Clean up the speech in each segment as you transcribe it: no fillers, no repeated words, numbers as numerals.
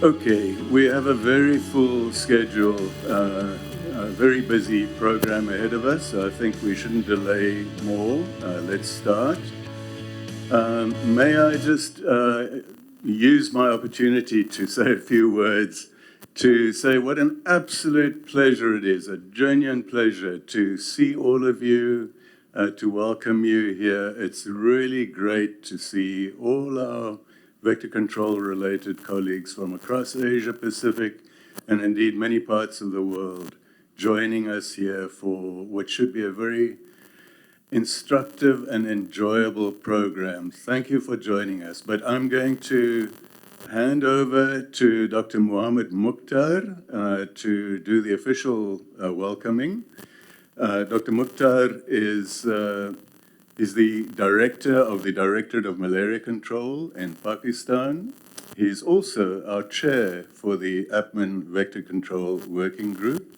Okay, we have a very full schedule, a very busy program ahead of us, so I think we shouldn't delay more. Let's start. May I just use my opportunity to say a few words, to say what an absolute pleasure it is, a genuine pleasure to see all of you, to welcome you here. It's really great to see all our vector control related colleagues from across Asia Pacific and indeed many parts of the world joining us here for what should be a very instructive and enjoyable program. Thank you for joining us. But I'm going to hand over to Dr. Mohammed Mukhtar to do the official welcoming. Dr. Mukhtar is the director of the Directorate of Malaria Control in Pakistan. He's also our chair for the APMEN Vector Control Working Group.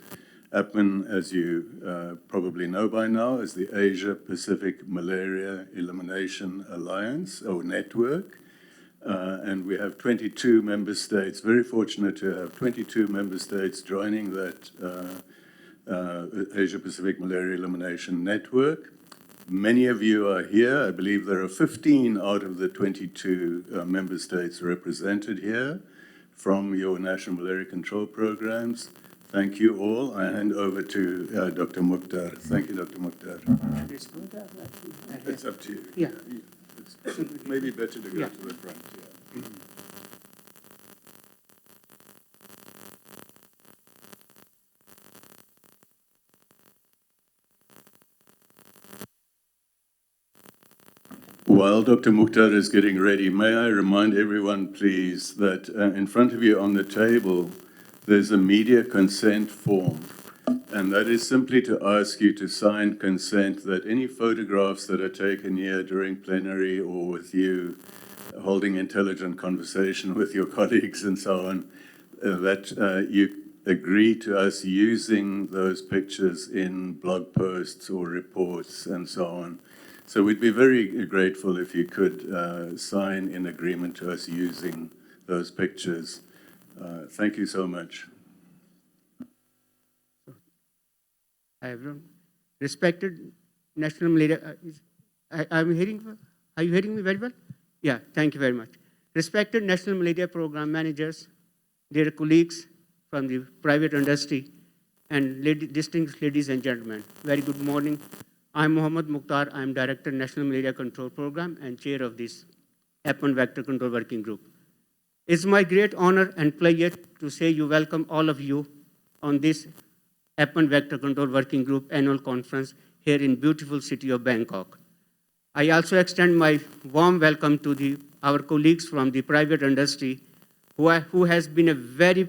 APMEN, as you probably know by now, is the Asia Pacific Malaria Elimination Alliance, or network. And we have 22 member states, very fortunate to have 22 member states joining that Asia Pacific Malaria Elimination Network. Many of you are here. I believe there are 15 out of the 22 member states represented here from your national malaria control programs. Thank you all. I hand over to Dr. Mukhtar. Thank you, Dr. Mukhtar. It's up to you. Yeah. It's maybe better to go to the front. Yeah. While Dr. Mukhtar is getting ready, may I remind everyone, please, that in front of you on the table, there's a media consent form, and that is simply to ask you to sign consent that any photographs that are taken here during plenary or with you holding intelligent conversation with your colleagues and so on, that you agree to us using those pictures in blog posts or reports and so on. So we'd be very grateful if you could sign in agreement to us using those pictures. Thank you so much. Hi, everyone. Respected National Malaria, are you hearing me very well? Yeah, thank you very much. Respected National Malaria Program managers, dear colleagues from the private industry, and distinguished ladies and gentlemen, very good morning. I'm Mohammed Mukhtar. I'm Director, National Malaria Control Program and Chair of this APMEN Vector Control Working Group. It's my great honor and pleasure to say you welcome all of you on this APMEN Vector Control Working Group annual conference here in beautiful city of Bangkok. I also extend my warm welcome to our colleagues from the private industry who has been a very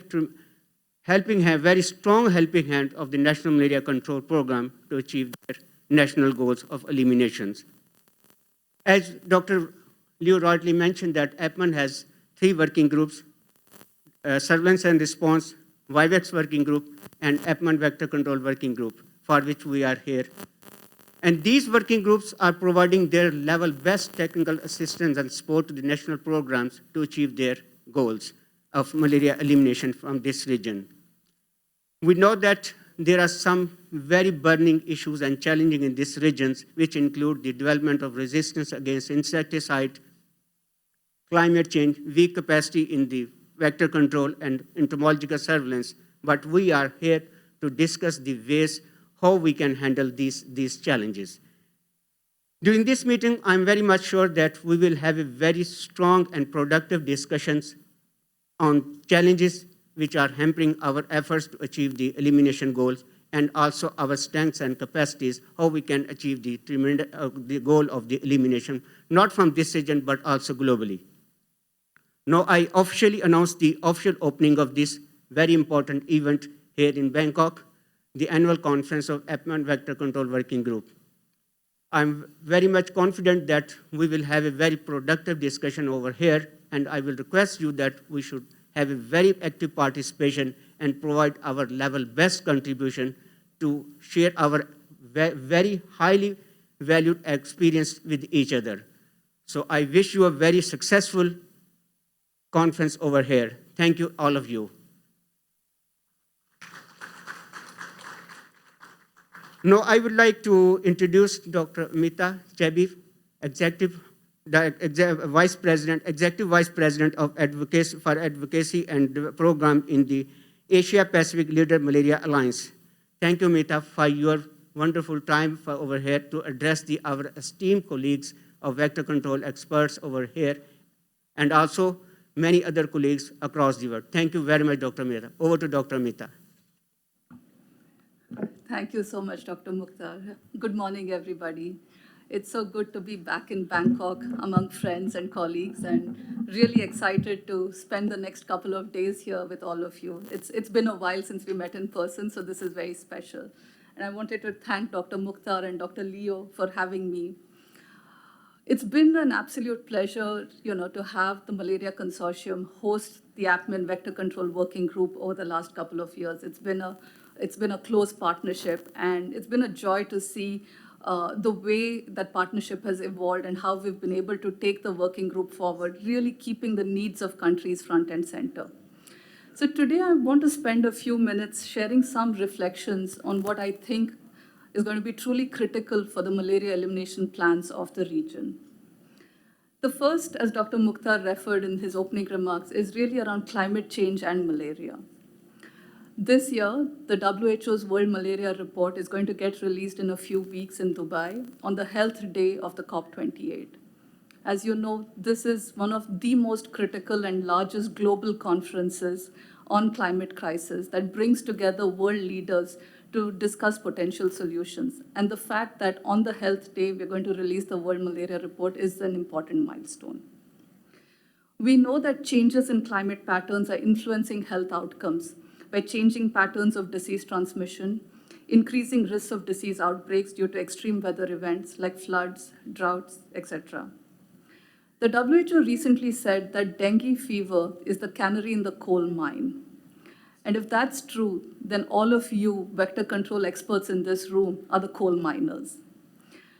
strong helping hand of the National Malaria Control Program to achieve their national goals of eliminations. As Dr. Liu rightly mentioned that APMEN has 3 working groups, Surveillance and Response, VIVEX Working Group, and APMEN Vector Control Working Group, for which we are here. And these working groups are providing their level best technical assistance and support to the national programs to achieve their goals of malaria elimination from this region. We know that there are some very burning issues and challenging in these regions, which include the development of resistance against insecticide, climate change, weak capacity in the vector control and entomological surveillance. But we are here to discuss the ways how we can handle these challenges. During this meeting, I'm very much sure that we will have a very strong and productive discussions on challenges which are hampering our efforts to achieve the elimination goals, and also our strengths and capacities, how we can achieve the goal of the elimination, not from this region, but also globally. Now, I officially announce the official opening of this very important event here in Bangkok, the annual conference of APMEN Vector Control Working Group. I'm very much confident that we will have a very productive discussion over here, and I will request you that we should have a very active participation and provide our level best contribution to share our very highly valued experience with each other. So I wish you a very successful conference over here. Thank you, all of you. Now, I would like to introduce Dr. Amita Chabif, Executive Vice President of Advocacy and Program in the Asia Pacific Leader Malaria Alliance. Thank you, Amita, for your wonderful time over here to address our esteemed colleagues of vector control experts over here, and also many other colleagues across the world. Thank you very much, Dr. Amita. Over to Dr. Amita. Thank you so much, Dr. Mukhtar. Good morning, everybody. It's so good to be back in Bangkok among friends and colleagues, and really excited to spend the next couple of days here with all of you. It's been a while since we met in person, so this is very special. And I wanted to thank Dr. Mukhtar and Dr. Leo for having me. It's been an absolute pleasure, to have the Malaria Consortium host the APMEN Vector Control Working Group over the last couple of years. It's been a close partnership, and it's been a joy to see the way that partnership has evolved and how we've been able to take the working group forward, really keeping the needs of countries front and center. So today I want to spend a few minutes sharing some reflections on what I think is going to be truly critical for the malaria elimination plans of the region. The first, as Dr. Mukhtar referred in his opening remarks, is really around climate change and malaria. This year, the WHO's World Malaria Report is going to get released in a few weeks in Dubai on the health day of the COP28. As you know, this is one of the most critical and largest global conferences on climate crisis that brings together world leaders to discuss potential solutions. And the fact that on the health day, we're going to release the World Malaria Report is an important milestone. We know that changes in climate patterns are influencing health outcomes by changing patterns of disease transmission, increasing risks of disease outbreaks due to extreme weather events like floods, droughts, etc. The WHO recently said that dengue fever is the canary in the coal mine. And if that's true, then all of you vector control experts in this room are the coal miners.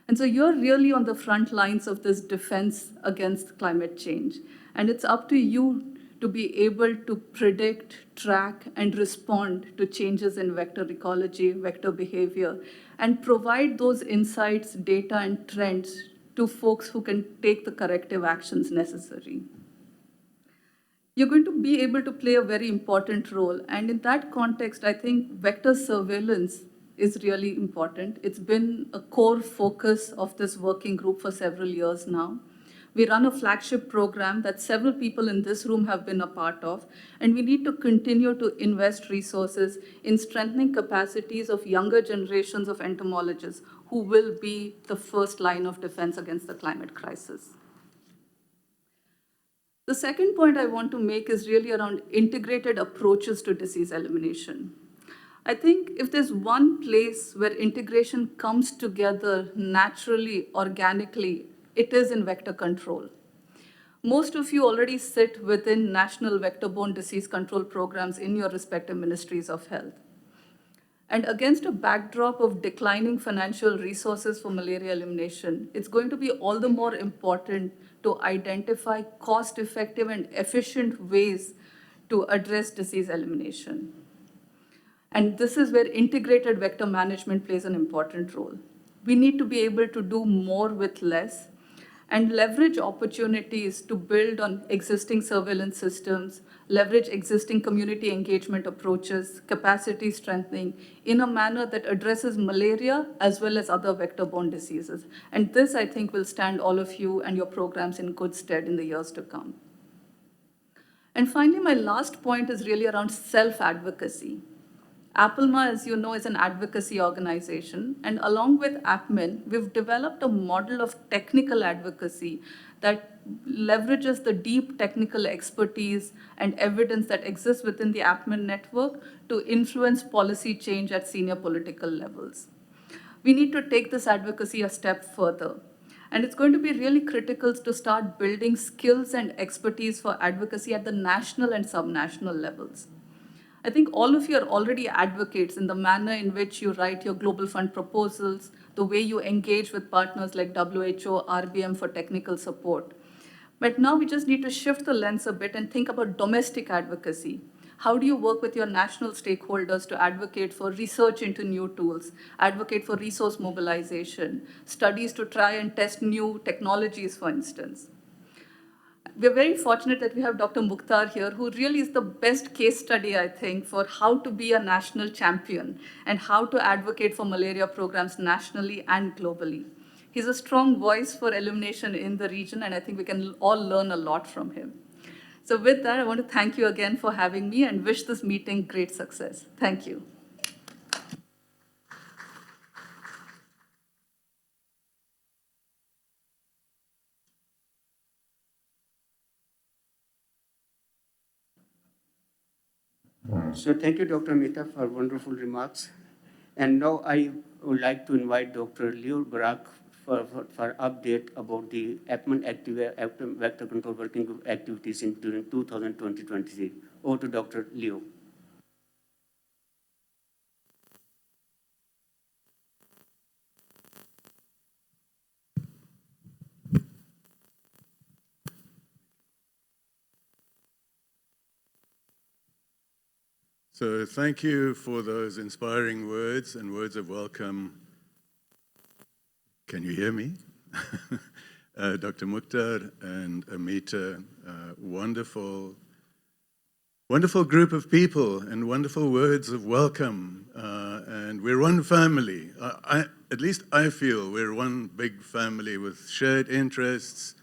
And so you're really on the front lines of this defense against climate change. And it's up to you to be able to predict, track, and respond to changes in vector ecology, vector behavior, and provide those insights, data, and trends to folks who can take the corrective actions necessary. You're going to be able to play a very important role. And in that context, I think vector surveillance is really important. It's been a core focus of this working group for several years now. We run a flagship program that several people in this room have been a part of, and we need to continue to invest resources in strengthening capacities of younger generations of entomologists who will be the first line of defense against the climate crisis. The second point I want to make is really around integrated approaches to disease elimination. I think if there's one place where integration comes together naturally, organically, it is in vector control. Most of you already sit within national vector-borne disease control programs in your respective ministries of health. And against a backdrop of declining financial resources for malaria elimination, it's going to be all the more important to identify cost-effective and efficient ways to address disease elimination. And this is where integrated vector management plays an important role. We need to be able to do more with less and leverage opportunities to build on existing surveillance systems, leverage existing community engagement approaches, capacity strengthening in a manner that addresses malaria as well as other vector-borne diseases. And this, I think, will stand all of you and your programs in good stead in the years to come. And finally, my last point is really around self-advocacy. APMEN, as you know, is an advocacy organization, and along with APMEN, we've developed a model of technical advocacy that leverages the deep technical expertise and evidence that exists within the APMEN network to influence policy change at senior political levels. We need to take this advocacy a step further. And it's going to be really critical to start building skills and expertise for advocacy at the national and subnational levels. I think all of you are already advocates in the manner in which you write your Global Fund proposals, the way you engage with partners like WHO, RBM for technical support. But now we just need to shift the lens a bit and think about domestic advocacy. How do you work with your national stakeholders to advocate for research into new tools, advocate for resource mobilization, studies to try and test new technologies, for instance? We're very fortunate that we have Dr. Mukhtar here, who really is the best case study, I think, for how to be a national champion and how to advocate for malaria programs nationally and globally. He's a strong voice for elimination in the region, and I think we can all learn a lot from him. So with that, I want to thank you again for having me and wish this meeting great success. Thank you. So thank you, Dr. Mehta, for wonderful remarks. And now I would like to invite Dr. Leo Barak for update about the APMEN active vector control working group activities during 2020-23. Over to Dr. Leo. So thank you for those inspiring words and words of welcome. Can you hear me? Dr. Mukhtar and Amita, wonderful group of people and wonderful words of welcome. And we're one family. At least I feel we're one big family with shared interests,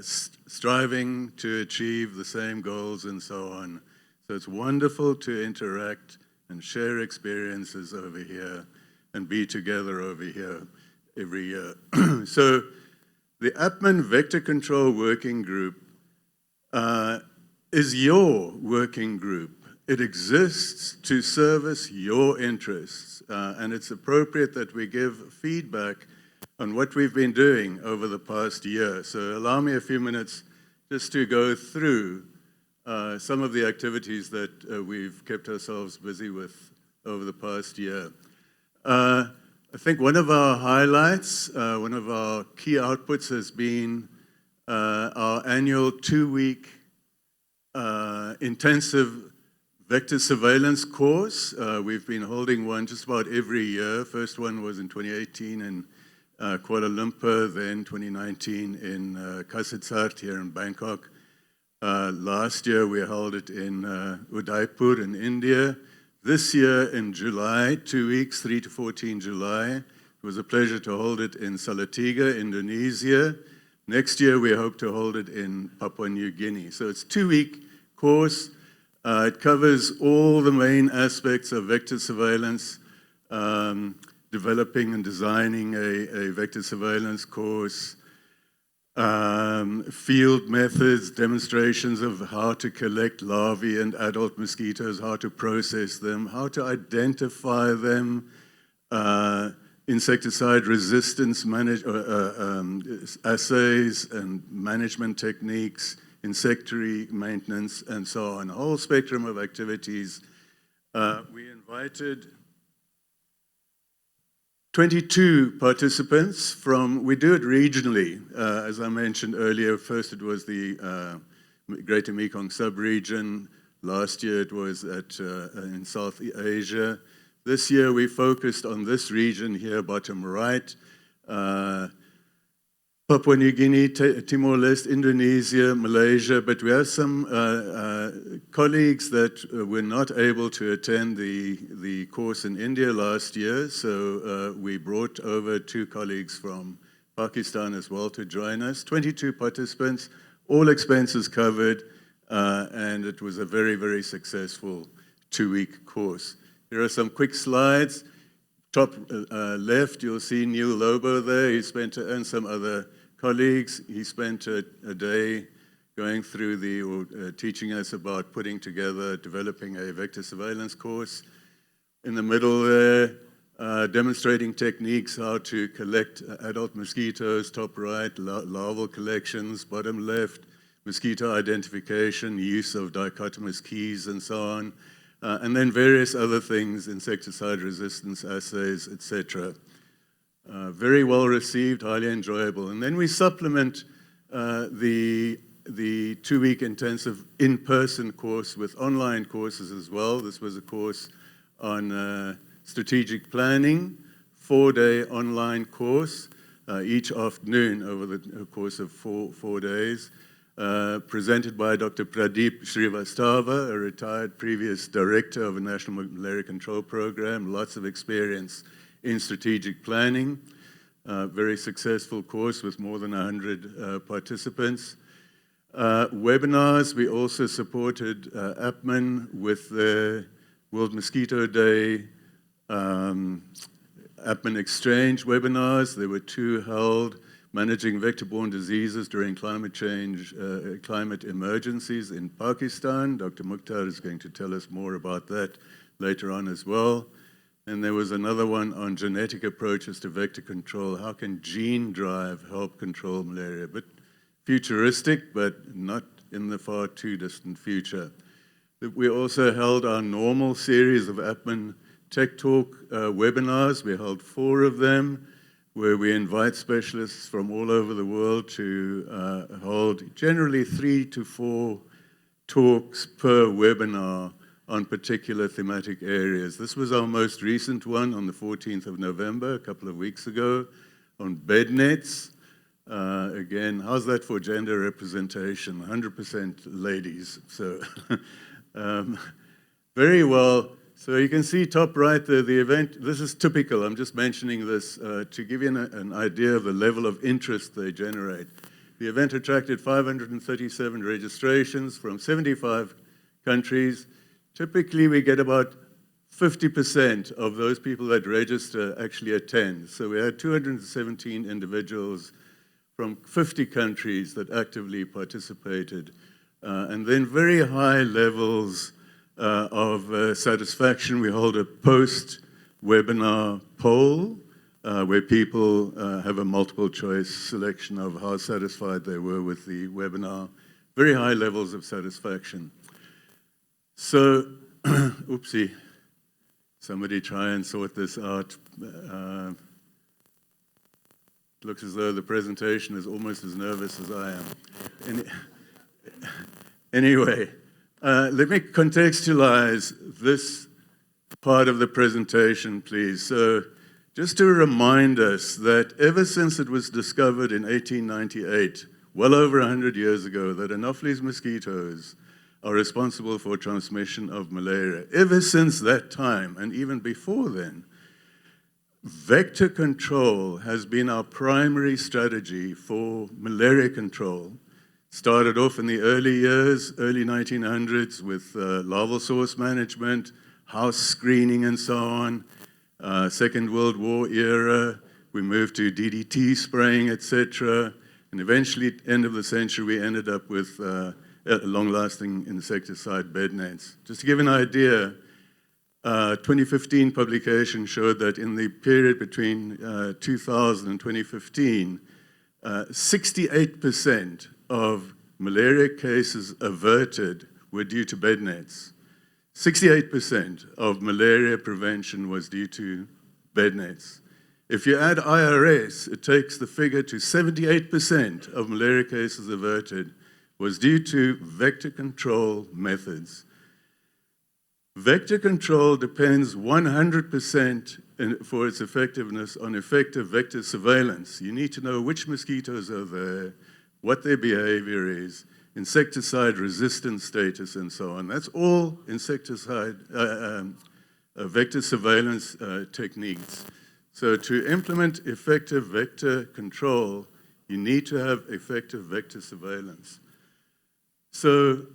striving to achieve the same goals and so on. So it's wonderful to interact and share experiences over here and be together over here every year. So the APMEN Vector Control Working Group is your working group. It exists to service your interests, and it's appropriate that we give feedback on what we've been doing over the past year. So allow me a few minutes just to go through some of the activities that we've kept ourselves busy with over the past year. I think one of our highlights, one of our key outputs has been our annual 2-week intensive vector surveillance course. We've been holding one just about every year. First one was in 2018 in Kuala Lumpur, then 2019 in Kasetsart here in Bangkok. Last year we held it in Udaipur in India. This year in July, 2 weeks, 3 to 14 July. It was a pleasure to hold it in Salatiga, Indonesia. Next year we hope to hold it in Papua New Guinea. So it's a 2-week course. It covers all the main aspects of vector surveillance, developing and designing a vector surveillance course, field methods, demonstrations of how to collect larvae and adult mosquitoes, how to process them, how to identify them, insecticide resistance assays and management techniques, insectary maintenance, and so on. A whole spectrum of activities. We invited 22 participants from, we do it regionally, as I mentioned earlier. First it was the Greater Mekong sub-region. Last year it was in South Asia. This year we focused on this region here, bottom right. Papua New Guinea, Timor-Leste, Indonesia, Malaysia, but we have some colleagues that were not able to attend the course in India last year, so we brought over 2 colleagues from Pakistan as well to join us. 22 participants, all expenses covered, and it was a very, very successful 2-week course. Here are some quick slides. Top left, you'll see Neil Lobo there. He spent, and some other colleagues, he spent a day going through teaching us about putting together, developing a vector surveillance course. In the middle there, demonstrating techniques, how to collect adult mosquitoes, top right, larval collections, bottom left, mosquito identification, use of dichotomous keys, and so on. And then various other things, insecticide resistance assays, etc. Very well received, highly enjoyable. And then we supplement the 2-week intensive in-person course with online courses as well. This was a course on strategic planning, 4-day online course, each afternoon over the course of four days, presented by Dr. Pradeep Srivastava, a retired previous director of a National Malaria Control Program, lots of experience in strategic planning. Very successful course with more than 100 participants. Webinars, we also supported APMEN with the World Mosquito Day APMEN Exchange webinars. There were 2 held, managing vector-borne diseases during climate change, climate emergencies in Pakistan. Dr. Mukhtar is going to tell us more about that later on as well. And there was another one on genetic approaches to vector control. How can gene drive help control malaria? A bit futuristic, but not in the far too distant future. We also held our normal series of APMEN Tech Talk webinars. We held 4 of them, where we invite specialists from all over the world to hold generally 3 to 4 talks per webinar on particular thematic areas. This was our most recent one on the 14th of November, a couple of weeks ago, on bed nets. Again, how's that for gender representation? 100% ladies. So very well. So you can see top right there, the event, this is typical. I'm just mentioning this to give you an idea of the level of interest they generate. The event attracted 537 registrations from 75 countries. Typically, we get about 50% of those people that register actually attend. So we had 217 individuals from 50 countries that actively participated. And then very high levels of satisfaction. We hold a post-webinar poll where people have a multiple choice selection of how satisfied they were with the webinar. Very high levels of satisfaction. So, oopsie, somebody try and sort this out. Looks as though the presentation is almost as nervous as I am. Anyway, let me contextualize this part of the presentation, please. So, just to remind us that ever since it was discovered in 1898, well over 100 years ago, that Anopheles mosquitoes are responsible for transmission of malaria. Ever since that time, and even before then, vector control has been our primary strategy for malaria control. Started off in the early years, early 1900s, with larval source management, house screening, and so on. Second World War era, we moved to DDT spraying, etc. And eventually, at the end of the century, we ended up with long-lasting insecticide bed nets. Just to give an idea, 2015 publication showed that in the period between 2000 and 2015, 68% of malaria cases averted were due to bed nets. 68% of malaria prevention was due to bed nets. If you add IRS, it takes the figure to 78% of malaria cases averted was due to vector control methods. Vector control depends 100% for its effectiveness on effective vector surveillance. You need to know which mosquitoes are there, what their behavior is, insecticide resistance status, and so on. That's all insecticide vector surveillance techniques. So to implement effective vector control, you need to have effective vector surveillance. So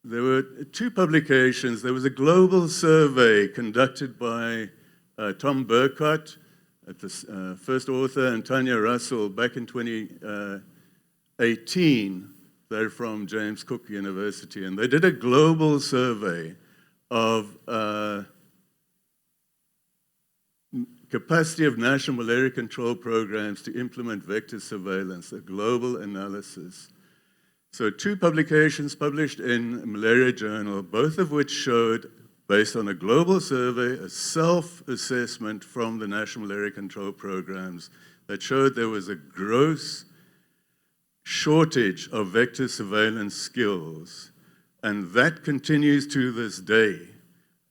there were 2 publications. There was a global survey conducted by Tom Burkott, the first author, and Tanya Russell back in 2018. They're from James Cook University, and they did a global survey of capacity of national malaria control programs to implement vector surveillance, a global analysis. So 2 publications published in Malaria Journal, both of which showed based on a global survey, a self-assessment from the National Malaria Control Programs that showed there was a gross shortage of vector surveillance skills, and that continues to this day.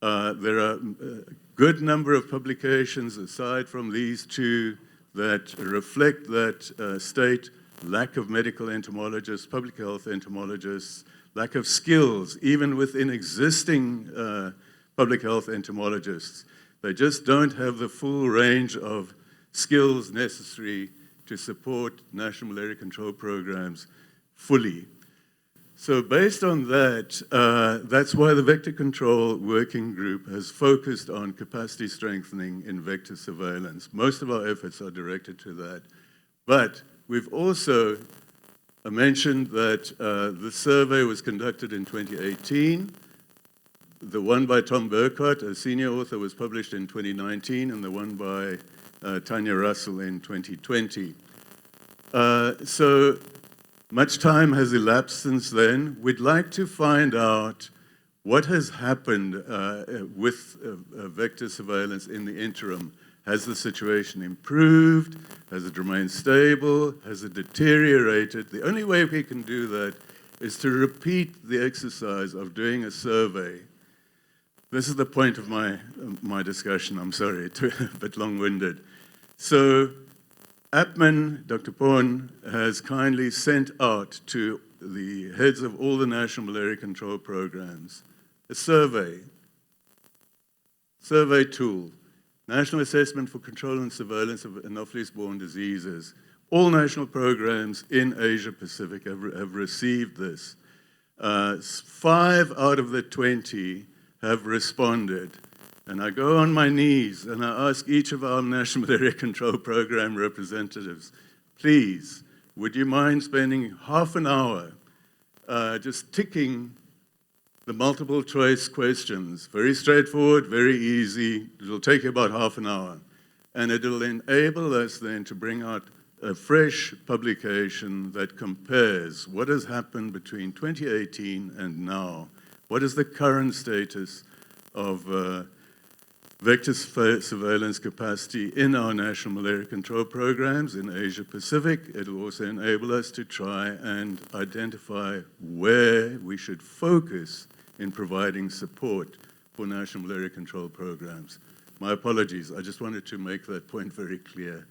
There are a good number of publications aside from these two that reflect that state: lack of medical entomologists, public health entomologists, lack of skills, even within existing public health entomologists. They just don't have the full range of skills necessary to support national malaria control programs fully. So based on that, that's why the Vector Control Working Group has focused on capacity strengthening in vector surveillance. Most of our efforts are directed to that. But we've also mentioned that the survey was conducted in 2018. The one by Tom Burkhardt, a senior author, was published in 2019, and the one by Tanya Russell in 2020. So much time has elapsed since then. We'd like to find out what has happened with vector surveillance in the interim. Has the situation improved? Has it remained stable? Has it deteriorated? The only way we can do that is to repeat the exercise of doing a survey. This is the point of my discussion. I'm sorry, it's a bit long-winded. So APMEN, Dr. Porn, has kindly sent out to the heads of all the national malaria control programs a survey tool, National Assessment for Control and Surveillance of Anopheles-Borne Diseases. All national programs in Asia Pacific have received this. 5 out of the 20 have responded. And I go on my knees and I ask each of our National Malaria Control Program representatives, please, would you mind spending half an hour just ticking the multiple choice questions? Very straightforward, very easy. It'll take you about half an hour. And it'll enable us then to bring out a fresh publication that compares what has happened between 2018 and now. What is the current status of vector surveillance capacity in our national malaria control programs in Asia Pacific? It'll also enable us to try and identify where we should focus in providing support for national malaria control programs. My apologies, I just wanted to make that point very clear.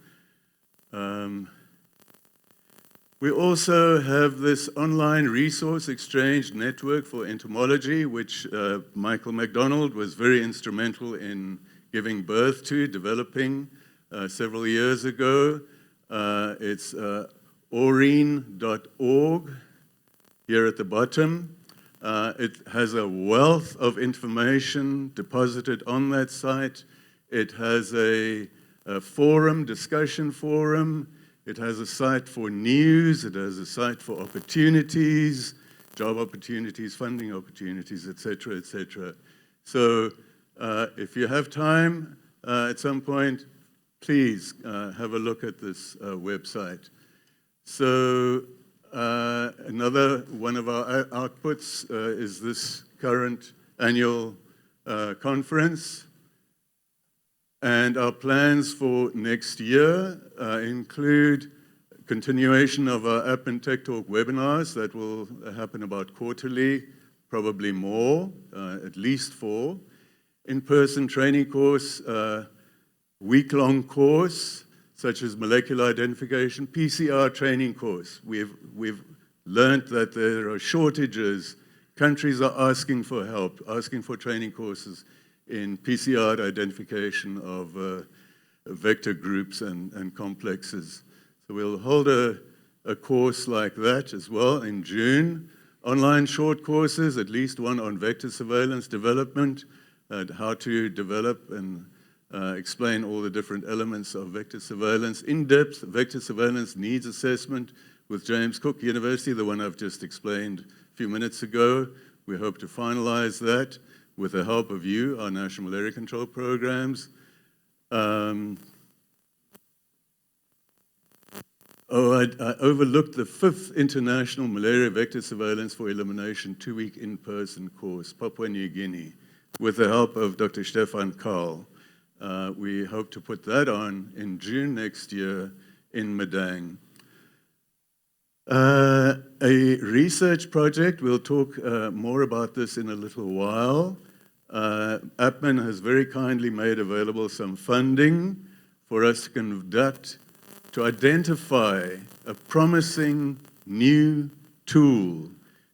We also have this online resource exchange network for entomology, which Michael MacDonald was very instrumental in giving birth to, developing several years ago. It's orine.org here at the bottom. It has a wealth of information deposited on that site. It has a forum, discussion forum. It has a site for news. It has a site for opportunities, job opportunities, funding opportunities, et cetera, et cetera. So if you have time at some point, please have a look at this website. So another one of our outputs is this current annual conference. And our plans for next year include continuation of our APMEN Tech Talk webinars that will happen about quarterly, probably more, at least 4. In-person training course, week-long course, such as molecular identification, PCR training course. We've learned that there are shortages. Countries are asking for help, asking for training courses in PCR identification of vector groups and complexes. So we'll hold a course like that as well in June. Online short courses, at least one on vector surveillance development, and how to develop and explain all the different elements of vector surveillance. In-depth vector surveillance needs assessment with James Cook University, the one I've just explained a few minutes ago. We hope to finalize that with the help of you, our national malaria control programs. I overlooked the 5th International Malaria Vector Surveillance for Elimination 2-week in-person course, Papua New Guinea. with the help of Dr. Stefan Karl. We hope to put that on in June next year in Madang. A research project, we'll talk more about this in a little while. APMEN has very kindly made available some funding for us to identify a promising new tool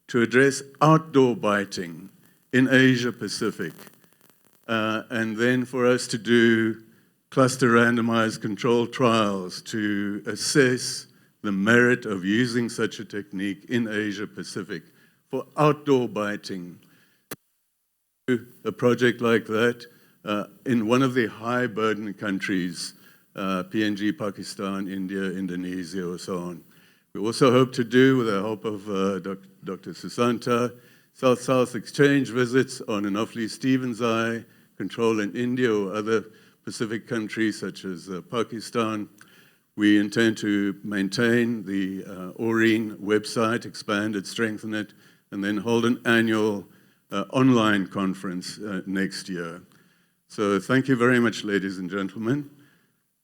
to address outdoor biting in Asia Pacific. And then for us to do cluster randomized controlled trials to assess the merit of using such a technique in Asia Pacific for outdoor biting. A project like that in one of the high burden countries, PNG, Pakistan, India, Indonesia, or so on. We also hope to do, with the help of Dr. Susanta, South-South exchange visits on Anopheles Stevens eye, control in India or other Pacific countries such as Pakistan. We intend to maintain the ORIN website, expand it, strengthen it, and then hold an annual online conference next year. So thank you very much, ladies and gentlemen.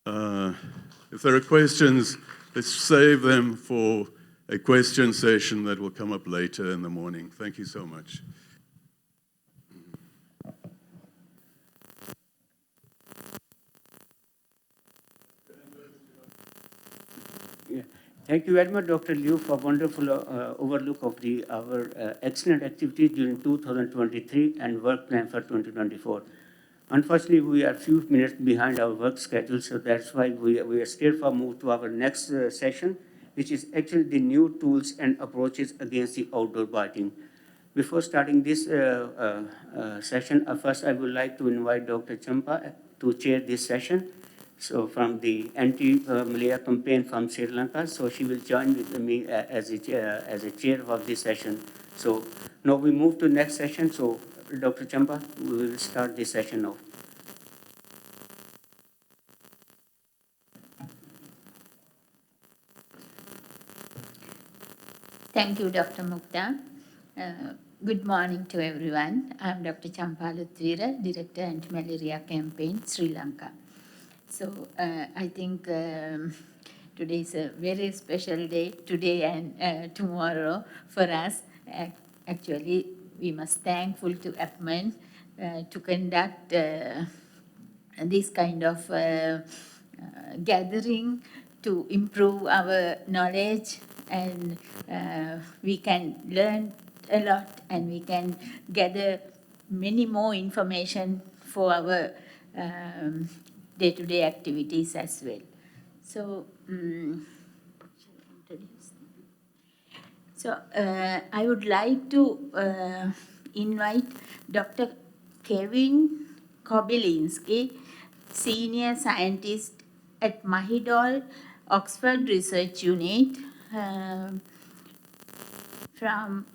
If there are questions, let's save them for a question session that will come up later in the morning. Thank you so much. Yeah. Thank you very much, Dr. Liu, for wonderful overlook of our excellent activities during 2023 and work plan for 2024. Unfortunately, we are a few minutes behind our work schedule, so that's why we are still for move to our next session, which is actually the new tools and approaches against the outdoor biting. Before starting this session, first I would like to invite Dr. Champa to chair this session. So from the anti-malaria campaign from Sri Lanka, so she will join with me as a chair of this session. So now we move to next session. So Dr. Champa, we will start this session now. Thank you, Dr. Mukta. Good morning to everyone. I'm Dr. Champa Lutvira, Director Anti-Malaria Campaign, Sri Lanka. So I think today is a very special day, today and tomorrow for us. Actually, we must thankful to APMEN to conduct this kind of gathering to improve our knowledge, and we can learn a lot and we can gather many more information for our day-to-day activities as well. So, I would like to invite Dr. Kevin Kobylinski, Senior Scientist at Mahidol, Oxford Research Unit, from,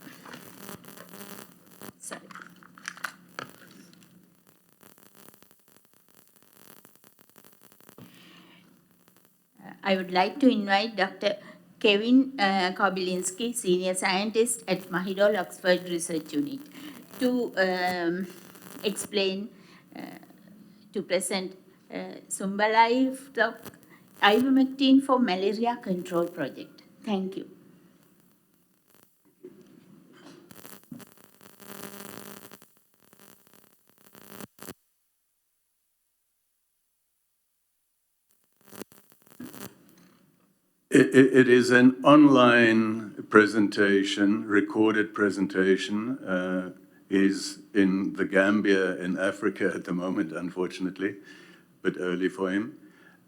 sorry. I would like to invite Dr. Kevin Kobylinski, Senior Scientist at Mahidol, Oxford Research Unit, to explain, to present Sumbalife ivermectin for malaria control project. Thank you. It is an online presentation, recorded presentation. Is in the Gambia in Africa at the moment, unfortunately, but early for him.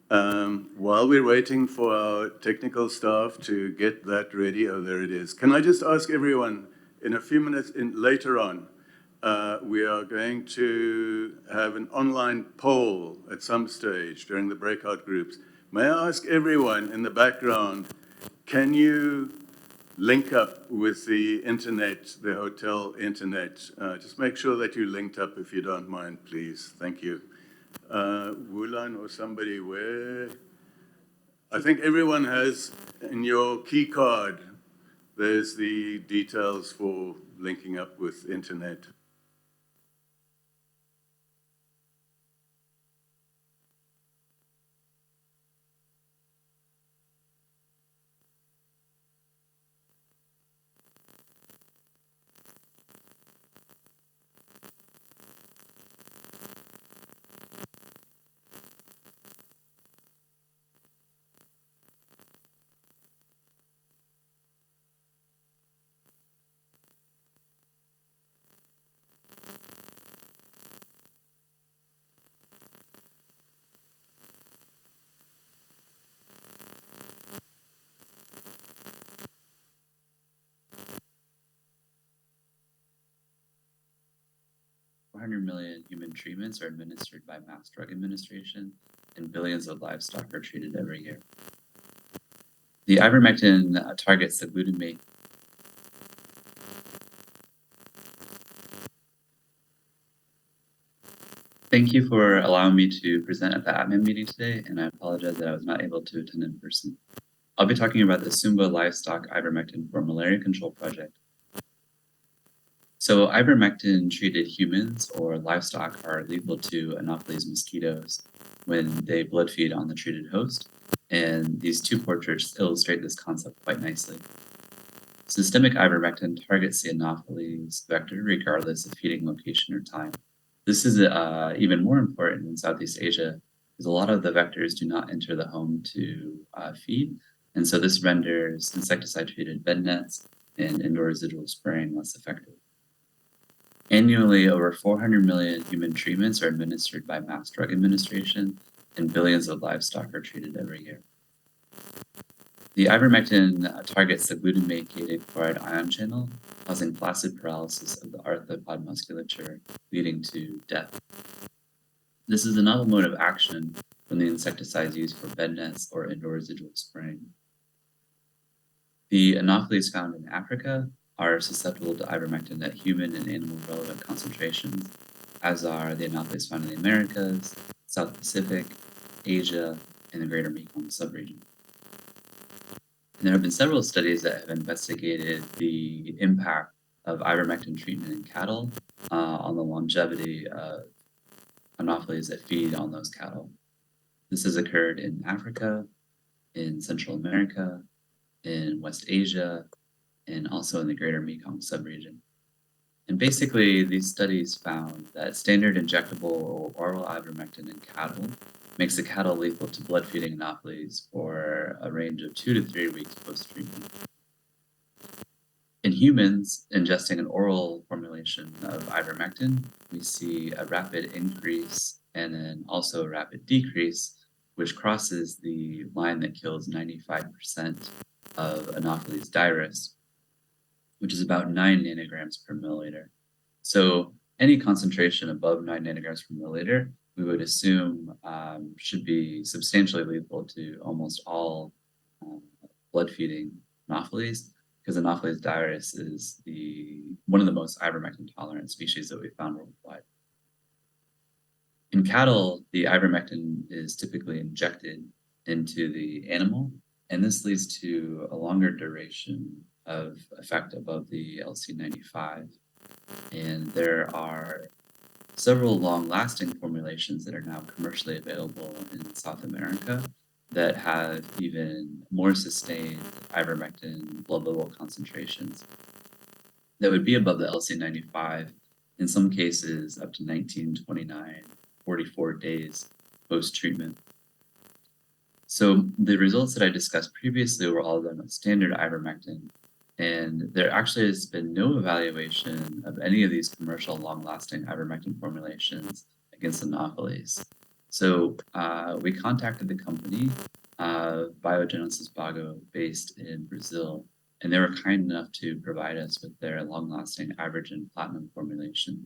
While we're waiting for our technical staff to get that ready, oh, there it is. Can I just ask everyone, in a few minutes later on, we are going to have an online poll at some stage during the breakout groups. May I ask everyone in the background, can you link up with the internet, the hotel internet? Just make sure that you linked up if you don't mind, please. Thank you. Wulan or somebody, where? I think everyone has in your key card, there's the details for linking up with internet. 400 million human treatments are administered by mass drug administration, and billions of livestock are treated every year. The ivermectin targets the glutamate. Thank you for allowing me to present at the APMEN meeting today, and I apologize that I was not able to attend in person. I'll be talking about the Sumba Livestock Ivermectin for Malaria Control Project. So ivermectin treated humans or livestock are lethal to Anopheles mosquitoes when they blood feed on the treated host, and these two portraits illustrate this concept quite nicely. Systemic ivermectin targets the Anopheles vector regardless of feeding location or time. This is even more important in Southeast Asia because a lot of the vectors do not enter the home to feed, and so this renders insecticide-treated bed nets and indoor residual spraying less effective. Annually, over 400 million human treatments are administered by mass drug administration, and billions of livestock are treated every year. The ivermectin targets the glutamate-gated chloride ion channel, causing flaccid paralysis of the arthropod musculature, leading to death. This is a novel mode of action from the insecticides used for bed nets or indoor residual spraying. The Anopheles found in Africa are susceptible to ivermectin at human and animal-relevant concentrations, as are the Anopheles found in the Americas, South Pacific, Asia, and the greater Mekong subregion. And there have been several studies that have investigated the impact of ivermectin treatment in cattle on the longevity of Anopheles that feed on those cattle. This has occurred in Africa, in Central America, in West Asia, and also in the greater Mekong subregion. And basically, these studies found that standard injectable oral ivermectin in cattle makes the cattle lethal to blood-feeding Anopheles for a range of 2 to 3 weeks post-treatment. In humans, ingesting an oral formulation of ivermectin, we see a rapid increase and then also a rapid decrease, which crosses the line that kills 95% of Anopheles dirus, which is about 9 nanograms per milliliter. So any concentration above 9 nanograms per milliliter, we would assume should be substantially lethal to almost all blood-feeding Anopheles, because Anopheles dirus is one of the most ivermectin-tolerant species that we found worldwide. In cattle, the ivermectin is typically injected into the animal, and this leads to a longer duration of effect above the LC95. And there are several long-lasting formulations that are now commercially available in South America that have even more sustained ivermectin blood level concentrations that would be above the LC95, in some cases up to 19, 29, 44 days post-treatment. So the results that I discussed previously were all done with standard ivermectin, and there actually has been no evaluation of any of these commercial long-lasting ivermectin formulations against Anopheles. So we contacted the company, Biogenesis Bago, based in Brazil, and they were kind enough to provide us with their long-lasting Ivergen Platinum formulation.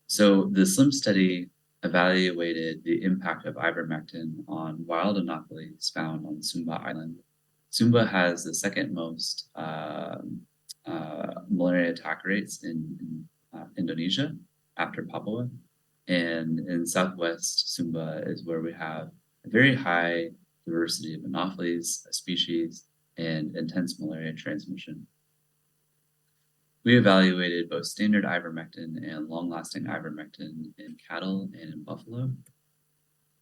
So the SLIM study evaluated the impact of ivermectin on wild Anopheles found on Sumba Island. Sumba has the second most malaria attack rates in Indonesia after Papua. And in Southwest Sumba is where we have a very high diversity of Anopheles species and intense malaria transmission. We evaluated both standard ivermectin and long-lasting ivermectin in cattle and in buffalo.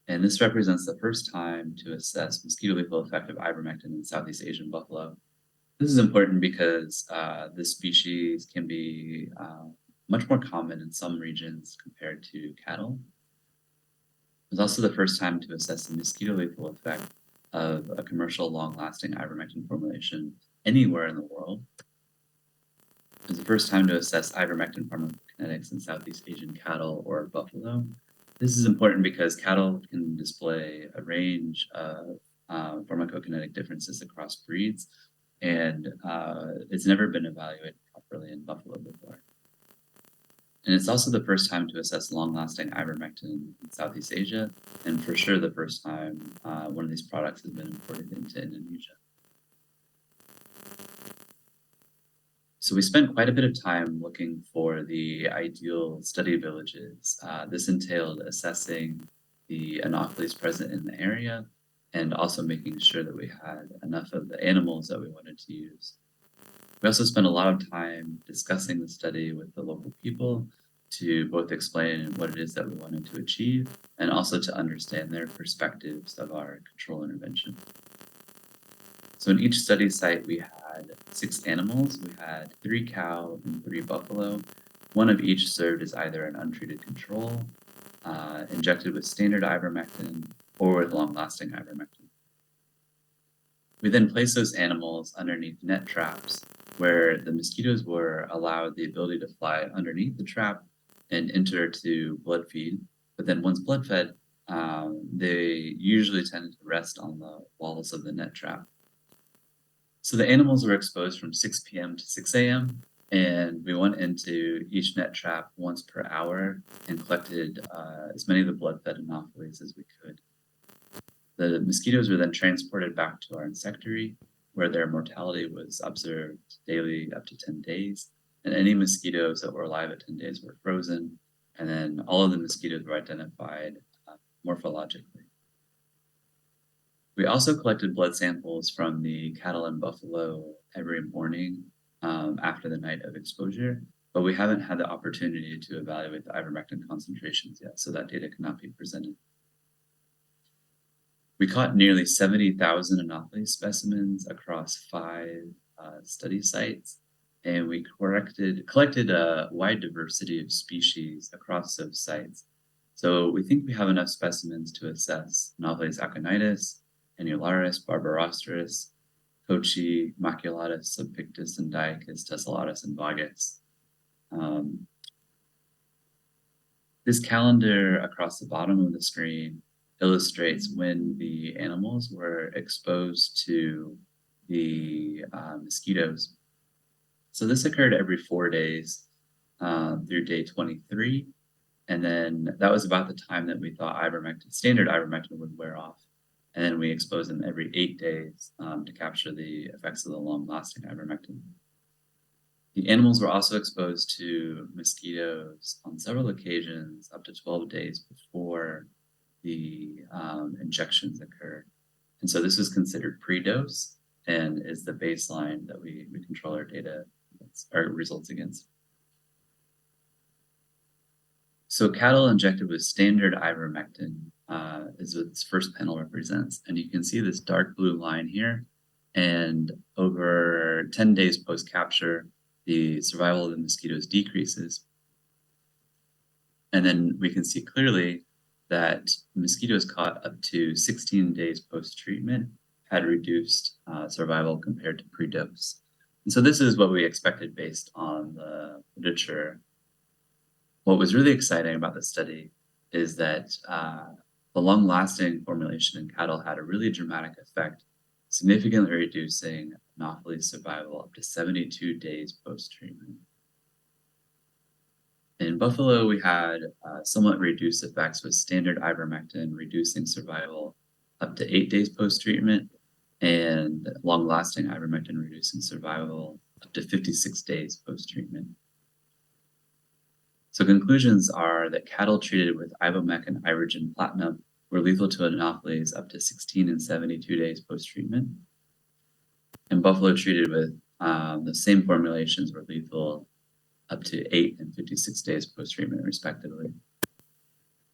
And this represents the first time to assess mosquito lethal effect of ivermectin in Southeast Asian buffalo. This is important because this species can be much more common in some regions compared to cattle. It was also the first time to assess the mosquito lethal effect of a commercial long-lasting ivermectin formulation anywhere in the world. It was the first time to assess ivermectin pharmacokinetics in Southeast Asian cattle or buffalo. This is important because cattle can display a range of pharmacokinetic differences across breeds, and it's never been evaluated properly in buffalo before. And it's also the first time to assess long-lasting ivermectin in Southeast Asia, and for sure the first time one of these products has been imported into Indonesia. So we spent quite a bit of time looking for the ideal study villages. This entailed assessing the anopheles present in the area and also making sure that we had enough of the animals that we wanted to use. We also spent a lot of time discussing the study with the local people to both explain what it is that we wanted to achieve and also to understand their perspectives of our control intervention. So in each study site, we had 6 animals. We had 3 cow and 3 buffalo. One of each served as either an untreated control, injected with standard ivermectin, or with long-lasting ivermectin. We then placed those animals underneath net traps where the mosquitoes were allowed the ability to fly underneath the trap and enter to blood feed. But then once blood fed, they usually tended to rest on the walls of the net trap. So the animals were exposed from 6 p.m. to 6 a.m. And we went into each net trap once per hour and collected as many of the blood-fed anopheles as we could. The mosquitoes were then transported back to our insectary, where their mortality was observed daily up to 10 days. And any mosquitoes that were alive at 10 days were frozen. And then all of the mosquitoes were identified morphologically. We also collected blood samples from the cattle and buffalo every morning after the night of exposure, but we haven't had the opportunity to evaluate the ivermectin concentrations yet, so that data cannot be presented. We caught nearly 70,000 anopheles specimens across 5 study sites, and we collected a wide diversity of species across those sites. So we think we have enough specimens to assess Anopheles aconitis, Annularis, barbarostris, Kochi, maculatus, subpictus, and Diacus, tessellatus, and vagus. This calendar across the bottom of the screen illustrates when the animals were exposed to the mosquitoes. So this occurred every 4 days through day 23. And then that was about the time that we thought standard ivermectin would wear off. And then we exposed them every 8 days to capture the effects of the long-lasting ivermectin. The animals were also exposed to mosquitoes on several occasions up to 12 days before the injections occurred. And so this was considered pre-dose and is the baseline that we control our data, our results against. So cattle injected with standard ivermectin is what this first panel represents. And you can see this dark blue line here. And over 10 days post-capture, the survival of the mosquitoes decreases. And then we can see clearly that mosquitoes caught up to 16 days post-treatment had reduced survival compared to pre-dose. And so this is what we expected based on the literature. What was really exciting about this study is that the long-lasting formulation in cattle had a really dramatic effect, significantly reducing Anopheles survival up to 72 days post-treatment. In buffalo, we had somewhat reduced effects with standard ivermectin, reducing survival up to 8 days post-treatment, and long-lasting ivermectin reducing survival up to 56 days post-treatment. So conclusions are that cattle treated with Ivomec and Ivergen Platinum were lethal to Anopheles up to 16 and 72 days post-treatment. And buffalo treated with the same formulations were lethal up to 8 and 56 days post-treatment, respectively.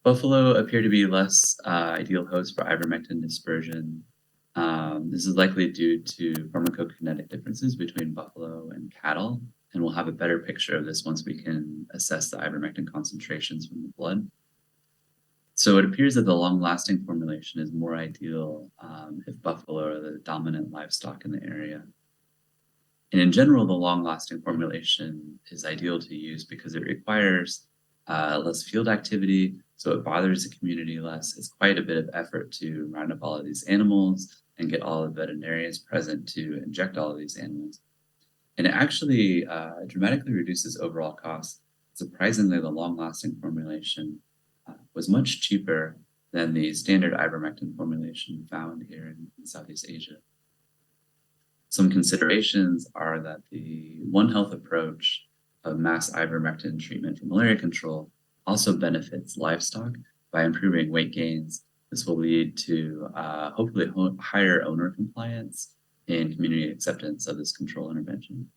Buffalo appear to be less ideal hosts for ivermectin dispersion. This is likely due to pharmacokinetic differences between buffalo and cattle, and we'll have a better picture of this once we can assess the ivermectin concentrations from the blood. So it appears that the long-lasting formulation is more ideal if buffalo are the dominant livestock in the area. And in general, the long-lasting formulation is ideal to use because it requires less field activity, so it bothers the community less. It's quite a bit of effort to round up all of these animals and get all the veterinarians present to inject all of these animals. And it actually dramatically reduces overall costs. surprisingly, the long-lasting formulation was much cheaper than the standard ivermectin formulation found here in Southeast Asia. Some considerations are that the One Health approach of mass ivermectin treatment for malaria control also benefits livestock by improving weight gains. This will lead to hopefully higher owner compliance and community acceptance of this control intervention.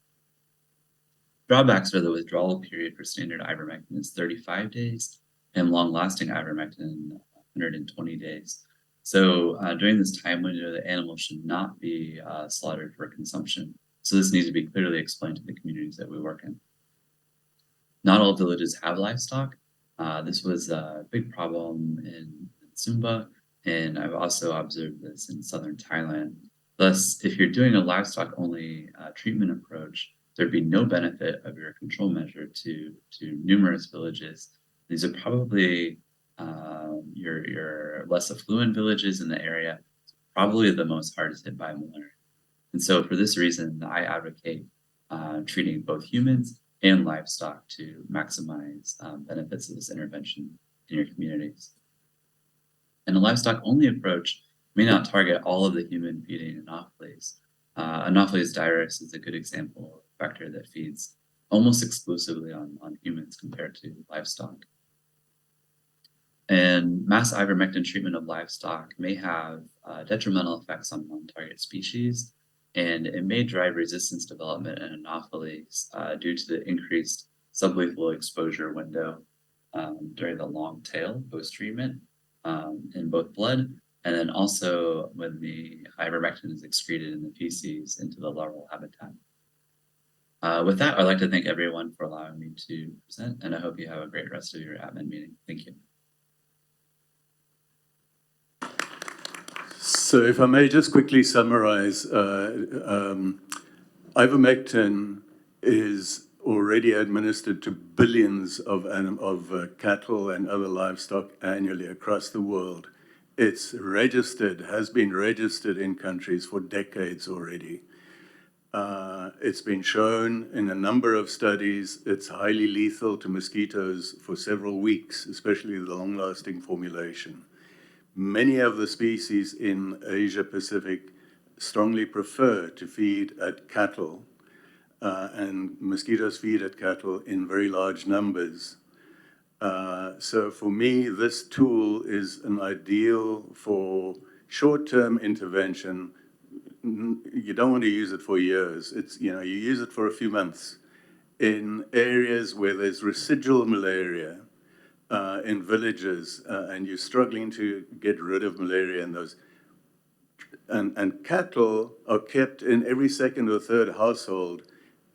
Drawbacks are the withdrawal period for standard ivermectin is 35 days and long-lasting ivermectin 120 days. So during this time window, the animal should not be slaughtered for consumption. So this needs to be clearly explained to the communities that we work in. Not all villages have livestock. This was a big problem in Sumba, and I've also observed this in southern Thailand. Thus, if you're doing a livestock-only treatment approach, there'd be no benefit of your control measure to numerous villages. These are probably your less affluent villages in the area, probably the most hardest hit by malaria. And so for this reason, I advocate treating both humans and livestock to maximize benefits of this intervention in your communities. And a livestock-only approach may not target all of the human feeding Anopheles. Anopheles dirus is a good example of a vector that feeds almost exclusively on humans compared to livestock. And mass ivermectin treatment of livestock may have detrimental effects on non-target species, and it may drive resistance development in Anopheles due to the increased sublethal exposure window during the long tail post-treatment in both blood, and then also when the ivermectin is excreted in the feces into the larval habitat. With that, I'd like to thank everyone for allowing me to present, and I hope you have a great rest of your APMEN meeting. Thank you. So if I may just quickly summarize, ivermectin is already administered to billions of cattle and other livestock annually across the world. It's registered, has been registered in countries for decades already. It's been shown in a number of studies it's highly lethal to mosquitoes for several weeks, especially the long-lasting formulation. Many of the species in Asia Pacific strongly prefer to feed at cattle, and mosquitoes feed at cattle in very large numbers. So for me, this tool is an ideal for short-term intervention. You don't want to use it for years. You use it for a few months in areas where there's residual malaria, in villages, and you're struggling to get rid of malaria in those. And cattle are kept in every second or third household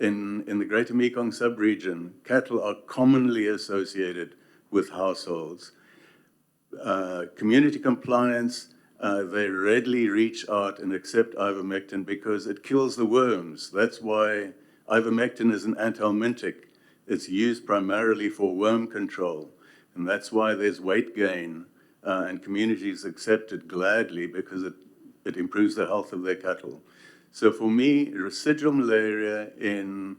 in the Greater Mekong subregion. Cattle are commonly associated with households. Community compliance, they readily reach out and accept ivermectin because it kills the worms. That's why ivermectin is an anthelmintic. It's used primarily for worm control. And that's why there's weight gain, and communities accept it gladly because it improves the health of their cattle. So for me, residual malaria in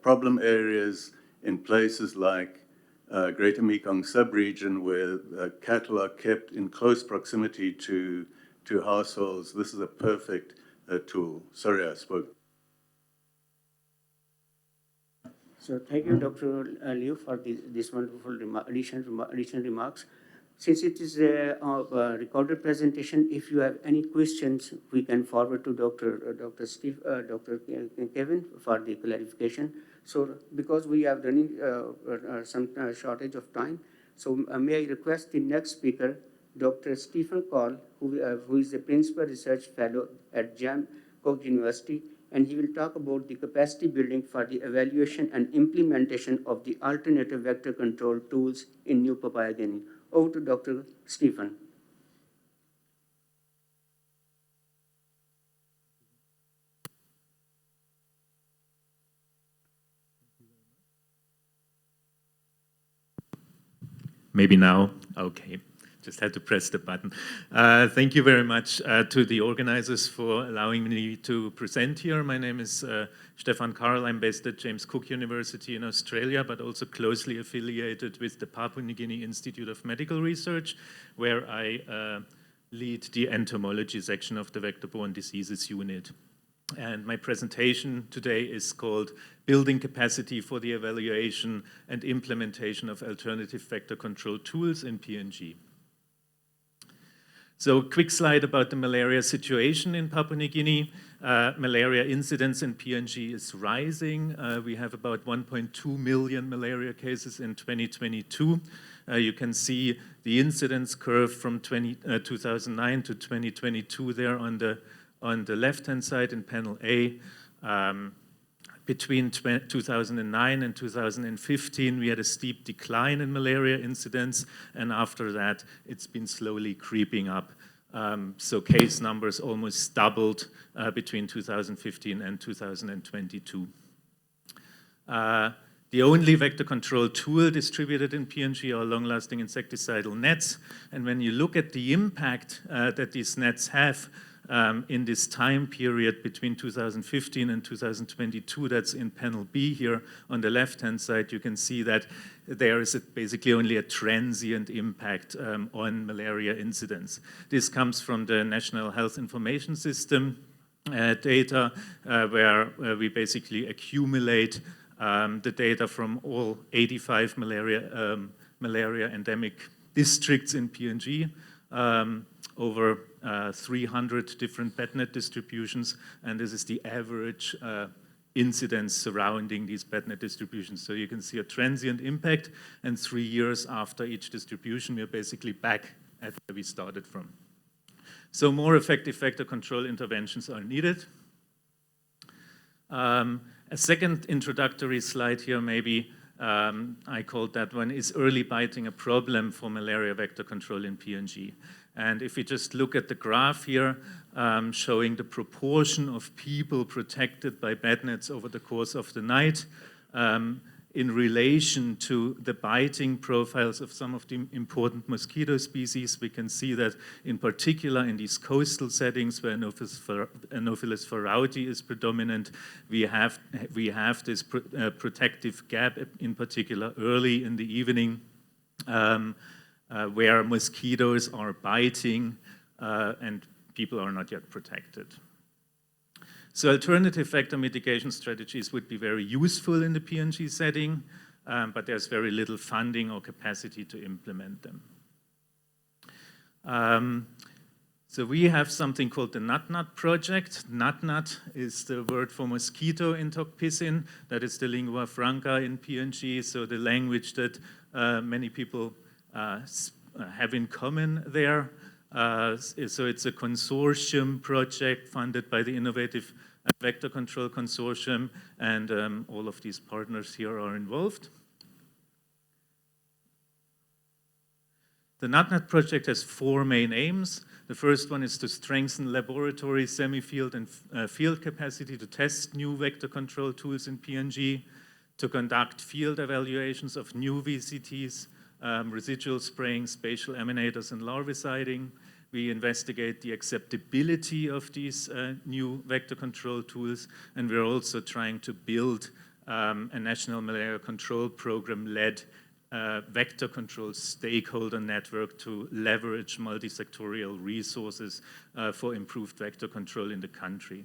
problem areas in places like Greater Mekong subregion where cattle are kept in close proximity to households, this is a perfect tool. Sorry, I spoke. So thank you, Dr. Liu, for this wonderful additional remarks. Since it is a recorded presentation, if you have any questions, we can forward to Dr. Kevin for the clarification. So because we are running some shortage of time, so may I request the next speaker, Dr. Stephen Call, who is a Principal Research Fellow at Jamcock University, and he will talk about the capacity building for the evaluation and implementation of the alternative vector control tools in New Papua Guinea. Over to Dr. Stephen. Maybe now? Okay. Just had to press the button. Thank you very much to the organizers for allowing me to present here. My name is Stefan Karl. I'm based at James Cook University in Australia, but also closely affiliated with the Papua New Guinea Institute of Medical Research, where I lead the entomology section of the Vector-Borne Diseases Unit. And my presentation today is called Building Capacity for the Evaluation and Implementation of Alternative Vector Control Tools in PNG. So, quick slide about the malaria situation in Papua New Guinea. Malaria incidence in PNG is rising. We have about 1.2 million malaria cases in 2022. You can see the incidence curve from 2009 to 2022 there on the left-hand side in panel A. Between 2009 and 2015, we had a steep decline in malaria incidence, and after that, it's been slowly creeping up. So case numbers almost doubled between 2015 and 2022. The only vector control tool distributed in PNG are long-lasting insecticidal nets, and when you look at the impact that these nets have in this time period between 2015 and 2022, that's in panel B here on the left-hand side, you can see that there is basically only a transient impact on malaria incidence. This comes from the National Health Information System data, where we basically accumulate the data from all 85 malaria endemic districts in PNG, over 300 different bednet distributions, and this is the average incidence surrounding these bednet distributions. So you can see a transient impact, and 3 years after each distribution, we're basically back at where we started from. So more effective vector control interventions are needed. A second introductory slide here, maybe, I called that one, is early biting a problem for malaria vector control in PNG. And if we just look at the graph here, showing the proportion of people protected by bed nets over the course of the night, in relation to the biting profiles of some of the important mosquito species, we can see that in particular in these coastal settings where Anopheles varroati is predominant, we have this protective gap, in particular early in the evening, where mosquitoes are biting and people are not yet protected. So alternative vector mitigation strategies would be very useful in the PNG setting, but there's very little funding or capacity to implement them. So we have something called the NatNat project. NatNat is the word for mosquito in Tok Pisin. That is the lingua franca in PNG, so the language that many people have in common there. So it's a consortium project funded by the Innovative Vector Control Consortium, and all of these partners here are involved. The NatNat project has 4 main aims. The first one is to strengthen laboratory, semi-field, and field capacity to test new vector control tools in PNG, to conduct field evaluations of new VCTs, residual spraying, spatial emanators, and larviciding. We investigate the acceptability of these new vector control tools, and we're also trying to build a national malaria control program-led vector control stakeholder network to leverage multi-sectorial resources for improved vector control in the country.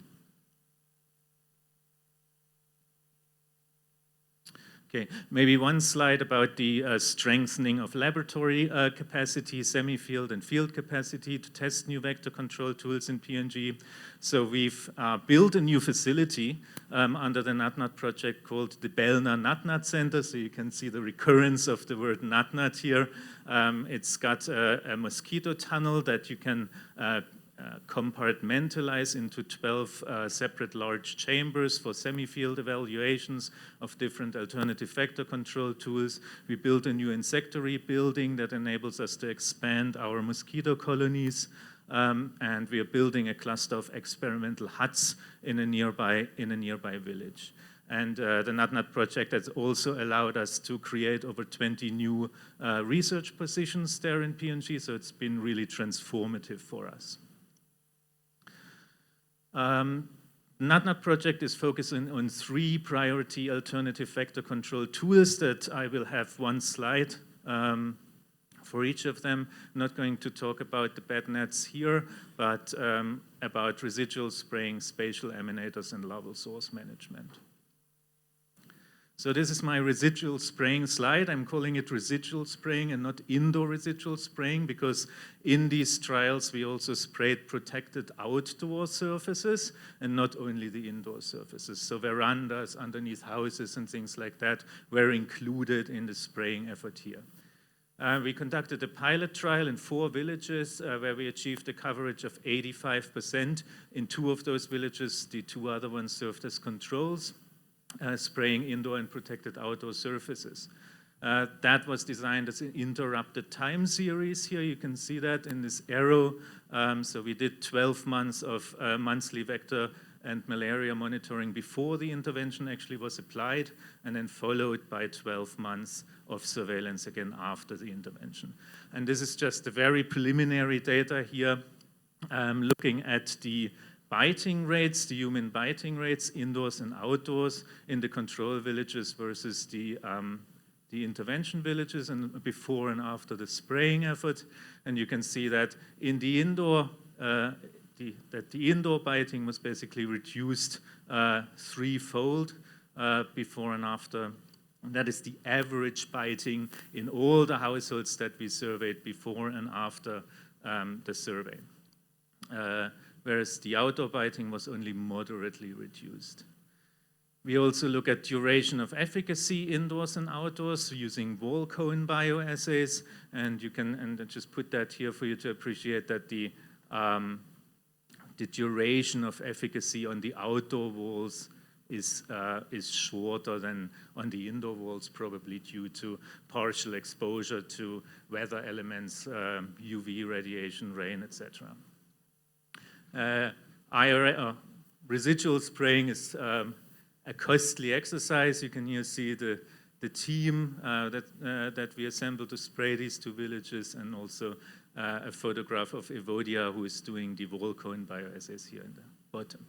Okay, maybe one slide about the strengthening of laboratory capacity, semi-field and field capacity to test new vector control tools in PNG. So we've built a new facility under the NatNat project called the Belna NatNat Center. So you can see the recurrence of the word NatNat here. It's got a mosquito tunnel that you can compartmentalize into 12 separate large chambers for semi-field evaluations of different alternative vector control tools. We built a new insectary building that enables us to expand our mosquito colonies, and we are building a cluster of experimental huts in a nearby village. And the NatNat project has also allowed us to create over 20 new research positions there in PNG, so it's been really transformative for us. NatNat project is focusing on 3 priority alternative vector control tools that I will have one slide for each of them. I'm not going to talk about the bed nets here, but about residual spraying, spatial emanators, and larval source management. So this is my residual spraying slide. I'm calling it residual spraying and not indoor residual spraying, because in these trials we also sprayed protected outdoor surfaces and not only the indoor surfaces. So verandas, underneath houses and things like that were included in the spraying effort here. We conducted a pilot trial in 4 villages where we achieved a coverage of 85%. In 2 of those villages, the 2 other ones served as controls, spraying indoor and protected outdoor surfaces. That was designed as an interrupted time series here. You can see that in this arrow. So we did 12 months of monthly vector and malaria monitoring before the intervention actually was applied, and then followed by 12 months of surveillance again after the intervention. And this is just the very preliminary data here, looking at the biting rates, the human biting rates, indoors and outdoors in the control villages versus the intervention villages, and before and after the spraying effort. And you can see that in the indoor, the indoor biting was basically reduced 3-fold before and after. And that is the average biting in all the households that we surveyed before and after the survey. Whereas the outdoor biting was only moderately reduced. We also look at duration of efficacy indoors and outdoors using wall cone bioassays, and you can, and I just put that here for you to appreciate that the duration of efficacy on the outdoor walls is shorter than on the indoor walls, probably due to partial exposure to weather elements, UV radiation, rain, etc. Residual spraying is a costly exercise. You can here see the team that we assembled to spray these 2 villages, and also a photograph of Evodia, who is doing the wall cone bioassays here in the bottom.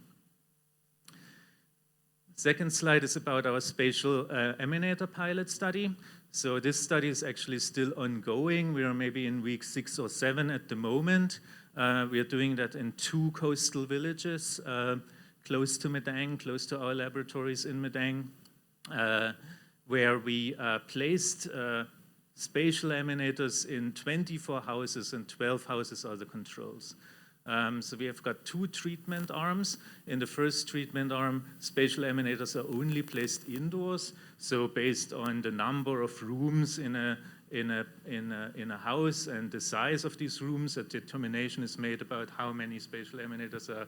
Second slide is about our spatial emanator pilot study. So this study is actually still ongoing. We are maybe in week 6 or 7 at the moment. We are doing that in 2 coastal villages close to Medang, close to our laboratories in Medang, where we placed spatial emanators in 24 houses, and 12 houses are the controls. So we have got 2 treatment arms. In the first treatment arm, spatial emanators are only placed indoors. So based on the number of rooms in a house and the size of these rooms, a determination is made about how many spatial emanators are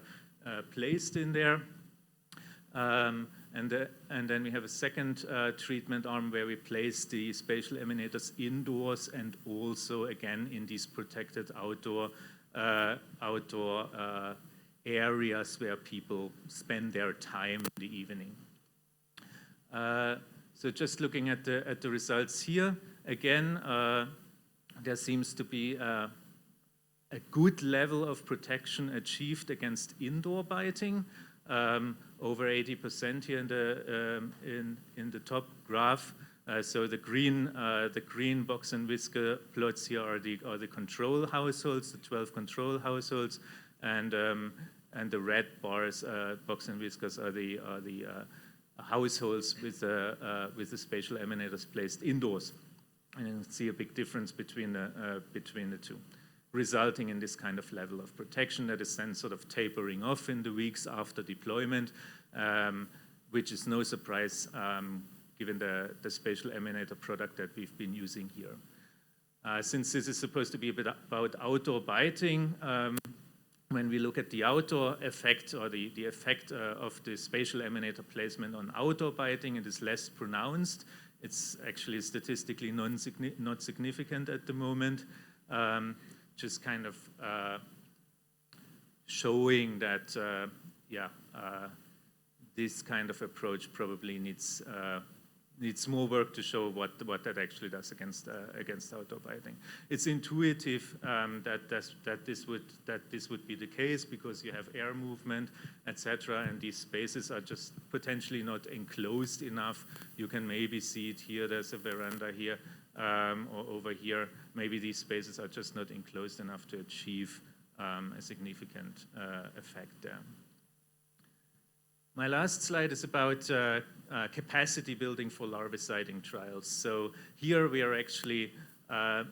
placed in there. And then we have a second treatment arm where we place the spatial emanators indoors and also again in these protected outdoor areas where people spend their time in the evening. So just looking at the results here, again, there seems to be a good level of protection achieved against indoor biting, over 80% here in the top graph. So the green box and whisker plots here are the control households, the 12 control households, and the red bars, box and whiskers, are the households with the spatial emanators placed indoors. And you can see a big difference between the 2, resulting in this kind of level of protection that is then sort of tapering off in the weeks after deployment, which is no surprise given the spatial emanator product that we've been using here. Since this is supposed to be a bit about outdoor biting, when we look at the outdoor effect, or the effect of the spatial emanator placement on outdoor biting, it is less pronounced. It's actually statistically not significant at the moment, just kind of showing that this kind of approach probably needs more work to show what that actually does against outdoor biting. It's intuitive that this would be the case because you have air movement, etc., and these spaces are just potentially not enclosed enough. You can maybe see it here. There's a veranda here or over here. Maybe these spaces are just not enclosed enough to achieve a significant effect there. My last slide is about capacity building for larviciding trials. So here we are actually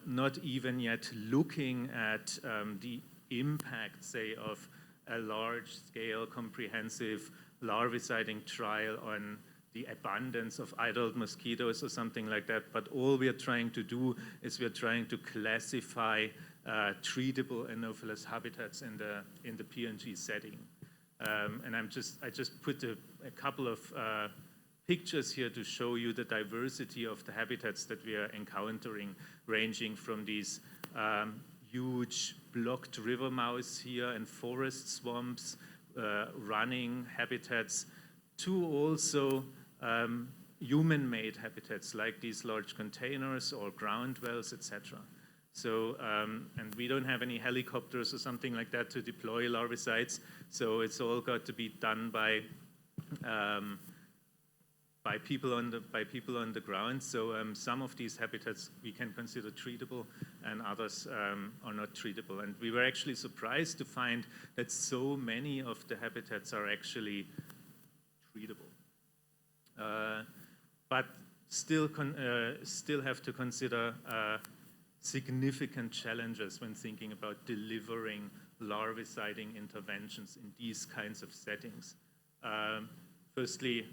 not even yet looking at the impact, say, of a large-scale, comprehensive larviciding trial on the abundance of adult mosquitoes or something like that. But all we are trying to do is we are trying to classify treatable Anopheles habitats in the PNG setting. And I just put a couple of pictures here to show you the diversity of the habitats that we are encountering, ranging from these huge blocked river mouths here and forest swamps, running habitats, to also human-made habitats like these large containers or ground wells, etc. So, and we don't have any helicopters or something like that to deploy larvicides, so it's all got to be done by people on the ground. So some of these habitats we can consider treatable, and others are not treatable. And we were actually surprised to find that so many of the habitats are actually treatable, but still have to consider significant challenges when thinking about delivering larviciding interventions in these kinds of settings. Firstly,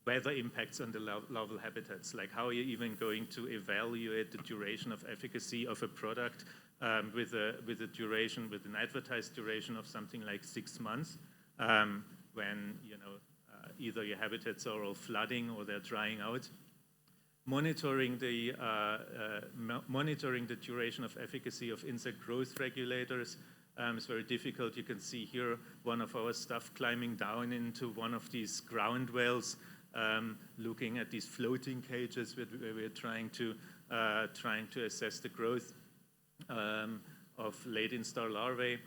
weather impacts on the larval habitats, like how are you even going to evaluate the duration of efficacy of a product with an advertised duration of something like 6 months, when either your habitats are all flooding or they're drying out. Monitoring the duration of efficacy of insect growth regulators is very difficult. You can see here one of our staff climbing down into one of these ground wells, looking at these floating cages where we're trying to assess the growth of late instar larvae.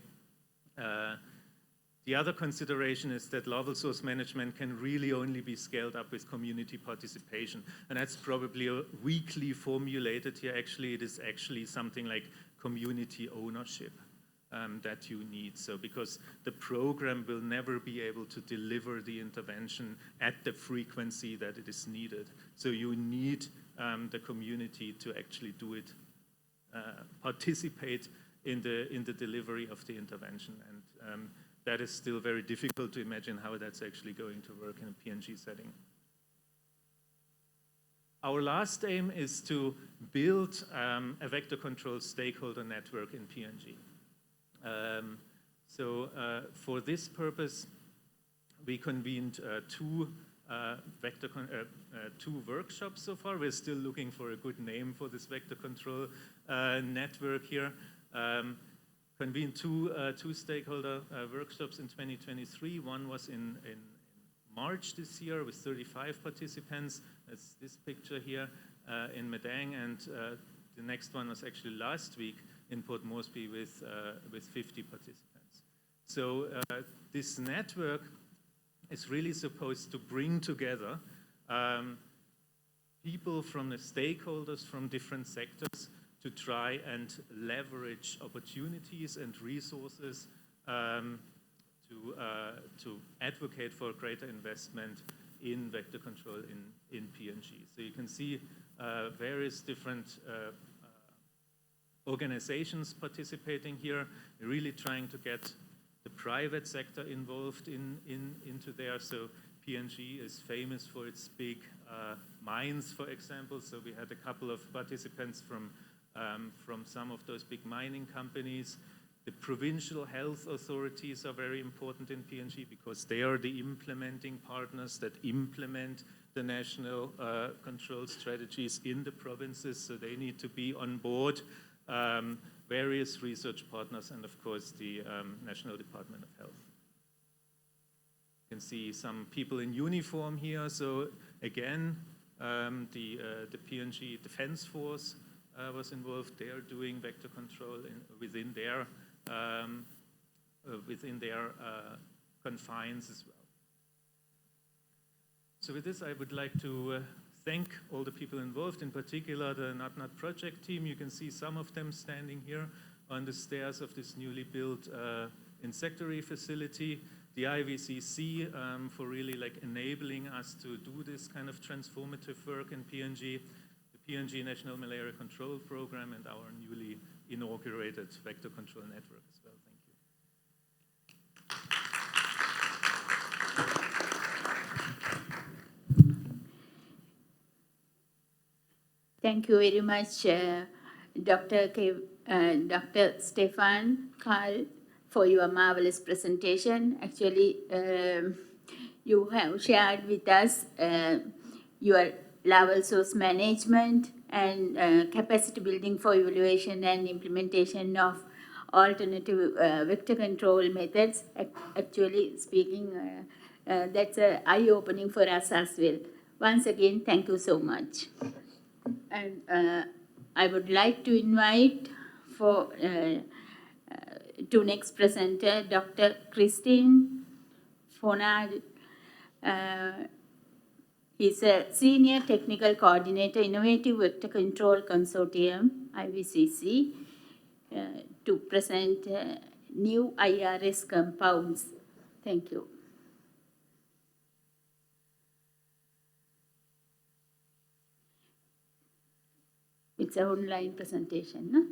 The other consideration is that larval source management can really only be scaled up with community participation. And that's probably weakly formulated here. Actually, it is actually something like community ownership that you need. So because the program will never be able to deliver the intervention at the frequency that it is needed. So you need the community to actually do it, participate in the delivery of the intervention. And that is still very difficult to imagine how that's actually going to work in a PNG setting. Our last aim is to build a vector control stakeholder network in PNG. For this purpose, we convened two workshops so far. We're still looking for a good name for this vector control network here. Convened two stakeholder workshops in 2023. One was in March this year with 35 participants. That's this picture here in Madang, and the next one was actually last week in Port Moresby with 50 participants. So this network is really supposed to bring together people from the stakeholders from different sectors to try and leverage opportunities and resources to advocate for greater investment in vector control in PNG. So you can see various different organizations participating here, really trying to get the private sector involved into there. So PNG is famous for its big mines, for example. So we had a couple of participants from some of those big mining companies. The provincial health authorities are very important in PNG because they are the implementing partners that implement the national control strategies in the provinces, so they need to be on board. Various research partners, and of course the National Department of Health. You can see some people in uniform here. So again, the PNG Defense Force was involved. They are doing vector control within their confines as well. So with this, I would like to thank all the people involved, in particular the NatNat project team. You can see some of them standing here on the stairs of this newly built insectary facility. The IVCC for really enabling us to do this kind of transformative work in PNG, the PNG National Malaria Control Program, and our newly inaugurated vector control network as well. Thank you very much, Dr. Stefan Karl, for your marvelous presentation. Actually, you have shared with us your larval source management and capacity building for evaluation and implementation of alternative vector control methods. Actually speaking, that's eye-opening for us as well. Once again, thank you so much. And I would like to invite for to next presenter, Dr. Christine Fonard. He's a Senior Technical Coordinator, Innovative Vector Control Consortium, IVCC, to present new IRS compounds. Thank you. It's an online presentation, no?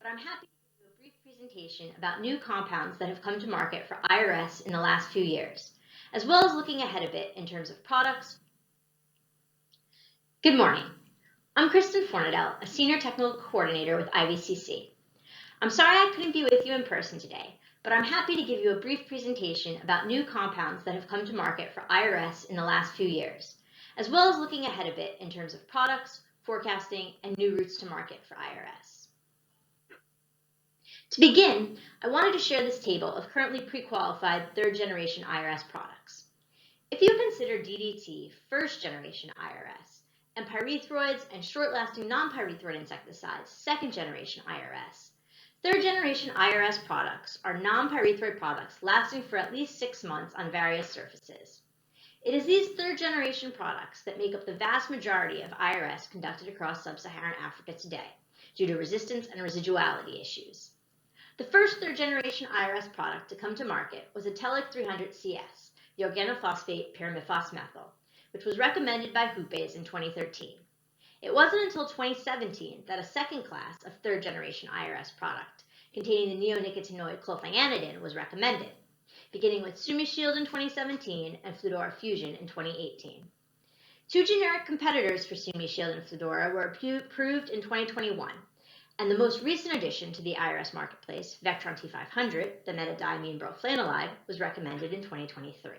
But I'm happy to give you a brief presentation about new compounds that have come to market for IRS in the last few years, as well as looking ahead a bit in terms of products. Good morning. I'm Kristen Fornadell, a Senior Technical Coordinator with IVCC. I'm sorry I couldn't be with you in person today, but I'm happy to give you a brief presentation about new compounds that have come to market for IRS in the last few years, as well as looking ahead a bit in terms of products, forecasting, and new routes to market for IRS. To begin, I wanted to share this table of currently pre-qualified third-generation IRS products. If you consider DDT first-generation IRS and pyrethroids and short-lasting non-pyrethroid insecticides second-generation IRS, third-generation IRS products are non-pyrethroid products lasting for at least 6 months on various surfaces. It is these third-generation products that make up the vast majority of IRS conducted across sub-Saharan Africa today due to resistance and residuality issues. The first third-generation IRS product to come to market was Atelic 300CS, the organophosphate pyrimidphosmethyl, which was recommended by HUPES in 2013. It wasn't until 2017 that a second class of third-generation IRS product containing the neonicotinoid clothianidin was recommended, beginning with SumiShield in 2017 and Fludora Fusion in 2018. Two generic competitors for SumiShield and Fludora were approved in 2021, and the most recent addition to the IRS marketplace, Vectron T500, the metadiamine broflanilide, was recommended in 2023.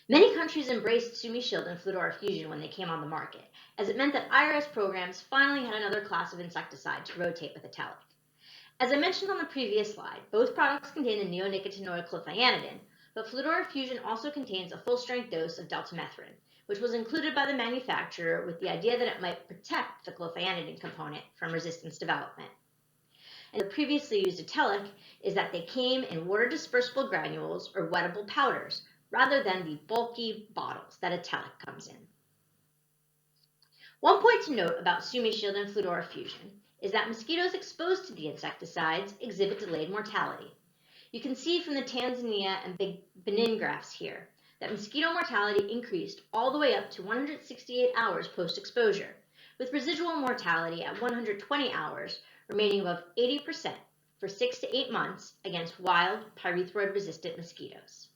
Many countries embraced SumiShield and Fludora Fusion when they came on the market, as it meant that IRS programs finally had another class of insecticide to rotate with Atelic. As I mentioned on the previous slide, both products contain the neonicotinoid clothianidin, but Fludora Fusion also contains a full-strength dose of deltamethrin, which was included by the manufacturer with the idea that it might protect the clothianidin component from resistance development. And the previously used Atelic is that they came in water-dispersible granules or wettable powders, rather than the bulky bottles that Atelic comes in. One point to note about SumiShield and Fludora Fusion is that mosquitoes exposed to the insecticides exhibit delayed mortality. You can see from the Tanzania and Benin graphs here that mosquito mortality increased all the way up to 168 hours post-exposure, with residual mortality at 120 hours remaining above 80% for 6 to 8 months against wild pyrethroid-resistant mosquitoes.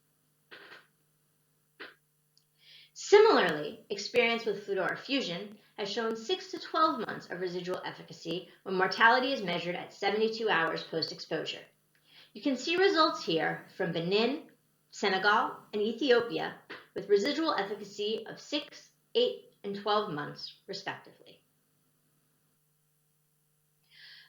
Similarly, experience with fluorofusion has shown 6 to 12 months of residual efficacy when mortality is measured at 72 hours post-exposure. You can see results here from Benin, Senegal, and Ethiopia with residual efficacy of 6, 8, and 12 months, respectively.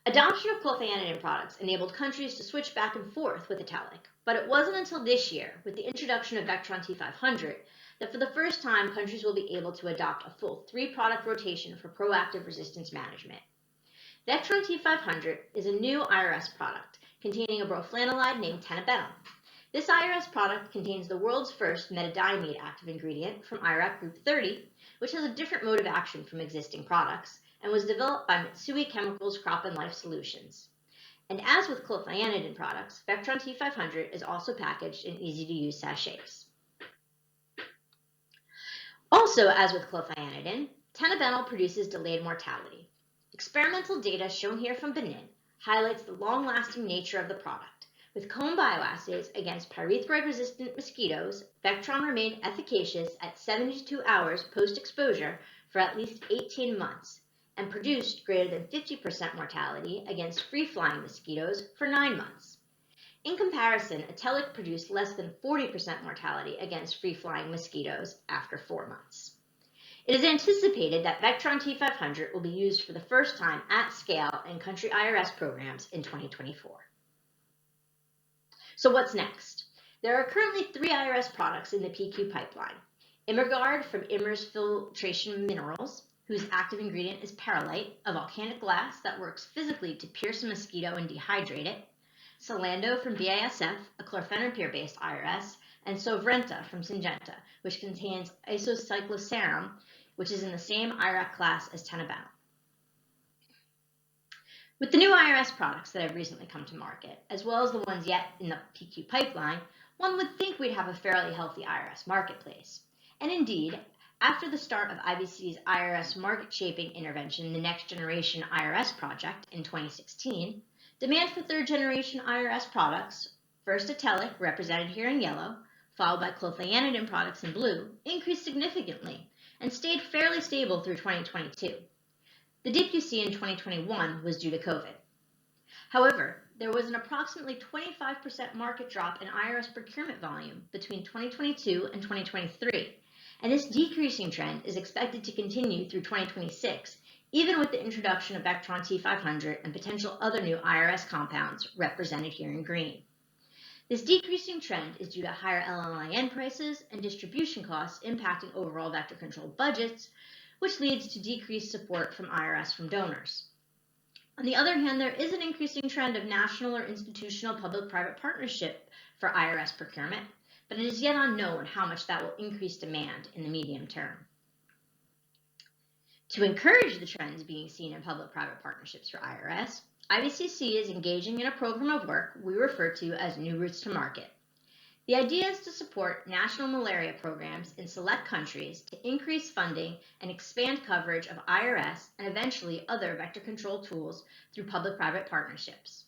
Adoption of clothianidin products enabled countries to switch back and forth with Italic, but it wasn't until this year, with the introduction of Vectron T500, that for the first time countries will be able to adopt a full 3-product rotation for proactive resistance management. Vectron T500 is a new IRS product containing a broflanilide named tenabental. This IRS product contains the world's first metadiamide active ingredient from IRAC Group 30, which has a different mode of action from existing products, and was developed by Mitsui Chemicals Crop and Life Solutions. And as with clothianidin products, Vectron T500 is also packaged in easy-to-use sachets. Also, as with clothianidin, tenabental produces delayed mortality. Experimental data shown here from Benin highlights the long-lasting nature of the product. With comb bioassays against pyrethroid-resistant mosquitoes, Vectron remained efficacious at 72 hours post-exposure for at least 18 months and produced greater than 50% mortality against free-flying mosquitoes for 9 months. In comparison, Italic produced less than 40% mortality against free-flying mosquitoes after 4 months. It is anticipated that Vectron T500 will be used for the first time at scale in country IRS programs in 2024. So what's next? There are currently 3 IRS products in the PQ pipeline. Immerguard from Immer's Filtration Minerals, whose active ingredient is perlite, a volcanic glass that works physically to pierce a mosquito and dehydrate it. Solando from BASF, a chlorphenapyr-based IRS, and Sovrenta from Syngenta, which contains isocycloserum, which is in the same IRAC class as tenabental. With the new IRS products that have recently come to market, as well as the ones yet in the PQ pipeline, one would think we'd have a fairly healthy IRS marketplace. And indeed, after the start of IBC's IRS market shaping intervention, the Next Generation IRS project in 2016, demand for third-generation IRS products, first Italic, represented here in yellow, followed by clothianidin products in blue, increased significantly and stayed fairly stable through 2022. The dip you see in 2021 was due to COVID. However, there was an approximately 25% market drop in IRS procurement volume between 2022 and 2023, and this decreasing trend is expected to continue through 2026, even with the introduction of Vectron T500 and potential other new IRS compounds represented here in green. This decreasing trend is due to higher LLIN prices and distribution costs impacting overall vector control budgets, which leads to decreased support from IRS from donors. On the other hand, there is an increasing trend of national or institutional public-private partnership for IRS procurement, but it is yet unknown how much that will increase demand in the medium term. To encourage the trends being seen in public-private partnerships for IRS, IVCC is engaging in a program of work we refer to as New Routes to Market. The idea is to support national malaria programs in select countries to increase funding and expand coverage of IRS and eventually other vector control tools through public-private partnerships.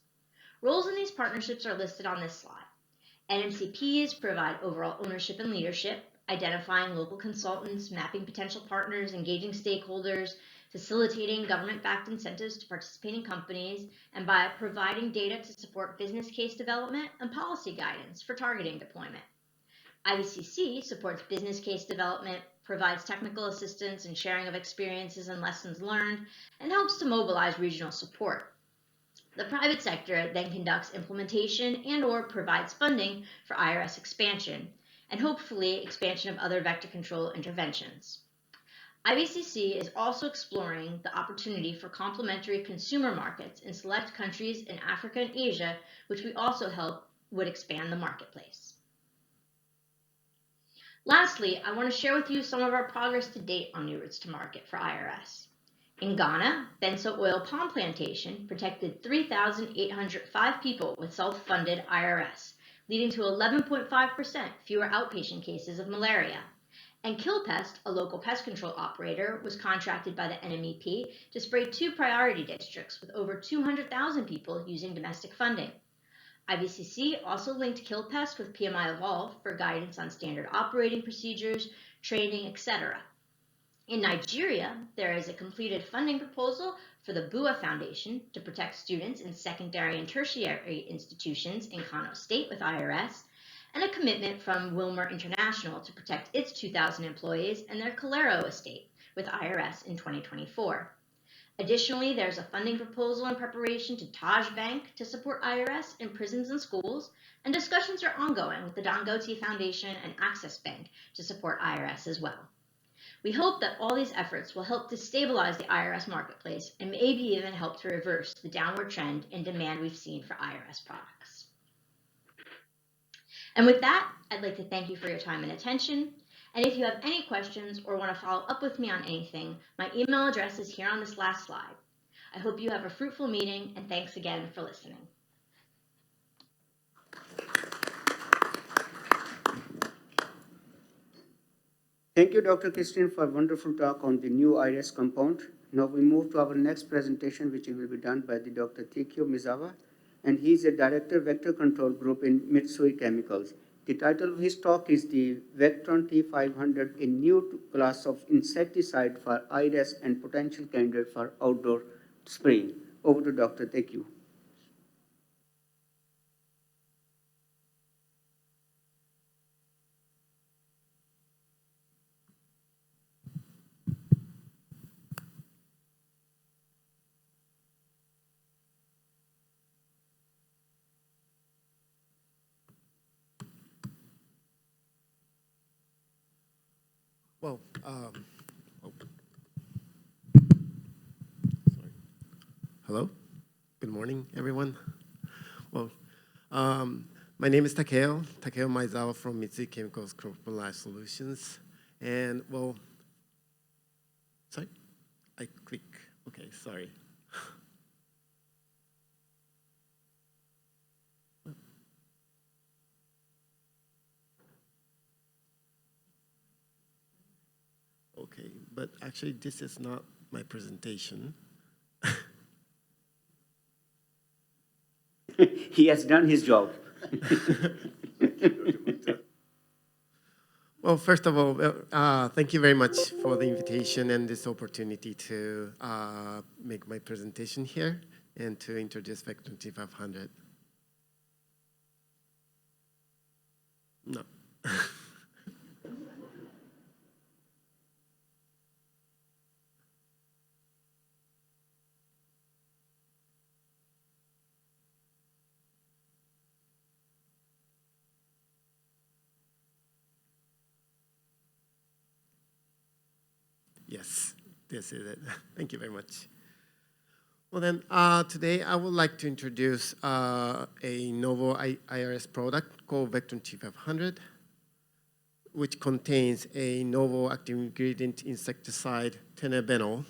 Roles in these partnerships are listed on this slide. NMCPs provide overall ownership and leadership, identifying local consultants, mapping potential partners, engaging stakeholders, facilitating government-backed incentives to participating companies, and by providing data to support business case development and policy guidance for targeting deployment. IVCC supports business case development, provides technical assistance and sharing of experiences and lessons learned, and helps to mobilize regional support. The private sector then conducts implementation and/or provides funding for IRS expansion, and hopefully expansion of other vector control interventions. IVCC is also exploring the opportunity for complementary consumer markets in select countries in Africa and Asia, which we also hope would expand the marketplace. Lastly, I want to share with you some of our progress to date on New Routes to Market for IRS. In Ghana, Benso Oil Palm Plantation protected 3,805 people with self-funded IRS, leading to 11.5% fewer outpatient cases of malaria. And KillPest, a local pest control operator, was contracted by the NMEP to spray 2 priority districts with over 200,000 people using domestic funding. IVCC also linked KillPest with PMI Evolve for guidance on standard operating procedures, training, etc. In Nigeria, there is a completed funding proposal for the BUA Foundation to protect students in secondary and tertiary institutions in Kano State with IRS, and a commitment from Wilmer International to protect its 2,000 employees and their Calero estate with IRS in 2024. Additionally, there's a funding proposal in preparation to Taj Bank to support IRS in prisons and schools, and discussions are ongoing with the Dangote Foundation and Access Bank to support IRS as well. We hope that all these efforts will help to stabilize the IRS marketplace and maybe even help to reverse the downward trend in demand we've seen for IRS products. And with that, I'd like to thank you for your time and attention. And if you have any questions or want to follow up with me on anything, my email address is here on this last slide. I hope you have a fruitful meeting, and thanks again for listening. Thank you, Dr. Christine, for a wonderful talk on the new IRS compound. Now we move to our next presentation, which will be done by the Dr. Tikio Mizawa, and he is a Director Vector Control Group in Mitsui Chemicals. The title of his talk is the Vectron T500, a new class of insecticide for IRS and potential candidate for outdoor spraying. Over to Dr. Tikio. Well, hello, good morning, everyone. Well, my name is Takeo Maizawa from Mitsui Chemicals Crop Life Solutions. And well, sorry, I click, okay, sorry. Okay, but actually this is not my presentation. He has done his job. Well, first of all, thank you very much for the invitation and this opportunity to make my presentation here and to introduce Vectron T500. No. Yes, this is it. Thank you very much. Well then, today I would like to introduce a novel IRS product called Vectron T500, which contains a novel active ingredient insecticide, tenebenol.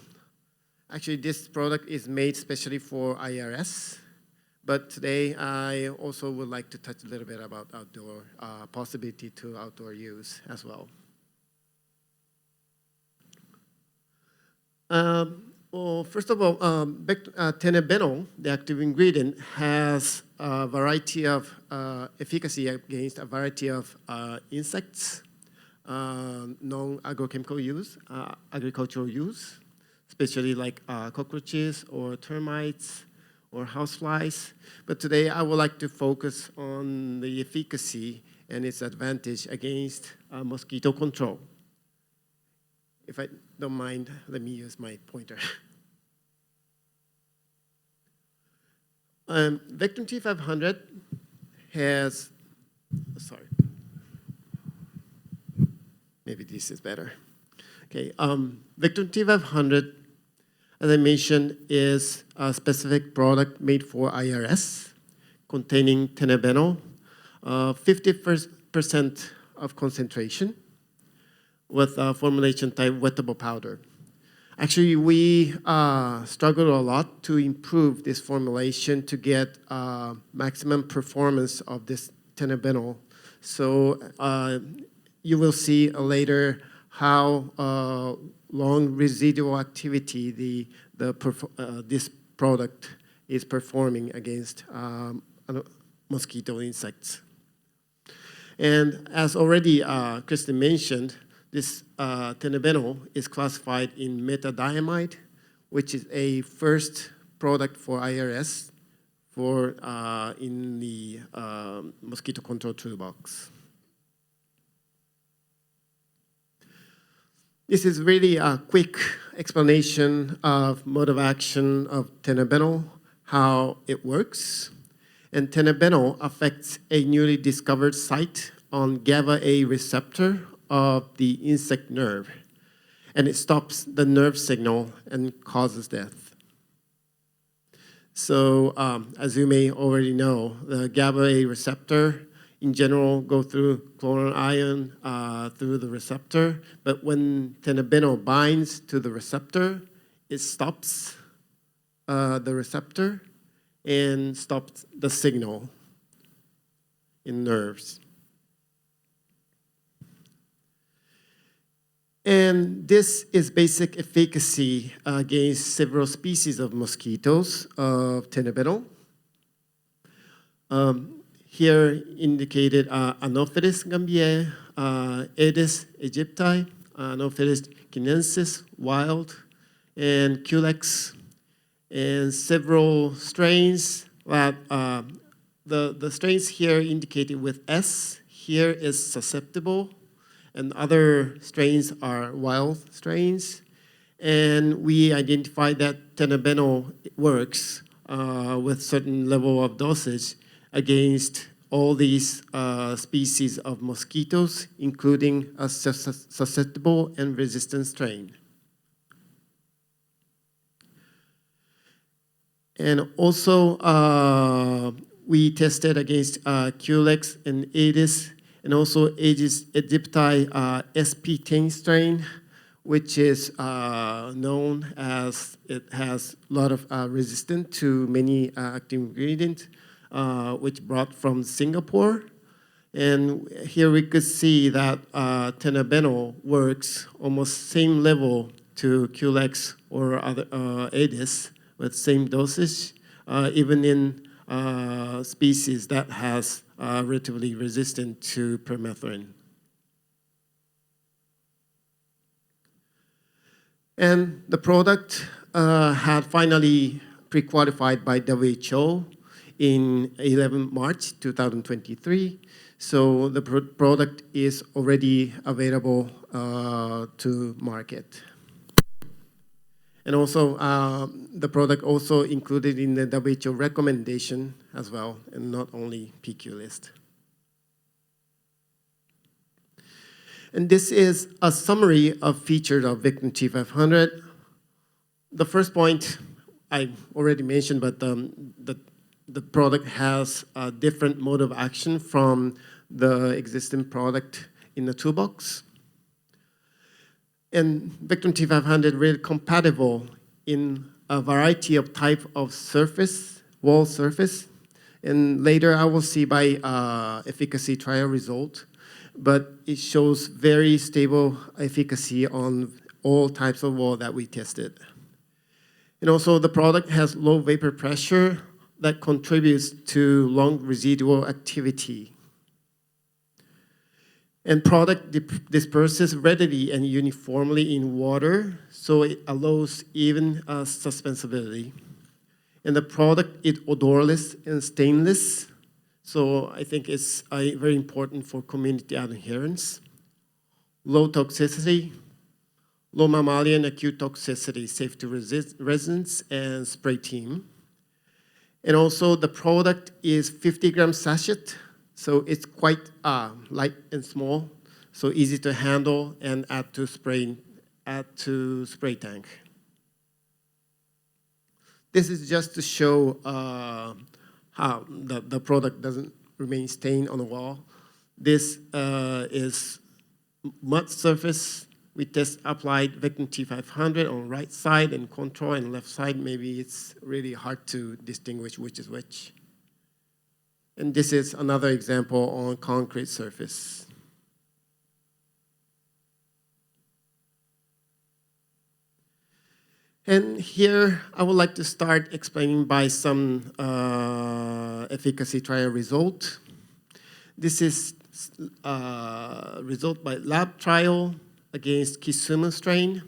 Actually, this product is made specially for IRS, but today I also would like to touch a little bit about outdoor, possibility to outdoor use as well. Well, first of all, tenebenol, the active ingredient, has a variety of efficacy against a variety of insects, non-agrochemical use, agricultural use, especially like cockroaches or termites or houseflies. But today I would like to focus on the efficacy and its advantage against mosquito control. If I don't mind, let me use my pointer. Vectron T500 has, sorry, maybe this is better. Okay, Vectron T500, as I mentioned, is a specific product made for IRS containing tenebenol, 50% of concentration, with a formulation type wettable powder. Actually, we struggled a lot to improve this formulation to get maximum performance of this tenebenol. So you will see later how long residual activity this product is performing against mosquito insects. And as already Kristen mentioned, this tenabenol is classified in metadiamide, which is a first product for IRS for in the mosquito control toolbox. This is really a quick explanation of mode of action of tenabenol, how it works. And tenabenol affects a newly discovered site on GABA-A receptor of the insect nerve, and it stops the nerve signal and causes death. So as you may already know, the GABA-A receptor in general go through chlorine ion through the receptor, but when tenabenol binds to the receptor, it stops the receptor and stops the signal in nerves. And this is basic efficacy against several species of mosquitoes of tenabenol. Here indicated Anopheles gambiae, Aedes aegypti, Anopheles chinensis, wild, and Culex, and several strains that the strains here indicated with S here is susceptible, and other strains are wild strains. And we identified that tenabenol works with certain level of dosage against all these species of mosquitoes, including a susceptible and resistant strain. And also, we tested against Culex and Aedes, and also Aedes aegypti SP10 strain, which is known as it has a lot of resistance to many active ingredients, which brought from Singapore. And here we could see that tenabenol works almost same level to Culex or other Aedes with same dosage, even in species that has relatively resistant to permethrin. And the product had finally pre-qualified by WHO in 11 March 2023. So the product is already available to market. And also, the product also included in the WHO recommendation as well, and not only PQ list. And this is a summary of features of Victrin T500. The first point I already mentioned, but the product has a different mode of action from the existing product in the toolbox. And Victrin T500 really compatible in a variety of type of surface, wall surface. And later I will see by efficacy trial result, but it shows very stable efficacy on all types of wall that we tested. And also the product has low vapor pressure that contributes to long residual activity. And product disperses readily and uniformly in water, so it allows even suspensibility. And the product is odorless and stainless, so I think it's very important for community adherence. Low toxicity, low mammalian acute toxicity, safe to residents and spray team. And also the product is 50-gram sachet, so it's quite light and small, so easy to handle and add to spray tank. This is just to show how the product doesn't remain stained on the wall. This is mud surface. We applied Victrin T500 on right side and control and left side. Maybe it's really hard to distinguish which is which. And this is another example on concrete surface. And here I would like to start explaining by some efficacy trial result. This is result by lab trial against Kisumu strain.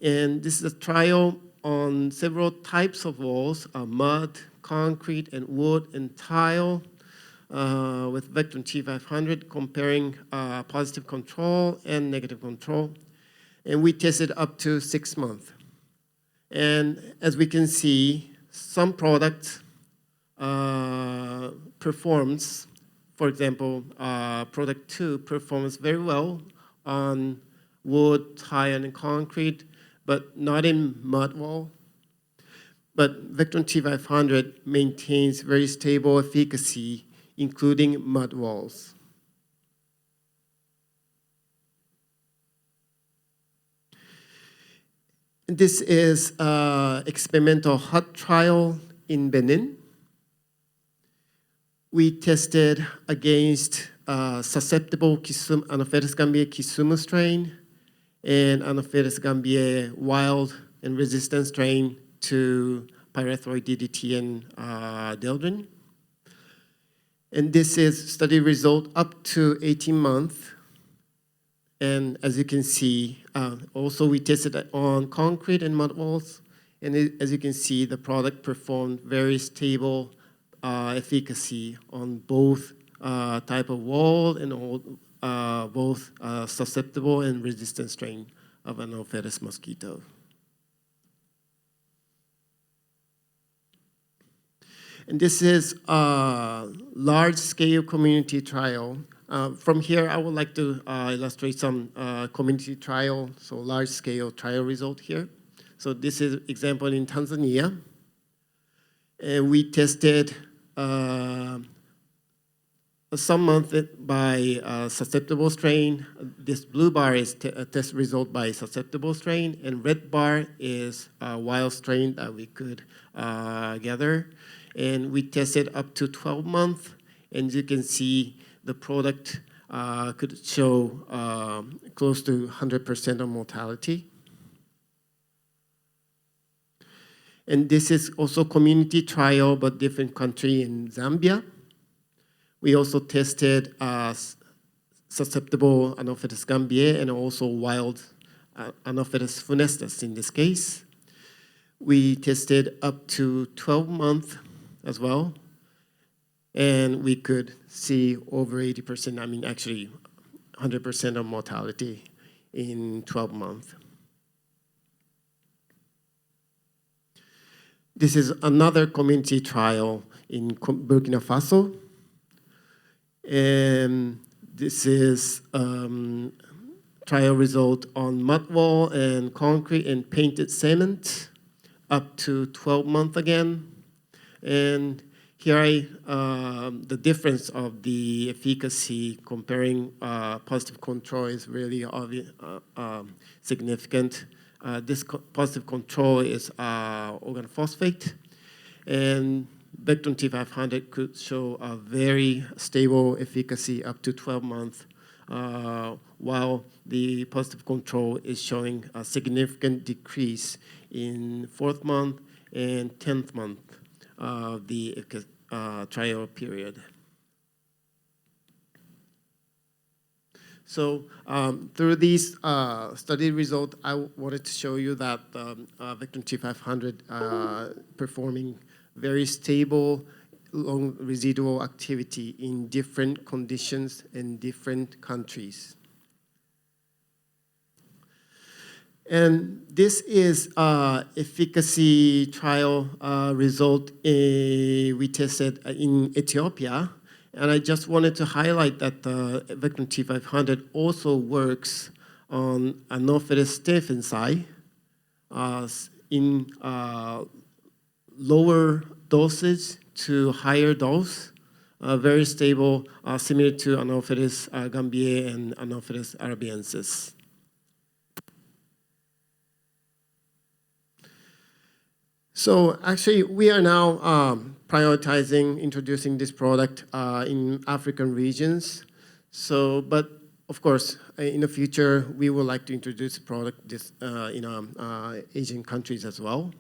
And this is a trial on several types of walls, mud, concrete, and wood, and tile, with Vectron T500 comparing positive control and negative control. And we tested up to 6 months. And as we can see, some products performs, for example, product 2 performs very well on wood, tile, and concrete, but not in mud wall. But Vectron T500 maintains very stable efficacy, including mud walls. This is an experimental hut trial in Benin. We tested against susceptible Anopheles gambiae Kisumu strain and Anopheles gambiae wild and resistant strain to pyrethroid DDT and Dieldrin. And this is study result up to 18 months. And as you can see, also we tested it on concrete and mud walls. And as you can see, the product performed very stable efficacy on both type of wall and both susceptible and resistant strain of Anopheles mosquito. And this is a large-scale community trial. From here, I would like to illustrate some community trial, so large-scale trial result here. So this is example in Tanzania. And we tested some month by susceptible strain. This blue bar is a test result by susceptible strain, and red bar is a wild strain that we could gather. And we tested up to 12 months, and you can see the product could show close to 100% of mortality. And this is also community trial, but different country in Zambia. We also tested susceptible Anopheles gambiae and also wild Anopheles funestus in this case. We tested up to 12 months as well, and we could see over 80%, I mean actually 100% of mortality in 12 months. This is another community trial in Burkina Faso. And this is trial result on mud wall and concrete and painted cement up to 12 months again. And here the difference of the efficacy comparing positive control is really significant. This positive control is organophosphate, and Vectron T500 could show a very stable efficacy up to 12 months, while the positive control is showing a significant decrease in 4th month and 10th month of the trial period. So through these study results, I wanted to show you that Vectron T500 performing very stable, long residual activity in different conditions in different countries. And this is efficacy trial result we tested in Ethiopia. And I just wanted to highlight that Vectron T500 also works on Anopheles staphylococcus in lower dosage to higher dose, very stable, similar to Anopheles gambiae and Anopheles arabiensis. So actually, we are now prioritizing introducing this product in African regions. So, but of course, in the future, we would like to introduce the product in Asian countries as well.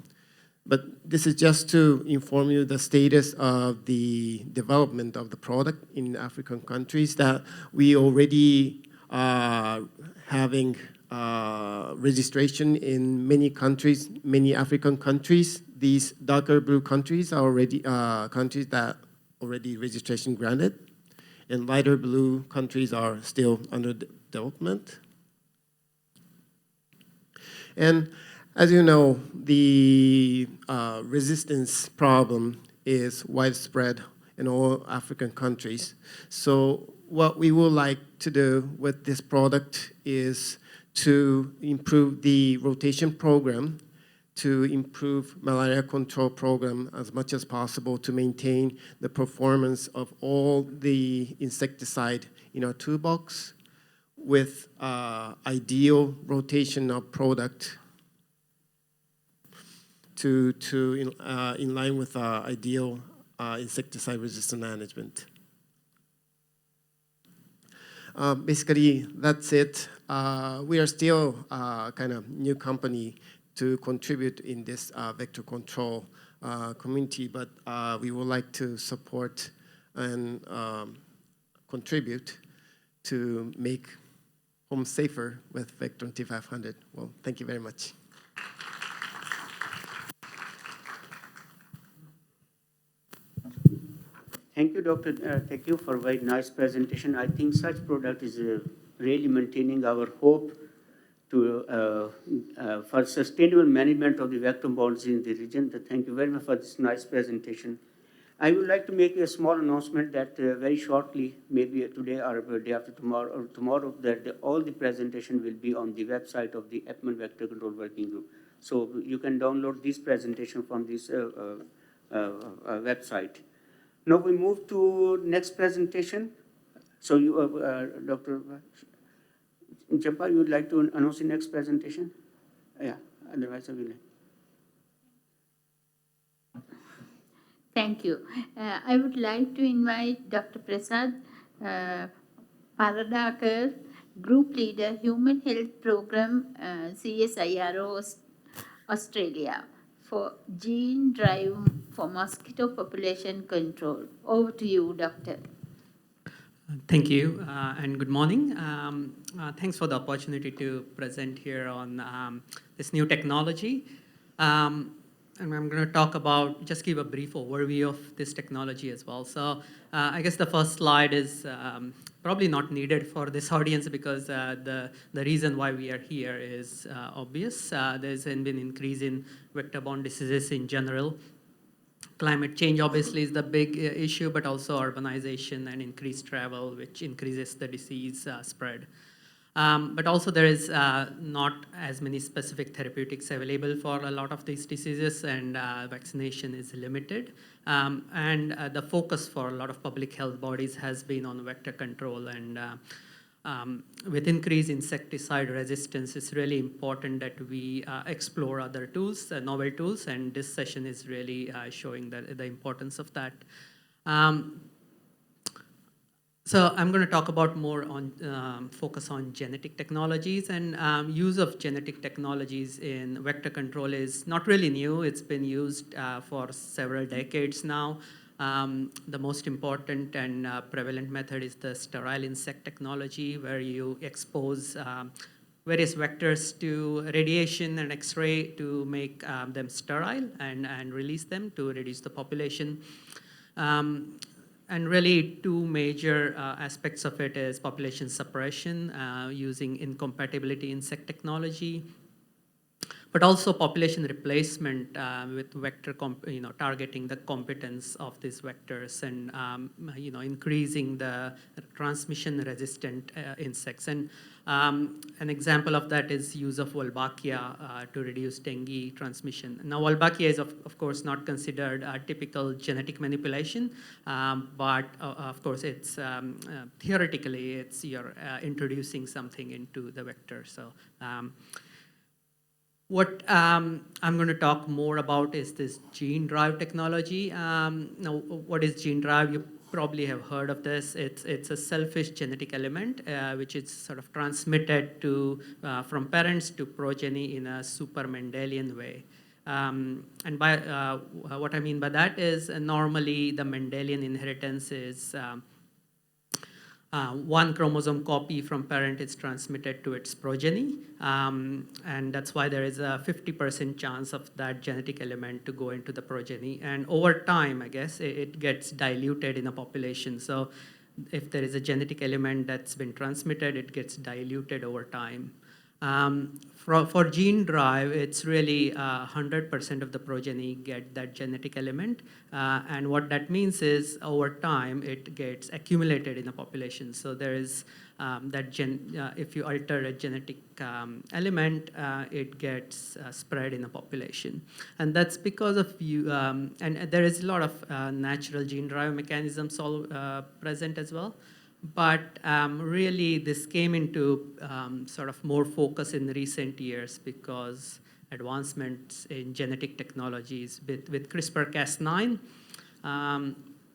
But this is just to inform you the status of the development of the product in African countries, that we already having registration in many countries, many African countries. These darker blue countries are already countries that already registration granted, and lighter blue countries are still under development. And as you know, the resistance problem is widespread in all African countries. So what we would like to do with this product is to improve the rotation program, to improve malaria control program as much as possible to maintain the performance of all the insecticide in our toolbox with ideal rotation of product in line with ideal insecticide resistant management. Basically, that's it. We are still kind of new company to contribute in this vector control community, but we would like to support and contribute to make homes safer with Vector 2500. Well, thank you very much. Thank you, Dr. Thank you for a very nice presentation. I think such product is really maintaining our hope to, for sustainable management of the vector-borne disease in the region. Thank you very much for this nice presentation. I would like to make a small announcement that very shortly, maybe today or day after tomorrow, that all the presentation will be on the website of the APMEN Vector Control Working Group. So you can download this presentation from this website. Now we move to next presentation. So you, Dr. Champa, you would like to announce the next presentation? Yeah, otherwise I will. Thank you. I would like to invite Dr. Prasad Paradakar, Group Leader, Human Health Program, CSIRO Australia, for gene drive for mosquito population control. Over to you, Doctor. Thank you, and good morning. Thanks for the opportunity to present here on this new technology. And I'm going to talk about, just give a brief overview of this technology as well. So I guess the first slide is probably not needed for this audience because the reason why we are here is obvious. There's been an increase in vector-borne diseases in general. Climate change obviously is the big issue, but also urbanization and increased travel, which increases the disease spread. But also there is not as many specific therapeutics available for a lot of these diseases, and vaccination is limited. And the focus for a lot of public health bodies has been on vector control, and with increased insecticide resistance, it's really important that we explore other tools, novel tools, and this session is really showing the importance of that. So I'm going to talk about more on focus on genetic technologies, and use of genetic technologies in vector control is not really new. It's been used for several decades now. The most important and prevalent method is the sterile insect technology, where you expose various vectors to radiation and X-ray to make them sterile and release them to reduce the population. And really two major aspects of it is population suppression using incompatibility insect technology, but also population replacement with vector, targeting the competence of these vectors and, increasing the transmission-resistant insects. And an example of that is use of Wolbachia to reduce dengue transmission. Now, Wolbachia is, of course, not considered a typical genetic manipulation, but of course, it's theoretically, you're introducing something into the vector. So. What I'm going to talk more about is this gene drive technology. Now, what is gene drive? You probably have heard of this. It's a selfish genetic element which is sort of transmitted to from parents to progeny in a super Mendelian way. And by what I mean by that is normally the Mendelian inheritance is one chromosome copy from parent is transmitted to its progeny. And that's why there is a 50% chance of that genetic element to go into the progeny. And over time, I guess, it gets diluted in a population. So if there is a genetic element that's been transmitted, it gets diluted over time. For gene drive, it's really 100% of the progeny get that genetic element. And what that means is over time, it gets accumulated in a population. So there is if you alter a genetic element, it gets spread in a population. And that's because of you, and there is a lot of natural gene drive mechanisms all present as well. But really, this came into sort of more focus in recent years because advancements in genetic technologies with CRISPR-Cas9.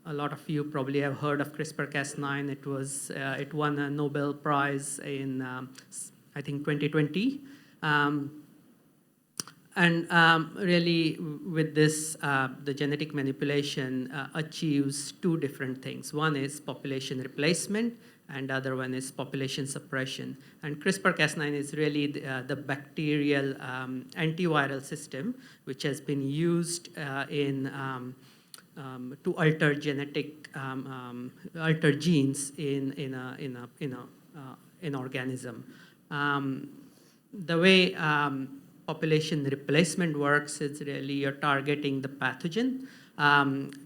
A lot of you probably have heard of CRISPR-Cas9. It won a Nobel Prize in, I think, 2020. Really, with this, the genetic manipulation achieves two different things. One is population replacement, and the other one is population suppression. And CRISPR-Cas9 is really the bacterial antiviral system, which has been used to alter alter genes in an organism. The way population replacement works is really you're targeting the pathogen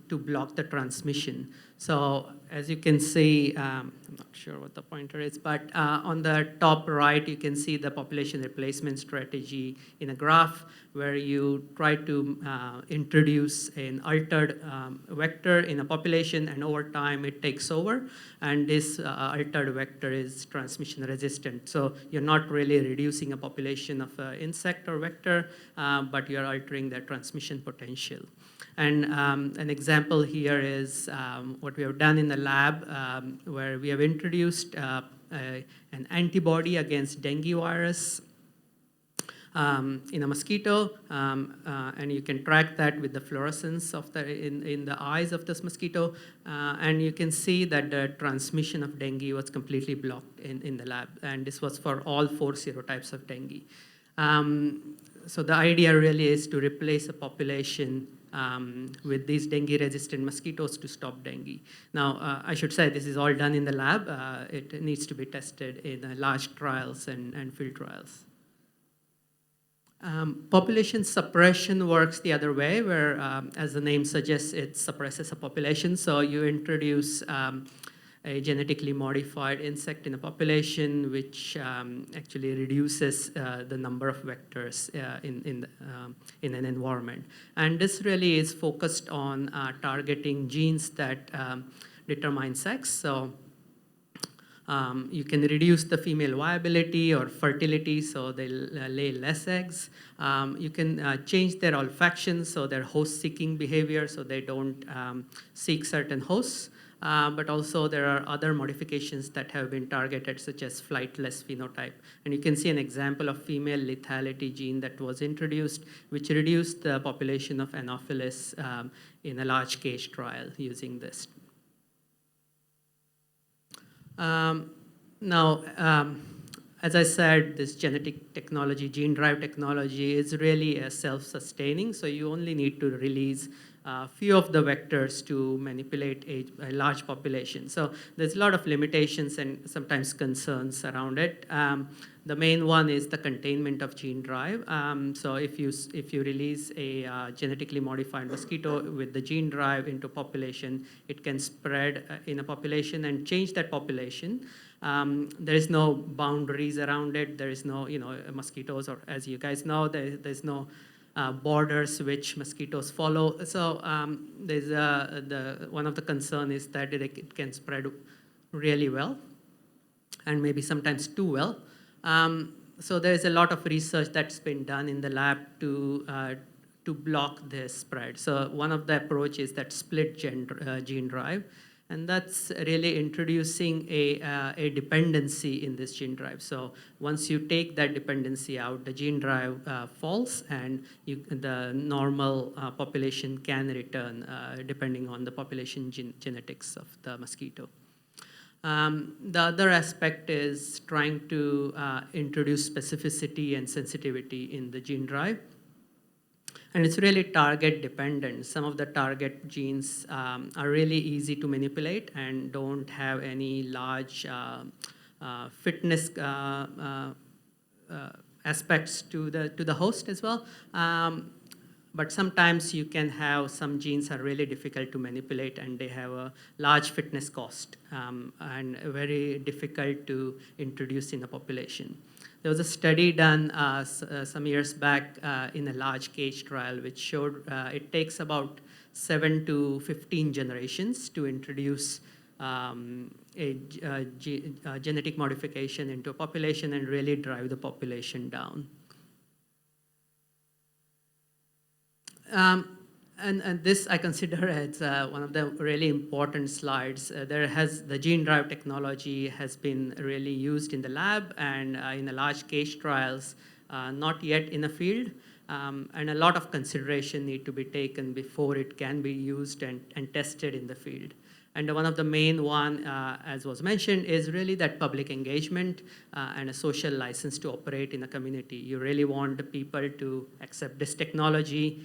to block the transmission. So as you can see, I'm not sure what the pointer is, but on the top right, you can see the population replacement strategy in a graph where you try to introduce an altered vector in a population, and over time it takes over, and this altered vector is transmission resistant. So you're not really reducing a population of insect or vector, but you're altering their transmission potential. And an example here is what we have done in the lab, where we have introduced an antibody against dengue virus in a mosquito, and you can track that with the fluorescence of in the eyes of this mosquito, and you can see that the transmission of dengue was completely blocked in the lab, and this was for all 4 serotypes of dengue. So the idea really is to replace a population with these dengue-resistant mosquitoes to stop dengue. Now, I should say this is all done in the lab. It needs to be tested in large trials and field trials. Population suppression works the other way, where, as the name suggests, it suppresses a population. So you introduce a genetically modified insect in a population, which actually reduces the number of vectors in an environment. And this really is focused on targeting genes that determine sex. So you can reduce the female viability or fertility, so they'll lay less eggs. You can change their olfaction, so their host-seeking behavior, so they don't seek certain hosts. But also there are other modifications that have been targeted, such as flightless phenotype. And you can see an example of female lethality gene that was introduced, which reduced the population of Anopheles in a large case trial using this. As I said, this genetic technology, gene drive technology, is really self-sustaining. So you only need to release a few of the vectors to manipulate a large population. So there's a lot of limitations and sometimes concerns around it. The main one is the containment of gene drive. So if you release a genetically modified mosquito with the gene drive into population, it can spread in a population and change that population. There is no boundaries around it. There is no, mosquitoes, or as you guys know, there's no borders which mosquitoes follow. So there's one of the concern is that it can spread really well, and maybe sometimes too well. So there's a lot of research that's been done in the lab to block this spread. So one of the approach is that split gene drive. And that's really introducing a dependency in this gene drive. So once you take that dependency out, the gene drive falls, and the normal population can return depending on the population genetics of the mosquito. The other aspect is trying to introduce specificity and sensitivity in the gene drive. And it's really target dependent. Some of the target genes are really easy to manipulate and don't have any large fitness aspects to the host as well. But sometimes you can have some genes are really difficult to manipulate and they have a large fitness cost and very difficult to introduce in a population. There was a study done some years back in a large cage trial which showed it takes about 7 to 15 generations to introduce a genetic modification into a population and really drive the population down. And this I consider as one of the really important slides. The gene drive technology has been really used in the lab and in the large case trials, not yet in the field. And a lot of consideration need to be taken before it can be used and tested in the field. And one of the main one, as was mentioned, is really that public engagement and a social license to operate in the community. You really want the people to accept this technology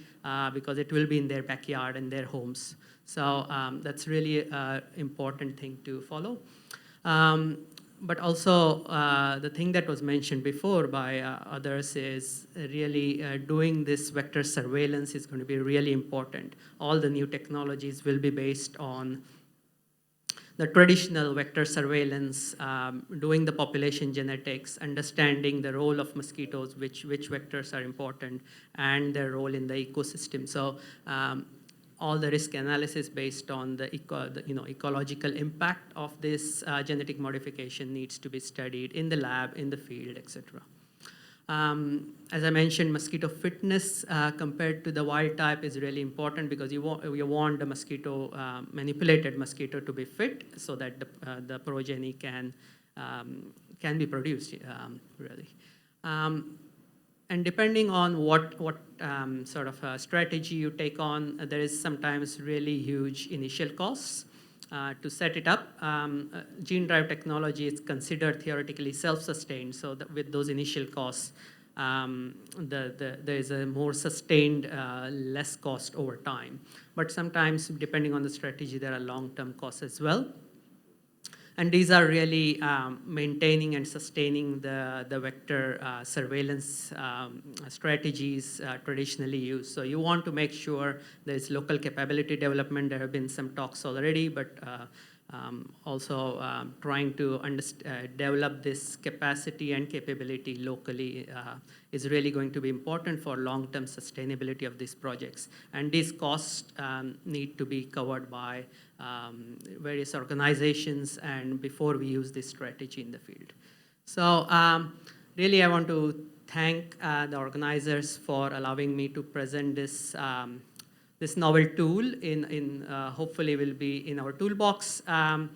because it will be in their backyard and their homes. So that's really an important thing to follow. But also the thing that was mentioned before by others is really doing this vector surveillance is going to be really important. All the new technologies will be based on the traditional vector surveillance, doing the population genetics, understanding the role of mosquitoes, which vectors are important, and their role in the ecosystem. So all the risk analysis based on the ecological impact of this genetic modification needs to be studied in the lab, in the field, etc. As I mentioned, mosquito fitness compared to the wild type is really important because you want the mosquito, manipulated mosquito to be fit so that the progeny can be produced, really. And depending on what sort of strategy you take on, there is sometimes really huge initial costs. To set it up, gene drive technology is considered theoretically self-sustained, so that with those initial costs, there is a more sustained, less cost over time. But sometimes, depending on the strategy, there are long-term costs as well. And these are really maintaining and sustaining the vector surveillance strategies traditionally used. So you want to make sure there is local capability development. There have been some talks already, but also trying to develop this capacity and capability locally is really going to be important for long-term sustainability of these projects. And these costs need to be covered by various organizations and before we use this strategy in the field. So really I want to thank the organizers for allowing me to present this this novel tool hopefully will be in our toolbox. I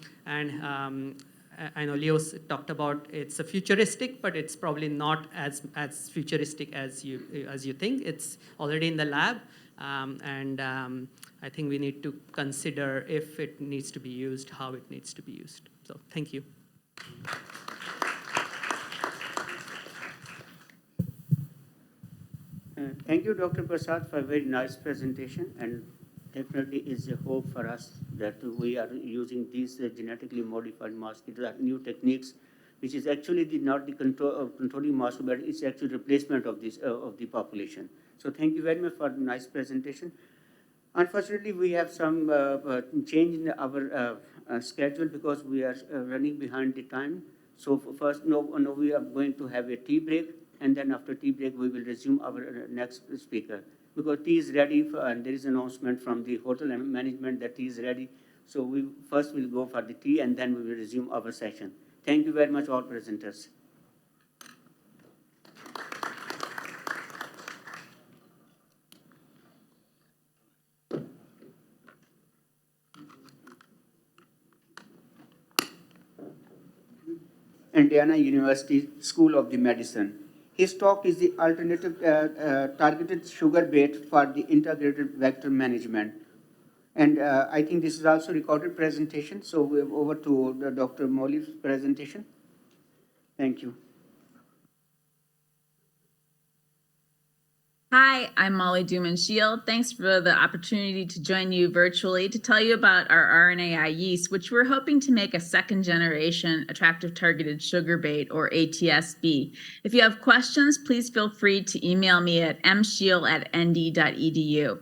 know Leo talked about it's a futuristic, but it's probably not as futuristic as you think. It's already in the lab, I think we need to consider if it needs to be used, how it needs to be used. So thank you. Thank you, Dr. Prasad, for a very nice presentation, and definitely is a hope for us that we are using these genetically modified mosquitoes, new techniques, which is actually not the controlling mosquito, but it's actually replacement of this of the population. So thank you very much for the nice presentation. Unfortunately, we have some change in our schedule because we are running behind the time. So first, we are going to have a tea break, and then after tea break, we will resume our next speaker. Because tea is ready, and there is an announcement from the hotel management that tea is ready. So we first will go for the tea, and then we will resume our session. Thank you very much, all presenters. Indiana University School of the Medicine. His talk is the alternative targeted sugar bait for the integrated vector management. And I think this is also recorded presentation. So we're over to Dr. Mauli's presentation. Thank you. Hi, I'm Molly Duman-Shield. Thanks for the opportunity to join you virtually to tell you about our RNAi yeast, which we're hoping to make a second generation attractive targeted sugar bait, or ATSB. If you have questions, please feel free to email me at mshield@nd.edu.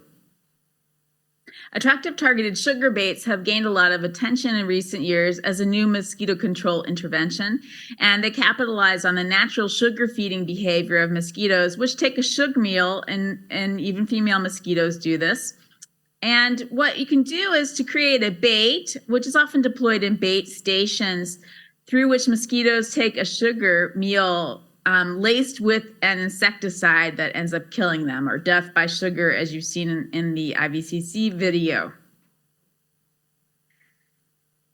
Attractive targeted sugar baits have gained a lot of attention in recent years as a new mosquito control intervention, and they capitalize on the natural sugar feeding behavior of mosquitoes, which take a sugar meal, and even female mosquitoes do this. And what you can do is to create a bait, which is often deployed in bait stations, through which mosquitoes take a sugar meal laced with an insecticide that ends up killing them, or death by sugar, as you've seen in the IVCC video.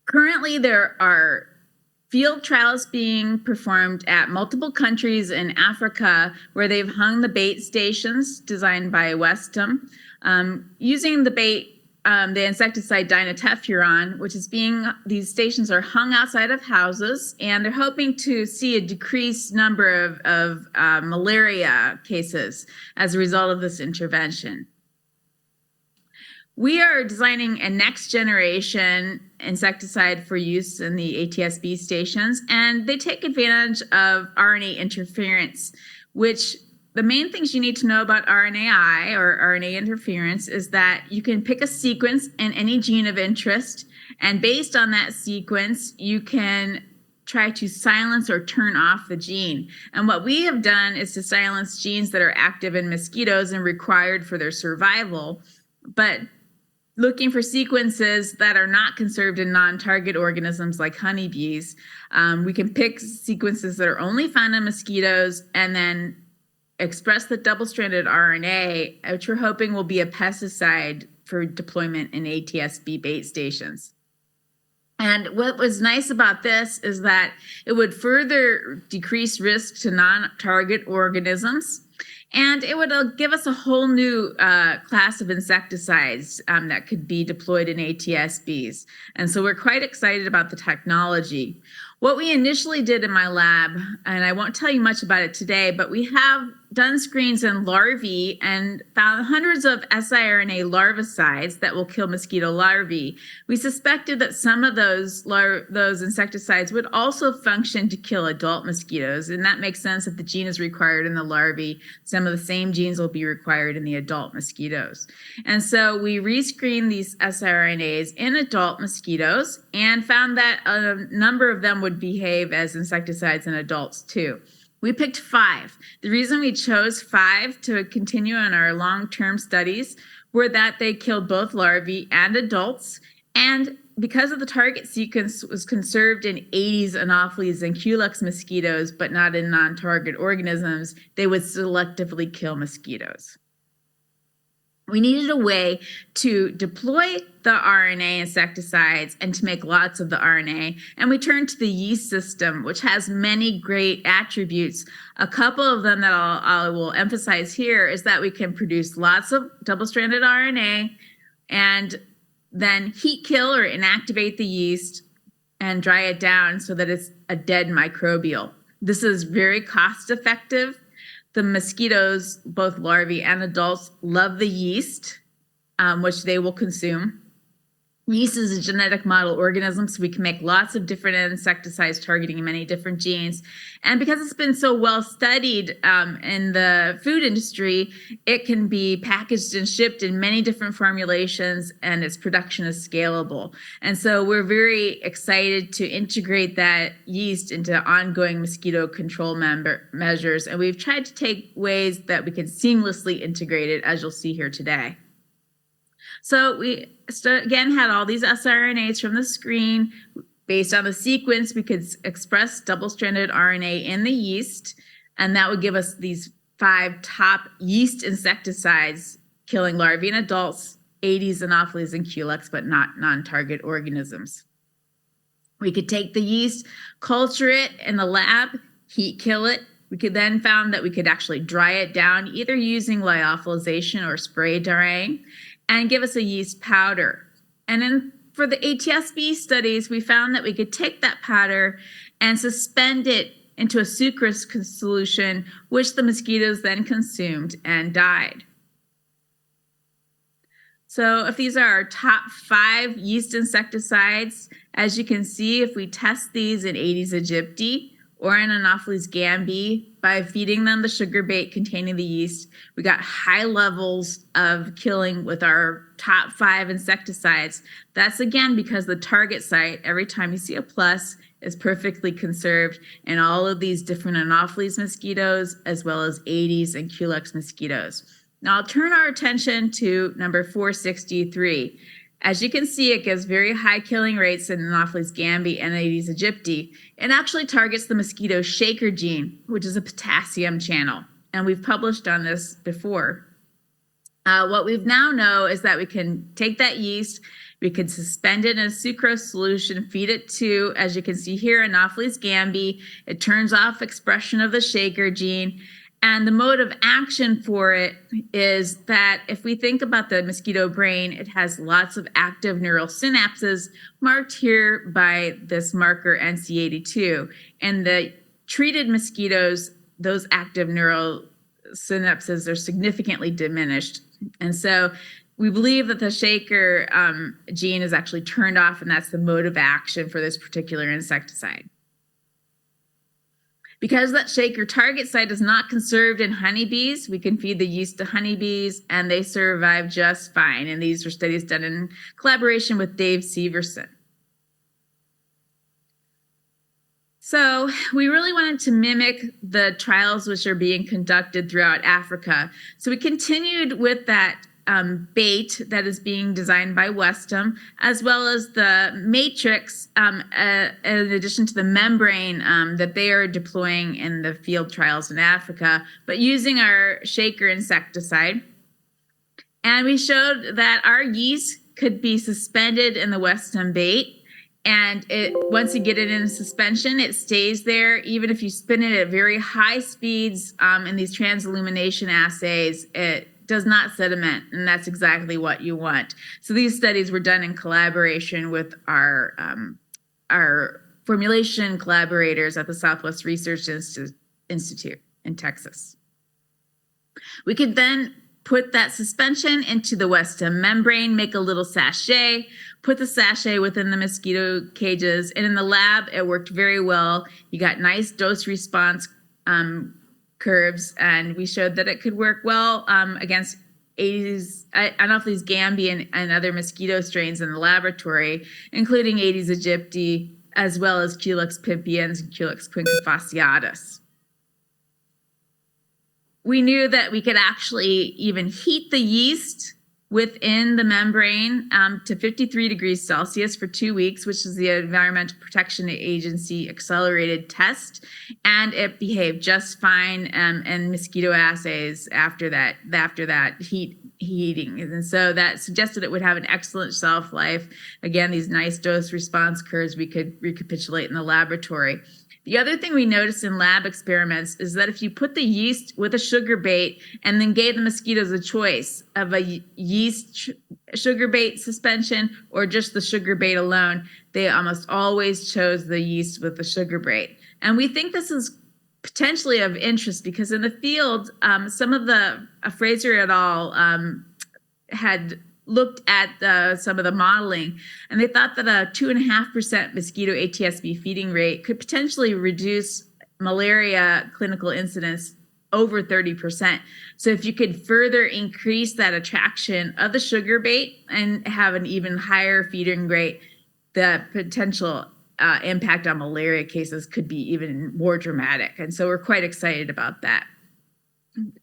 Currently, there are field trials being performed at multiple countries in Africa where they've hung the bait stations designed by Westum, using the bait, the insecticide dinotefuran, which is these stations are hung outside of houses, and they're hoping to see a decreased number of malaria cases as a result of this intervention. We are designing a next generation insecticide for use in the ATSB stations, and they take advantage of RNA interference, which the main things you need to know about RNAi, or RNA interference, is that you can pick a sequence in any gene of interest, and based on that sequence, you can try to silence or turn off the gene. And what we have done is to silence genes that are active in mosquitoes and required for their survival, but looking for sequences that are not conserved in non-target organisms like honeybees. We can pick sequences that are only found in mosquitoes and then express the double-stranded RNA, which we're hoping will be a pesticide for deployment in ATSB bait stations. And what was nice about this is that it would further decrease risk to non-target organisms, and it would give us a whole new class of insecticides that could be deployed in ATSBs. And so we're quite excited about the technology. What we initially did in my lab, and I won't tell you much about it today, but we have done screens in larvae and found hundreds of siRNA larvicides that will kill mosquito larvae. We suspected that some of those insecticides would also function to kill adult mosquitoes, and that makes sense. If the gene is required in the larvae, some of the same genes will be required in the adult mosquitoes. And so we rescreened these siRNAs in adult mosquitoes and found that a number of them would behave as insecticides in adults too. We picked 5. The reason we chose 5 to continue in our long-term studies were that they killed both larvae and adults, and because of the target sequence was conserved in Aedes, Anopheles, and Culex mosquitoes, but not in non-target organisms, they would selectively kill mosquitoes. We needed a way to deploy the RNA insecticides and to make lots of the RNA, and we turned to the yeast system, which has many great attributes. A couple of them that I will emphasize here is that we can produce lots of double-stranded RNA and then heat kill or inactivate the yeast and dry it down so that it's a dead microbial. This is very cost-effective. The mosquitoes, both larvae and adults, love the yeast, which they will consume. Yeast is a genetic model organism, so we can make lots of different insecticides targeting many different genes. And because it's been so well studied in the food industry, it can be packaged and shipped in many different formulations, and its production is scalable. And so we're very excited to integrate that yeast into ongoing mosquito control measures. And we've tried to take ways that we can seamlessly integrate it, as you'll see here today. So we, again, had all these siRNAs from the screen. Based on the sequence, we could express double-stranded RNA in the yeast, and that would give us these 5 top yeast insecticides killing larvae and adults, Aedes, Anopheles, and Culex, but not non-target organisms. We could take the yeast, culture it in the lab, heat kill it. We could then found that we could actually dry it down, either using lyophilization or spray drying, and give us a yeast powder. And then for the ATSB studies, we found that we could take that powder and suspend it into a sucrose solution, which the mosquitoes then consumed and died. So if these are our top 5 yeast insecticides, as you can see, if we test these in Aedes aegypti or in Anopheles gambiae, by feeding them the sugar bait containing the yeast, we got high levels of killing with our top 5 insecticides. That's again because the target site, every time you see a plus, is perfectly conserved in all of these different Anopheles mosquitoes, as well as Aedes and Culex mosquitoes. Now I'll turn our attention to number 463. As you can see, it gives very high killing rates in Anopheles gambiae and Aedes aegypti. It actually targets the mosquito shaker gene, which is a potassium channel. And we've published on this before. What we now know is that we can take that yeast, we can suspend it in a sucrose solution, feed it to, as you can see here, Anopheles gambiae. It turns off expression of the shaker gene. And the mode of action for it is that if we think about the mosquito brain, it has lots of active neural synapses marked here by this marker NC82. And the treated mosquitoes, those active neural synapses are significantly diminished. And so we believe that the shaker gene is actually turned off, and that's the mode of action for this particular insecticide. Because that shaker target site is not conserved in honeybees, we can feed the yeast to honeybees and they survive just fine. And these were studies done in collaboration with Dave Severson. So we really wanted to mimic the trials which are being conducted throughout Africa. So we continued with that bait that is being designed by Westham, as well as the matrix, in addition to the membrane that they are deploying in the field trials in Africa, but using our shaker insecticide. And we showed that our yeast could be suspended in the Westham bait. And once you get it in suspension, it stays there. Even if you spin it at very high speeds in these transillumination assays, it does not sediment, and that's exactly what you want. So these studies were done in collaboration with our formulation collaborators at the Southwest Research Institute in Texas. We could then put that suspension into the Westham membrane, make a little sachet, put the sachet within the mosquito cages, and in the lab, it worked very well. You got nice dose response curves, and we showed that it could work well against Aedes, Anopheles gambiae and other mosquito strains in the laboratory, including Aedes aegypti, as well as Culex pipiens and Culex quincunfasciatus. We knew that we could actually even heat the yeast within the membrane to 53 degrees Celsius for 2 weeks, which is the Environmental Protection Agency accelerated test, and it behaved just fine in mosquito assays after that heating. And so that suggested it would have an excellent shelf life. Again, these nice dose response curves we could recapitulate in the laboratory. The other thing we noticed in lab experiments is that if you put the yeast with a sugar bait and then gave the mosquitoes a choice of a yeast sugar bait suspension or just the sugar bait alone, they almost always chose the yeast with the sugar bait. And we think this is potentially of interest because in the field, some of the Fraser et al. Had looked at some of the modeling, and they thought that a 2.5% mosquito ATSB feeding rate could potentially reduce malaria clinical incidence over 30%. So if you could further increase that attraction of the sugar bait and have an even higher feeding rate, the potential impact on malaria cases could be even more dramatic. And so we're quite excited about that.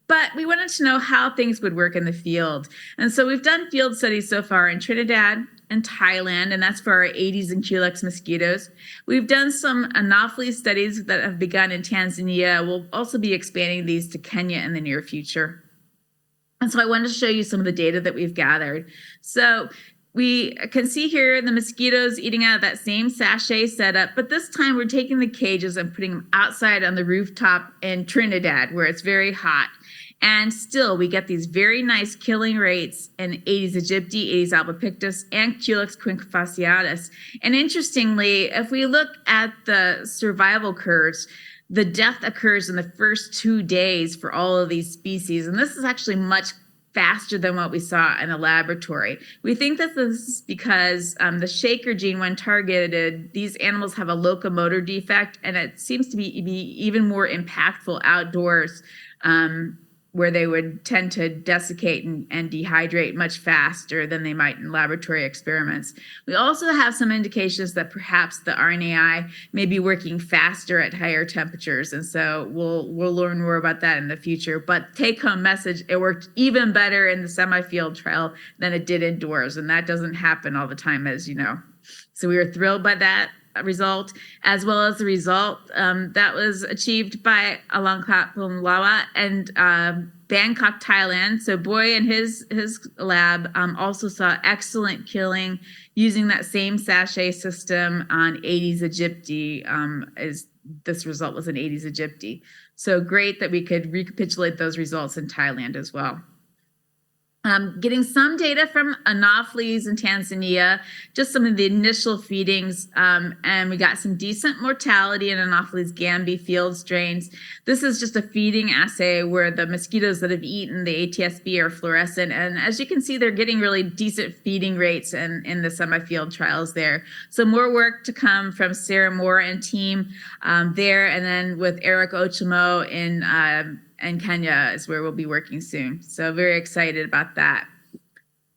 But we wanted to know how things would work in the field. And so we've done field studies so far in Trinidad and Thailand, and that's for our Aedes and Culex mosquitoes. We've done some Anopheles studies that have begun in Tanzania. We'll also be expanding these to Kenya in the near future. And so I wanted to show you some of the data that we've gathered. So we can see here the mosquitoes eating out of that same sachet setup, but this time we're taking the cages and putting them outside on the rooftop in Trinidad where it's very hot. And still, we get these very nice killing rates in Aedes aegypti, Aedes albopictus, and Culex quinquefasciatus. And interestingly, if we look at the survival curves, the death occurs in the first 2 days for all of these species. And this is actually much faster than what we saw in the laboratory. We think that this is because the shaker gene, when targeted, these animals have a locomotor defect, and it seems to be even more impactful outdoors, where they would tend to desiccate and dehydrate much faster than they might in laboratory experiments. We also have some indications that perhaps the RNAi may be working faster at higher temperatures, and so we'll learn more about that in the future. But take-home message, it worked even better in the semi-field trial than it did indoors, and that doesn't happen all the time, as you know. So we were thrilled by that result, as well as the result that was achieved by Alangkat Lawa and Bangkok, Thailand. So Boy and his lab also saw excellent killing using that same sachet system on Aedes aegypti. As this result was in Aedes aegypti. So great that we could recapitulate those results in Thailand as well. Getting some data from Anopheles in Tanzania, just some of the initial feedings, and we got some decent mortality in Anopheles gambiae field strains. This is just a feeding assay where the mosquitoes that have eaten the ATSB are fluorescent, and as you can see, they're getting really decent feeding rates in the semi-field trials there. So more work to come from Sarah Moore and team there, and then with Eric Ochimo in Kenya is where we'll be working soon. So very excited about that.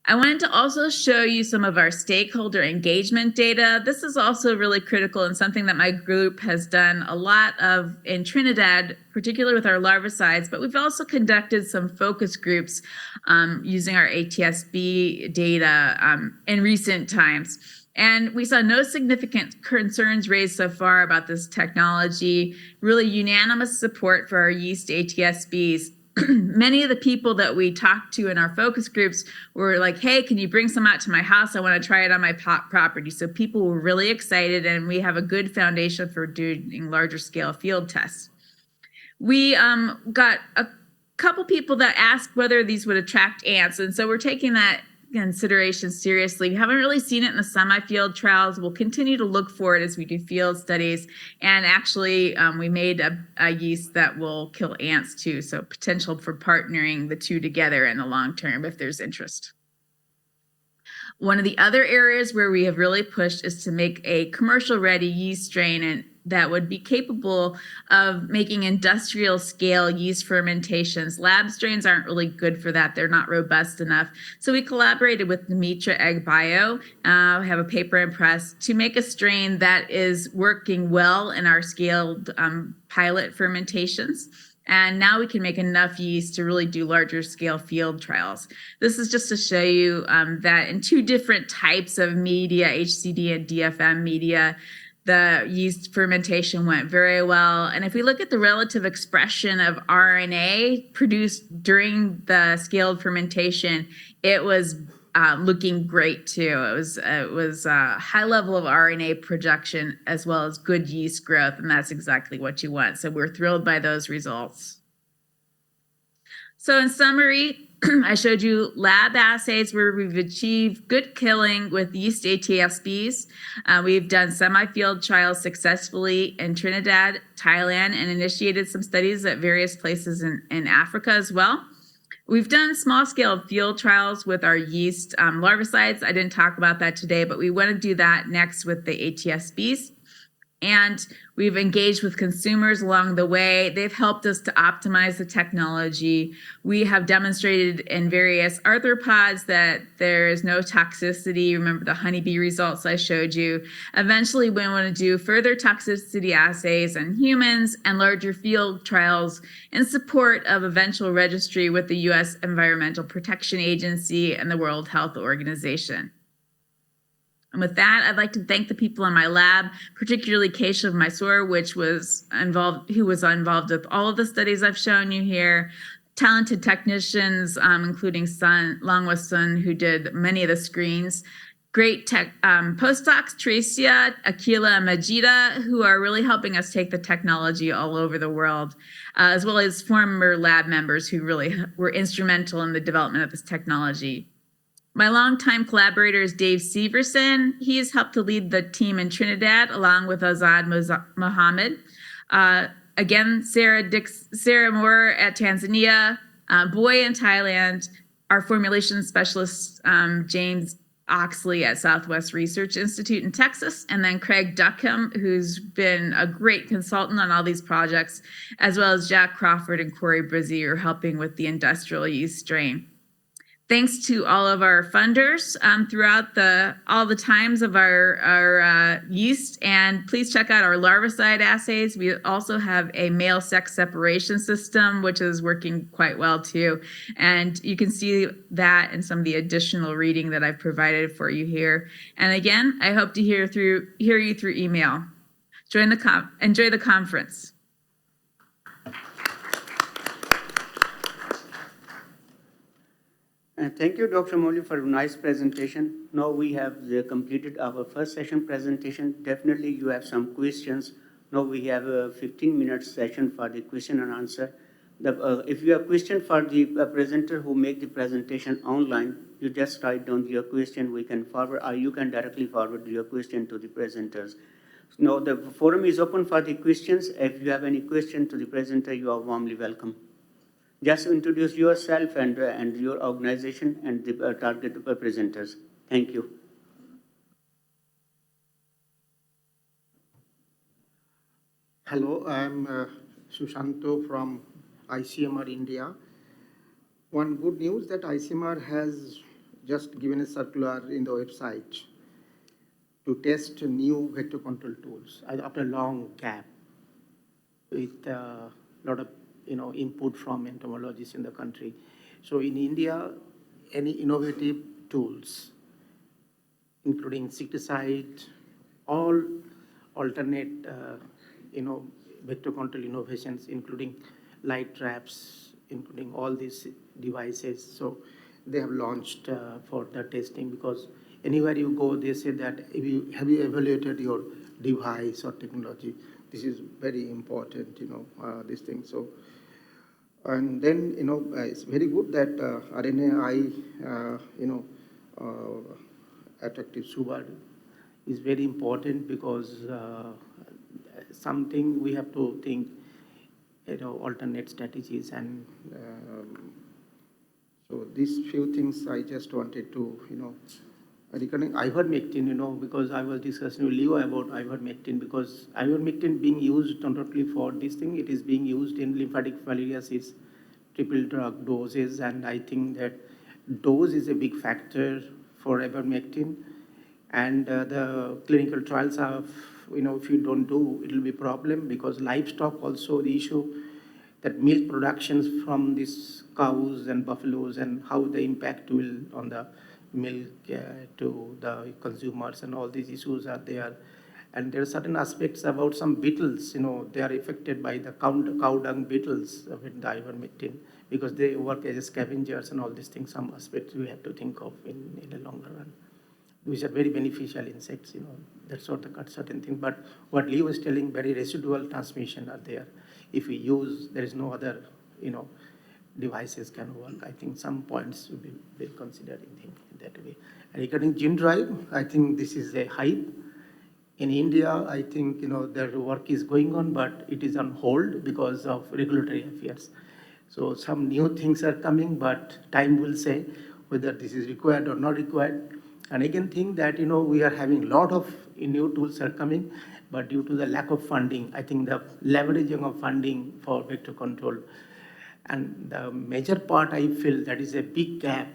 I wanted to also show you some of our stakeholder engagement data. This is also really critical and something that my group has done a lot of in Trinidad, particularly with our larvicides, but we've also conducted some focus groups using our ATSB data in recent times. And we saw no significant concerns raised so far about this technology, really unanimous support for our yeast ATSBs. Many of the people that we talked to in our focus groups were like, hey, can you bring some out to my house? I want to try it on my property. So people were really excited, and we have a good foundation for doing larger scale field tests. We got a couple people that asked whether these would attract ants, and so we're taking that consideration seriously. We haven't really seen it in the semi-field trials. We'll continue to look for it as we do field studies. And actually, we made a yeast that will kill ants too. So potential for partnering the two together in the long term if there's interest. One of the other areas where we have really pushed is to make a commercial-ready yeast strain and that would be capable of making industrial scale yeast fermentations. Lab strains aren't really good for that. They're not robust enough. So we collaborated with Nimitra Egg Bio, have a paper in press, to make a strain that is working well in our scaled pilot fermentations. And now we can make enough yeast to really do larger scale field trials. This is just to show you that in two different types of media, HCD and DFM media, the yeast fermentation went very well. And if we look at the relative expression of RNA produced during the scaled fermentation, it was looking great too. It was a high level of RNA production as well as good yeast growth, and that's exactly what you want. So we're thrilled by those results. So in summary, I showed you lab assays where we've achieved good killing with yeast ATSBs. We've done semi-field trials successfully in Trinidad, Thailand, and initiated some studies at various places in Africa as well. We've done small-scale field trials with our yeast larvicides. I didn't talk about that today, but we want to do that next with the ATSBs. And we've engaged with consumers along the way. They've helped us to optimize the technology. We have demonstrated in various arthropods that there is no toxicity. Remember the honeybee results I showed you. Eventually, we want to do further toxicity assays in humans and larger field trials in support of eventual registry with the U.S. Environmental Protection Agency and the World Health Organization. And with that, I'd like to thank the people in my lab, particularly Keshav Mysore, who was involved with all of the studies I've shown you here, talented technicians, including Longwa Sun, who did many of the screens, great tech postdocs, Tricia, Akila, and Majida, who are really helping us take the technology all over the world, as well as former lab members who really were instrumental in the development of this technology. My longtime collaborator is Dave Severson. He has helped to lead the team in Trinidad, along with Azad Mohammed. Again, Sarah Moore at Tanzania, Boy in Thailand, our formulation specialist, James Oxley at Southwest Research Institute in Texas, and then Craig Duckham, who's been a great consultant on all these projects, as well as Jack Crawford and Corey Brazier helping with the industrial yeast strain. Thanks to all of our funders throughout all the times of our yeast, and please check out our larvicide assays. We also have a male sex separation system, which is working quite well too. And you can see that in some of the additional reading that I've provided for you here. And again, I hope to hear you through email. Enjoy the conference. Thank you, Dr. Molly, for a nice presentation. Now we have completed our first session presentation. Definitely you have some questions. Now we have a 15-minute session for the question and answer. If you have a question for the presenter who make the presentation online, you just write down your question. We can forward, or you can directly forward your question to the presenters. Now the forum is open for the questions. If you have any question to the presenter, you are warmly welcome. Just introduce yourself and your organization and the target presenters. Thank you. Hello, I'm Sushanto from ICMR India. One good news that ICMR has just given a circular in the website to test new vector control tools after a long gap with a lot of input from entomologists in the country. So in India, any innovative tools, including insecticide, all alternate, vector control innovations, including light traps, including all these devices. So they have launched for the testing, because anywhere you go, they say that have you evaluated your device or technology? This is very important, this thing. So. And then, it's very good that RNAi, attractive sugar is very important, because something we have to think, alternate strategies. And so these few things I just wanted to, regarding ivermectin, because I was discussing with Leo about ivermectin, because ivermectin being used not only for this thing, it is being used in lymphatic filariasis, triple drug doses, and I think that dose is a big factor for ivermectin. And the clinical trials have, if you don't do, it will be a problem, because livestock also the issue, that milk productions from these cows and buffaloes, and how the impact will on the milk to the consumers, and all these issues are there. And there are certain aspects about some beetles, they are affected by the cow dung beetles with the ivermectin, because they work as scavengers and all these things. Some aspects we have to think of in the longer run, which are very beneficial insects, that's sort of certain thing. But what Lee was telling, very residual transmission are there. If we use, there is no other, devices can work. I think some points will be considered in that way. And regarding gene drive, I think this is a hype. In India, I think, their work is going on, but it is on hold because of regulatory affairs. So some new things are coming, but time will say whether this is required or not required. And again, think that, we are having a lot of new tools are coming, but due to the lack of funding, I think the leveraging of funding for vector control. And the major part, I feel that is a big gap,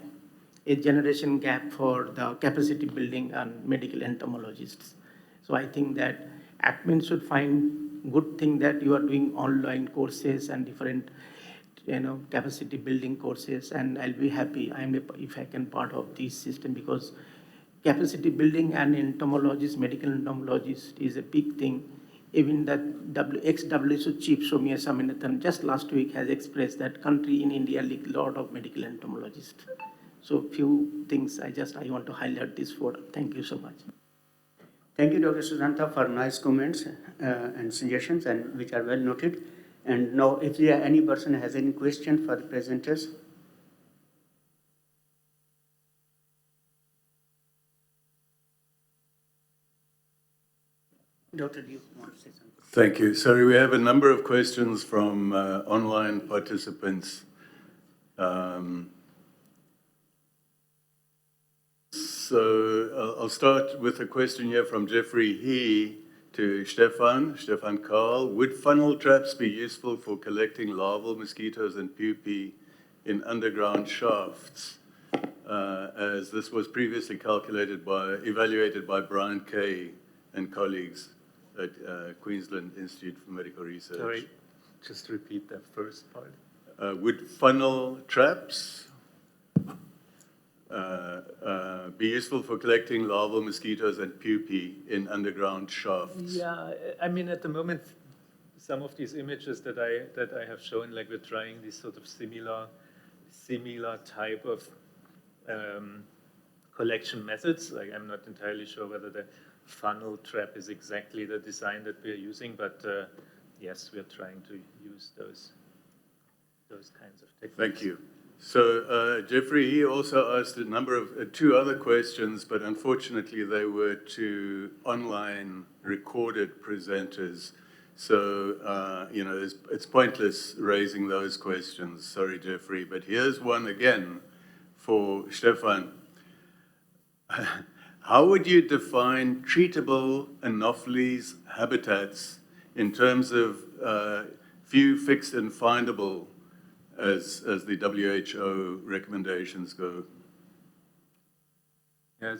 a generation gap for the capacity building and medical entomologists. So I think that APMEN should find good thing that you are doing online courses and different, capacity building courses, and I'll be happy if I can part of this system, because capacity building and entomologist, medical entomologist is a big thing. Even that ex-WHO chief Soumya Swaminathan just last week has expressed that country in India needs a lot of medical entomologists. So few things I want to highlight this for. Thank you so much. Thank you, Dr. Sudhanta, for nice comments and suggestions, and which are well noted. And now, if there any person has any question for the presenters. Dr. do you want to say something? Thank you. Sorry, we have a number of questions from online participants. So I'll start with a question here from Jeffrey He to Stefan Karl. Would funnel traps be useful for collecting larval mosquitoes and pupae in underground shafts, as this was previously evaluated by Brian Kay and colleagues at Queensland Institute for Medical Research? Sorry, just repeat that first part. Would funnel traps be useful for collecting larval mosquitoes and pupae in underground shafts? Yeah, I mean, at the moment, some of these images that I have shown, like we're trying these sort of similar type of collection methods. Like I'm not entirely sure whether the funnel trap is exactly the design that we're using, but yes, we're trying to use those kinds of techniques. Thank you. So Jeffrey, he also asked a number of two other questions, but unfortunately they were to online recorded presenters. So, you know, it's pointless raising those questions. Sorry, Jeffrey. But here's one again for Stefan. How would you define treatable Anopheles habitats in terms of few, fixed, and findable as the WHO recommendations go? Yeah,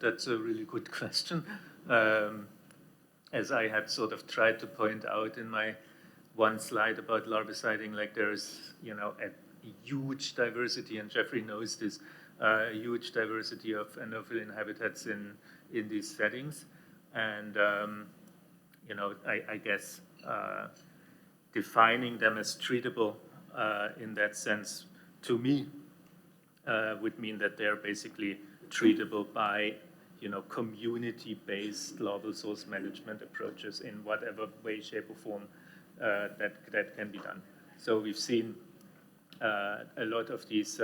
that's a really good question. As I had sort of tried to point out in my one slide about larviciding, like there's, you know, a huge diversity, and Jeffrey knows this, huge diversity of anopheline habitats in these settings. And, you know, I guess defining them as treatable in that sense, to me, would mean that they're basically treatable by, you know, community-based larval source management approaches in whatever way, shape, or form that can be done. So we've seen a lot of these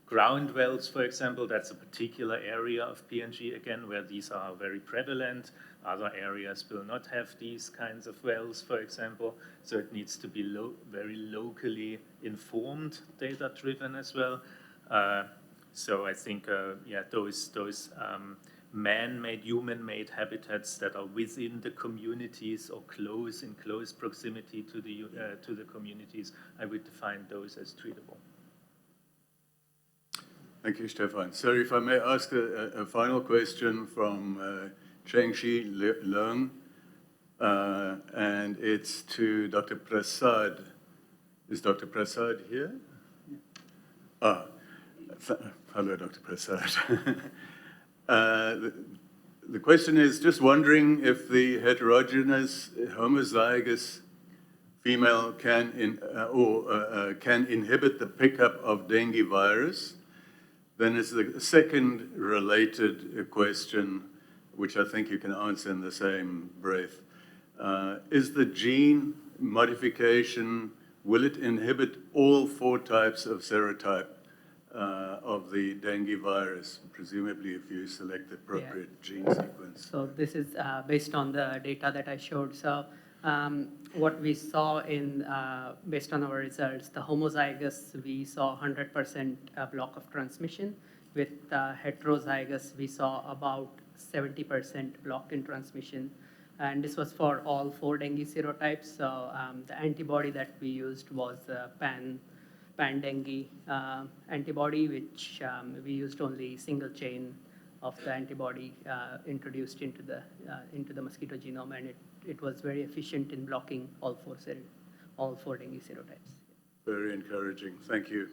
ground wells, for example. That's a particular area of PNG, again, where these are very prevalent. Other areas will not have these kinds of wells, for example. So it needs to be very locally informed, data-driven as well. So I think, yeah, those man-made, human-made habitats that are within the communities or in close proximity to the communities, I would define those as treatable. Thank you, Stefan. Sorry, if I may ask a final question from Cheng-Shi Leung, and it's to Dr. Prasad. Is Dr. Prasad here? Ah, hello, Dr. Prasad. The question is just wondering if the heterogeneous homozygous female can inhibit the pickup of dengue virus. Then is the second related question, which I think you can answer in the same breath. Is the gene modification, will it inhibit all 4 types of serotype of the dengue virus, presumably if you select the appropriate gene sequence? So this is based on the data that I showed. So what we saw based on our results, the homozygous, we saw 100% block of transmission. With heterozygous, we saw about 70% block in transmission. And this was for all 4 dengue serotypes. So the antibody that we used was pan-dengue antibody, which we used only single chain of the antibody introduced into the mosquito genome, and it was very efficient in blocking all 4 dengue serotypes. Very encouraging. Thank you.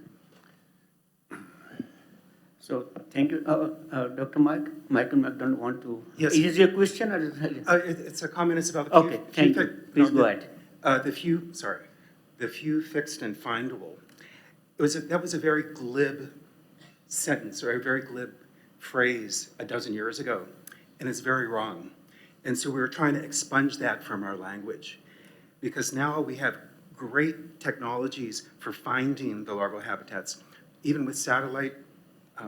So thank you, Dr. Michael McDonald. Want to? Yes. Is your question or? It's a comment. It's about the few. Thank you. Please go ahead. The few fixed and findable. That was a very glib sentence or a very glib phrase a dozen years ago, and it's very wrong. And so we were trying to expunge that from our language, because now we have great technologies for finding the larval habitats, even with satellite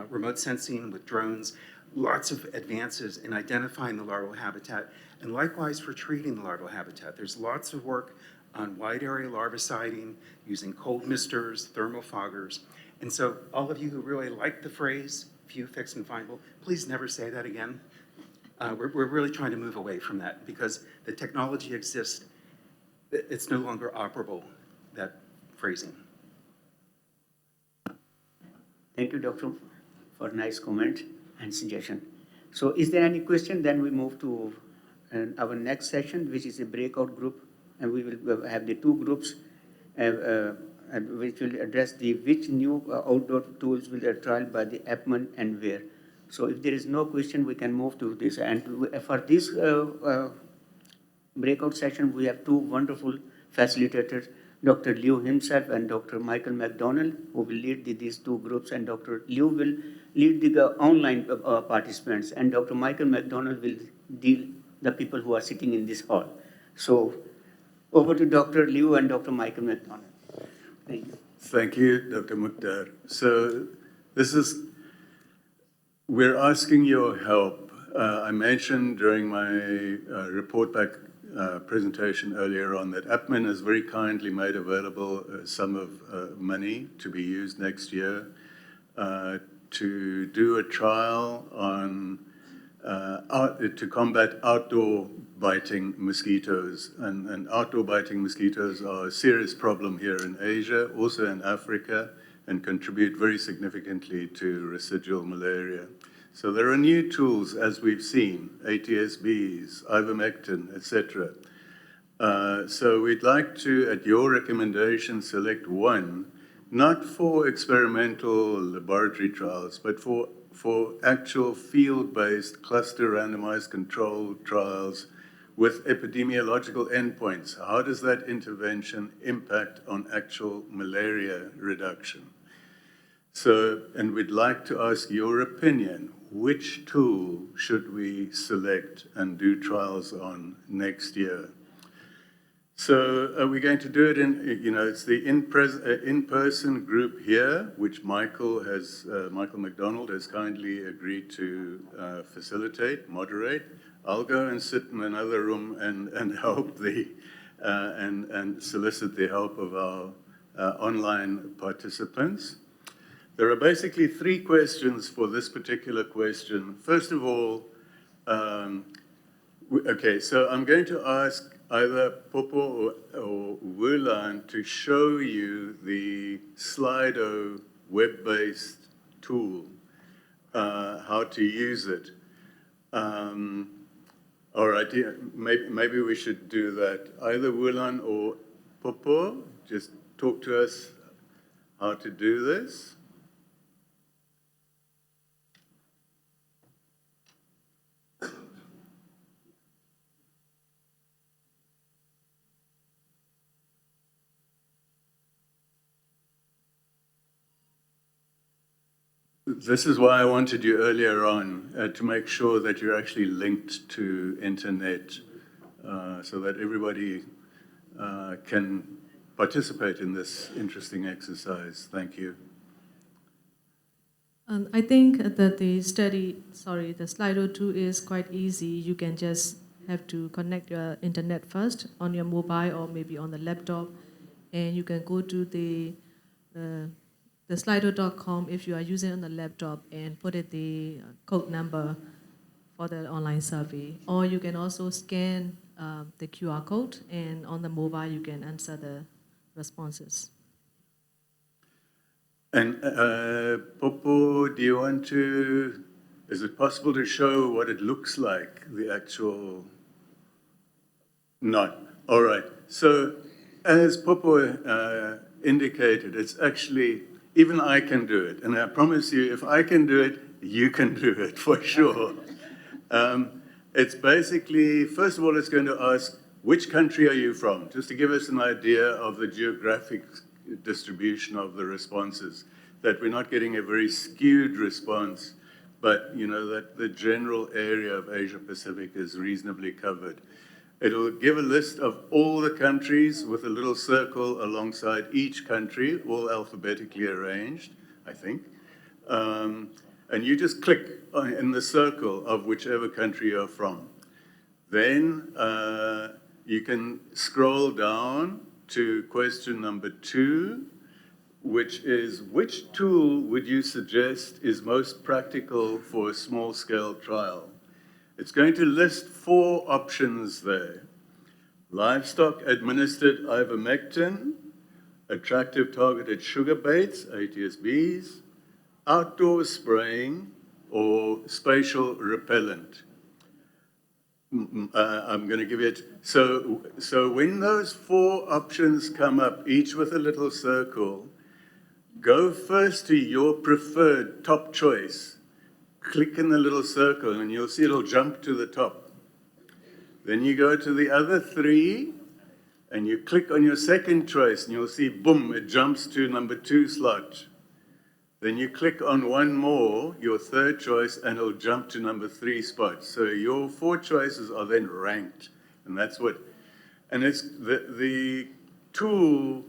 remote sensing, with drones, lots of advances in identifying the larval habitat, and likewise for treating the larval habitat. There's lots of work on wide area larviciding, using cold misters, thermal foggers. And so all of you who really like the phrase, few, fixed, and findable, please never say that again. We're really trying to move away from that because the technology exists. It's no longer operable, that phrasing. Thank you, Doctor, for nice comment and suggestion. So is there any question? Then we move to our next session, which is a breakout group, and we will have the two groups which will address which new outdoor tools will be trialed by the APMEN and where. So if there is no question, we can move to this. And for this breakout session, we have two wonderful facilitators, Dr. Liu himself and Dr. Michael McDonald, who will lead these two groups, and Dr. Liu will lead the online participants, and Dr. Michael McDonald will deal the people who are sitting in this hall. So over to Dr. Liu and Dr. Michael McDonald. Thank you. Thank you, Dr. Mukhtar. So we're asking your help. I mentioned during my report back presentation earlier on that APMEN has very kindly made available a sum of money to be used next year to do a trial on to combat outdoor biting mosquitoes. And outdoor biting mosquitoes are a serious problem here in Asia, also in Africa, and contribute very significantly to residual malaria. So there are new tools, as we've seen, ATSBs, ivermectin, etc. So we'd like to, at your recommendation, select one, not for experimental laboratory trials, but for actual field-based cluster randomized controlled trials with epidemiological endpoints. How does that intervention impact on actual malaria reduction? So, and we'd like to ask your opinion. Which tool should we select and do trials on next year? So we're going to do it it's the in-person group here, which Michael McDonald has kindly agreed to facilitate, moderate. I'll go and sit in another room and help and solicit the help of our online participants. There are basically three questions for this particular question. First of all, okay, so I'm going to ask either Popo or Wulan to show you the Slido web-based tool, how to use it. All right, yeah, maybe we should do that. Either Wulan or Popo, just talk to us how to do this. This is why I wanted you earlier on to make sure that you're actually linked to internet so that everybody can participate in this interesting exercise. Thank you. I think that the Slido 2 is quite easy. You can just have to connect your internet first on your mobile or maybe on the laptop, and you can go to the slido.com if you are using on the laptop and put it the code number for the online survey. Or you can also scan the QR code, and on the mobile you can answer the responses. And Popo, do you want to, is it possible to show what it looks like, the actual, not, all right. So as Popo indicated, it's actually, even I can do it. And I promise you, if I can do it, you can do it for sure. It's basically, first of all, it's going to ask, which country are you from? Just to give us an idea of the geographic distribution of the responses. that we're not getting a very skewed response, but that the general area of Asia Pacific is reasonably covered. It'll give a list of all the countries with a little circle alongside each country, all alphabetically arranged, I think. And you just click in the circle of whichever country you're from. Then you can scroll down to question number 2, which is, which tool would you suggest is most practical for a small-scale trial? It's going to list 4 options there. Livestock-administered ivermectin, attractive targeted sugar baits, ATSBs, outdoor spraying, or spatial repellent. I'm going to give it, so when those 4 options come up, each with a little circle, go first to your preferred top choice. Click in the little circle and you'll see it'll jump to the top. Then you go to the other 3 and you click on your second choice and you'll see, boom, it jumps to number 2 slot. Then you click on one more, your third choice, and it'll jump to number 3 spot. So your 4 choices are then ranked. And that's what, and it's the tool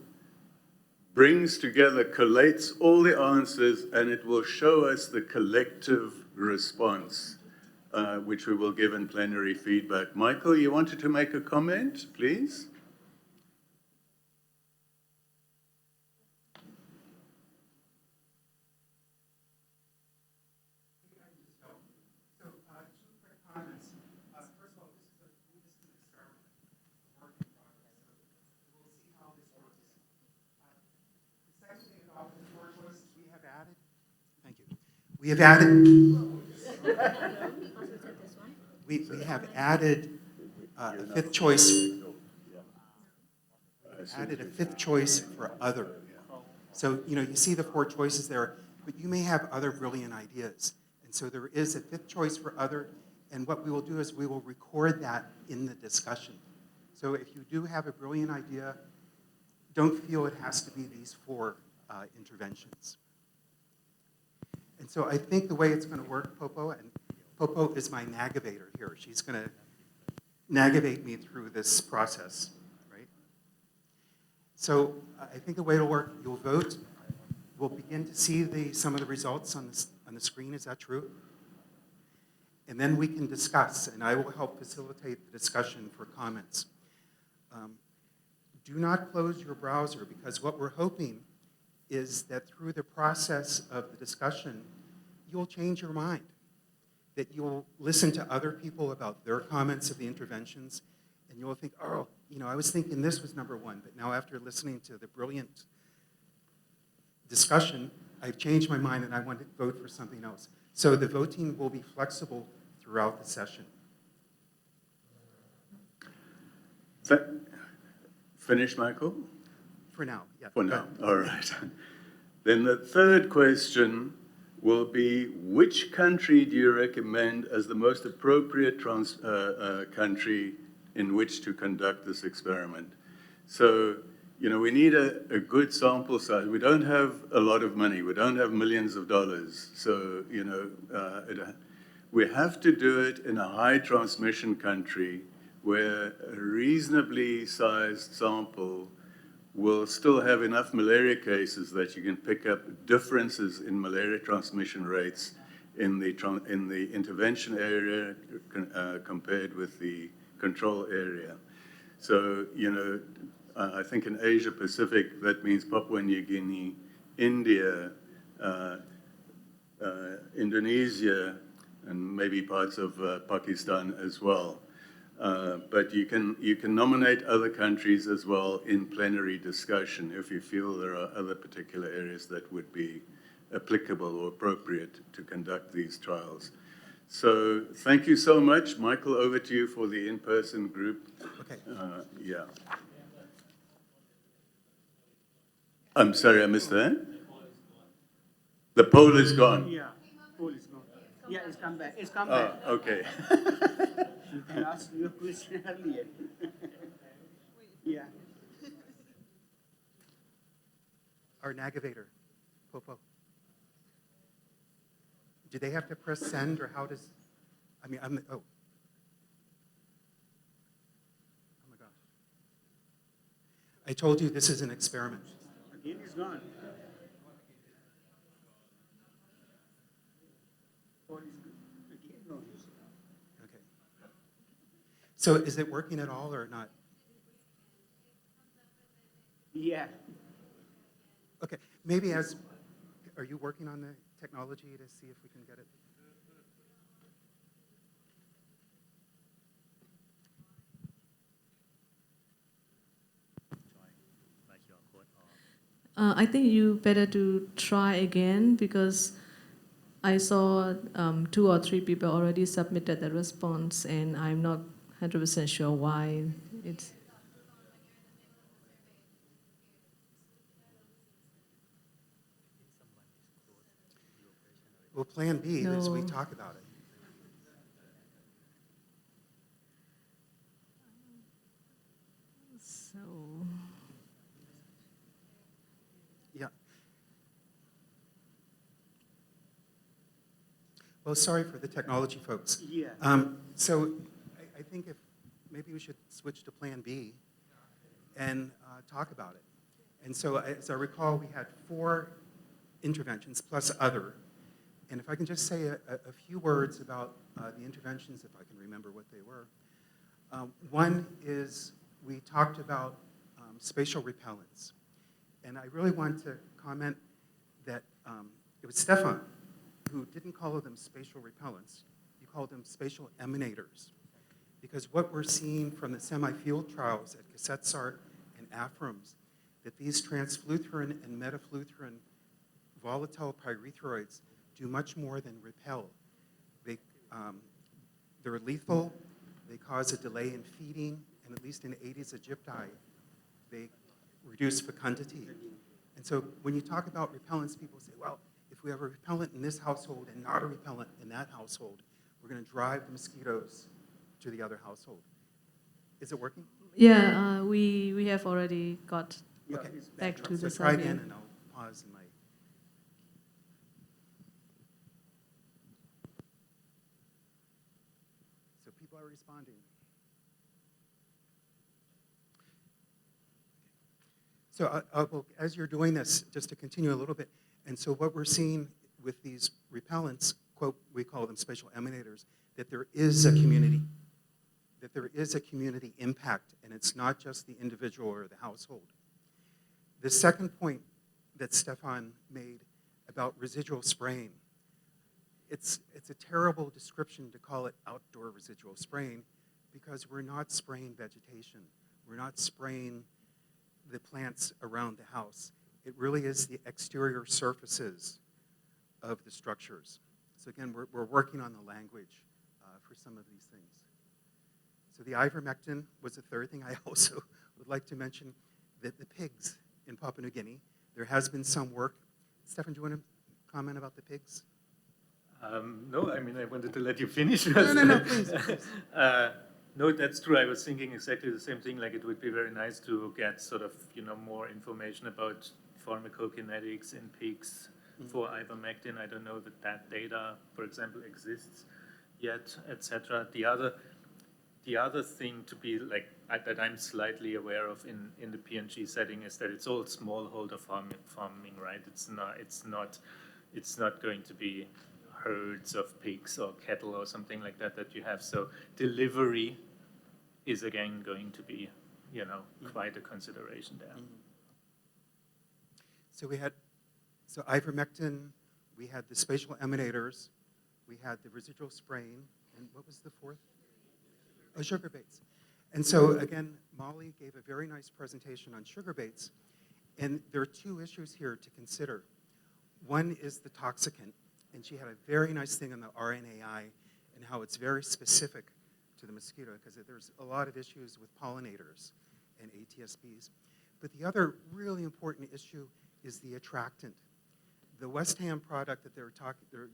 brings together, collates all the answers, and it will show us the collective response, which we will give in plenary feedback. Michael, you wanted to make a comment, please? We have added. We have added a 5th choice. Added a 5th choice for other. So you see the 4 choices there, but you may have other brilliant ideas, and so there is a 5th choice for other. And what we will do is we will record that in the discussion. So if you do have a brilliant idea, don't feel it has to be these 4 interventions. And so I think the way it's going to work, Popo, and Popo is my nagavator here. She's going to navigate me through this process, right? So I think the way it'll work, you'll vote. We'll begin to see some of the results on the screen. Is that true? And then we can discuss, and I will help facilitate the discussion for comments. Do not close your browser, because what we're hoping is that through the process of the discussion, you'll change your mind, that you'll listen to other people about their comments of the interventions, and you'll think, oh, I was thinking this was number 1, but now after listening to the brilliant discussion, I've changed my mind and I want to vote for something else. So the voting will be flexible throughout the session. Finish, Michael? For now, yeah. For now, all right. Then the third question will be, which country do you recommend as the most appropriate country in which to conduct this experiment? So, we need a good sample size. We don't have a lot of money. We don't have millions of dollars. So, we have to do it in a high transmission country where a reasonably sized sample will still have enough malaria cases that you can pick up differences in malaria transmission rates in the intervention area compared with the control area. So, I think in Asia Pacific, that means Papua New Guinea, India, Indonesia, and maybe parts of Pakistan as well. But you can nominate other countries as well in plenary discussion if you feel there are other particular areas that would be applicable or appropriate to conduct these trials. So thank you so much. Michael, over to you for the in-person group. Okay. Yeah. I'm sorry, I missed that. The poll is gone. Yeah, poll is gone. Yeah, it's come back. It's come back. Oh, okay. You can ask your question earlier. Yeah. Our nagavator, Popo. do they have to press send, or how does, I mean, oh. Oh my gosh. I told you this is an experiment. Again, he's gone. Okay. So is it working at all or not? Yeah. Okay, maybe are you working on the technology to see if we can get it? I think you better to try again because I saw 2 or 3 people already submitted the response, and I'm not 100% sure why it's. Well, plan B is we No. talk about it. So. Yeah. Well, sorry for the technology folks. Yeah. So I think if maybe we should switch to plan B and talk about it. And so as I recall, we had 4 interventions plus other. And if I can just say a few words about the interventions, if I can remember what they were. One is we talked about spatial repellents. And I really want to comment that it was Stefan who didn't call them spatial repellents. You called them spatial emanators. Because what we're seeing from the semi-field trials at Casetsart and AFRAMS, that these transfluthrin and metafluthrin volatile pyrethroids do much more than repel. They're lethal, they cause a delay in feeding, and at least in Aedes aegypti, they reduce fecundity. And so when you talk about repellents, people say, well, if we have a repellent in this household and not a repellent in that household, we're going to drive the mosquitoes to the other household. Is it working? Yeah, we have already got Okay. back to So the try survey. again, and I'll pause in my. So people are responding. So as you're doing this, just to continue a little bit, and so what we're seeing with these repellents, quote, we call them spatial emanators, that there is a community impact, and it's not just the individual or the household. The second point that Stefan made about residual spraying, it's a terrible description to call it outdoor residual spraying because we're not spraying vegetation. We're not spraying the plants around the house. It really is the exterior surfaces of the structures. So again, we're working on the language for some of these things. So the ivermectin was the third thing. I also would like to mention that the pigs in Papua New Guinea, there has been some work. Stefan, do you want to comment about the pigs? No, I mean, I wanted to let you finish. No, please. No, that's true. I was thinking exactly the same thing. Like, it would be very nice to get sort of, more information about pharmacokinetics in pigs for ivermectin. I don't know that data, for example, exists yet, etc. The other thing to be that I'm slightly aware of in the PNG setting is that it's all smallholder farming, right? It's not going to be herds of pigs or cattle or something like that you have. So delivery is again going to be, quite a consideration there. So we had, ivermectin, we had the spatial emanators, we had the residual spraying, and what was the fourth? Oh, sugar baits. And so again, Molly gave a very nice presentation on sugar baits, and there are 2 issues here to consider. One is the toxicant, and she had a very nice thing on the RNAi and how it's very specific to the mosquito because there's a lot of issues with pollinators and ATSBs. But the other really important issue is the attractant. The West Ham product that they're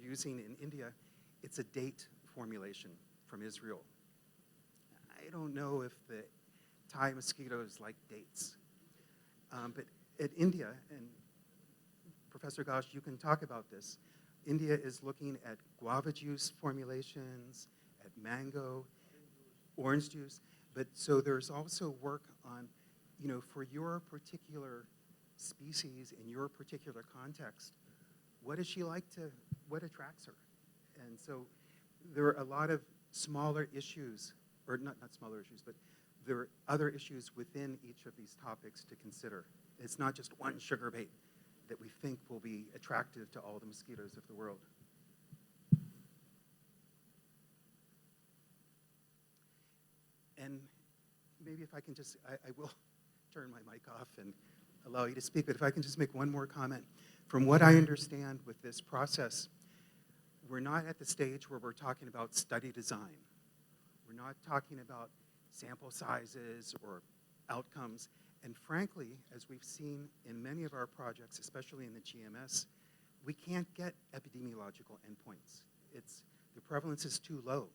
using in India, it's a date formulation from Israel. I don't know if the Thai mosquitoes like dates. But at India, and Professor Ghosh, you can talk about this, India is looking at guava juice formulations, at mango, orange juice. But so there's also work on, for your particular species in your particular context, what attracts her? And so there are a lot of smaller issues, or not smaller issues, but there are other issues within each of these topics to consider. It's not just one sugar bait that we think will be attractive to all the mosquitoes of the world. And maybe if I can just, I will turn my mic off and allow you to speak, but if I can just make one more comment. From what I understand with this process, we're not at the stage where we're talking about study design. We're not talking about sample sizes or outcomes. And frankly, as we've seen in many of our projects, especially in the GMS, we can't get epidemiological endpoints. The prevalence is too low.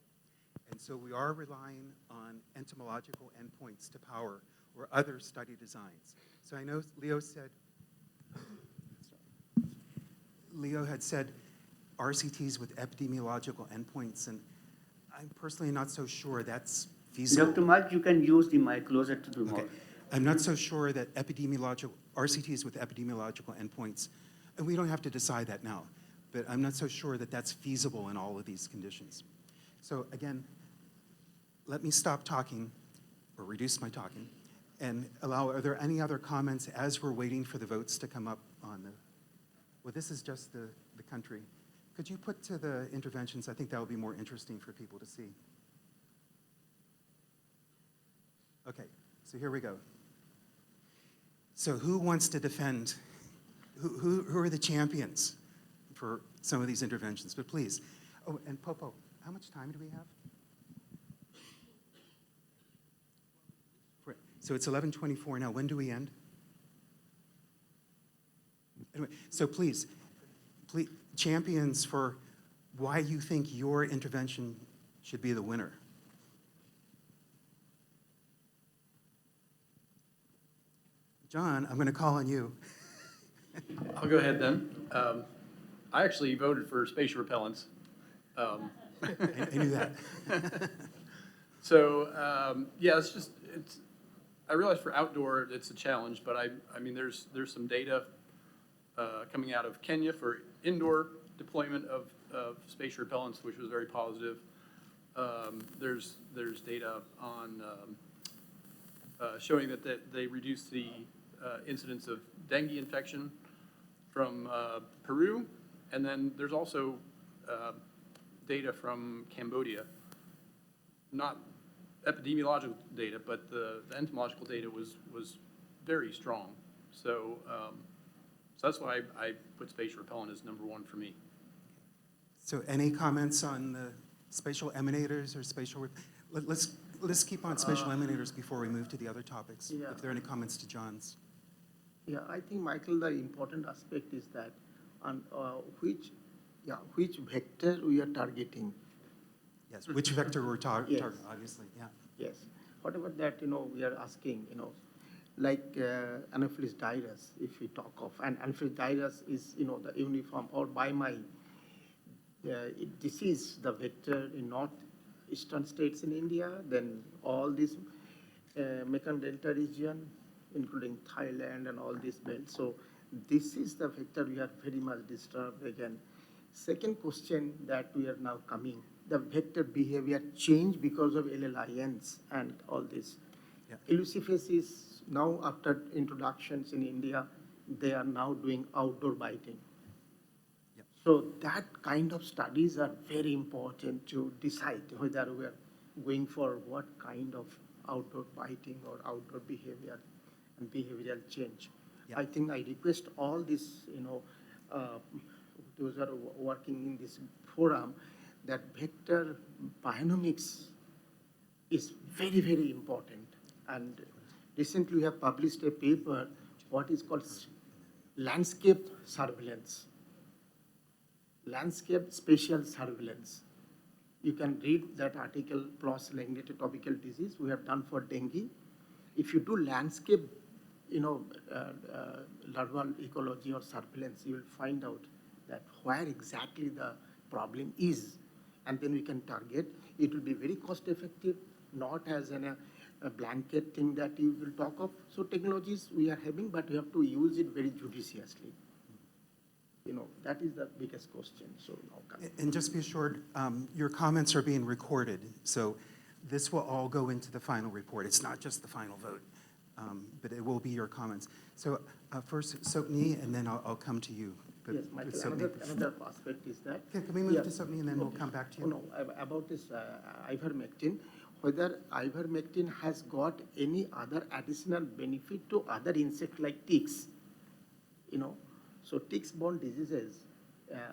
And so we are relying on entomological endpoints to power or other study designs. So I know Leo had said RCTs with epidemiological endpoints, and I'm personally not so sure that's feasible. Dr. Mike, you can use the mic closer to the Okay. mic. I'm not so sure that RCTs with epidemiological endpoints, and we don't have to decide that now, but I'm not so sure that that's feasible in all of these conditions. So again, let me stop talking, or reduce my talking, and are there any other comments as we're waiting for the votes to come up on well, this is just the country. Could you put to the interventions? I think that would be more interesting for people to see. Okay, so here we go. So who wants to defend? Who are the champions for some of these interventions? But please. Oh, and Popo, how much time do we have? So it's 11:24 now. When do we end? Anyway, so please, champions for why you think your intervention should be the winner. John, I'm going to call on you. I'll go ahead then. I actually voted for spatial repellents. I knew that. So yeah, I realize for outdoor it's a challenge, but I mean there's some data coming out of Kenya for indoor deployment of spatial repellents, which was very positive. There's data on showing that they reduce the incidence of dengue infection from Peru, and then there's also data from Cambodia. Not epidemiological data, but the entomological data was very strong. So, so that's why I put spatial repellent as #1 for me. So any comments on the spatial emanators or spatial? Let's keep on spatial emanators before we move to the other topics. Yeah. If there are any comments to John's. Yeah, I think, Michael, the important aspect is that on which vector we are targeting. Yes, which vector we're targeting, Yes. obviously, yeah. Yes. Whatever that, we are asking, like Anopheles dirus, if we talk of, and Anopheles dirus is, the uniform, or by my, this is the vector in northeastern states in India, then all this Mekong Delta region, including Thailand and all this belt. So this is the vector we are very much disturbed again. Second question that we are now coming, the vector behavior change because of LLINs and all this. Yeah. Eluciface is now, after introductions in India, they are now doing outdoor biting. Yeah. So that kind of studies are very important to decide whether we are going for what kind of outdoor biting or outdoor behavior and behavioral change. Yeah. I think I request all this, those are working in this forum, that vector bionomics is very, very important. And recently we have published a paper, what is called landscape surveillance, landscape spatial surveillance. You can read that article, plus laminated topical disease we have done for dengue. If you do landscape, larval ecology or surveillance, you will find out that where exactly the problem is, and then we can target. It will be very cost effective, not as a blanket thing that you will talk of. So technologies we are having, but we have to use it very judiciously. That is the biggest question. So now and just be assured, your comments are being recorded. So this will all go into the final report. It's not just the final vote, but it will be your comments. So first, Sokni, and then I'll come to you. But yes, Michael, another aspect is that... Okay, can we move to Sokni, and then we'll come back to you? No, about this ivermectin, whether ivermectin has got any other additional benefit to other insects like ticks. So tick-borne diseases,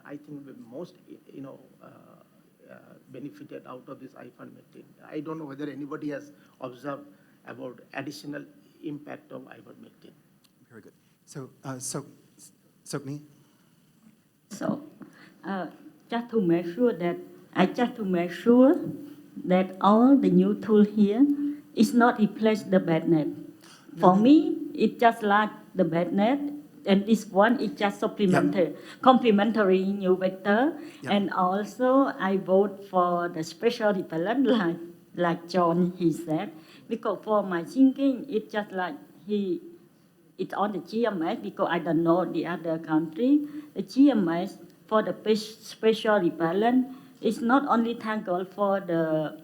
I think the most, benefited out of this ivermectin. I don't know whether anybody has observed about additional impact of ivermectin. Very good. So, Sokni? So, just to make sure that all the new tool here is not replace the bad net. For me, it's just like the bad net, and this one is just complementary new vector. And also, I vote for the special repellent, like John he said, because for my thinking, it's just like it's on the GMS, because I don't know the other country. The GMS for the special repellent is not only tangled for the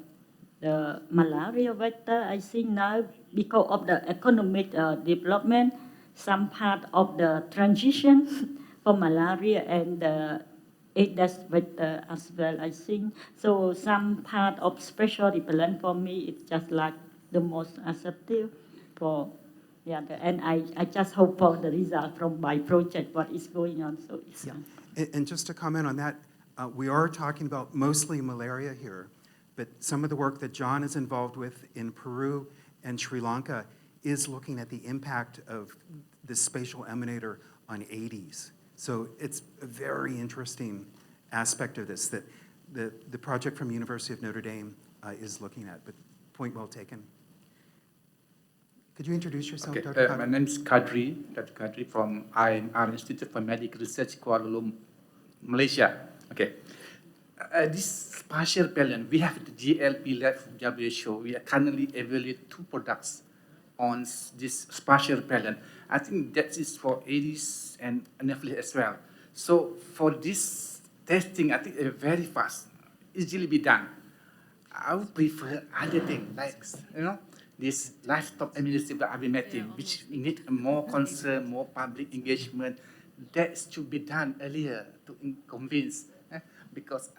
malaria vector. I think now, because of the economic development, some part of the transition for malaria and the Aedes vector as well, I think. So some part of special repellent for me, it's just like the most acceptable for and I just hope for the result from my project, what is going on. So it's And just to comment on that, we are talking about mostly malaria here, but some of the work that John is involved with in Peru and Sri Lanka is looking at the impact of this spatial emanator on Aedes. So it's a very interesting aspect of this that the project from University of Notre Dame is looking at, but point well taken. Could you introduce yourself, Dr. Kadri? My name is Kadri, Dr. Kadri from IMR Institute for Medical Research, Kuala Lumpur, Malaysia. Okay. This spatial repellent, we have the GLP lab from WHO. We are currently evaluating 2 products on this spatial repellent. I think that is for Aedes and Anopheles as well. So for this testing, I think it's very fast, easily be done. I would prefer other things like, this livestock administrative ivermectin, which need more concern, more public engagement. That should be done earlier to convince, because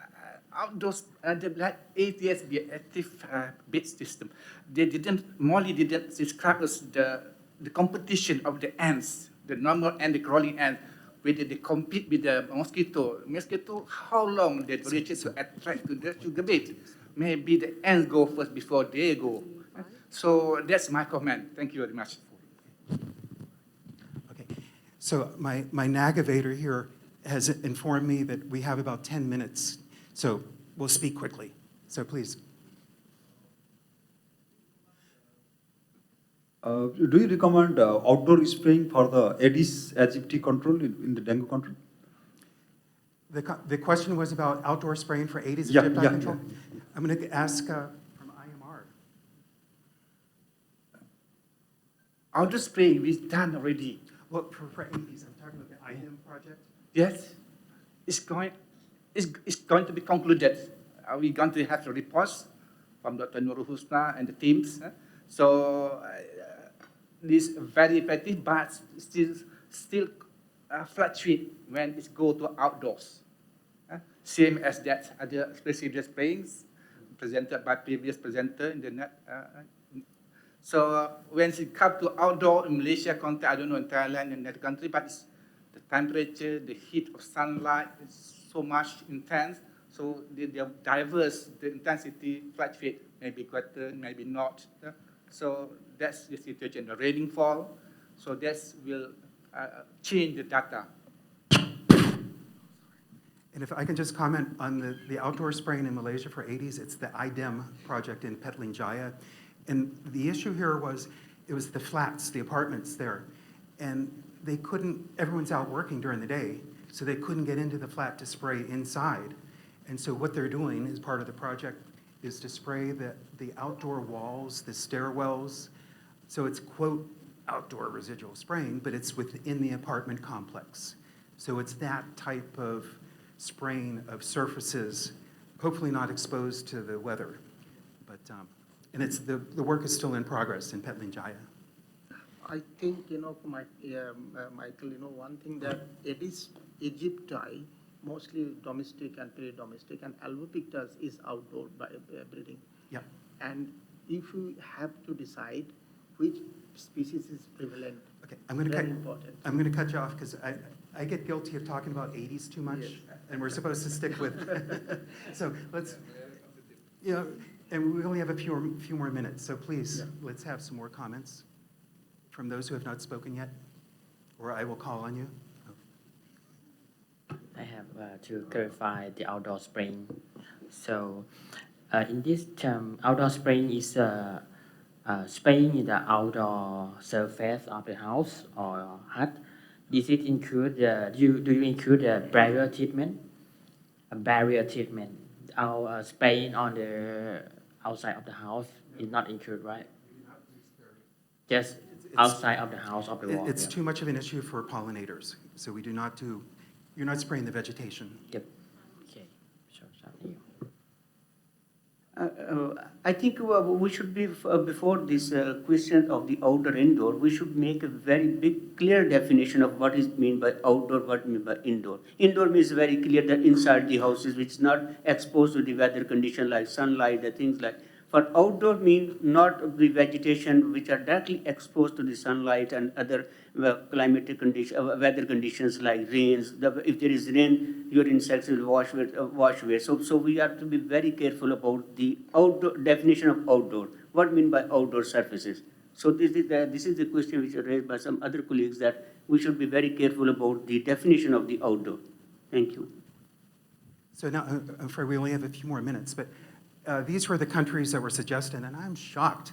outdoors, like ATSB, active bait system, Molly didn't describe us the competition of the ants, the normal and the crawling ants, whether they compete with the mosquito. Mosquito, how long they duration to attract to the sugar bait? Maybe the ants go first before they go. So that's my comment. Thank you very much. Okay. So my navigator here has informed me that we have about 10 minutes. So we'll speak quickly. So please. Do you recommend outdoor spraying for the Aedes aegypti control in the dengue control? The question was about outdoor spraying for Aedes aegypti control? Yeah. I'm going to ask from IMR. Outdoor spraying is done already. Well, for Aedes, I'm talking about the IDEM project. Yes, it's going to be concluded. We're going to have the reports from Dr. Nurul Husna and the teams. So this very effective, but still fluctuate when it go to outdoors. Same as that other specific sprayings presented by previous presenter in the net. So when it comes to outdoor in Malaysia context, I don't know in Thailand and other country, but it's the temperature, the heat of sunlight is so much intense. So they are diverse, the intensity fluctuate, maybe greater, maybe not. So that's the situation, the rainfall. So that will change the data. And if I can just comment on the outdoor spraying in Malaysia for Aedes, it's the IDEM project in Petaling Jaya. And the issue here was, it was the flats, the apartments there. And they couldn't, everyone's out working during the day. So they couldn't get into the flat to spray inside. And so what they're doing as part of the project is to spray the outdoor walls, the stairwells. So it's, quote, outdoor residual spraying, but it's within the apartment complex. So it's that type of spraying of surfaces, hopefully not exposed to the weather. But, and it's the work is still in progress in Petlinjaya. I think, Michael, one thing that Aedes aegypti, mostly domestic and peri-domestic, and albopictus is outdoor breeding. Yeah. And if you have to decide which species is prevalent, okay, I'm going to cut you off because I get guilty of talking about Aedes too much, and we're supposed to stick with. So let's, and we only have a few more minutes. So please, let's have some more comments from those who have not spoken yet, or I will call on you. I have to clarify the outdoor spraying. So in this term, outdoor spraying is spraying in the outdoor surface of the house or hut. Does it include do you include the barrier treatment? A barrier treatment. Our spraying on the outside of the house is not included, right? Just outside of the house, of the wall. It's too much of an issue for pollinators, so we do not do. You're not spraying the vegetation. Yep. Okay. Sure. Thank you. I think we should be, before this question of the outdoor indoor, we should make a very big, clear definition of what is meant by outdoor, what mean by indoor. Indoor means very clear that inside the houses, which is not exposed to the weather condition like sunlight, the things like. For outdoor means not the vegetation which are directly exposed to the sunlight and other climatic conditions, weather conditions like rains. If there is rain, your insects will wash away. So we have to be very careful about the outdoor definition of outdoor. What mean by outdoor surfaces? So this is the question which is raised by some other colleagues, that we should be very careful about the definition of the outdoor. Thank you. So now, I'm afraid we only have a few more minutes, but these were the countries that were suggested, and I'm shocked,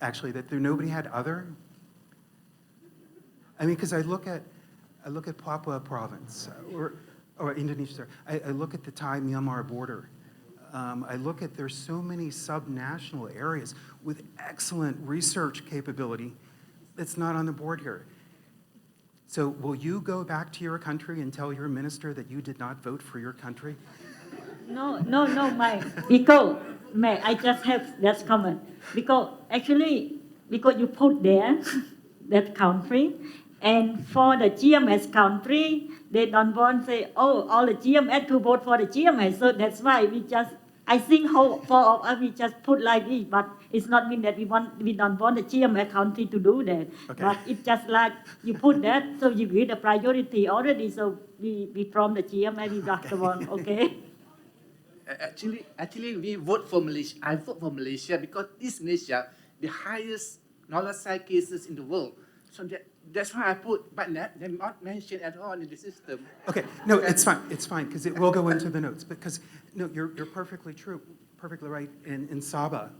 actually, that nobody had other. I mean, because I look at Papua Province or Indonesia. I look at the Thai-Myanmar border. I look at there's so many subnational areas with excellent research capability that's not on the board here. So will you go back to your country and tell your minister that you did not vote for your country? No, Mike. Because, Mike, I just have that comment. Because you put there that country, and for the GMS country, they don't want to say, oh, all the GMS to vote for the GMS. So that's why I think we just put like this, but it's not mean that we don't want the GMS country to do that. Okay. But it's just like you put that, so you give the priority already. So we from the GMS, we got the one, okay? Actually, we vote for Malaysia. I vote for Malaysia because this Malaysia, the highest knowledge cases in the world. So that's why I put, but they're not mentioned at all in the system. Okay, no, it's fine, because it will go into the notes. Because no, you're perfectly true, perfectly right. In Sabah,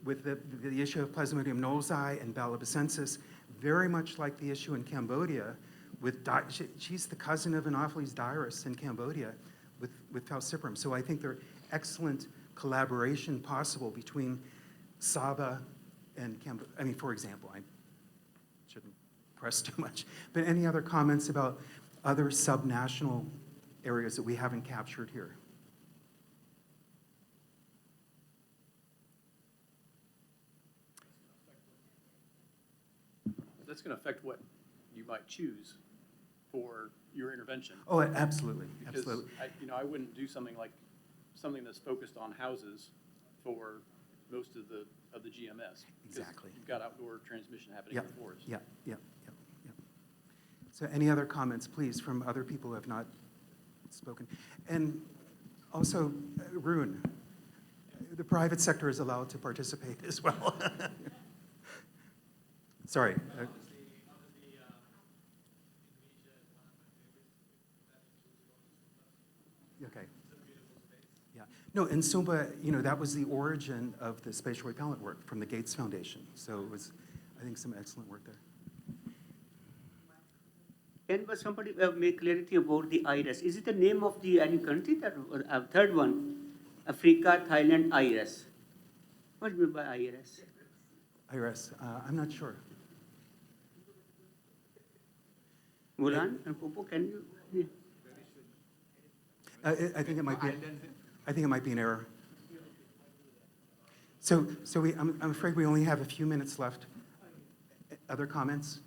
with the issue of Plasmodium knowlesi and Balabacensis, very much like the issue in Cambodia, she's the cousin of Anopheles dirus in Cambodia, with falciparum. So I think there are excellent collaboration possible between Sabah and Cambodia. I mean, for example, I shouldn't press too much, but any other comments about other subnational areas that we haven't captured here? That's going to affect what you might choose for your intervention. Oh, absolutely, because absolutely. I wouldn't do something that's focused on houses for most of the GMS. Exactly. You've got outdoor transmission happening in the forest. Yeah. So any other comments, please, from other people who have not spoken? And also, Rune, the private sector is allowed to participate as well. Sorry. Okay. Yeah. No, in Sumba, that was the origin of the spatial repellent work from the Gates Foundation. So it was, I think, some excellent work there. can somebody make clarity about the IRS? Is it the name of the any country? That third one, Africa, Thailand, IRS. What do you mean by IRS? IRS, I'm not sure. Mulan and Popo, can you? Yeah. I think it might be. I think it might be an error. So I'm afraid we only have a few minutes left. Other comments?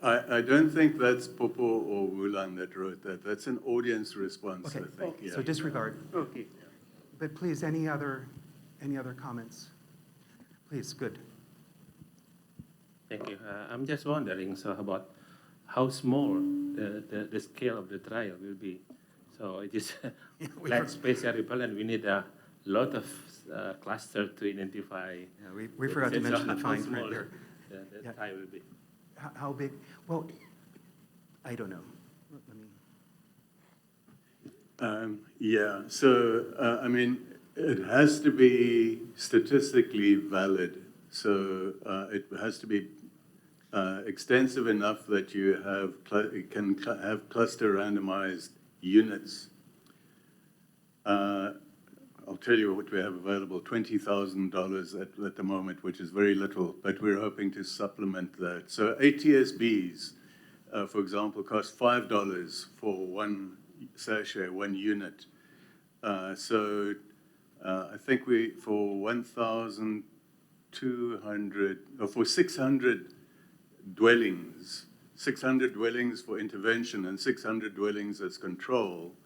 I don't think that's Popo or Wulan that wrote that. That's an audience response, Okay. I think. Yeah. So disregard. Okay. But please, any other comments? Please, good. Thank you. I'm just wondering, so about how small the scale of the trial will be. So it is like spatial repellent. We need a lot of cluster to identify. Yeah, we forgot to mention the fine print here. The trial will be. How big? Well, I don't know. Let me. Yeah, so, I mean, it has to be statistically valid. So it has to be extensive enough that you can have cluster randomized units. I'll tell you what we have available, $20,000 at the moment, which is very little, but we're hoping to supplement that. So ATSBs, for example, cost $5 for one sachet, one unit. So I think for 1,200, or for 600 dwellings, 600 dwellings for intervention and 600 dwellings as control,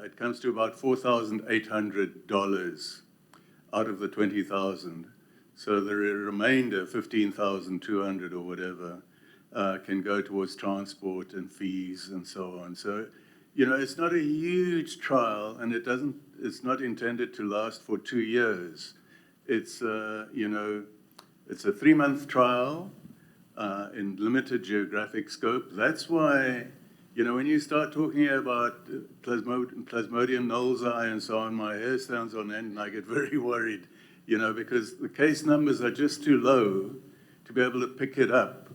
it comes to about $4,800 out of the 20,000. So the remainder, 15,200 or whatever, can go towards transport and fees and so on. So, you know, it's not a huge trial, and it's not intended to last for 2 years. It's, you know, it's a 3-month trial in limited geographic scope. That's why, you know, when you start talking about Plasmodium knowlesi and so on, my hair stands on end and I get very worried, you know, because the case numbers are just too low to be able to pick it up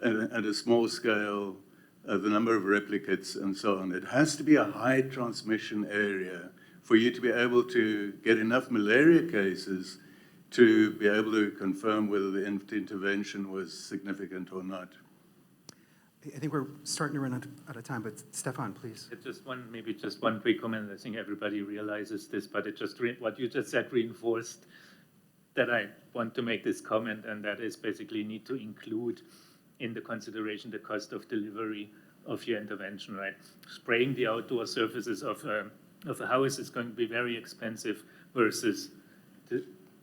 at a small scale, the number of replicates and so on. It has to be a high transmission area for you to be able to get enough malaria cases to be able to confirm whether the intervention was significant or not. I think we're starting to run out of time, but Stefan, please. Maybe just one quick comment. I think everybody realizes this, but it just what you just said reinforced that I want to make this comment, and that is basically need to include in the consideration the cost of delivery of your intervention, right? Spraying the outdoor surfaces of a house is going to be very expensive versus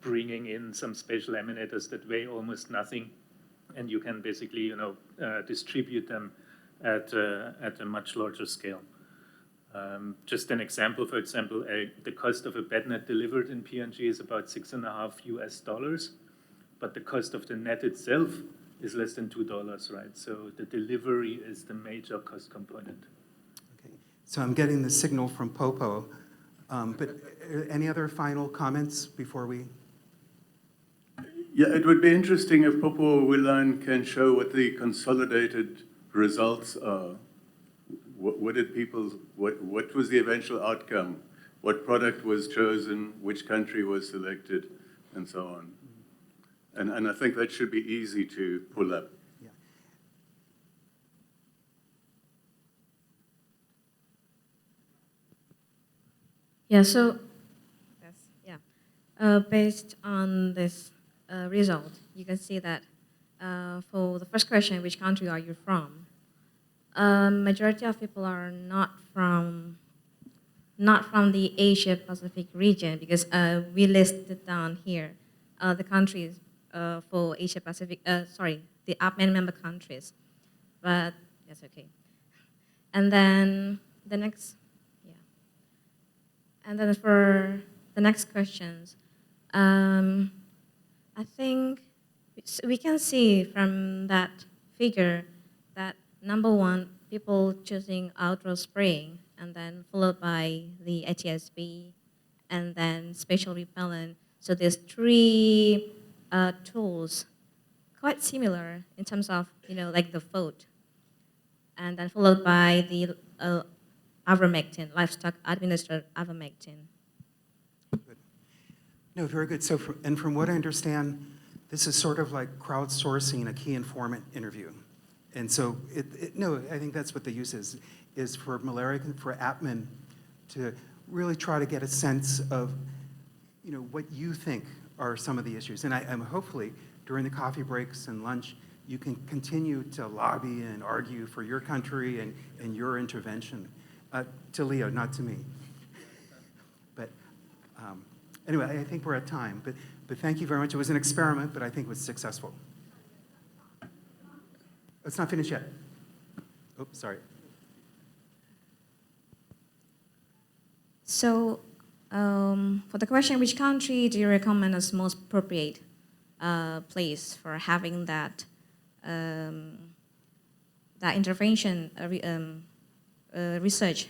bringing in some special laminators that weigh almost nothing, and you can basically, you know, distribute them at a much larger scale. Just an example, for example, the cost of a bed net delivered in PNG is about $6.50 US, but the cost of the net itself is less than $2, right? So the delivery is the major cost component. Okay, so I'm getting the signal from Popo, but any other final comments before we? Yeah, it would be interesting if Popo or Wilan can show what the consolidated results are. What was the eventual outcome? What product was chosen? Which country was selected? And so on. And I think that should be easy to pull up. Yeah. Yeah, so based on this result, you can see that for the first question, which country are you from? Majority of people are not from the Asia Pacific region, because we listed down here the countries for Asia Pacific. The APMEN member countries, but that's okay. And then the next, and then for the next questions, I think we can see from that figure that number one, people choosing outdoor spraying, and then followed by the ATSB, and then spatial repellent. So there's 3 tools, quite similar in terms of, you know, like the vote. and then followed by the ivermectin, livestock administered ivermectin. No, very good. So, and from what I understand, this is sort of like crowdsourcing a key informant interview. And so, no, I think that's what the use is for malaria, for APMEN to really try to get a sense of, what you think are some of the issues. And I'm hopefully, during the coffee breaks and lunch, you can continue to lobby and argue for your country and your intervention. To Leo, not to me. But anyway, I think we're at time. But thank you very much. It was an experiment, but I think it was successful. It's not finished yet. Oops, sorry. So, for the question, which country do you recommend as most appropriate place for having that intervention research?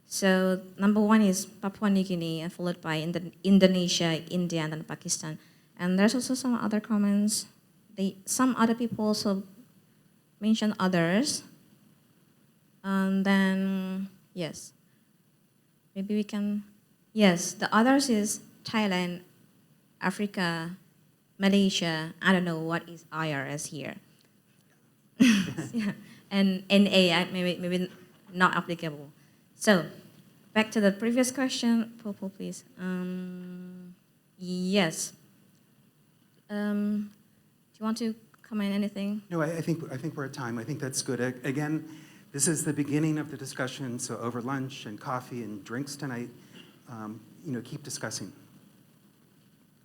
So, number one is Papua New Guinea, and followed by Indonesia, India, and then Pakistan. And there's also some other comments. Some other people also mention others. And then, yes. Maybe we can, yes, the others is Thailand, Africa, Malaysia. I don't know what is IRS here. Yeah. And NA, maybe not applicable. So, back to the previous question, Popo, please. Yes. Do you want to comment anything? No, I think we're at time. I think that's good. Again, this is the beginning of the discussion, so over lunch and coffee and drinks tonight, keep discussing.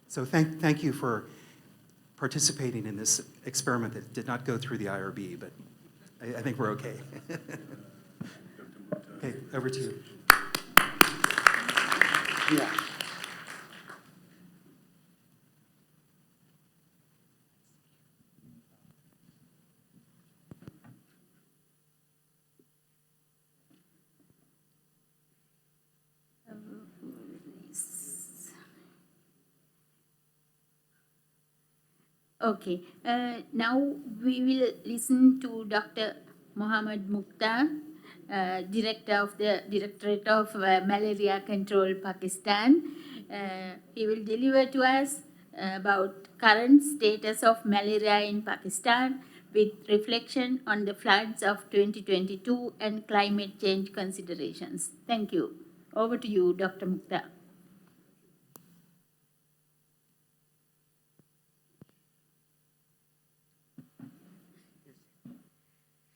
So thank you for participating in this experiment that did not go through the IRB, but I think we're okay. Okay, over to you. Yeah. Okay, now we will listen to Dr. Mohammed Mukhtar, Director of the Directorate of Malaria Control, Pakistan. He will deliver to us about current status of malaria in Pakistan with reflection on the floods of 2022 and climate change considerations. Thank you. Over to you, Dr. Mukhtar.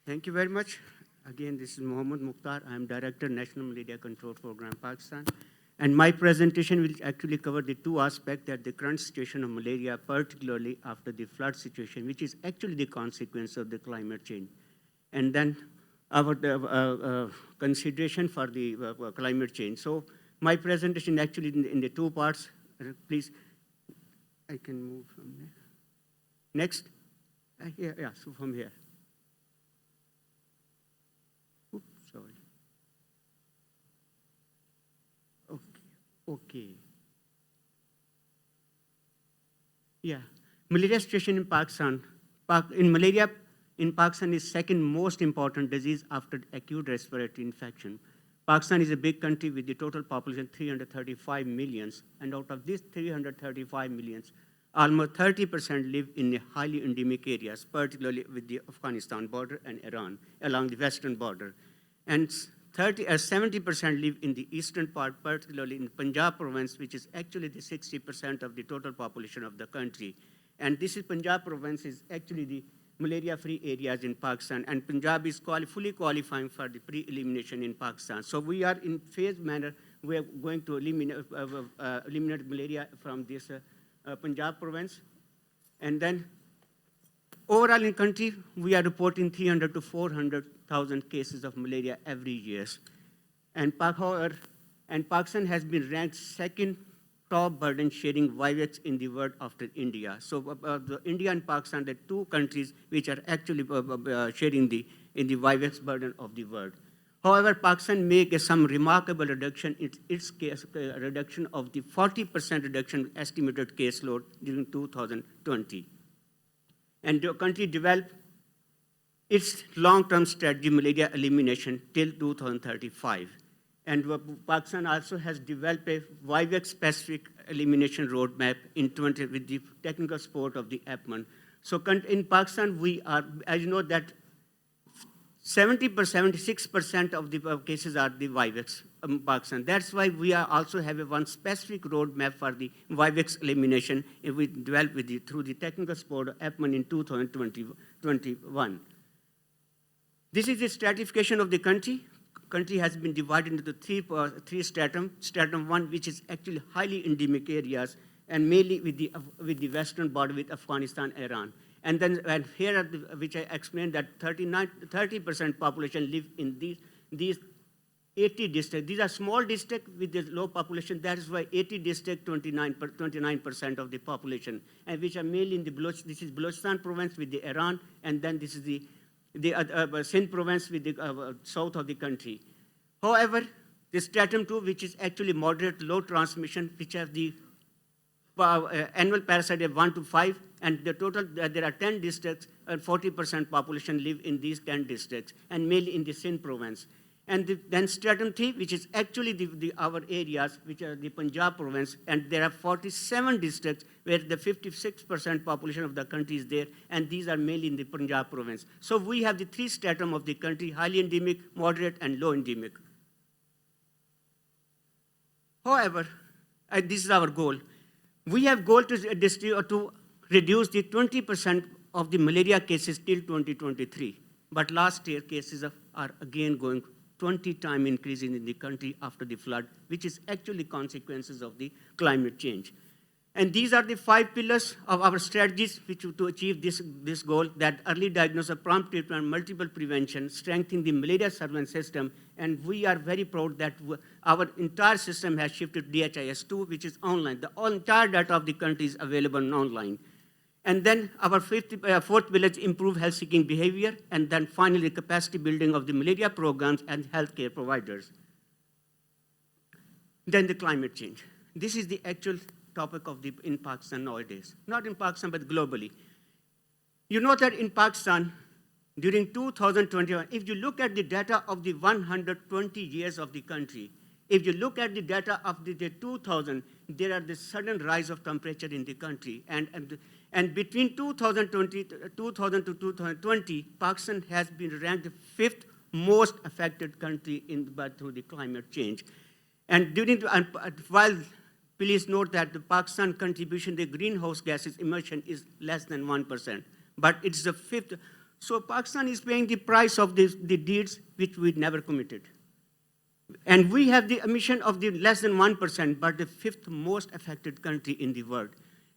Thank you very much. Again, this is Mohammed Mukhtar. I'm Director, National Malaria Control Program, Pakistan. And my presentation will actually cover the two aspects, that the current situation of malaria, particularly after the flood situation, which is actually the consequence of the climate change. And then our consideration for the climate change. So my presentation actually in the two parts. Please, I can move from there. Next. Yeah, so from here. Oops, sorry. Okay. Yeah, malaria situation in Pakistan. Malaria in Pakistan is second most important disease after acute respiratory infection. Pakistan is a big country with the total population 335 millions, and out of these 335 millions, almost 30% live in the highly endemic areas, particularly with the Afghanistan border and Iran, along the western border. And 70% live in the eastern part, particularly in Punjab province, which is actually the 60% of the total population of the country. And this is Punjab province is actually the malaria-free areas in Pakistan, and Punjab is fully qualifying for the pre-elimination in Pakistan. So we are in phased manner, we are going to eliminate malaria from this Punjab province. And then overall in country, we are reporting 300 to 400,000 cases of malaria every year. And Pakistan has been ranked second top burden sharing VIVEX in the world after India. So India and Pakistan, the two countries which are actually sharing in the VIVEX burden of the world. However, Pakistan made some remarkable reduction in its case reduction of the 40% reduction estimated caseload during 2020. And the country developed its long-term strategy, malaria elimination till 2035. And Pakistan also has developed a VIVEX-specific elimination roadmap with the technical support of the APMEN. So in Pakistan, we are, as you know, that 76% of the cases are the VIVEX Pakistan. That's why we are also have one specific roadmap for the VIVEX elimination we developed through the technical support of APMEN in 2021. This is the stratification of the country. Country has been divided into three stratum. Stratum 1, which is actually highly endemic areas, and mainly with the western border with Afghanistan, Iran. And then here, which I explained, that 30% population live in these 80 districts. These are small districts with the low population. That is why 80 districts, 29% of the population, and which are mainly in this is Balochistan province with the Iran, and then this is the Sindh province with the south of the country. However, the stratum 2, which is actually moderate low transmission, which have the annual parasite of 1 to 5, and the total, there are 10 districts, and 40% population live in these 10 districts, and mainly in the Sindh province. And then stratum 3, which is actually our areas, which are the Punjab province, and there are 47 districts where the 56% population of the country is there, and these are mainly in the Punjab province. So we have the three stratum of the country: highly endemic, moderate, and low endemic. However, this is our goal. We have goal to reduce the 20% of the malaria cases till 2023. But last year, cases are again going 20 times increasing in the country after the flood, which is actually consequences of the climate change. And these are the 5 pillars of our strategies to achieve this goal: that early diagnosis, prompt treatment, multiple prevention, strengthening the malaria surveillance system. And we are very proud that our entire system has shifted to DHIS2, which is online. The entire data of the country is available online. And then our fourth pillar is improve health-seeking behavior, and then finally capacity building of the malaria programs and healthcare providers. Then the climate change. This is the actual topic in Pakistan nowadays. Not in Pakistan, but globally. You know that in Pakistan, during 2021, if you look at the data of the 120 years of the country, if you look at the data of the 2000, there are the sudden rise of temperature in the country. And between 2000 to 2020, Pakistan has been ranked the 5th most affected country through the climate change. And while please note that the Pakistan contribution to greenhouse gases emission is less than 1%, but it's the 5th. So Pakistan is paying the price of the deeds which we never committed. And we have the emission of the less than 1%, but the 5th most affected country in the world.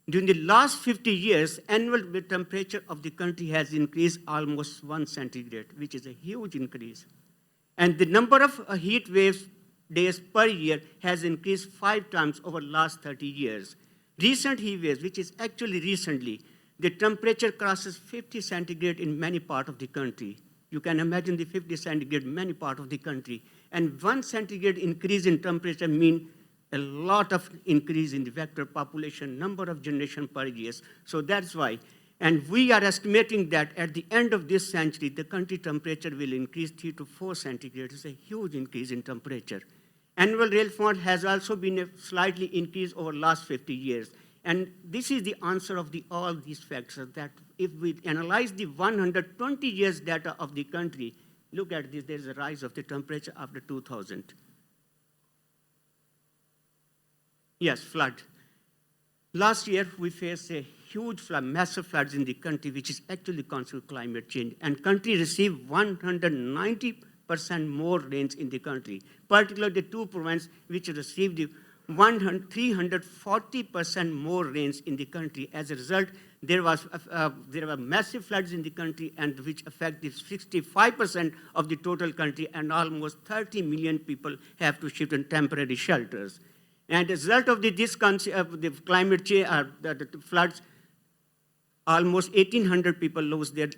During the last 50 years, annual temperature of the country has increased almost 1 centigrade, which is a huge increase. And the number of heat waves days per year has increased 5 times over the last 30 years. Recent heat waves, which is actually recently, the temperature crosses 50 centigrade in many parts of the country. You can imagine the 50 centigrade in many parts of the country. And 1 centigrade increase in temperature means a lot of increase in the vector population, number of generation per year. So that's why. And we are estimating that at the end of this century, the country temperature will increase 3 to 4 centigrade. It's a huge increase in temperature. Annual rainfall has also been slightly increased over the last 50 years. And this is the answer of all these factors, that if we analyze the 120 years data of the country, look at this, there's a rise of the temperature after 2000. Yes, flood. Last year, we faced a huge flood, massive floods in the country, which is actually consequent climate change. And country received 190% more rains in the country, particularly the 2 provinces which received 340% more rains in the country. As a result, there were massive floods in the country, and which affected 65% of the total country, and almost 30 million people have to shift in temporary shelters. And as a result of the climate change, the floods, almost 1,800 people lost their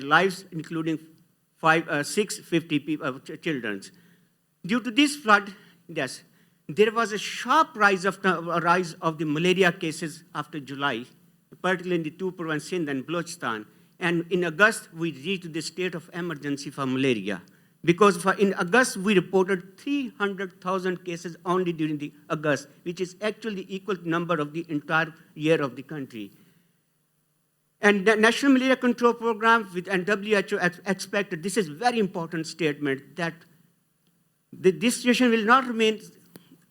lives, including 650 children. Due to this flood, yes, there was a sharp rise of the malaria cases after July, particularly in the 2 provinces, Sindh and Balochistan. And in August, we reached the state of emergency for malaria. Because in August, we reported 300,000 cases only during the August, which is actually equal number of the entire year of the country. And the National Malaria Control Program and WHO expected, this is very important statement, that this situation will not remain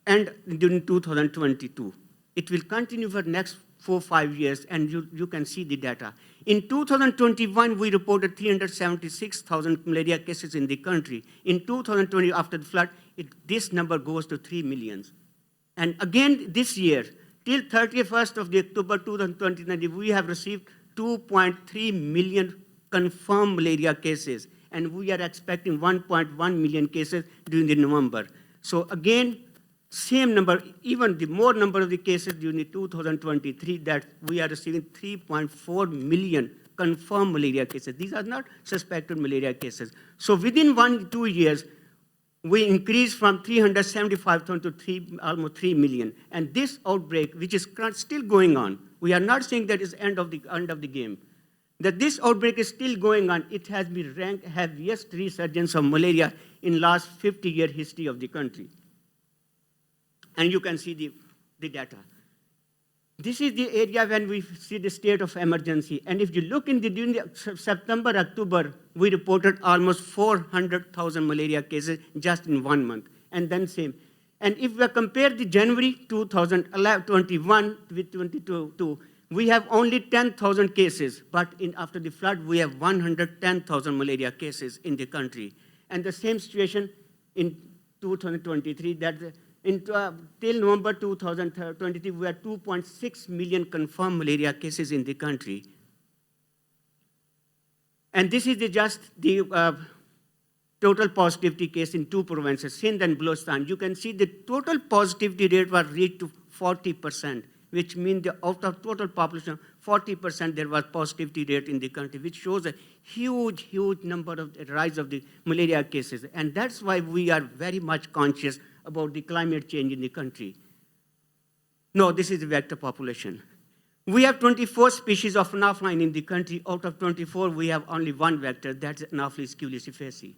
end during 2022. It will continue for the next 4 or 5 years, and you can see the data. In 2021, we reported 376,000 malaria cases in the country. In 2020, after the flood, this number goes to 3 million. And again, this year, till 31st of October 2020, we have received 2.3 million confirmed malaria cases, and we are expecting 1.1 million cases during the November. So again, same number, even the more number of the cases during the 2023, that we are receiving 3.4 million confirmed malaria cases. These are not suspected malaria cases. So within 2 years, we increased from 375,000 to almost 3 million. And this outbreak, which is still going on, we are not saying that is end of the game. That this outbreak is still going on. It has been ranked heaviest resurgence of malaria in last 50-year history of the country. And you can see the data. This is the area when we see the state of emergency. And if you look during September, October, we reported almost 400,000 malaria cases just in 1 month. And then same. And if we compare the January 2021 with 2022, we have only 10,000 cases. But after the flood, we have 110,000 malaria cases in the country. And the same situation in 2023, that till November 2023, we had 2.6 million confirmed malaria cases in the country. And this is just the total positivity case in 2 provinces, Sindh and Balochistan. You can see the total positivity rate was reached to 40%, which means out of total population, 40% there was positivity rate in the country, which shows a huge, huge number of the rise of the malaria cases. And that's why we are very much conscious about the climate change in the country. No, this is the vector population. We have 24 species of Anopheline in the country. Out of 24, we have only 1 vector, that's Anopheles culiciferae.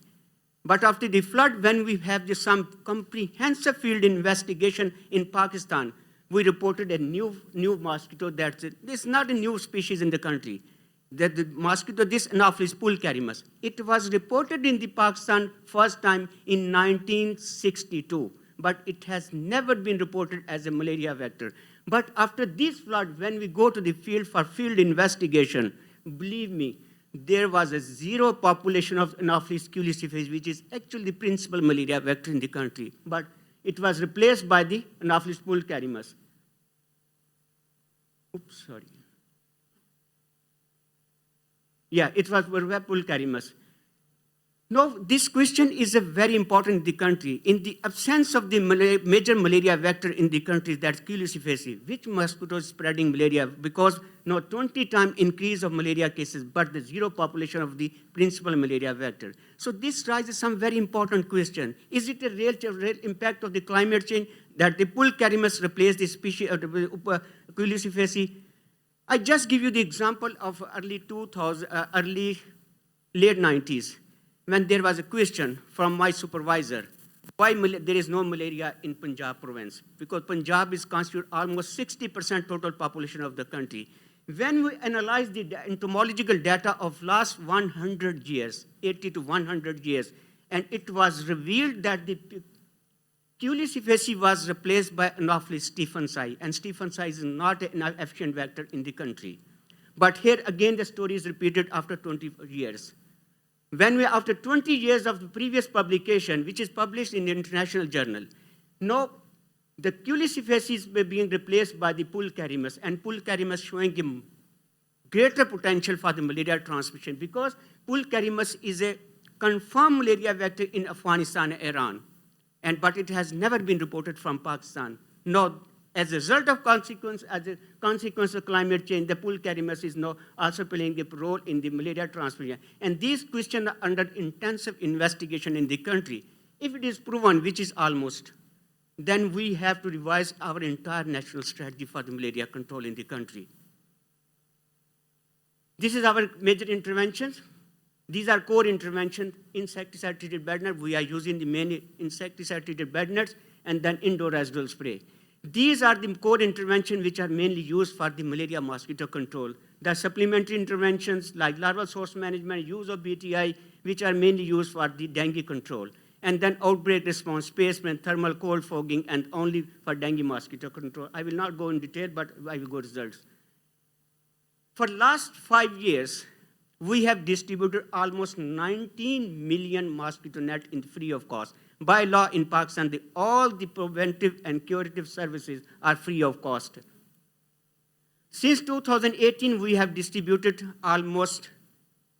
But after the flood, when we have some comprehensive field investigation in Pakistan, we reported a new mosquito this is not a new species in the country. That the mosquito, this Anopheles pulcharimus, it was reported in the Pakistan first time in 1962, but it has never been reported as a malaria vector. But after this flood, when we go to the field for field investigation, believe me, there was a 0 population of Anopheles culiciferae, which is actually the principal malaria vector in the country. But it was replaced by the Anopheles pulcharimus. Oops, sorry. Yeah, it was pulcharimus. Now, this question is very important in the country. In the absence of the major malaria vector in the country, that's culiciferae, which mosquito is spreading malaria? Because 20 times increase of malaria cases, but the 0 population of the principal malaria vector. So this raises some very important question. Is it a real impact of the climate change that the pulcharimus replaced the species of the culiciferae? I just give you the example of late 90s, when there was a question from my supervisor, why there is no malaria in Punjab province? Because Punjab is constitute almost 60% total population of the country. When we analyze the entomological data of last 100 years, 80 to 100 years, and it was revealed that the culiciferae was replaced by Anopheles stephensii, and stephensii is not an efficient vector in the country. But here again, the story is repeated after 20 years. After 20 years of the previous publication, which is published in the international journal, now the culiciferae were being replaced by the pulcharimus, and pulcharimus showing a greater potential for the malaria transmission, because pulcharimus is a confirmed malaria vector in Afghanistan and Iran, but it has never been reported from Pakistan. Now, as a result of consequence of climate change, the pulcharimus is now also playing a role in the malaria transmission. And these questions are under intensive investigation in the country. If it is proven, which is almost, then we have to revise our entire national strategy for the malaria control in the country. This is our major interventions. These are core interventions, insecticide-treated bed net. We are using the main insecticide-treated bed nets and then indoor residual spray. These are the core interventions which are mainly used for the malaria mosquito control. The supplementary interventions like larval source management, use of BTI, which are mainly used for the dengue control. And then outbreak response, placement, thermal cold fogging, and only for dengue mosquito control. I will not go in detail, but I will go results. For last 5 years, we have distributed almost 19 million mosquito net in free of cost. By law in Pakistan, all the preventive and curative services are free of cost. Since 2018, we have distributed almost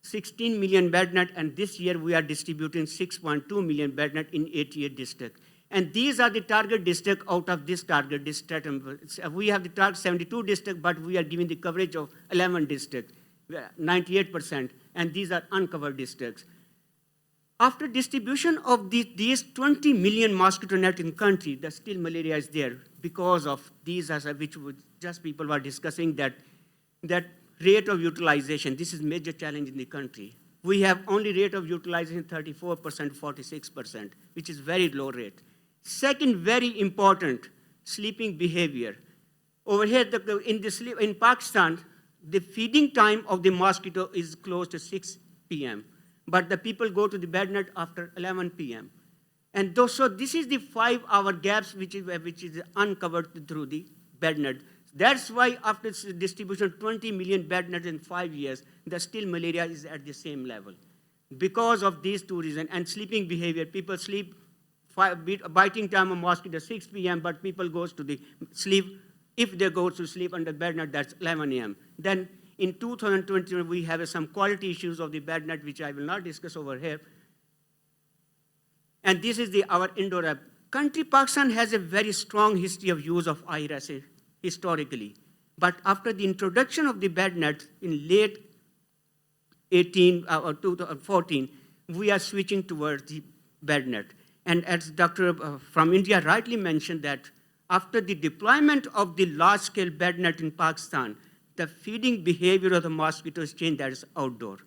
16 million bed net, and this year we are distributing 6.2 million bed net in 88 districts. And these are the target districts out of this target district. We have the target 72 districts, but we are giving the coverage of 11 districts, 98%, and these are uncovered districts. After distribution of these 20 million mosquito net in the country, the still malaria is there because of these, which just people were discussing, that rate of utilization. This is a major challenge in the country. We have only rate of utilization 34%, 46%, which is very low rate. Second, very important, sleeping behavior. Over here, in Pakistan, the feeding time of the mosquito is close to 6 p.m., but the people go to the bed net after 11 p.m. And so this is the 5-hour gaps which is uncovered through the bed net. That's why after distribution 20 million bed nets in 5 years, the still malaria is at the same level. Because of these two reasons, and sleeping behavior, people sleep, biting time of mosquito 6 p.m., but people goes to the sleep, if they go to sleep under bed net, that's 11 a.m. Then in 2020, we have some quality issues of the bed net, which I will not discuss over here. And this is our indoor app. Country Pakistan has a very strong history of use of IRS historically. But after the introduction of the bed net in late 2014, we are switching towards the bed net. And as Dr. From India rightly mentioned that after the deployment of the large-scale bed net in Pakistan, the feeding behavior of the mosquitoes changed, that is outdoor.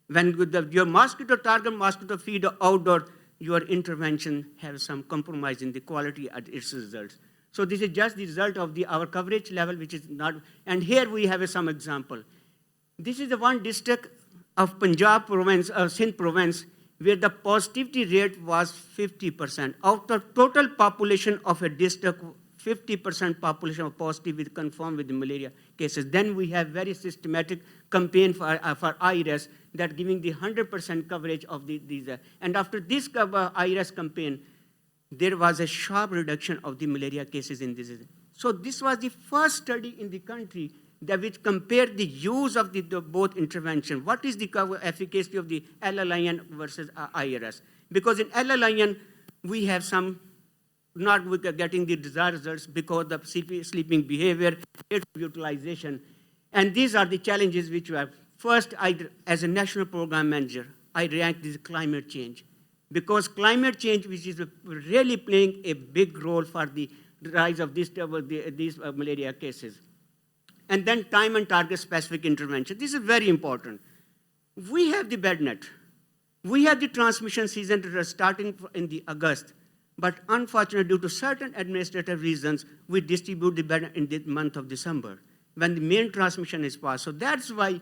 When your mosquito target mosquito feed outdoor, your intervention has some compromise in the quality of its results. So this is just the result of our coverage level, which is not, and here we have some example. This is the one district of Punjab province, Sindh province, where the positivity rate was 50%. Out of total population of a district, 50% population of positive with confirmed with the malaria cases. Then we have very systematic campaign for IRS that giving the 100% coverage of these. And after this IRS campaign, there was a sharp reduction of the malaria cases in this. So this was the first study in the country that which compared the use of the both intervention. What is the efficacy of the LLIN versus IRS? Because in LLIN, we have some not getting the desired results because of sleeping behavior, rate of utilization. And these are the challenges which we have. First, as a national program manager, I ranked this climate change. Because climate change, which is really playing a big role for the rise of these malaria cases. And then time and target specific intervention. This is very important. We have the bed net. We have the transmission season starting in the August. But unfortunately, due to certain administrative reasons, we distribute the bed in the month of December, when the main transmission is passed. So that's why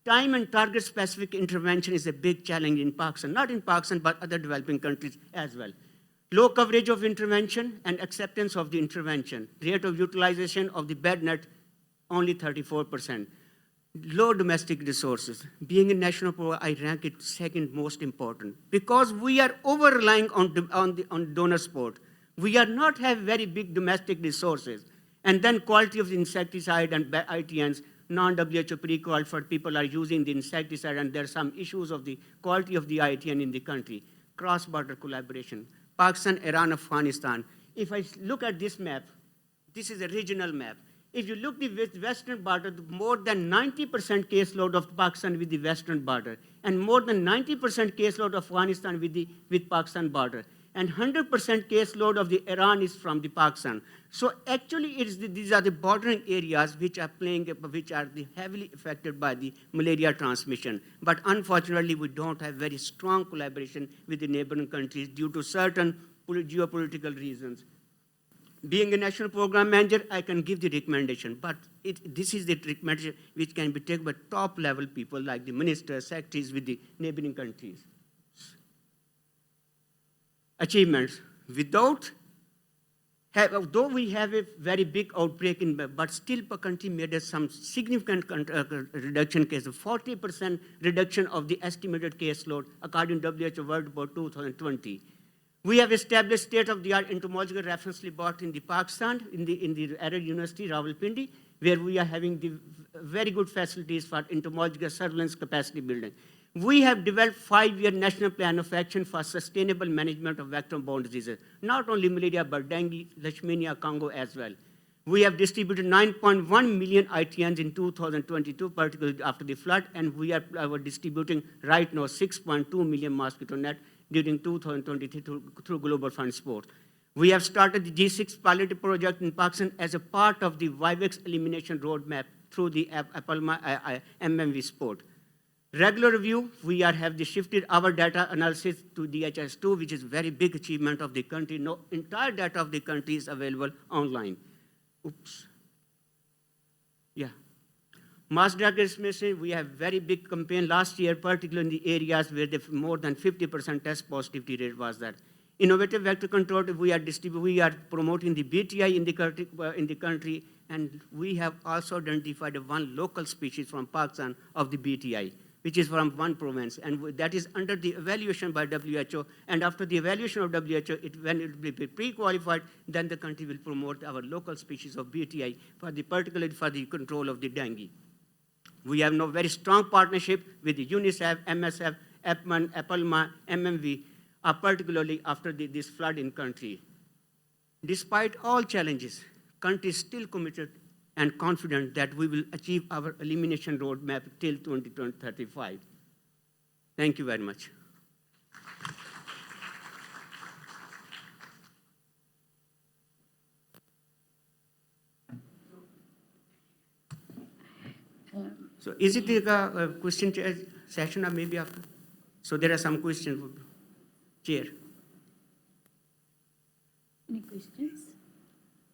time and target specific intervention is a big challenge in Pakistan, not in Pakistan, but other developing countries as well. Low coverage of intervention and acceptance of the intervention. Rate of utilization of the bed net, only 34%. Low domestic resources. Being a national program, I rank it second most important because we are over-relying on donor support. We are not have very big domestic resources. And then quality of the insecticide and ITNs, non-WHO pre-qualified people are using the insecticide, and there are some issues of the quality of the ITN in the country. Cross-border collaboration. Pakistan, Iran, Afghanistan. If I look at this map, this is a regional map. If you look at the western border, more than 90% caseload of Pakistan with the western border, and more than 90% caseload of Afghanistan with Pakistan border. and 100% caseload of the Iran is from the Pakistan. So actually, these are the bordering areas which are heavily affected by the malaria transmission. But unfortunately, we don't have very strong collaboration with the neighboring countries due to certain geopolitical reasons. Being a national program manager, I can give the recommendation, but this is the recommendation which can be taken by top-level people like the ministers, secretaries with the neighboring countries. Achievements. Though we have a very big outbreak, but still the country made some significant reduction case, 40% reduction of the estimated caseload according to WHO World Report 2020. We have established state-of-the-art entomological reference laboratory in the Pakistan, in the Arab University, Rawalpindi, where we are having the very good facilities for entomological surveillance capacity building. We have developed 5-year national plan of action for sustainable management of vector-borne diseases, not only malaria, but dengue, leishmania, Congo as well. We have distributed 9.1 million ITNs in 2022, particularly after the flood, and we are distributing right now 6.2 million mosquito net during 2023 through Global Fund Support. We have started the G6 pilot project in Pakistan as a part of the Vivex elimination roadmap through the APMEN MMV support. Regular review, we have shifted our data analysis to DHS2, which is a very big achievement of the country. No, entire data of the country is available online. Oops. Yeah. Mass drug dismissal, we have very big campaign last year, particularly in the areas where more than 50% test positivity rate was there. Innovative vector control, we are promoting the BTI in the country, and we have also identified one local species from Pakistan of the BTI, which is from one province, and that is under the evaluation by WHO. And after the evaluation of WHO, when it will be pre-qualified, then the country will promote our local species of BTI, particularly for the control of the dengue. We have now very strong partnership with the UNICEF, MSF, APMEN, APMEN, MMV, particularly after this flood in country. Despite all challenges, country is still committed and confident that we will achieve our elimination roadmap till 2035. Thank you very much. So is it a question session or maybe after? So there are some questions. Chair. Any questions?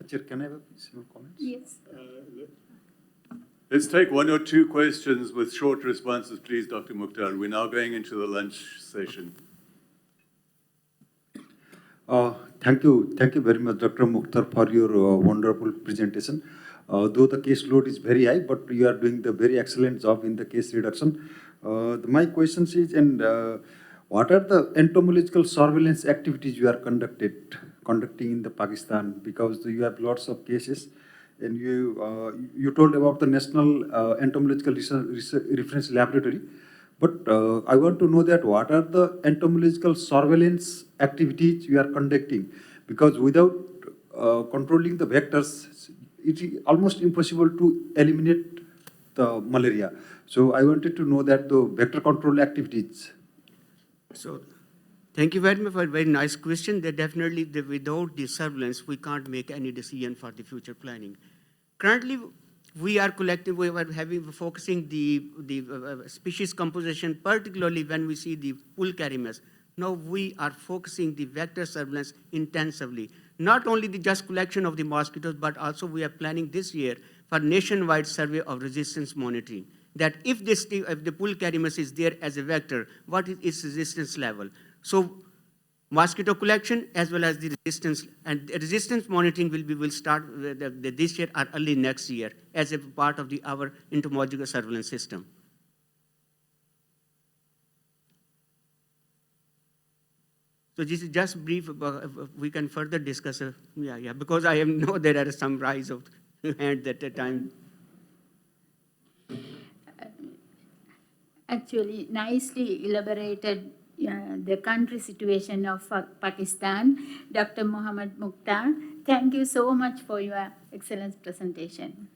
Chair, can I have some comments? Yes. Let's take 1 or 2 questions with short responses, please, Dr. Mukhtar. We're now going into the lunch session. Thank you very much, Dr. Mukhtar, for your wonderful presentation. Though the case load is very high, but you are doing the very excellent job in the case reduction. My question is, what are the entomological surveillance activities you are conducting in the Pakistan? Because you have lots of cases, and you told about the National Entomological Reference Laboratory. But I want to know that what are the entomological surveillance activities you are conducting? Because without controlling the vectors, it is almost impossible to eliminate the malaria. So I wanted to know that the vector control activities. So thank you very much for a very nice question. That definitely, without the surveillance, we can't make any decision for the future planning. Currently, we are focusing the species composition, particularly when we see the pulcharimus. Now we are focusing the vector surveillance intensively. Not only the just collection of the mosquitoes, but also we are planning this year for nationwide survey of resistance monitoring. That if the pulcharimus is there as a vector, what is its resistance level? So mosquito collection as well as the resistance, and resistance monitoring will start this year or early next year as a part of our entomological surveillance system. So this is just brief. We can further discuss. Because I know there are some rise of hand at the time. Actually, nicely elaborated the country situation of Pakistan. Dr. Mohammed Mukhtar, thank you so much for your excellent presentation.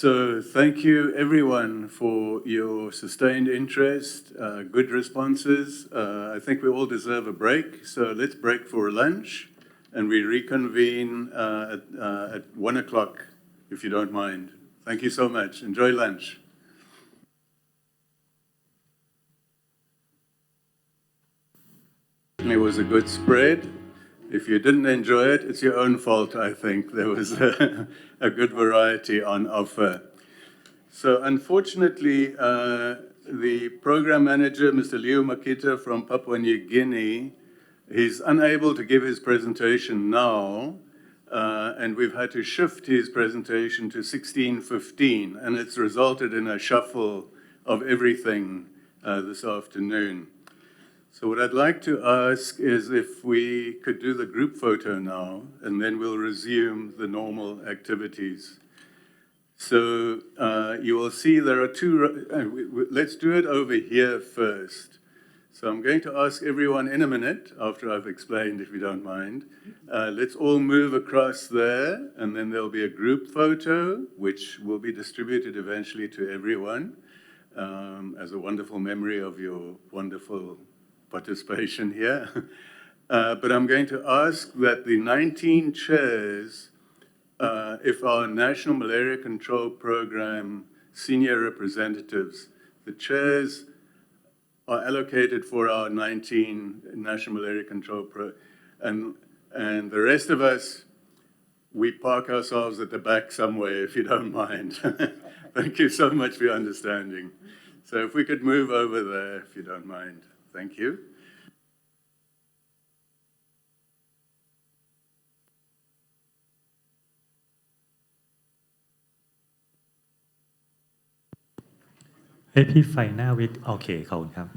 So thank you everyone for your sustained interest, good responses. I think we all deserve a break, so let's break for lunch and we reconvene at 1 o'clock, if you don't mind. Thank you so much. Enjoy lunch. It was a good spread. If you didn't enjoy it, it's your own fault, I think. There was a good variety on offer. So unfortunately, the program manager, Mr. Leo Makita from Papua New Guinea, he's unable to give his presentation now, and we've had to shift his presentation to 16:15, and it's resulted in a shuffle of everything this afternoon. So what I'd like to ask is if we could do the group photo now, and then we'll resume the normal activities. So you will see there are two, let's do it over here first. So I'm going to ask everyone in a minute, after I've explained, if you don't mind. Let's all move across there, and then there'll be a group photo, which will be distributed eventually to everyone as a wonderful memory of your wonderful participation here. But I'm going to ask that the 19 chairs, if our National Malaria Control Program senior representatives, the chairs are allocated for our 19 National Malaria Control and the rest of us, we park ourselves at the back somewhere, if you don't mind. Thank you so much for your understanding. So if we could move over there, if you don't mind. Thank you. AP ไฟหน้าวิดโอเคขอบคุณครับ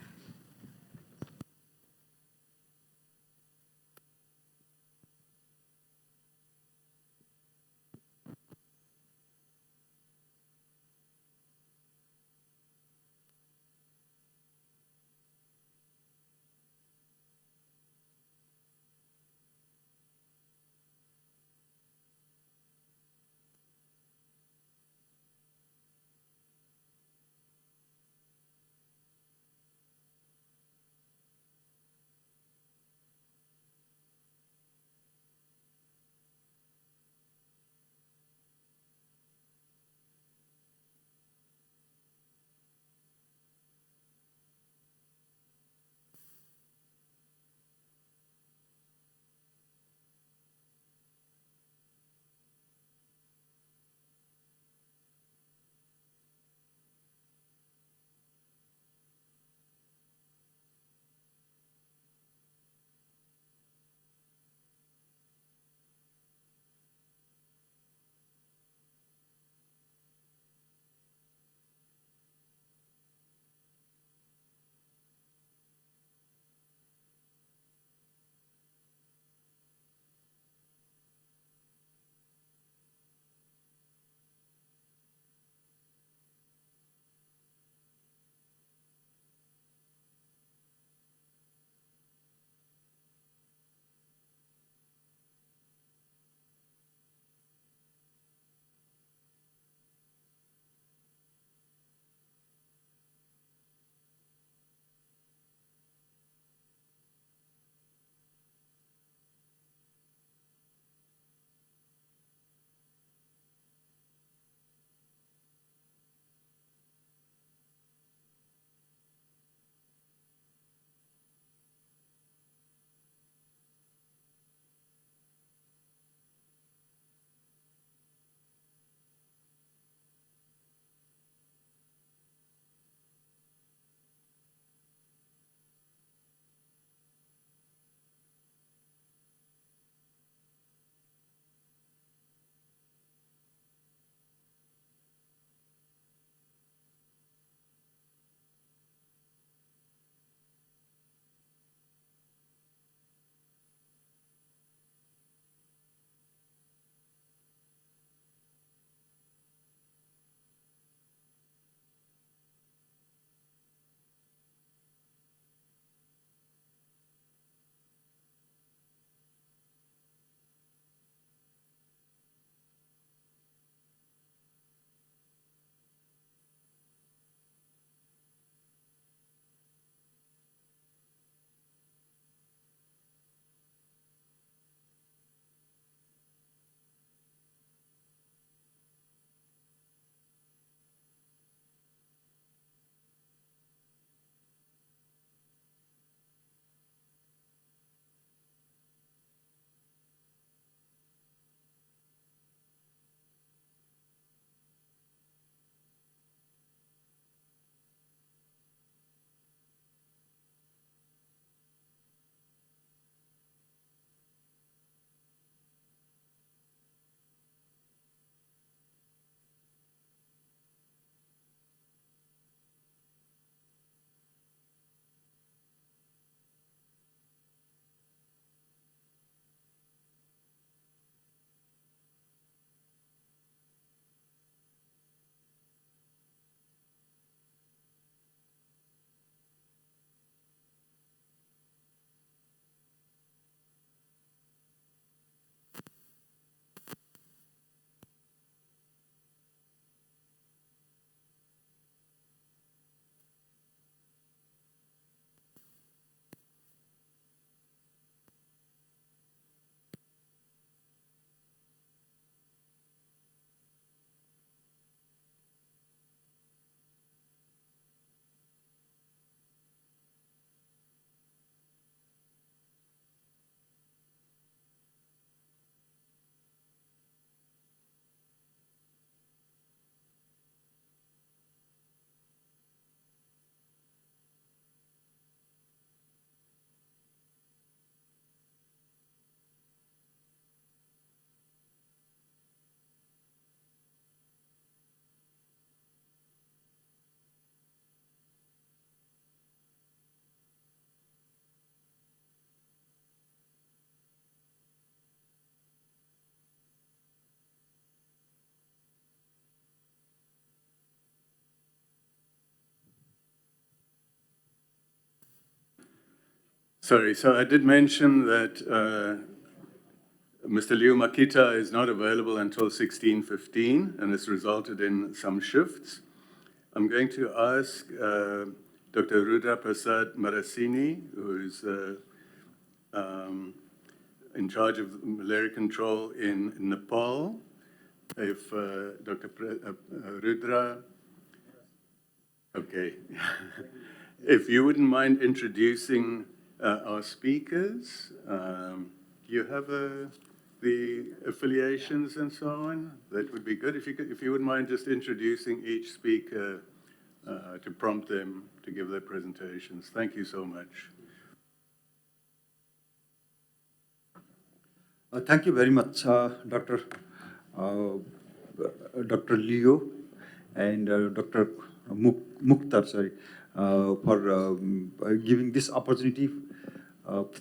Sorry, so I did mention that Mr. Liu Makita is not available until 16:15, and it's resulted in some shifts. I'm going to ask Dr. Rudra Prasad Marasini, who is in charge of malaria control in Nepal, if Dr. Rudra, okay, if you wouldn't mind introducing our speakers. Do you have the affiliations and so on? That would be good. If you wouldn't mind just introducing each speaker to prompt them to give their presentations. Thank you so much. Thank you very much, Dr. Leo and Dr. Mukhtar, for giving this opportunity,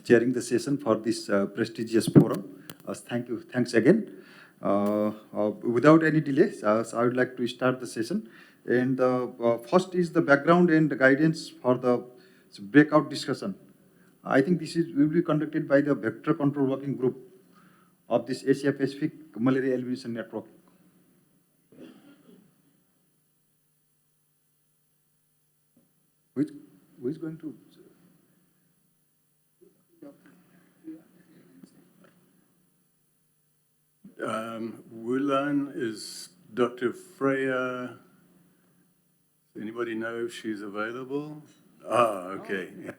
chairing the session for this prestigious forum. Thanks again. Without any delay, so I would like to start the session. And first is the background and the guidance for the breakout discussion. I think this will be conducted by the Vector Control Working Group of this Asia Pacific Malaria Elimination Network. Who is going to? Wulan is Dr. Freya. Does anybody know if she's available? Ah, okay. Yeah.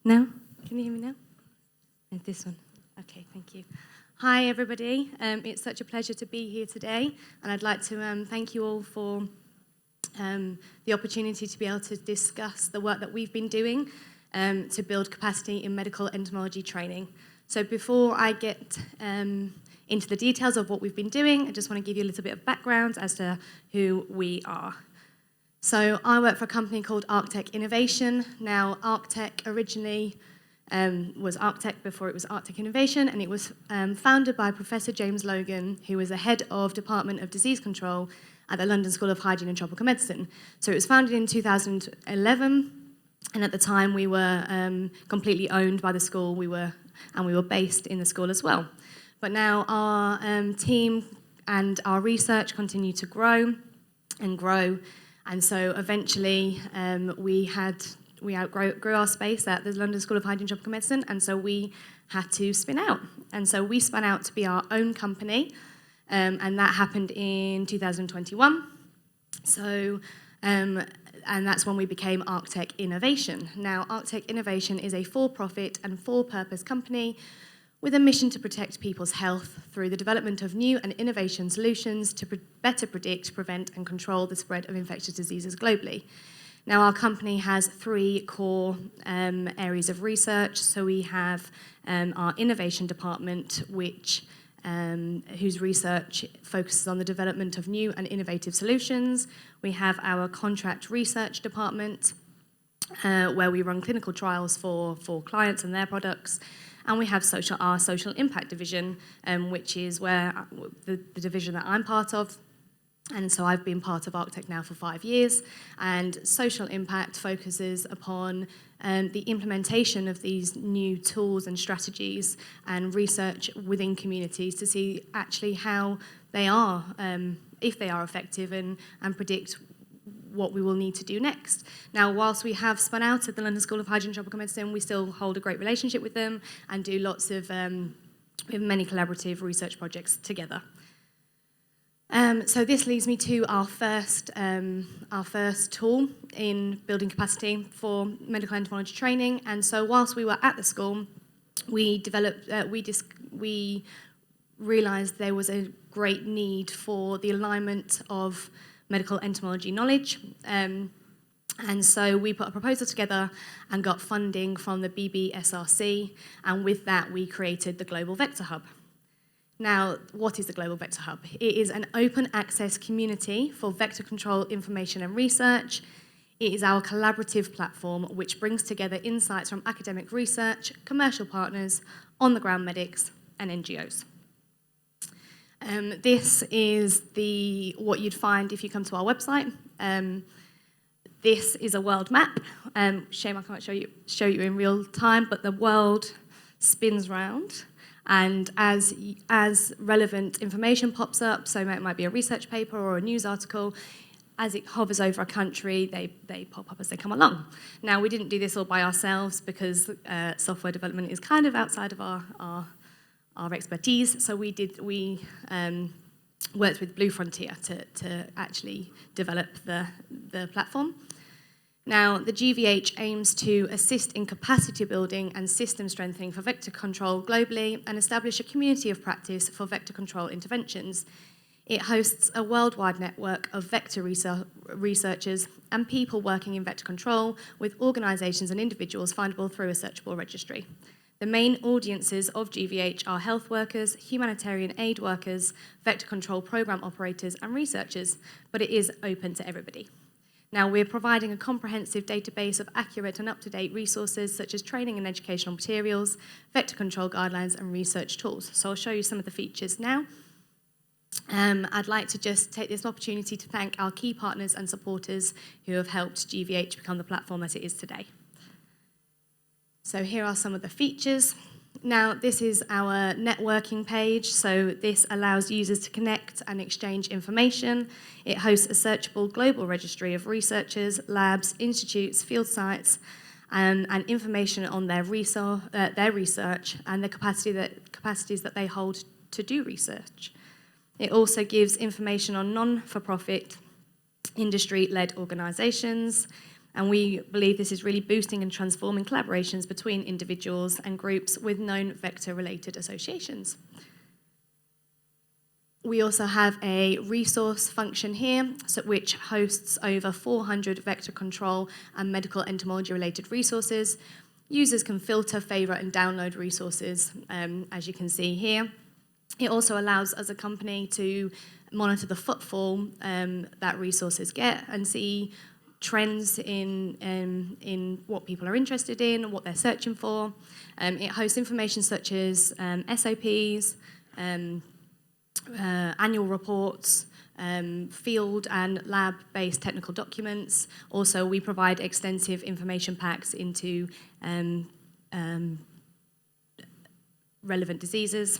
Now? Can you hear me now? And this one. Okay, thank you. Hi, everybody. It's such a pleasure to be here today, and I'd like to thank you all for the opportunity to be able to discuss the work that we've been doing to build capacity in medical entomology training. So before I get into the details of what we've been doing, I just want to give you a little bit of background as to who we are. So I work for a company called Arctech Innovation. Now, Arctech originally was Arctech before it was Arctech Innovation, and it was founded by Professor James Logan, who was the head of Department of Disease Control at the London School of Hygiene and Tropical Medicine. So it was founded in 2011, and at the time we were completely owned by the school. We were based in the school as well. But now our team and our research continue to grow and grow. And so eventually we outgrew our space at the London School of Hygiene and Tropical Medicine, and so we had to spin out. And so we spun out to be our own company, and that happened in 2021. So, and that's when we became Arctech Innovation. Now, Arctech Innovation is a for-profit and for-purpose company with a mission to protect people's health through the development of new and innovation solutions to better predict, prevent, and control the spread of infectious diseases globally. Now, our company has three core areas of research. So we have our innovation department, whose research focuses on the development of new and innovative solutions. We have our contract research department, where we run clinical trials for clients and their products. And we have our social impact division, which is where the division that I'm part of. And so I've been part of Arctech now for 5 years. And social impact focuses upon the implementation of these new tools and strategies and research within communities to see actually how they are, if they are effective, and predict what we will need to do next. Now, whilst we have spun out at the London School of Hygiene and Tropical Medicine, we still hold a great relationship with them and do lots of, we have many collaborative research projects together. So this leads me to our first tool in building capacity for medical entomology training. And so whilst we were at the school, we developed, we realised there was a great need for the alignment of medical entomology knowledge. And so we put a proposal together and got funding from the BBSRC, and with that we created the Global Vector Hub. Now, what is the Global Vector Hub? It is an open access community for vector control information and research. It is our collaborative platform which brings together insights from academic research, commercial partners, on-the-ground medics, and NGOs. This is what you'd find if you come to our website. This is a world map. Shame I can't show you in real time, but the world spins round. And as relevant information pops up, so it might be a research paper or a news article, as it hovers over a country, they pop up as they come along. Now, we didn't do this all by ourselves because software development is kind of outside of our expertise. So we worked with Blue Frontier to actually develop the platform. Now, the GVH aims to assist in capacity building and system strengthening for vector control globally and establish a community of practice for vector control interventions. It hosts a worldwide network of vector researchers and people working in vector control, with organisations and individuals findable through a searchable registry. The main audiences of GVH are health workers, humanitarian aid workers, vector control programme operators and researchers, but it is open to everybody. Now, we're providing a comprehensive database of accurate and up-to-date resources such as training and educational materials, vector control guidelines and research tools. So I'll show you some of the features now. I'd like to just take this opportunity to thank our key partners and supporters who have helped GVH become the platform that it is today. So here are some of the features. Now, this is our networking page. So this allows users to connect and exchange information. It hosts a searchable global registry of researchers, labs, institutes, field sites, and information on their research and the capacities that they hold to do research. It also gives information on non-for-profit, industry-led organisations, and we believe this is really boosting and transforming collaborations between individuals and groups with known vector-related associations. We also have a resource function here, which hosts over 400 vector control and medical entomology-related resources. Users can filter, favourite, and download resources, as you can see here. It also allows us as a company to monitor the footfall that resources get and see trends in what people are interested in, what they're searching for. It hosts information such as SOPs, annual reports, field and lab-based technical documents. Also, we provide extensive information packs into relevant diseases.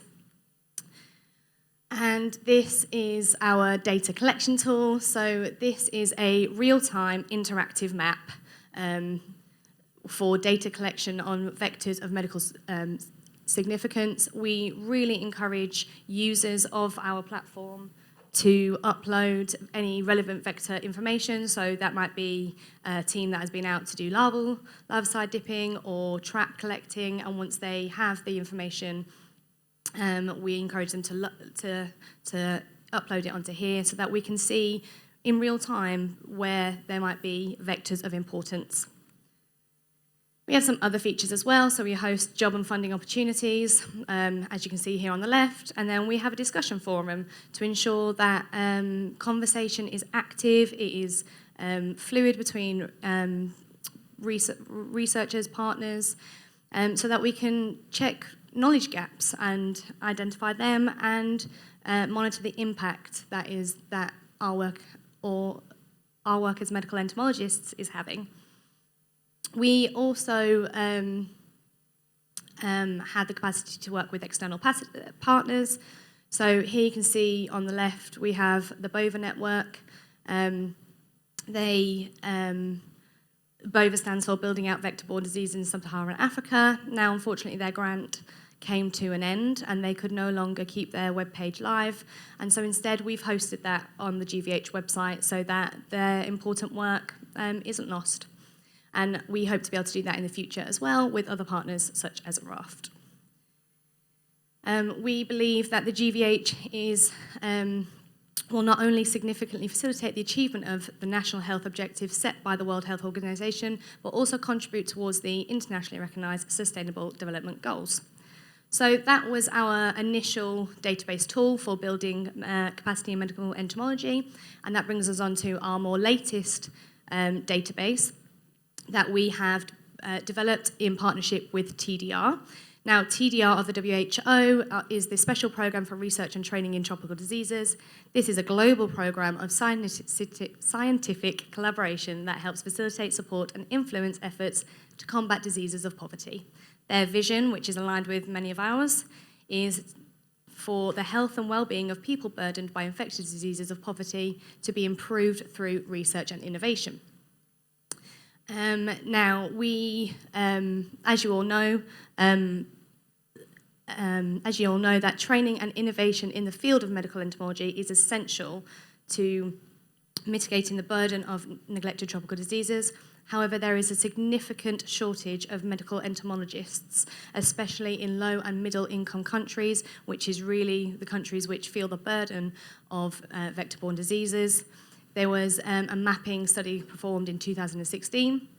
And this is our data collection tool. So this is a real-time interactive map for data collection on vectors of medical significance. We really encourage users of our platform to upload any relevant vector information. So that might be a team that has been out to do larvicide dipping or trap collecting, and once they have the information, we encourage them to upload it onto here so that we can see in real time where there might be vectors of importance. We have some other features as well. So we host job and funding opportunities, as you can see here on the left. And then we have a discussion forum to ensure that conversation is active, it is fluid between researchers, partners, so that we can check knowledge gaps and identify them and monitor the impact that our work as medical entomologists is having. We also had the capacity to work with external partners. So here you can see on the left we have the BOVA network. BOVA stands for Building Out Vector-Borne Disease in Sub-Saharan Africa. Now, unfortunately, their grant came to an end and they could no longer keep their webpage live. And so instead we've hosted that on the GVH website so that their important work isn't lost. And we hope to be able to do that in the future as well with other partners such as Raft. We believe that the GVH will not only significantly facilitate the achievement of the national health objectives set by the World Health Organization, but also contribute towards the internationally recognized Sustainable Development Goals. So that was our initial database tool for building capacity in medical entomology, and that brings us on to our more latest database that we have developed in partnership with TDR. Now, TDR of the WHO is the Special Program for Research and Training in Tropical Diseases. This is a global program of scientific collaboration that helps facilitate, support, and influence efforts to combat diseases of poverty. Their vision, which is aligned with many of ours, is for the health and well-being of people burdened by infectious diseases of poverty to be improved through research and innovation. Now, we, as you all know, that training and innovation in the field of medical entomology is essential to mitigating the burden of neglected tropical diseases. However, there is a significant shortage of medical entomologists, especially in low and middle income countries, which is really the countries which feel the burden of vector-borne diseases. There was a mapping study performed in 2016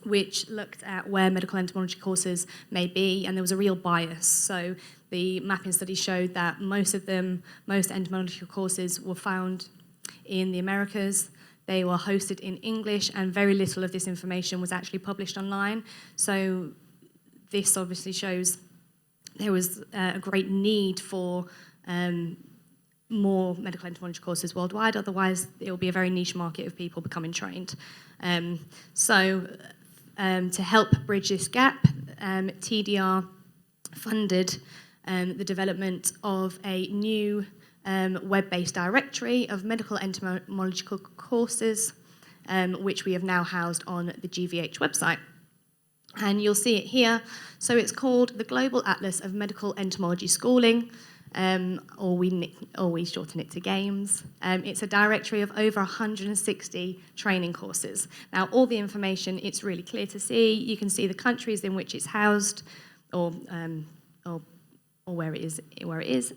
which looked at where medical entomology courses may be, and there was a real bias. So the mapping study showed that most entomological courses were found in the Americas. They were hosted in English, and very little of this information was actually published online. So this obviously shows there was a great need for more medical entomology courses worldwide. Otherwise, it will be a very niche market of people becoming trained. To help bridge this gap, TDR funded the development of a new web-based directory of medical entomological courses, which we have now housed on the GVH website. And you'll see it here. So it's called the Global Atlas of Medical Entomology Schooling, or we shorten it to GAMES. It's a directory of over 160 training courses. Now, all the information, it's really clear to see. You can see the countries in which it's housed, or where it is,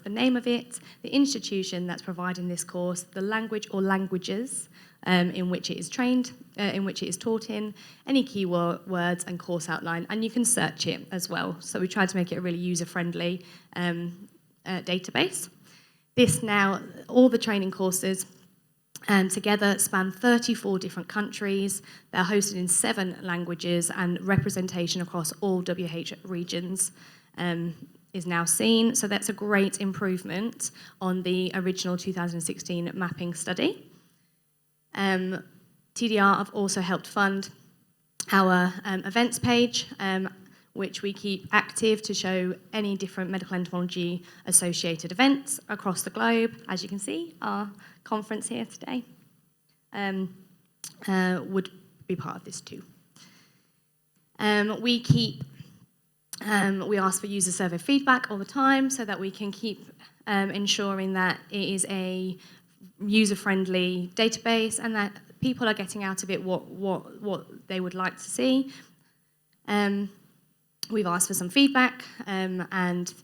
the name of it, the institution that's providing this course, the language or languages in which it is trained, in which it is taught in, any key words and course outline, and you can search it as well. So we tried to make it a really user-friendly database. This now, all the training courses together span 34 different countries. They're hosted in 7 languages, and representation across all WH regions is now seen. So that's a great improvement on the original 2016 mapping study. TDR have also helped fund our events page, which we keep active to show any different medical entomology associated events across the globe. As you can see, our conference here today would be part of this too. We ask for user survey feedback all the time so that we can keep ensuring that it is a user-friendly database and that people are getting out of it what they would like to see. We've asked for some feedback and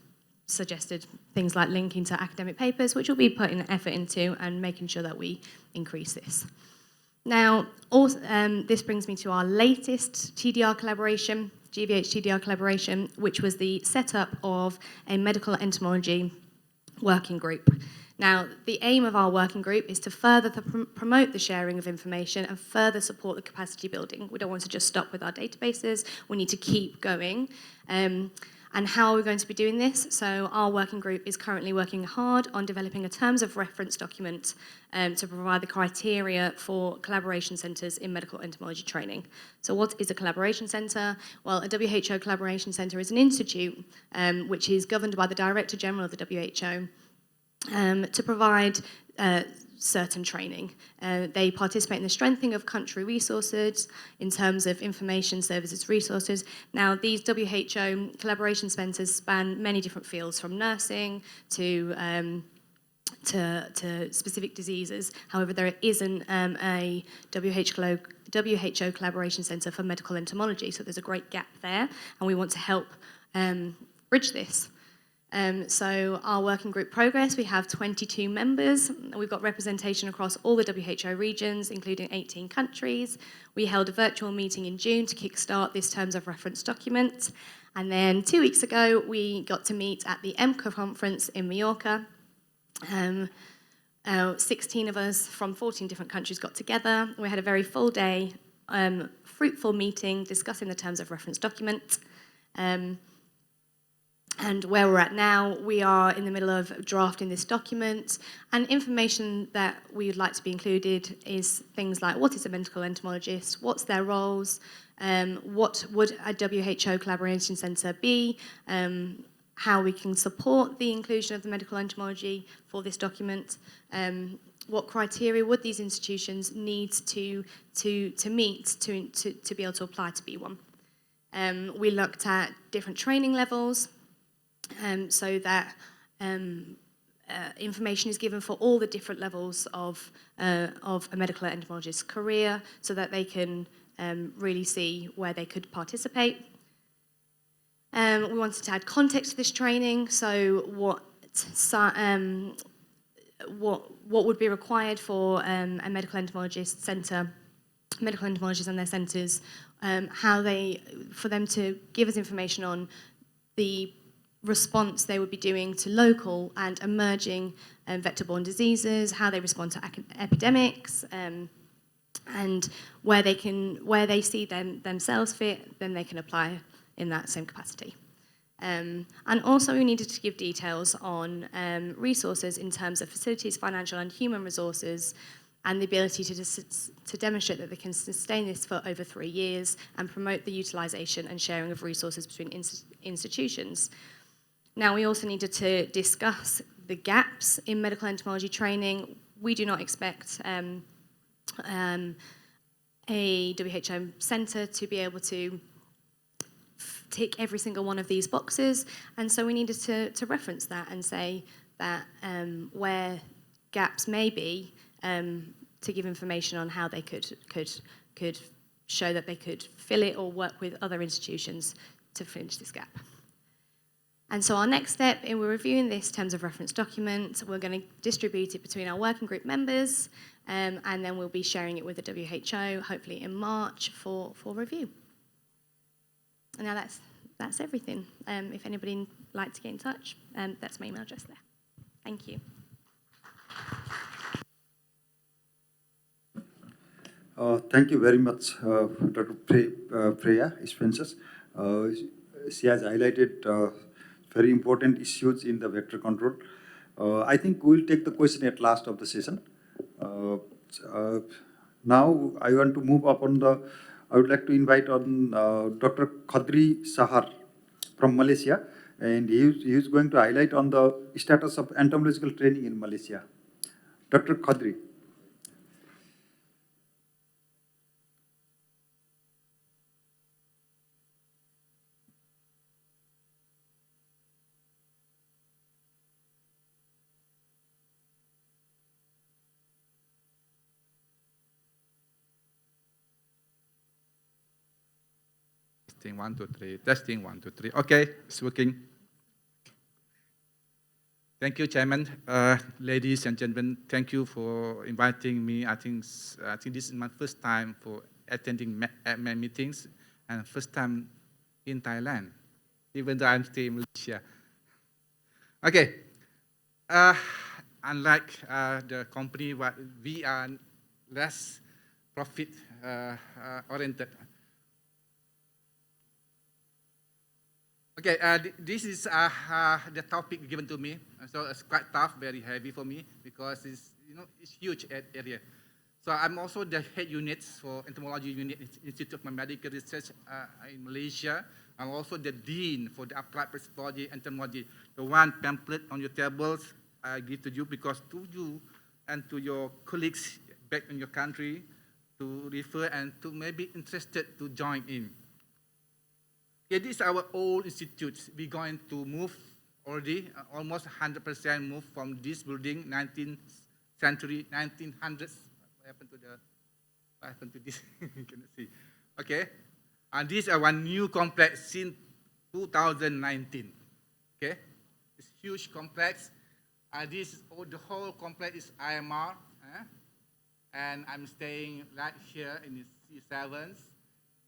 suggested things like linking to academic papers, which we'll be putting effort into and making sure that we increase this. Now, also, this brings me to our latest TDR collaboration, GVH TDR collaboration, which was the setup of a medical entomology working group. Now, the aim of our working group is to further promote the sharing of information and further support the capacity building. We don't want to just stop with our databases. We need to keep going. And how are we going to be doing this? So our working group is currently working hard on developing a terms of reference document to provide the criteria for collaboration centres in medical entomology training. So what is a collaboration centre? Well, a WHO collaboration centre is an institute which is governed by the Director General of the WHO to provide certain training. They participate in the strengthening of country resources in terms of information services resources. Now, these WHO collaboration centres span many different fields, from nursing to specific diseases. However, there isn't a WHO collaboration centre for medical entomology, so there's a great gap there, and we want to help bridge this. So our working group progress, we have 22 members. We've got representation across all the WHO regions, including 18 countries. We held a virtual meeting in June to kickstart this terms of reference document. And then 2 weeks ago, we got to meet at the EMCA conference in Mallorca. 16 of us from 14 different countries got together. We had a very full day, fruitful meeting discussing the terms of reference document. And where we're at now, we are in the middle of drafting this document, and information that we would like to be included is things like what is a medical entomologist, what's their roles, what would a WHO collaboration centre be, how we can support the inclusion of the medical entomology for this document, what criteria would these institutions need to meet to be able to apply to be one. We looked at different training levels, so that information is given for all the different levels of a medical entomologist's career, so that they can really see where they could participate. We wanted to add context to this training, so what would be required for a medical entomologist centre, medical entomologists and their centres, for them to give us information on the response they would be doing to local and emerging vector-borne diseases, how they respond to epidemics, and where they see themselves fit, then they can apply in that same capacity. And also we needed to give details on resources in terms of facilities, financial and human resources, and the ability to demonstrate that they can sustain this for over 3 years and promote the utilisation and sharing of resources between institutions. Now, we also needed to discuss the gaps in medical entomology training. We do not expect a WHO centre to be able to tick every single one of these boxes, and so we needed to reference that and say that where gaps may be, to give information on how they could show that they could fill it or work with other institutions to finish this gap. And so our next step in reviewing this terms of reference document, we're going to distribute it between our working group members, and then we'll be sharing it with the WHO, hopefully in March, for review. And now that's everything. If anybody would like to get in touch, that's my email address there. Thank you. Thank you very much, Dr. Freya Spencer. She has highlighted very important issues in the vector control. I think we'll take the question at last of the session. Now I want to move up on I would like to invite on Dr. Khadri Sahar from Malaysia, and he is going to highlight on the status of entomological training in Malaysia. Dr. Khadri. Testing 1, 2, 3. Testing 1, 2, 3. Okay, it's working. Thank you, Chairman. Ladies and gentlemen, thank you for inviting me. I think this is my first time for attending APMEN meetings and first time in Thailand, even though I'm still in Malaysia. Okay. Unlike the company, we are less profit oriented. Okay, this is the topic given to me. So it's quite tough, very heavy for me because it's huge area. So I'm also the head unit for entomology unit Institute of Medical Research in Malaysia. I'm also the dean for the applied parasitology entomology. The one pamphlet on your tables I give to you because to you and to your colleagues back in your country to refer and to maybe interested to join in. Okay, this is our old institute. We're going to move already, almost 100% move from this building, 19th century, 1900s. What happened to this? You cannot see. Okay, and this is our new complex since 2019. Okay, it's huge complex. The whole complex is IMR, and I'm staying right here in the C7s.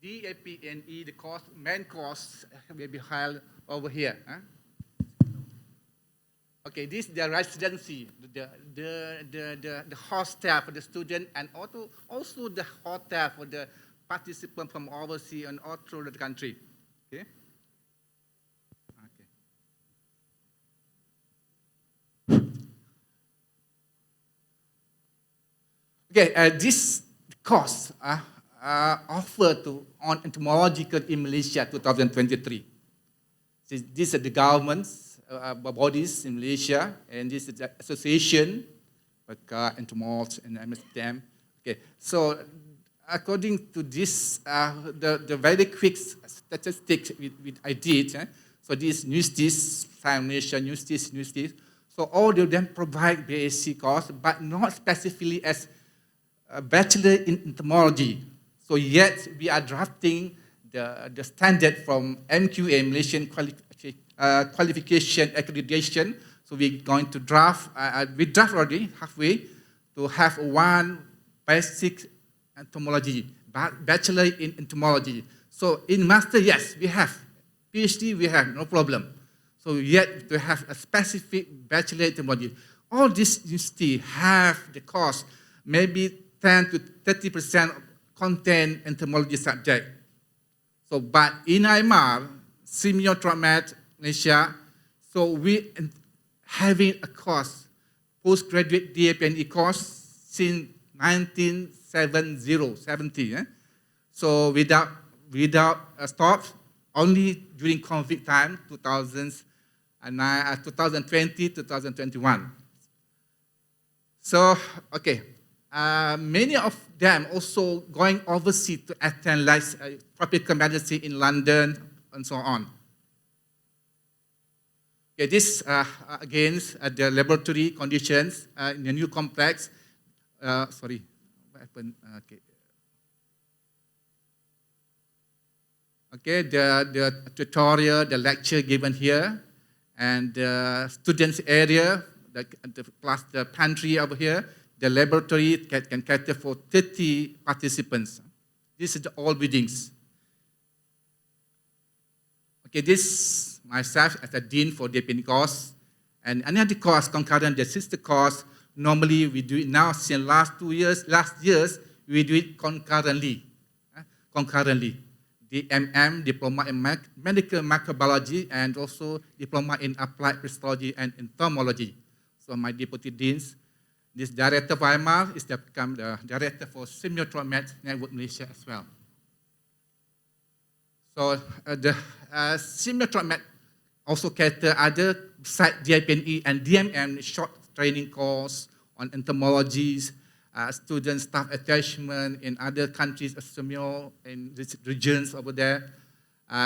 The APMEN, the main course will be held over here. Okay, this is the residency, the hostel for the student, and also the hotel for the participants from overseas and all through the country. Okay. Okay, this course offered on entomological in Malaysia 2023. These are the government's bodies in Malaysia, and this is the association, entomologists and MSTM. Okay, so according to this, the very quick statistics I did, so this NUSTIS, Malaysia, NUSTIS, so all of them provide BSc course, but not specifically as a bachelor in entomology. So yet we are drafting the standard from MQA, Malaysian Qualification Accreditation. So we're going to draft, we draft already halfway to have one basic entomology, bachelor in entomology. So in master, yes, we have. PhD, we have, no problem. So yet to have a specific bachelor in entomology. All these universities have the course, maybe 10 to 30% contain entomology subject. So, but in IMAR, Semiotromat, Malaysia, so we having a course, postgraduate DAPNE course since 1970. So without a stop, only during COVID time, 2020, 2021. So, okay. Many of them also going overseas to attend like tropical medicine in London and so on. Okay, this again the laboratory conditions in the new complex. Sorry, what happened? Okay. Okay, the tutorial, the lecture given here, and the students area, plus the pantry over here. The laboratory can cater for 30 participants. This is the all buildings. Okay, this myself as a dean for DAPNE course, and another course concurrent, the sister course. Normally we do it now since last years we do it concurrently. The Diploma in Medical Microbiology, and also Diploma in Applied Histology and Entomology. So my deputy deans. This director of IMAR is become the director for Semiotromat Network Malaysia as well. So the Semiotromat also cater other besides DAPNE and DMM short training course on entomologies, student staff attachment in other countries, Semio in these regions over there,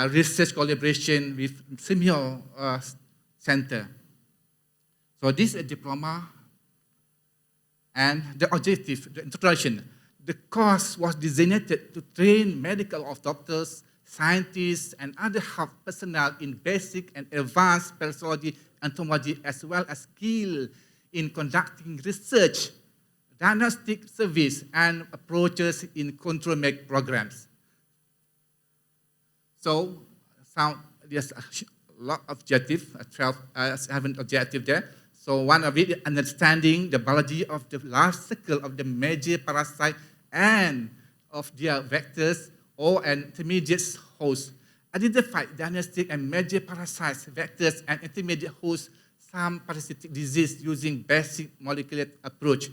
research collaboration with Semio Center. So this is a diploma. And the objective, the introduction, the course was designated to train medical doctors, scientists, and other health personnel in basic and advanced parasitology, entomology, as well as skill in conducting research, diagnostic service, and approaches in control make programs. So, there's a lot of objectives, 7 objectives there. So one of it, understanding the biology of the life cycle of the major parasite and of their vectors or intermediate hosts. Identify diagnostic and major parasites, vectors, and intermediate hosts, some parasitic disease using basic molecular approach.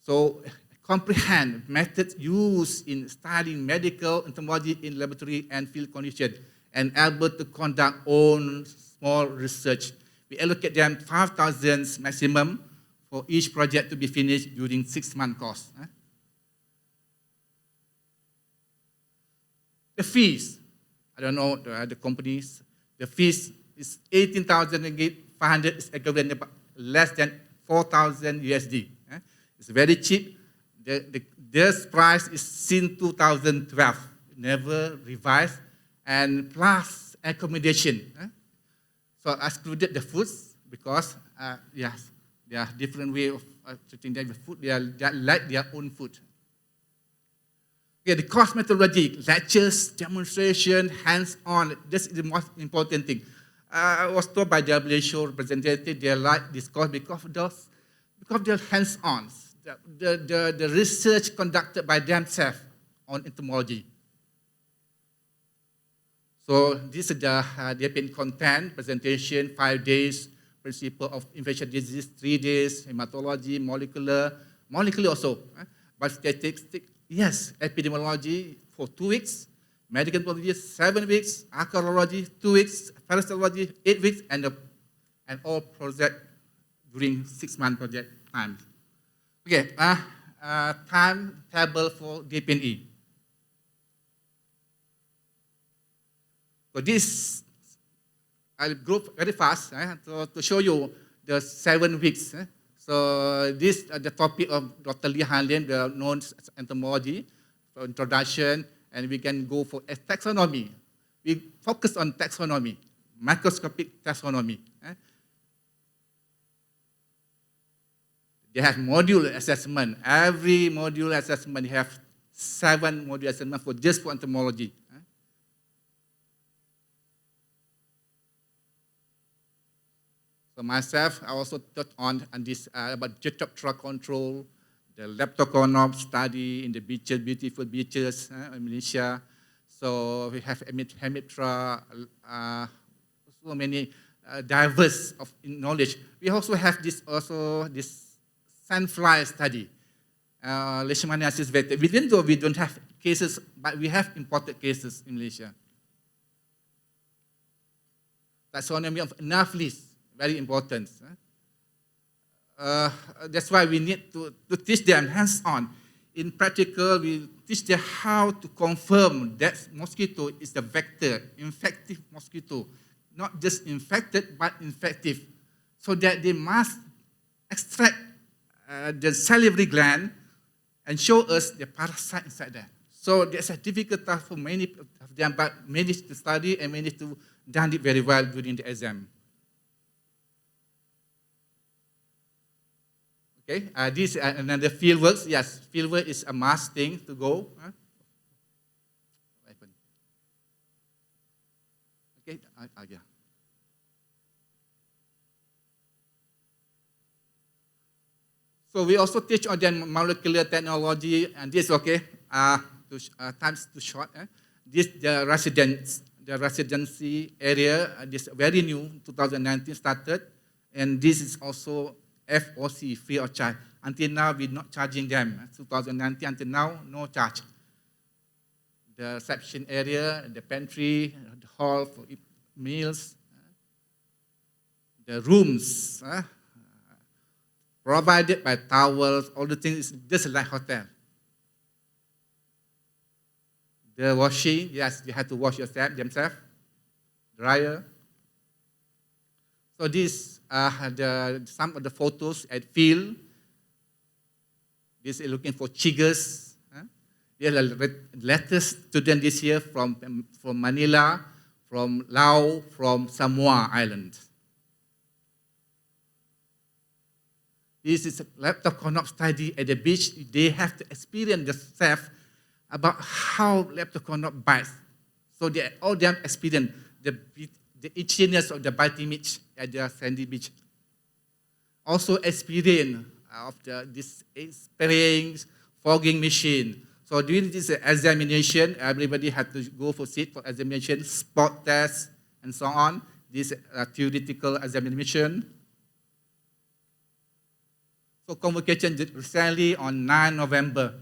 So comprehend methods used in studying medical entomology in laboratory and field conditions, and able to conduct own small research. We allocate them 5,000 maximum for each project to be finished during 6-month course. The fees, I don't know the other companies, the fees is 18,000 ringgit, 500 is equivalent about less than 4,000 USD. It's very cheap. This price is since 2012, never revised, and plus accommodation. So I excluded the foods because, yes, there are different way of treating them with food. They like their own food. Okay, the course methodology, lectures, demonstration, hands-on, this is the most important thing. I was told by WHO representative they like this course because they're hands-on. The research conducted by themselves on entomology. So this is the APMEN content, presentation, 5 days, principle of infectious disease, 3 days, hematology, molecular also. But statistics, yes, epidemiology for 2 weeks, medical pathology 7 weeks, archaeology 2 weeks, parasitology 8 weeks, and all project during 6-month project time. Okay, timetable for DPNE. So this, I'll go very fast to show you the 7 weeks. So this is the topic of Dr. Lee Hanlin, the known as entomology, for introduction, and we can go for taxonomy. We focus on taxonomy, microscopic taxonomy. They have module assessment. Every module assessment, you have 7 module assessment for just for entomology. So myself, I also touched on this about Jetoptera control, the leptoconop study in the beaches, beautiful beaches in Malaysia. So we have Hemiptera, so many diverse of knowledge. We also have this sandfly study, Leishmaniasis vector. Even though we don't have cases, but we have imported cases in Malaysia. Taxonomy of anopheles, very important. That's why we need to teach them hands-on. In practical, we teach them how to confirm that mosquito is the vector, infective mosquito, not just infected, but infective, so that they must extract the salivary gland and show us the parasite inside there. So that's a difficult task for many of them, but managed to study and managed to done it very well during the exam. Okay, this is another fieldwork. Yes, fieldwork is a must thing to go. Okay, yeah. So we also teach on the molecular technology, and this okay. Time's too short. This the residency area. This very new, 2019 started, and this is also FOC, free of charge. Until now, we're not charging them. 2019 until now, no charge. The reception area, the pantry, the hall for meals, the rooms, provided by towels, all the things, just like hotel. The washing, yes, you have to wash yourself, themselves. Dryer. So these are some of the photos at field. This is looking for chiggers. There are latest students this year from Manila, from Laos, from Samoa Island. This is a leptoconop study at the beach. They have to experience themselves about how leptoconop bites. So they all them experience the itchiness of the biting itch at the sandy beach. Also experience of this spraying, fogging machine. So during this examination, everybody had to go for seat for examination, spot test, and so on. This theoretical examination. So convocation recently on 9 November.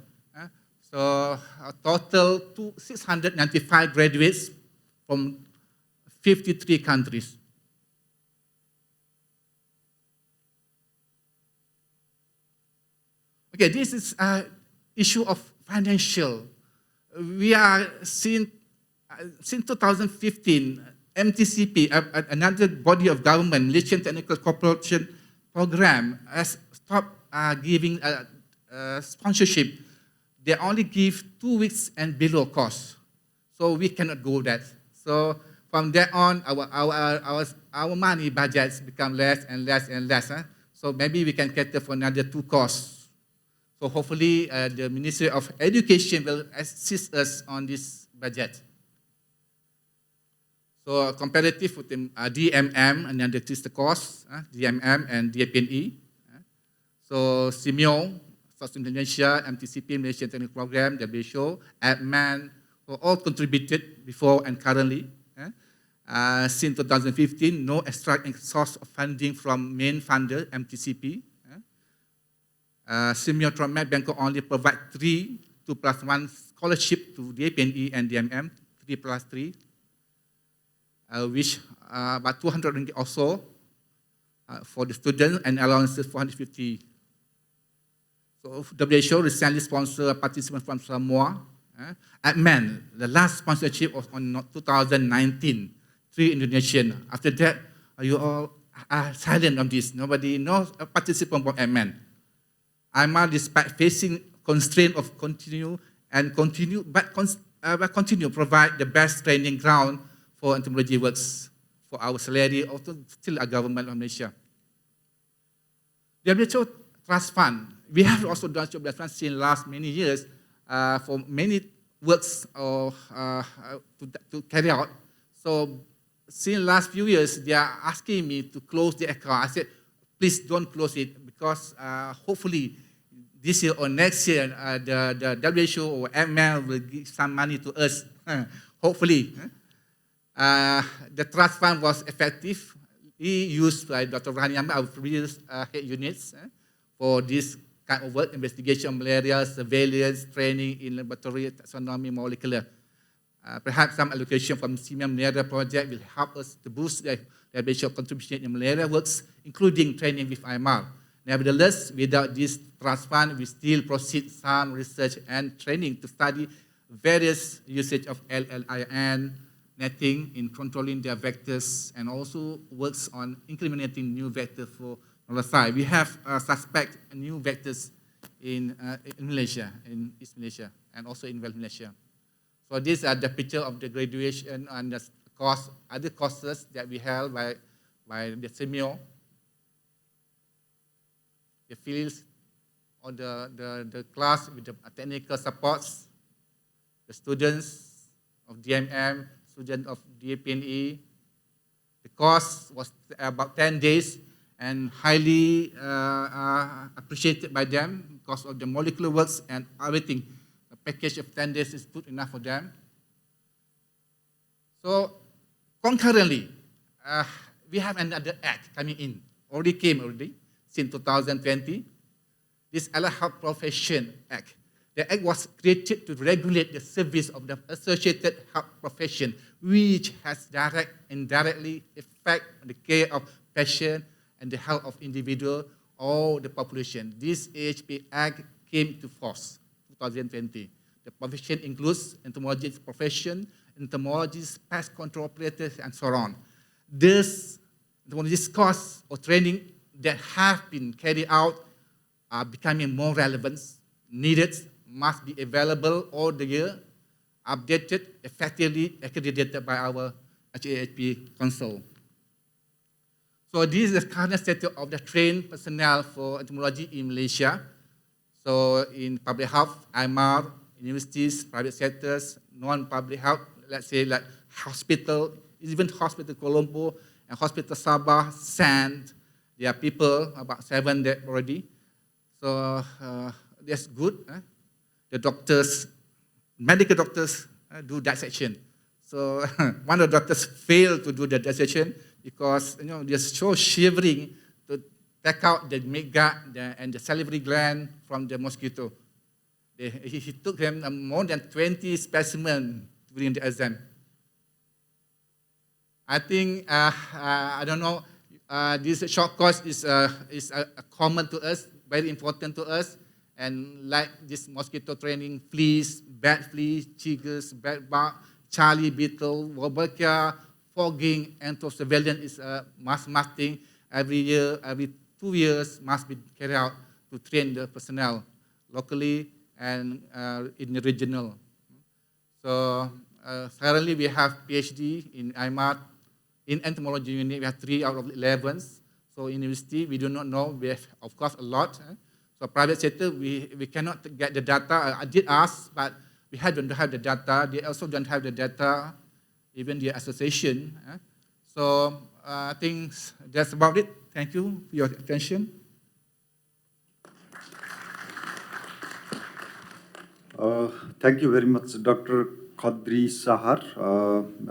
So a total 695 graduates from 53 countries. Okay, this is issue of financial. We are since 2015, MTCP, another body of government, Malaysian Technical Cooperation Program, has stopped giving sponsorship. They only give 2 weeks and below cost. So we cannot go that. So from there on, our money budgets become less and less and less. So maybe we can cater for another 2 courses. So hopefully the Ministry of Education will assist us on this budget. So comparative with the DMM, another is the cost, DMM and DAPNE. So SIMIO, South Indonesia, MTCP, Malaysian Technical Program, WHO, APMEN, all contributed before and currently. Since 2015, no extra source of funding from main funder, MTCP. SIMIO Tromet Bangkok only provide 3 2+1 scholarship to DAPNE and DMM, 3+3, which about 200 ringgit also for the students and allowances 450. So WHO recently sponsored a participant from Samoa. APMEN, the last sponsorship was on 2019, 3 Indonesian. After that, you all are silent on this. Nobody knows a participant from APMEN. IMAR, despite facing constraint of continue provide the best training ground for entomology works for our salary, also still a government of Malaysia. WHO Trust Fund, we have also done WHO Trust Fund since last many years for many works to carry out. So since last few years, they are asking me to close the account. I said, please don't close it because hopefully this year or next year, the WHO or APMEN will give some money to us, hopefully. The trust fund was effective. Used by Dr. Rahaniam, our previous head units, for this kind of work, investigation of malaria, surveillance, training in laboratory, taxonomy, molecular. Perhaps some allocation from CMM malaria project will help us to boost the WHO contribution in malaria works, including training with IMAR. Nevertheless, without this trust fund, we still proceed some research and training to study various usage of LLIN netting in controlling their vectors and also works on incriminating new vectors for mollusci. We have suspect new vectors in Malaysia, in East Malaysia, and also in West Malaysia. So these are the picture of the graduation and the cost, other courses that we held by the SIMIO. The fields or the class with the technical supports, the students of DMM, students of DAPNE. The course was about 10 days and highly appreciated by them because of the molecular works and everything. A package of 10 days is good enough for them. So concurrently, we have another act coming in, already since 2020. This Allied Health Profession Act. The act was created to regulate the service of the associated health profession, which has direct and indirectly effect on the care of patient and the health of individual or the population. This AHP Act came to force 2020. The profession includes entomologists profession, entomologists, pest control operators, and so on. This course or training that have been carried out are becoming more relevant, needed, must be available all the year, updated, effectively accredited by our HAHP Council. So this is the current status of the trained personnel for entomology in Malaysia. So in public health, IMAR, universities, private sectors, non-public health, let's say like hospital, even Hospital Colombo and Hospital Sabah, SAND, there are people, about 7 there already. So that's good. The doctors, medical doctors do dissection. So one of the doctors failed to do the dissection because they're so shivering to take out the milk gut and the salivary gland from the mosquito. He took them more than 20 specimens during the exam. I think, I don't know, this short course is common to us, very important to us, And like this mosquito training, fleas, bad fleas, chiggers, bed bug, Charlie beetle, Wolbachia, fogging, and so surveillance is a must thing. Every year, every 2 years must be carried out to train the personnel locally and in the regional. So currently we have PhD in IMAT. In entomology unit, we have 3 out of 11. So in university, we do not know. We have, of course, a lot. So private sector, we cannot get the data. I did ask, but we don't have the data. They also don't have the data, even the association. So I think that's about it. Thank you for your attention. Thank you very much, Dr. Khadri Sahar.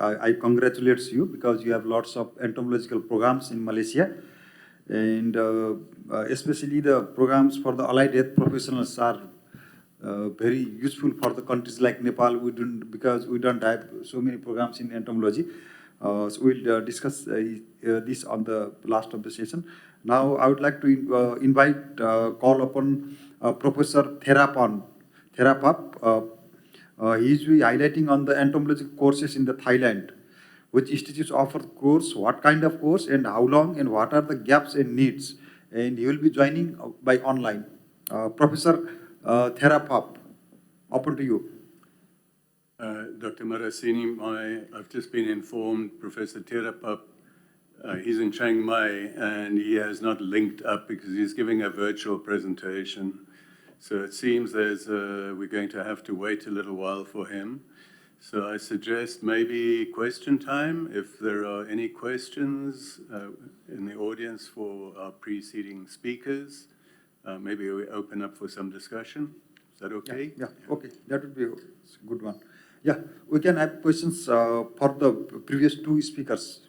I congratulate you because you have lots of entomological programs in Malaysia. And especially the programs for the allied health professionals are very useful for the countries like Nepal. Because we don't have so many programs in entomology. So we'll discuss this on the last of the session. Now I would like to call upon Professor Therapap. He is highlighting on the entomology courses in the Thailand. Which institutes offer course, what kind of course, and how long, and what are the gaps and needs. And he will be joining by online. Professor Therapap, open to you. Dr. Marasini, I've just been informed Professor Therapap, he's in Chiang Mai, and he has not linked up because he's giving a virtual presentation. So it seems we're going to have to wait a little while for him. So I suggest maybe question time, if there are any questions in the audience for our preceding speakers. Maybe we open up for some discussion. Is that okay? Yeah, okay. That would be a good one. Yeah, we can have questions for the previous 2 speakers.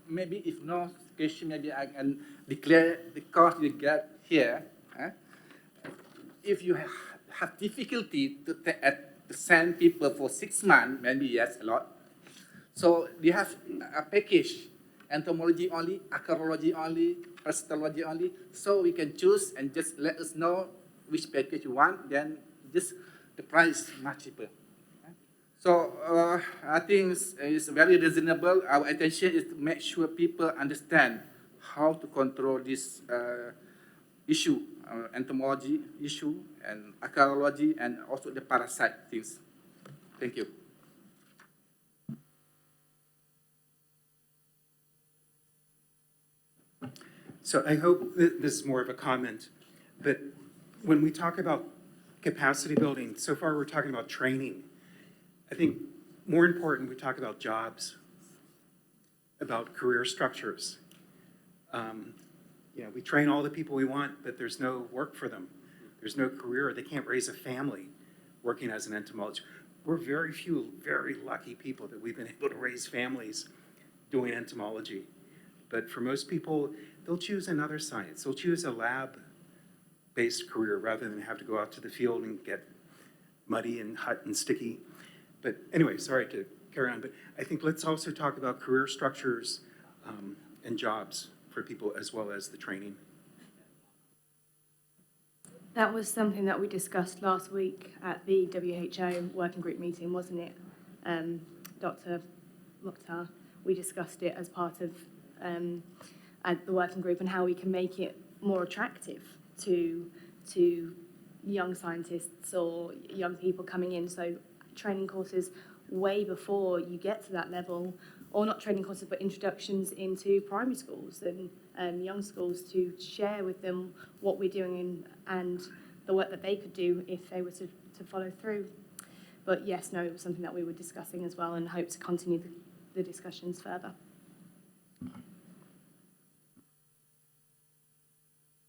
Maybe if no question, maybe I can declare the course you get here. If you have difficulty to send people for 6 months, maybe yes, a lot. So you have a package, entomology only, archaeology only, parasitology only. So we can choose and just let us know which package you want. Then just the price is much cheaper. So I think it's very reasonable. Our attention is to make sure people understand how to control this issue, entomology issue, and archaeology, and also the parasite things. Thank you. So I hope this is more of a comment, but when we talk about capacity building, so far we're talking about training. I think more important, we talk about jobs, about career structures. We train all the people we want, but there's no work for them. There's no career. They can't raise a family working as an entomologist. We're very few, very lucky people that we've been able to raise families doing entomology. But for most people, they'll choose another science. They'll choose a lab-based career rather than have to go out to the field and get muddy and hot and sticky. But anyway, sorry to carry on, but I think let's also talk about career structures and jobs for people as well as the training. That was something that we discussed last week at the WHO working group meeting, wasn't it, Dr. Mukhtar? We discussed it as part of the working group and how we can make it more attractive to young scientists or young people coming in. So training courses way before you get to that level, or not training courses, but introductions into primary schools and young schools to share with them what we're doing and the work that they could do if they were to follow through. But yes, no, it was something that we were discussing as well and hope to continue the discussions further.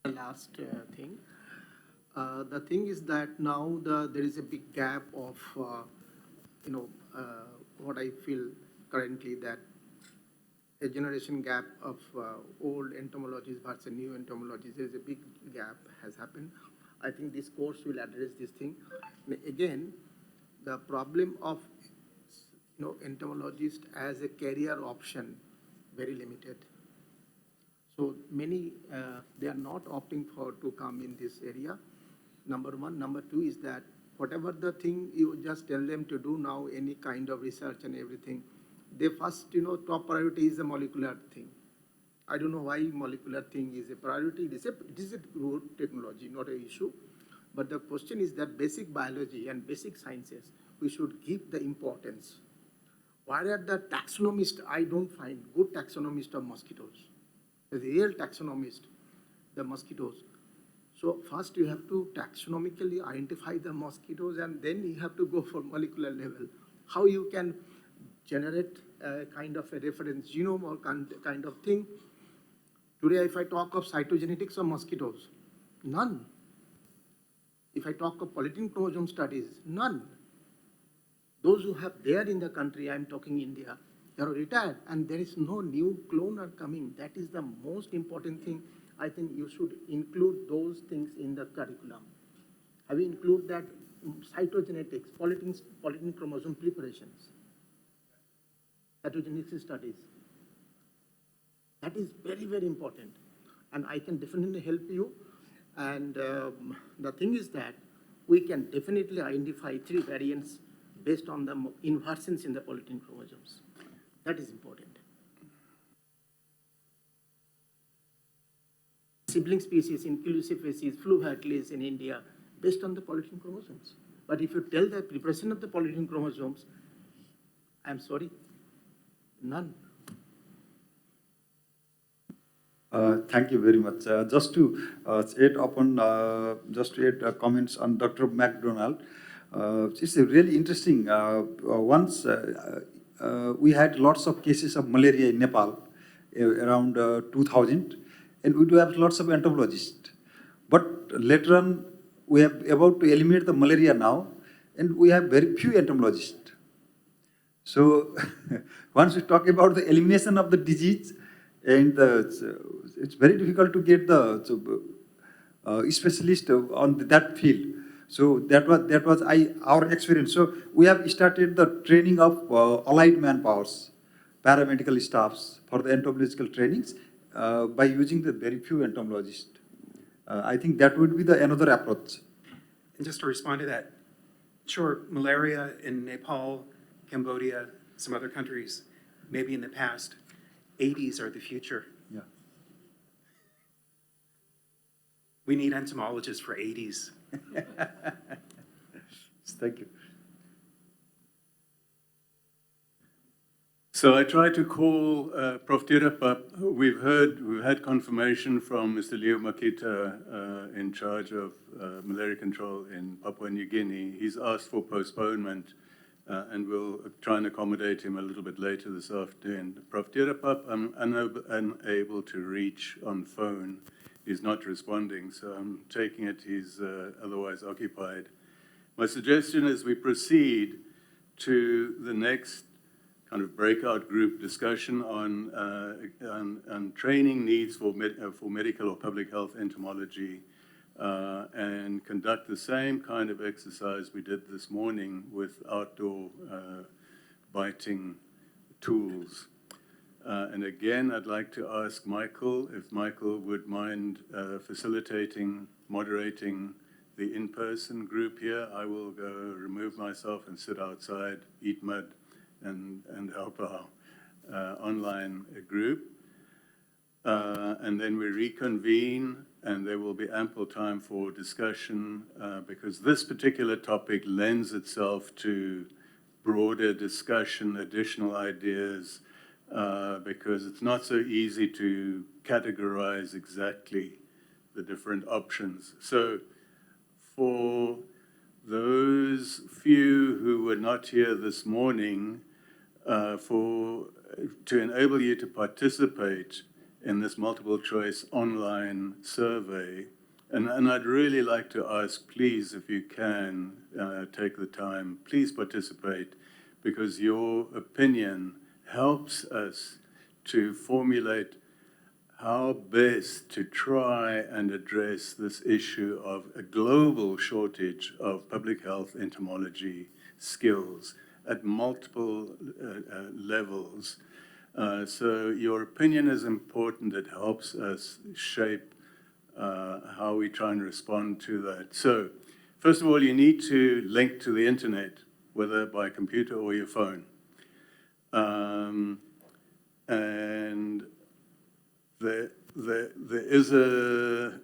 Last thing. The thing is that now there is a big gap of, what I feel currently, that a generation gap of old entomologists versus new entomologists. There is a big gap has happened. I think this course will address this thing. Again, the problem of entomologist as a career option, very limited. So many, they are not opting for to come in this area. Number one. Number two is that whatever the thing you just tell them to do now, any kind of research and everything, they first, top priority is the molecular thing. I don't know why molecular thing is a priority. It is a good technology, not an issue. But the question is that basic biology and basic sciences, we should give the importance. Why are the taxonomists, I don't find good taxonomist of mosquitoes. The real taxonomist, the mosquitoes. So first you have to taxonomically identify the mosquitoes and then you have to go for molecular level. How you can generate a kind of a reference genome or kind of thing. Today if I talk of cytogenetics of mosquitoes, none. If I talk of polytene chromosome studies, none. Those who have there in the country, I'm talking India, they are retired and there is no new clone are coming. That is the most important thing. I think you should include those things in the curriculum. Have you include that cytogenetics, polytene chromosome preparations, cytogenetics studies? That is very, very important. And I can definitely help you. And the thing is that we can definitely identify 3 variants based on the inversions in the polytene chromosomes. That is important. Sibling species, inclusive species, flu hercules in India, based on the polytene chromosomes. But if you tell the preparation of the polytene chromosomes, I'm sorry, none. Thank you very much. Just to add comments on Dr. McDonald, it's really interesting. Once we had lots of cases of malaria in Nepal around 2000, and we do have lots of entomologists. But later on, we are about to eliminate the malaria now, and we have very few entomologists. So once we talk about the elimination of the disease, and it's very difficult to get the specialist on that field. So that was our experience. So we have started the training of allied manpowers, paramedical staffs for the entomological trainings by using the very few entomologists. I think that would be another approach. And just to respond to that, sure, malaria in Nepal, Cambodia, some other countries, maybe in the past, 80s are the future. Yeah. We need entomologists for 80s. Thank you. So I tried to call Prof. Tirapap. We've had confirmation from Mr. Leo Makita in charge of malaria control in Papua New Guinea. He's asked for postponement and we'll try and accommodate him a little bit later this afternoon. Prof. Tirapap, I'm unable to reach on phone. He's not responding, so I'm taking it he's otherwise occupied. My suggestion is we proceed to the next kind of breakout group discussion on training needs for medical or public health entomology and conduct the same kind of exercise we did this morning with outdoor biting tools. And again, I'd like to ask Michael, if Michael would mind facilitating, moderating the in-person group here. I will go remove myself and sit outside, eat mud, and help our online group. And then we reconvene, and there will be ample time for discussion because this particular topic lends itself to broader discussion, additional ideas, because it's not so easy to categorize exactly the different options. So for those few who were not here this morning, to enable you to participate in this multiple choice online survey, and I'd really like to ask, please, if you can, take the time, please participate, because your opinion helps us to formulate how best to try and address this issue of a global shortage of public health entomology skills at multiple levels. So your opinion is important. It helps us shape how we try and respond to that. So first of all, you need to link to the internet, whether by computer or your phone. And there is a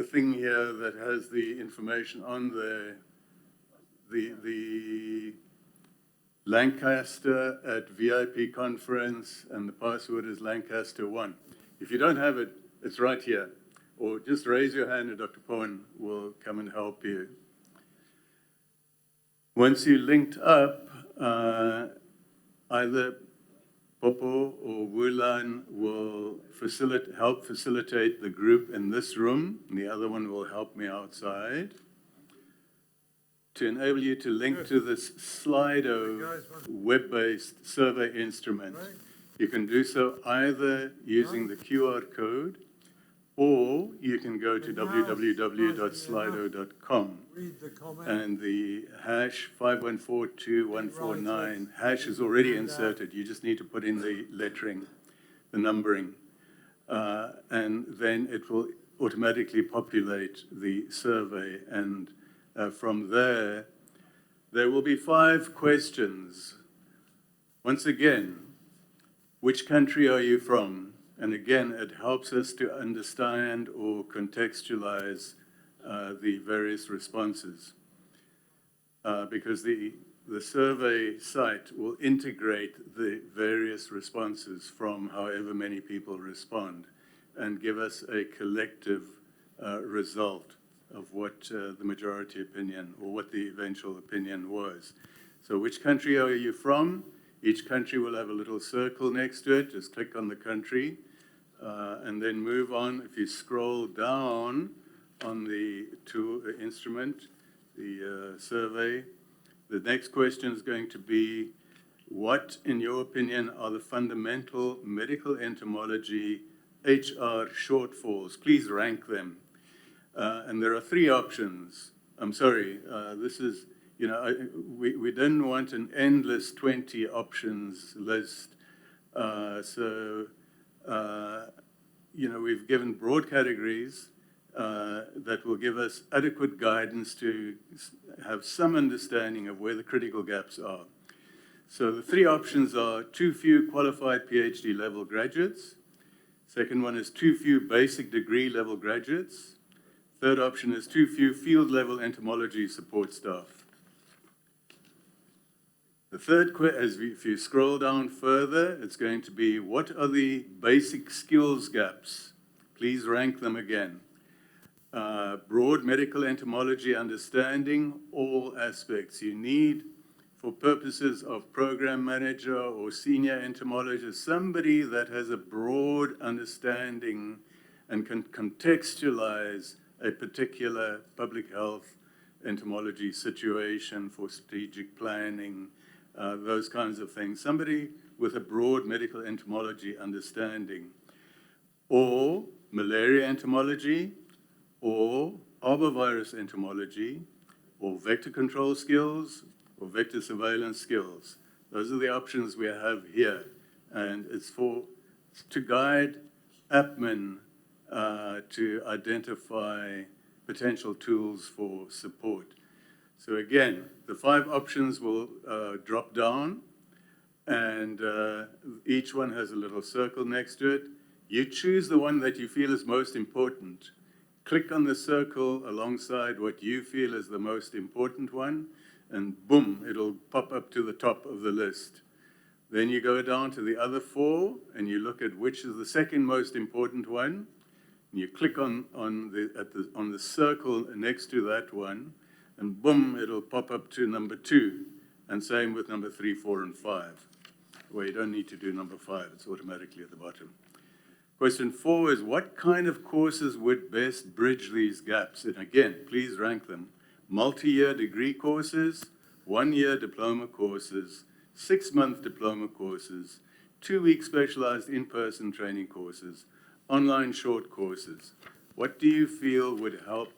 thing here that has the information on there. The Lancaster at VIP conference, and the password is Lancaster1. If you don't have it, it's right here. Or just raise your hand and Dr. Powen will come and help you. Once you linked up, either Popo or Wulan will help facilitate the group in this room, and the other one will help me outside, to enable you to link to this Slido web-based survey instrument. You can do so either using the QR code, or you can go to www.slido.com, and the hash 5142149 hash is already inserted. You just need to put in the lettering, the numbering, and then it will automatically populate the survey. And from there will be 5 questions. Once again, which country are you from? And again, it helps us to understand or contextualize the various responses, because the survey site will integrate the various responses from however many people respond and give us a collective result of what the majority opinion or what the eventual opinion was. So which country are you from? Each country will have a little circle next to it. Just click on the country. And then move on. If you scroll down on the tool instrument, the survey, the next question is going to be, what, in your opinion, are the fundamental medical entomology HR shortfalls? Please rank them. And there are 3 options. I'm sorry, this is, we didn't want an endless 20 options list. We've given broad categories that will give us adequate guidance to have some understanding of where the critical gaps are. So the 3 options are too few qualified PhD level graduates. Second one is too few basic degree level graduates. Third option is too few field level entomology support staff. The third question, if you scroll down further, it's going to be, what are the basic skills gaps? Please rank them again. Broad medical entomology understanding, all aspects. You need, for purposes of program manager or senior entomologist, somebody that has a broad understanding and can contextualize a particular public health entomology situation for strategic planning, those kinds of things. Somebody with a broad medical entomology understanding, or malaria entomology, or arbovirus entomology, or vector control skills, or vector surveillance skills. Those are the options we have here. And it's to guide APMEN to identify potential tools for support. So again, the 5 options will drop down, and each one has a little circle next to it. You choose the one that you feel is most important. Click on the circle alongside what you feel is the most important one, and boom, it'll pop up to the top of the list. Then you go down to the other 4, and you look at which is the second most important one, and you click on the circle next to that one, and boom, it'll pop up to number 2, and same with number 3, 4, and 5. Well, you don't need to do number 5, it's automatically at the bottom. Question 4 is, what kind of courses would best bridge these gaps? And again, please rank them. Multi-year degree courses, 1-year diploma courses, 6-month diploma courses, 2-week specialized in-person training courses, online short courses. What do you feel would help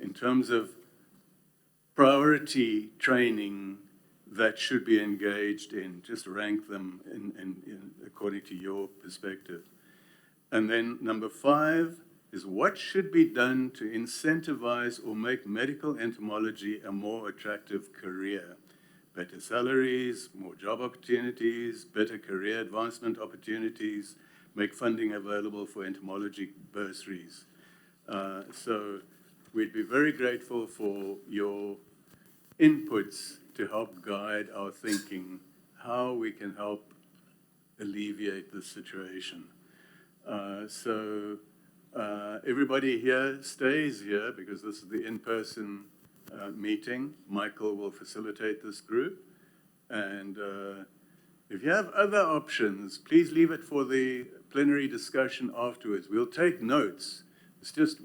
in terms of priority training that should be engaged in. Just rank them according to your perspective. And then number 5 is what should be done to incentivize or make medical entomology a more attractive career? Better salaries, more job opportunities, better career advancement opportunities, make funding available for entomology bursaries. So we'd be very grateful for your inputs to help guide our thinking, how we can help alleviate this situation. Everybody here stays here because this is the in-person meeting. Michael will facilitate this group. And if you have other options, please leave it for the plenary discussion afterwards. We'll take notes. It's just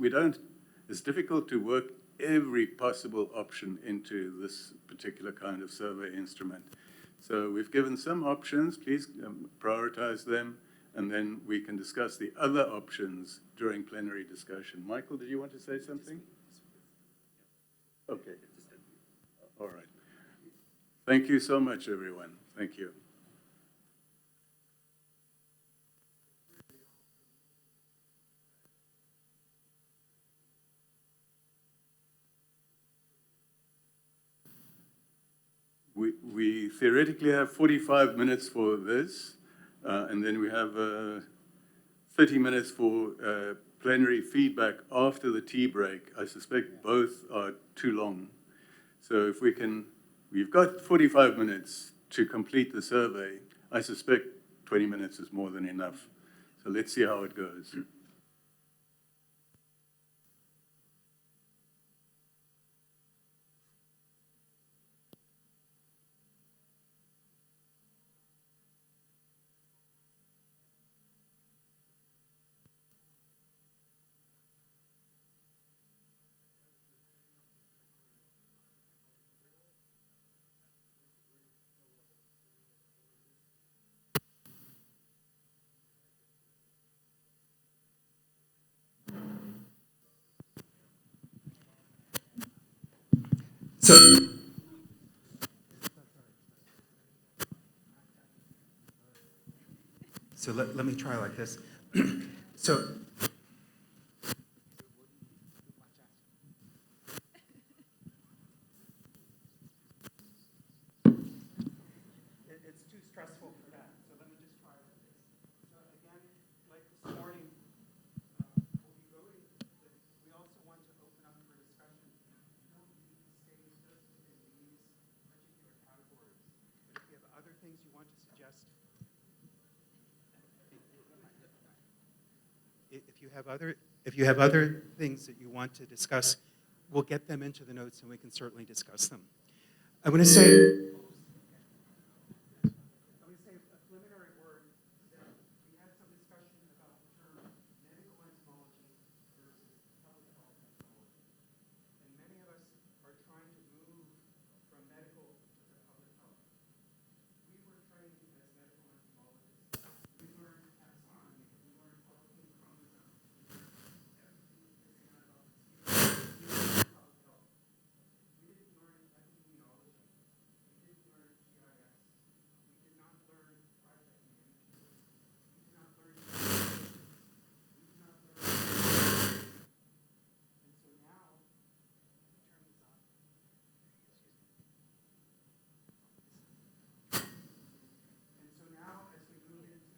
it's difficult to work every possible option into this particular kind of survey instrument. So we've given some options. Please prioritize them, and then we can discuss the other options during plenary discussion. Michael, did you want to say something? Okay. All right. Thank you so much, everyone. Thank you. We theoretically have 45 minutes for this, and then we have 30 minutes for plenary feedback after the tea break. I suspect both are too long. So if we've got 45 minutes to complete the survey. I suspect 20 minutes is more than enough. So let's see how it goes. So let me try like this. So it's too stressful for that. So let me just try like this. So again, like this morning, we'll be voting, but we also want to open up for discussion. You don't need to stay just in these particular categories. But if you have other things you want to suggest, if you have other things that you want to discuss, we'll get them into the notes and we can certainly discuss them. I want to say a preliminary word that we had some discussion about the term medical entomology versus public health entomology. And many of us are trying to move from medical to public health. We were trained as medical entomologists. We learned taxonomy. We learned public chromosomes. We learned everything you can about the species. We learned public health. We didn't learn epidemiology. We didn't learn GIS. We did not learn project management. We did not learn communications. We did not learn. And so now, turn this off. And so now, as we move into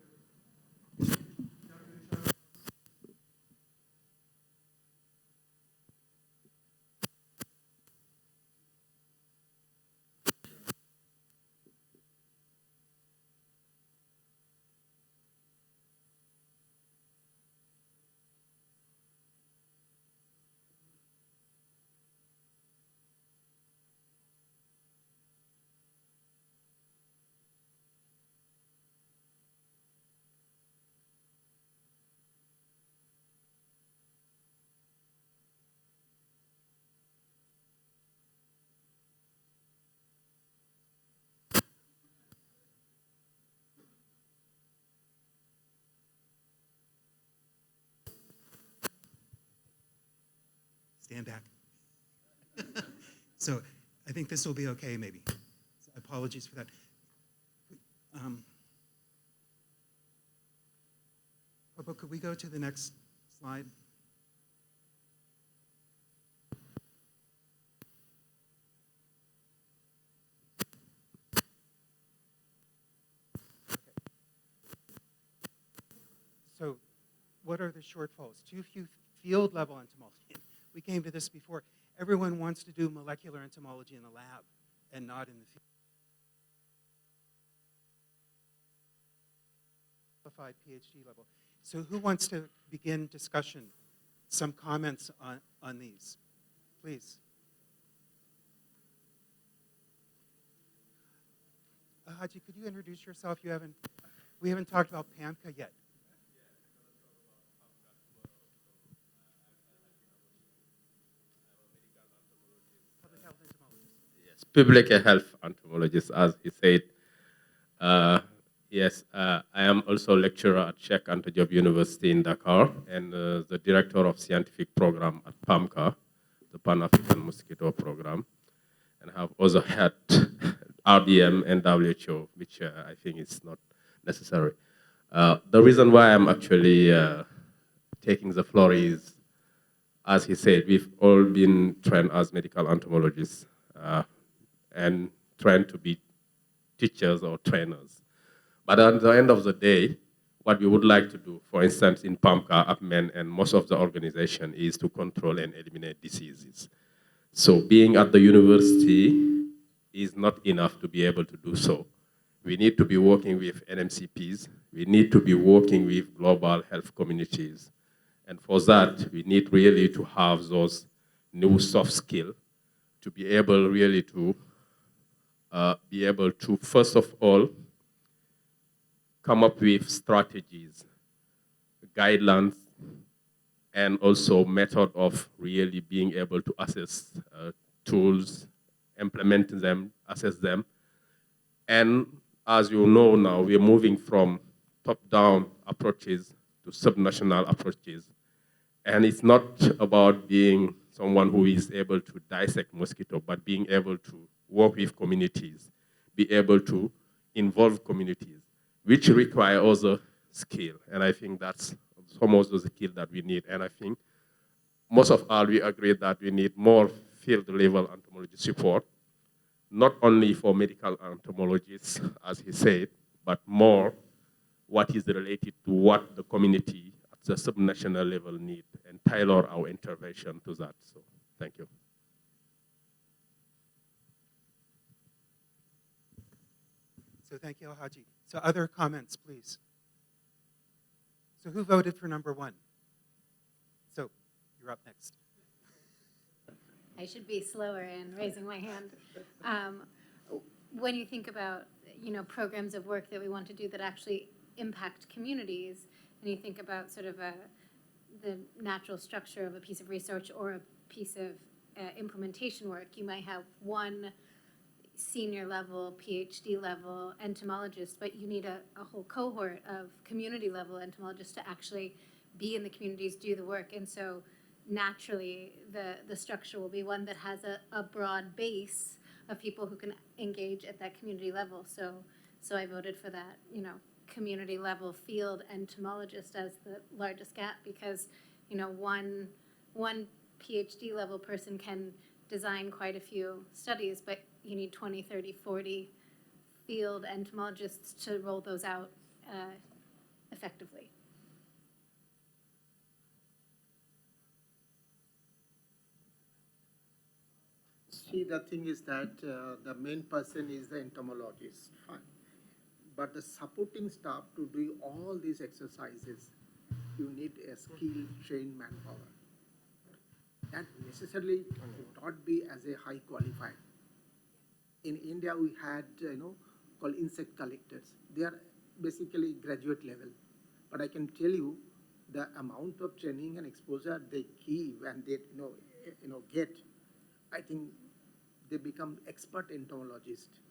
stand back. So I think this will be okay, maybe. apologies for that. Bobo, could we go to the next slide? So what are the shortfalls? Too few field level entomology. We came to this before. Everyone wants to do molecular entomology in the lab and not in the field. Qualified PhD level. So who wants to begin discussion? Some comments on these, please. Haji, could you introduce yourself? We haven't talked about PAMCA yet. Yes, public health entomologist, as he said. Yes, I am also a lecturer at Sheikh Anta Diop University in Dakar and the director of scientific program at PAMCA, the Pan-African Mosquito Program, and have also had RDM and WHO, which I think is not necessary. The reason why I'm actually taking the floor is, as he said, we've all been trained as medical entomologists and trained to be teachers or trainers. But at the end of the day, what we would like to do, for instance, in PAMCA, APMEN, and most of the organization is to control and eliminate diseases. So being at the university is not enough to be able to do so. We need to be working with NMCPs. We need to be working with global health communities. And for that, we need really to have those new soft skills to be able really to first of all, come up with strategies, guidelines, and also method of really being able to assess tools, implement them, assess them. And as you know now, we're moving from top-down approaches to subnational approaches. And it's not about being someone who is able to dissect mosquito, but being able to work with communities, be able to involve communities, which require also skill. And I think that's almost the skill that we need. And I think most of all, we agree that we need more field-level entomology support, not only for medical entomologists, as he said, but more what is related to what the community at the subnational level need and tailor our intervention to that. So, thank you. So thank you, Haji. So other comments, please. So who voted for number 1? So you're up next. I should be slower in raising my hand. When you think about, programs of work that we want to do that actually impact communities, and you think about sort of the natural structure of a piece of research or a piece of implementation work, you might have one senior level, PhD level entomologist, but you need a whole cohort of community level entomologists to actually be in the communities, do the work. And so naturally the structure will be one that has a broad base of people who can engage at that community level. So I voted for that, community level field entomologist as the largest gap, because, one PhD level person can design quite a few studies, but you need 20, 30, 40 field entomologists to roll those out effectively. See, the thing is that the main person is the entomologist, fine. But the supporting staff to do all these exercises, you need a skilled, trained manpower. That necessarily would not be as a high qualified. In India, we had, called insect collectors. They are basically graduate level. But I can tell you, the amount of training and exposure they give and they, get, I think they become expert entomologists.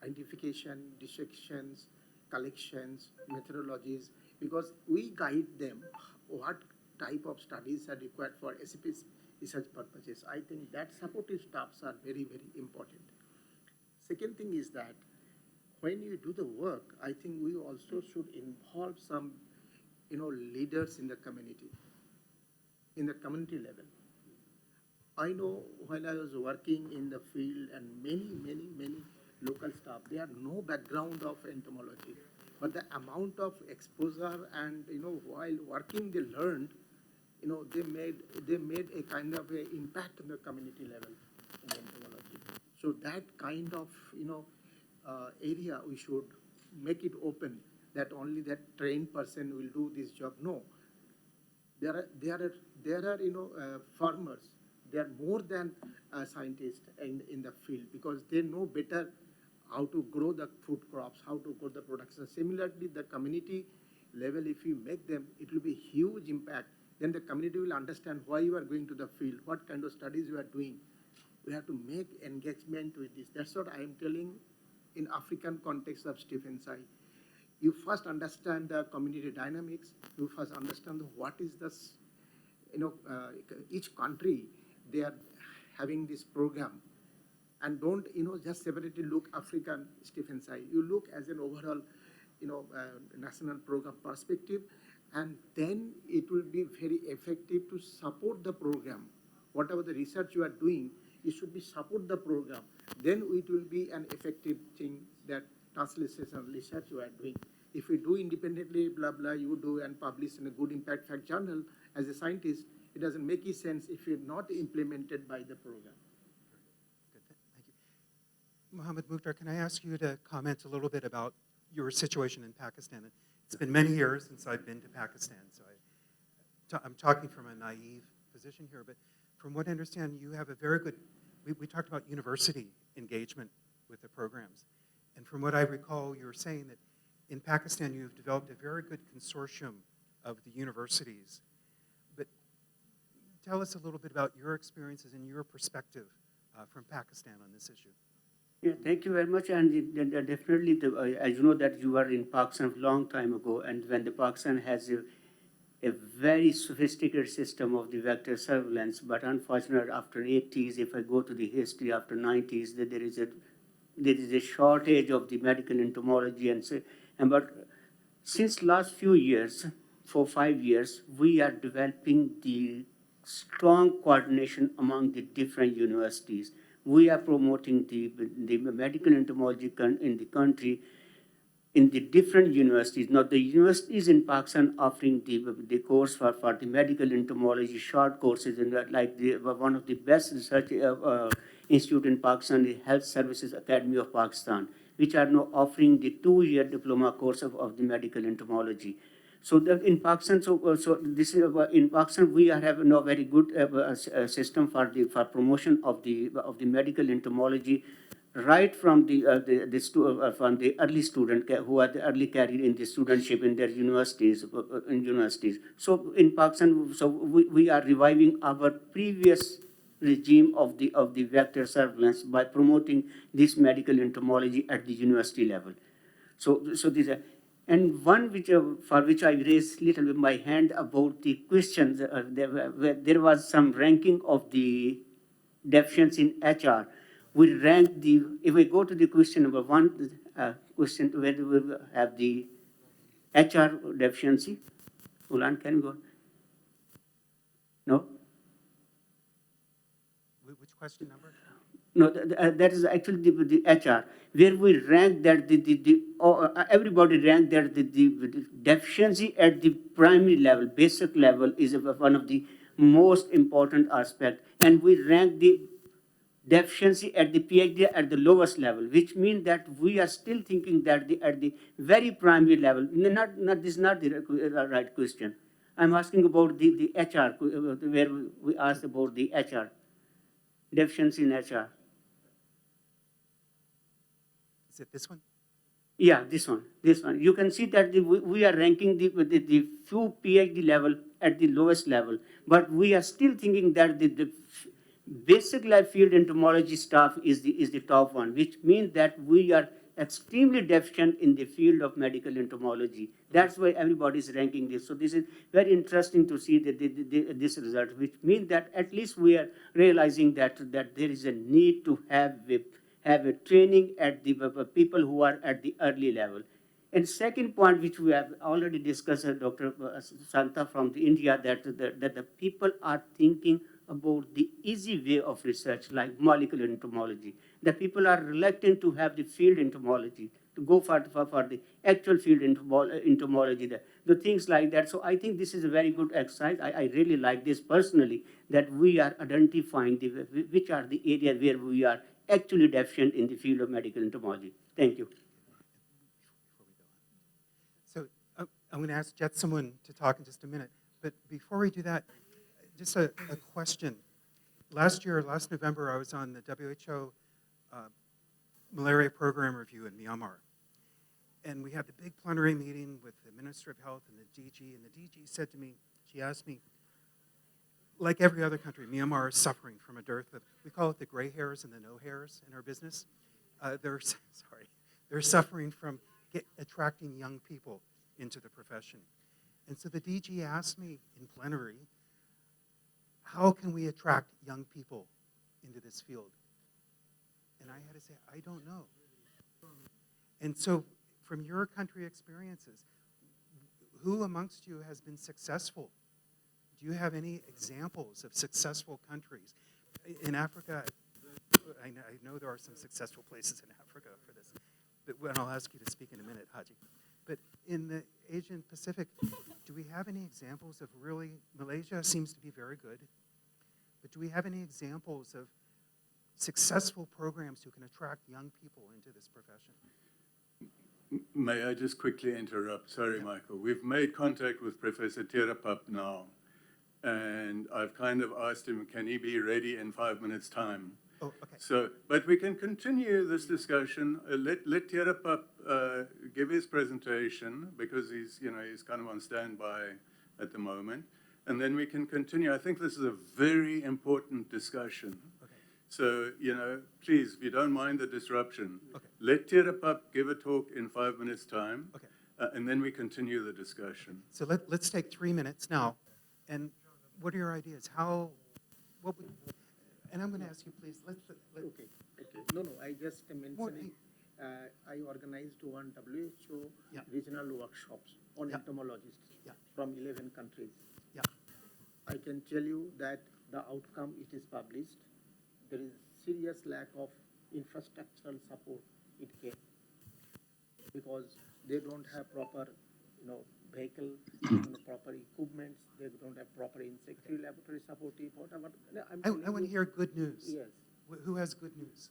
Identification, dissections, collections, methodologies, because we guide them what type of studies are required for SCP research purposes. I think that supportive staffs are very, very important. Second thing is that when you do the work, I think we also should involve some, leaders in the community level. I know when I was working in the field and many local staff, they had no background of entomology, but the amount of exposure and, while working they learned, they made a kind of a impact on the community level in entomology. So that kind of, area we should make it open, that only that trained person will do this job. No, there are farmers. They are more than scientists in the field, because they know better how to grow the food crops, how to grow the production. Similarly, the community level, if you make them, it will be huge impact. Then the community will understand why you are going to the field, what kind of studies you are doing. We have to make engagement with this. That's what I am telling in African context of Stephen's Eye. You first understand the community dynamics. You first understand what is this, each country, they are having this program. And don't, just separately look African Stephen's Eye. You look as an overall, national program perspective, and then it will be very effective to support the program. Whatever the research you are doing, you should be support the program. Then it will be an effective thing, that translation research you are doing. If you do independently, blah, blah, you do and publish in a good impact fact journal as a scientist, it doesn't make any sense if you're not implemented by the program. Good, thank you. Mohammed Mukhtar, can I ask you to comment a little bit about your situation in Pakistan? It's been many years since I've been to Pakistan, so I'm talking from a naive position here, but from what I understand, you have a very good, we talked about university engagement with the programs. And from what I recall, you were saying that in Pakistan, you've developed a very good consortium of the universities. But tell us a little bit about your experiences and your perspective from Pakistan on this issue. Yeah, thank you very much. And definitely, as you know, that you were in Pakistan a long time ago, and when the Pakistan has a very sophisticated system of the vector surveillance, but unfortunately, after 80s, if I go to the history after 90s, that there is a shortage of the medical entomology, but since last few years, 4-5 years, we are developing the strong coordination among the different universities. We are promoting the medical entomology in the country in the different universities. Now, the universities in Pakistan offering the course for the medical entomology, short courses, and like one of the best research institute in Pakistan, the Health Services Academy of Pakistan, which are now offering the 2-year diploma course of the medical entomology. So in Pakistan, in Pakistan we have no very good system for promotion of the medical entomology, right from the early student who are the early career in the studentship in their universities. So in Pakistan, we are reviving our previous regime of the vector surveillance by promoting this medical entomology at the university level. So these are. And one for which I raised little bit my hand about the questions, there was some ranking of the deficiency in HR. We rank if we go to the question number 1, question where we have the HR deficiency. Ulan, can you go? No? Which question number? No, that is actually the HR, where we rank that everybody ranked that the deficiency at the primary level, basic level, is one of the most important aspect, and we rank the deficiency at the PhD at the lowest level, which means that we are still thinking that at the very primary level. This is not the right question. I'm asking about the HR, where we asked about the HR, deficiency in HR. Is it this one? Yeah, this one. You can see that we are ranking the few PhD level at the lowest level, but we are still thinking that the basic life field entomology staff is the top one, which means that we are extremely deficient in the field of medical entomology. That's why everybody is ranking this. So this is very interesting to see this result, which means that at least we are realizing that there is a need to have have a training at the people who are at the early level. And second point, which we have already discussed, Dr. Santa from the India, that the people are thinking about the easy way of research, like molecular entomology. The people are reluctant to have the field entomology, to go for the actual field entomology, the things like that. So I think this is a very good exercise. I really like this personally, that we are identifying which are the areas where we are actually deficient in the field of medical entomology. Thank you. So I'm going to ask Jetsamun to talk in just a minute. But before we do that, just a question. Last November, I was on the WHO malaria program review in Myanmar. And we had the big plenary meeting with the Minister of Health and the DG. And the DG said to me, she asked me, like every other country, Myanmar is suffering from a dearth of, we call it the gray hairs and the no hairs in our business. They're suffering from attracting young people into the profession. And so the DG asked me in plenary, how can we attract young people into this field? And I had to say, I don't know. And so from your country experiences, who amongst you has been successful? Do you have any examples of successful countries? In Africa, I know there are some successful places in Africa for this, but I'll ask you to speak in a minute, Haji. But in the Asian Pacific, do we have any examples of really, Malaysia seems to be very good, but do we have any examples of successful programs who can attract young people into this profession? May I just quickly interrupt? Sorry, Michael. We've made contact with Professor Tirapap now, and I've kind of asked him, can he be ready in 5 minutes' time? Oh, okay. So, but we can continue this discussion. Let Tirapap give his presentation, because he's kind of on standby at the moment, and then we can continue. I think this is a very important discussion. Okay. So, please, if you don't mind the disruption, okay. Let Tirapap give a talk in 5 minutes' time, okay. And then we continue the discussion. So let's take 3 minutes now. And what are your ideas? And I'm going to ask you, please. Okay. No, I just mentioned I organized one WHO regional workshops on entomologists from 11 countries. Yeah. I can tell you that the outcome it is published, there is serious lack of infrastructural support it came, because they don't have proper, vehicle, proper equipment, they don't have proper insectary laboratory support, whatever. I want to hear good news. Yes. Who has good news?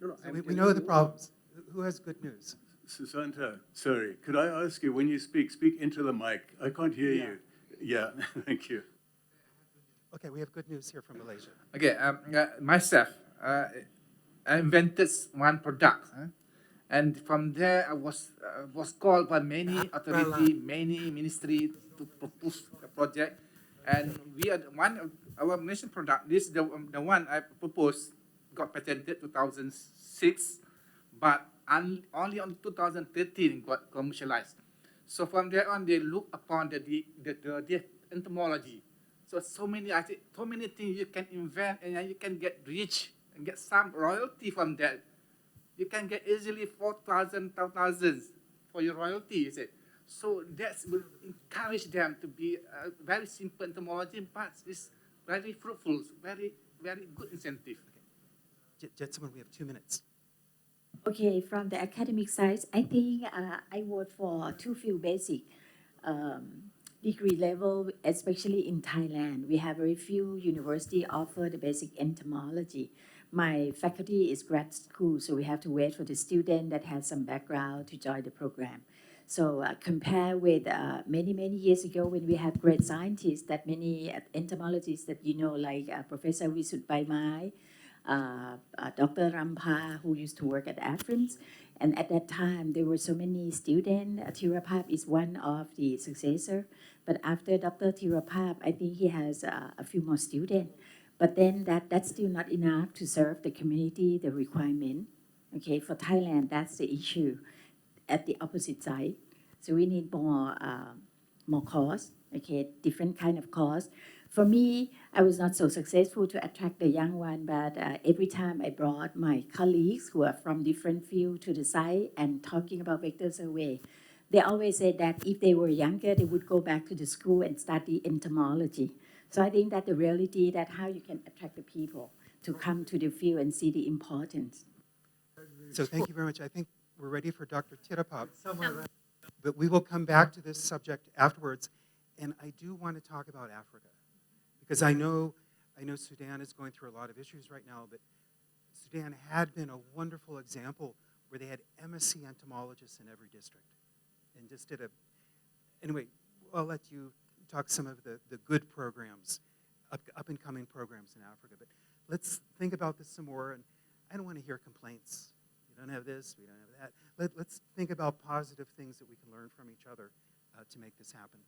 No, we know the problems. Who has good news? Susanta, sorry, could I ask you, when you speak into the mic. I can't hear you. Yeah, thank you. Okay, we have good news here from Malaysia. Okay, myself, I invented one product. And from there, I was called by many authority, many ministry to propose the project. And we are one of our nation product. This is the one I proposed, got patented 2006, but only on 2013 got commercialized. So from there on, they look upon the entomology. So many things you can invent, and you can get rich and get some royalty from that. You can get easily 4,000 for your royalty, you say. So that will encourage them to be a very simple entomology, but it's very fruitful, very, very good incentive. Okay. Jetsamun, we have 2 minutes. Okay, from the academic side, I think I vote for two field basic degree level, especially in Thailand. We have very few universities offer the basic entomology. My faculty is grad school, so we have to wait for the student that has some background to join the program. So compare with many years ago when we have great scientists, that many entomologists that like Professor Wisut Baimai, Dr. Rampa, who used to work at APMEN. And at that time, there were so many students. Tirapap is one of the successors. But after Dr. Tirapap, I think he has a few more students. But then that's still not enough to serve the community, the requirement. Okay, for Thailand, that's the issue at the opposite side. So we need more course, okay, different kind of course. For me, I was not so successful to attract the young one, but every time I brought my colleagues who are from different fields to the site and talking about vector survey, they always said that if they were younger, they would go back to the school and study entomology. So I think that the reality that how you can attract the people to come to the field and see the importance. So thank you very much. I think we're ready for Dr. Tirapap. But we will come back to this subject afterwards. And I do want to talk about Africa. Because I know Sudan is going through a lot of issues right now, but Sudan had been a wonderful example where they had MSc entomologists in every district. And just did anyway, I'll let you talk some of the good programs, up and coming programs in Africa. But let's think about this some more. And I don't want to hear complaints. We don't have this, we don't have that. Let's think about positive things that we can learn from each other to make this happen.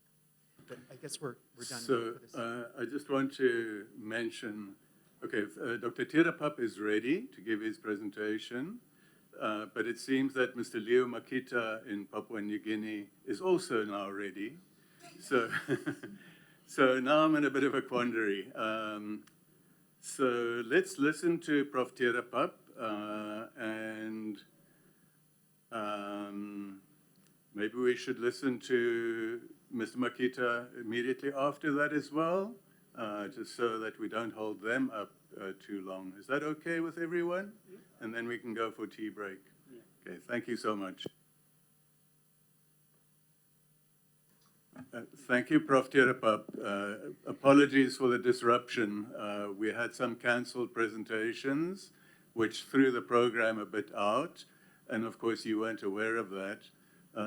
But I guess we're done. So I just want to mention, okay, Dr. Tirapap is ready to give his presentation, but it seems that Mr. Leo Makita in Papua New Guinea is also now ready. So, so now I'm in a bit of a quandary. So let's listen to Prof. Tirapap and maybe we should listen to Mr. Makita immediately after that as well, just so that we don't hold them up too long. Is that okay with everyone? And then we can go for tea break. Okay, thank you so much. Thank you, Prof. Tirapap. Apologies for the disruption. We had some canceled presentations, which threw the program a bit out. And of course, you weren't aware of that.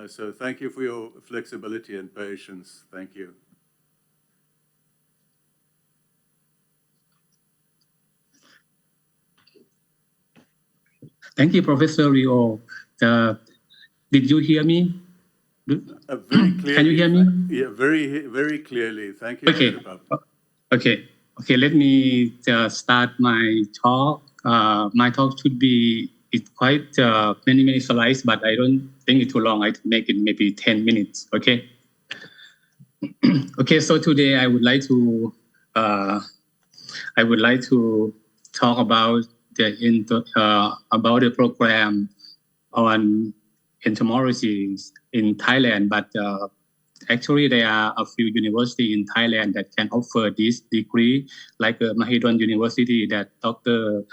So thank you for your flexibility and patience. Thank you. Thank you, Professor Rio. Did you hear me? Very clearly. Can you hear me? Yeah, very clearly. Thank you, Okay. Okay, let me start my talk. My talk should be quite many slides, but I don't think it's too long. I can make it maybe 10 minutes, okay? Okay, so today I would like to talk about the program on entomology in Thailand, but actually there are a few universities in Thailand that can offer this degree, like Mahidol University that Dr.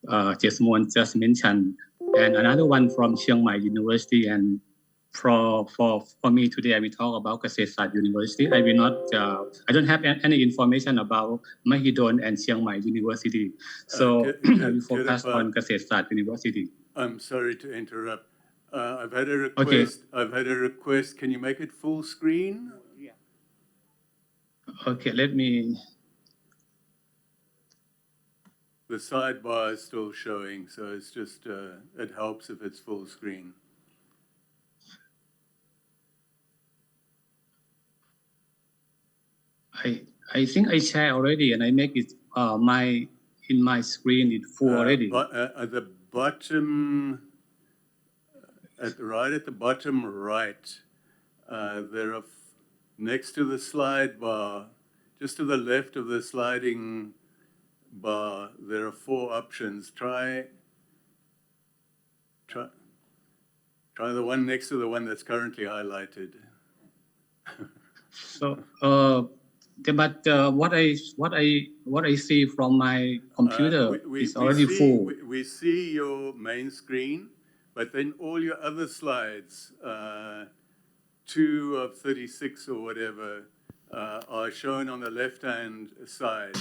Jesmon just mentioned, and another one from Chiang Mai University. And for me today, I will talk about Kasetsat University. I will not. I don't have any information about Mahidol and Chiang Mai University, so I will focus on Kasetsat University. I'm sorry to interrupt. I've had a request. Okay. I've had a request. Can you make it full screen? Yeah. Okay, let me. The sidebar is still showing, so it's just, it helps if it's full screen. I think I share already, and I make it in my screen it's full already. But at the bottom, right at the bottom right, there are next to the slide bar, just to the left of the sliding bar, there are 4 options. Try the one next to the one that's currently highlighted. So, but what I see from my computer is already full. We see your main screen, but then all your other slides, 2 of 36 or whatever, are shown on the left-hand side.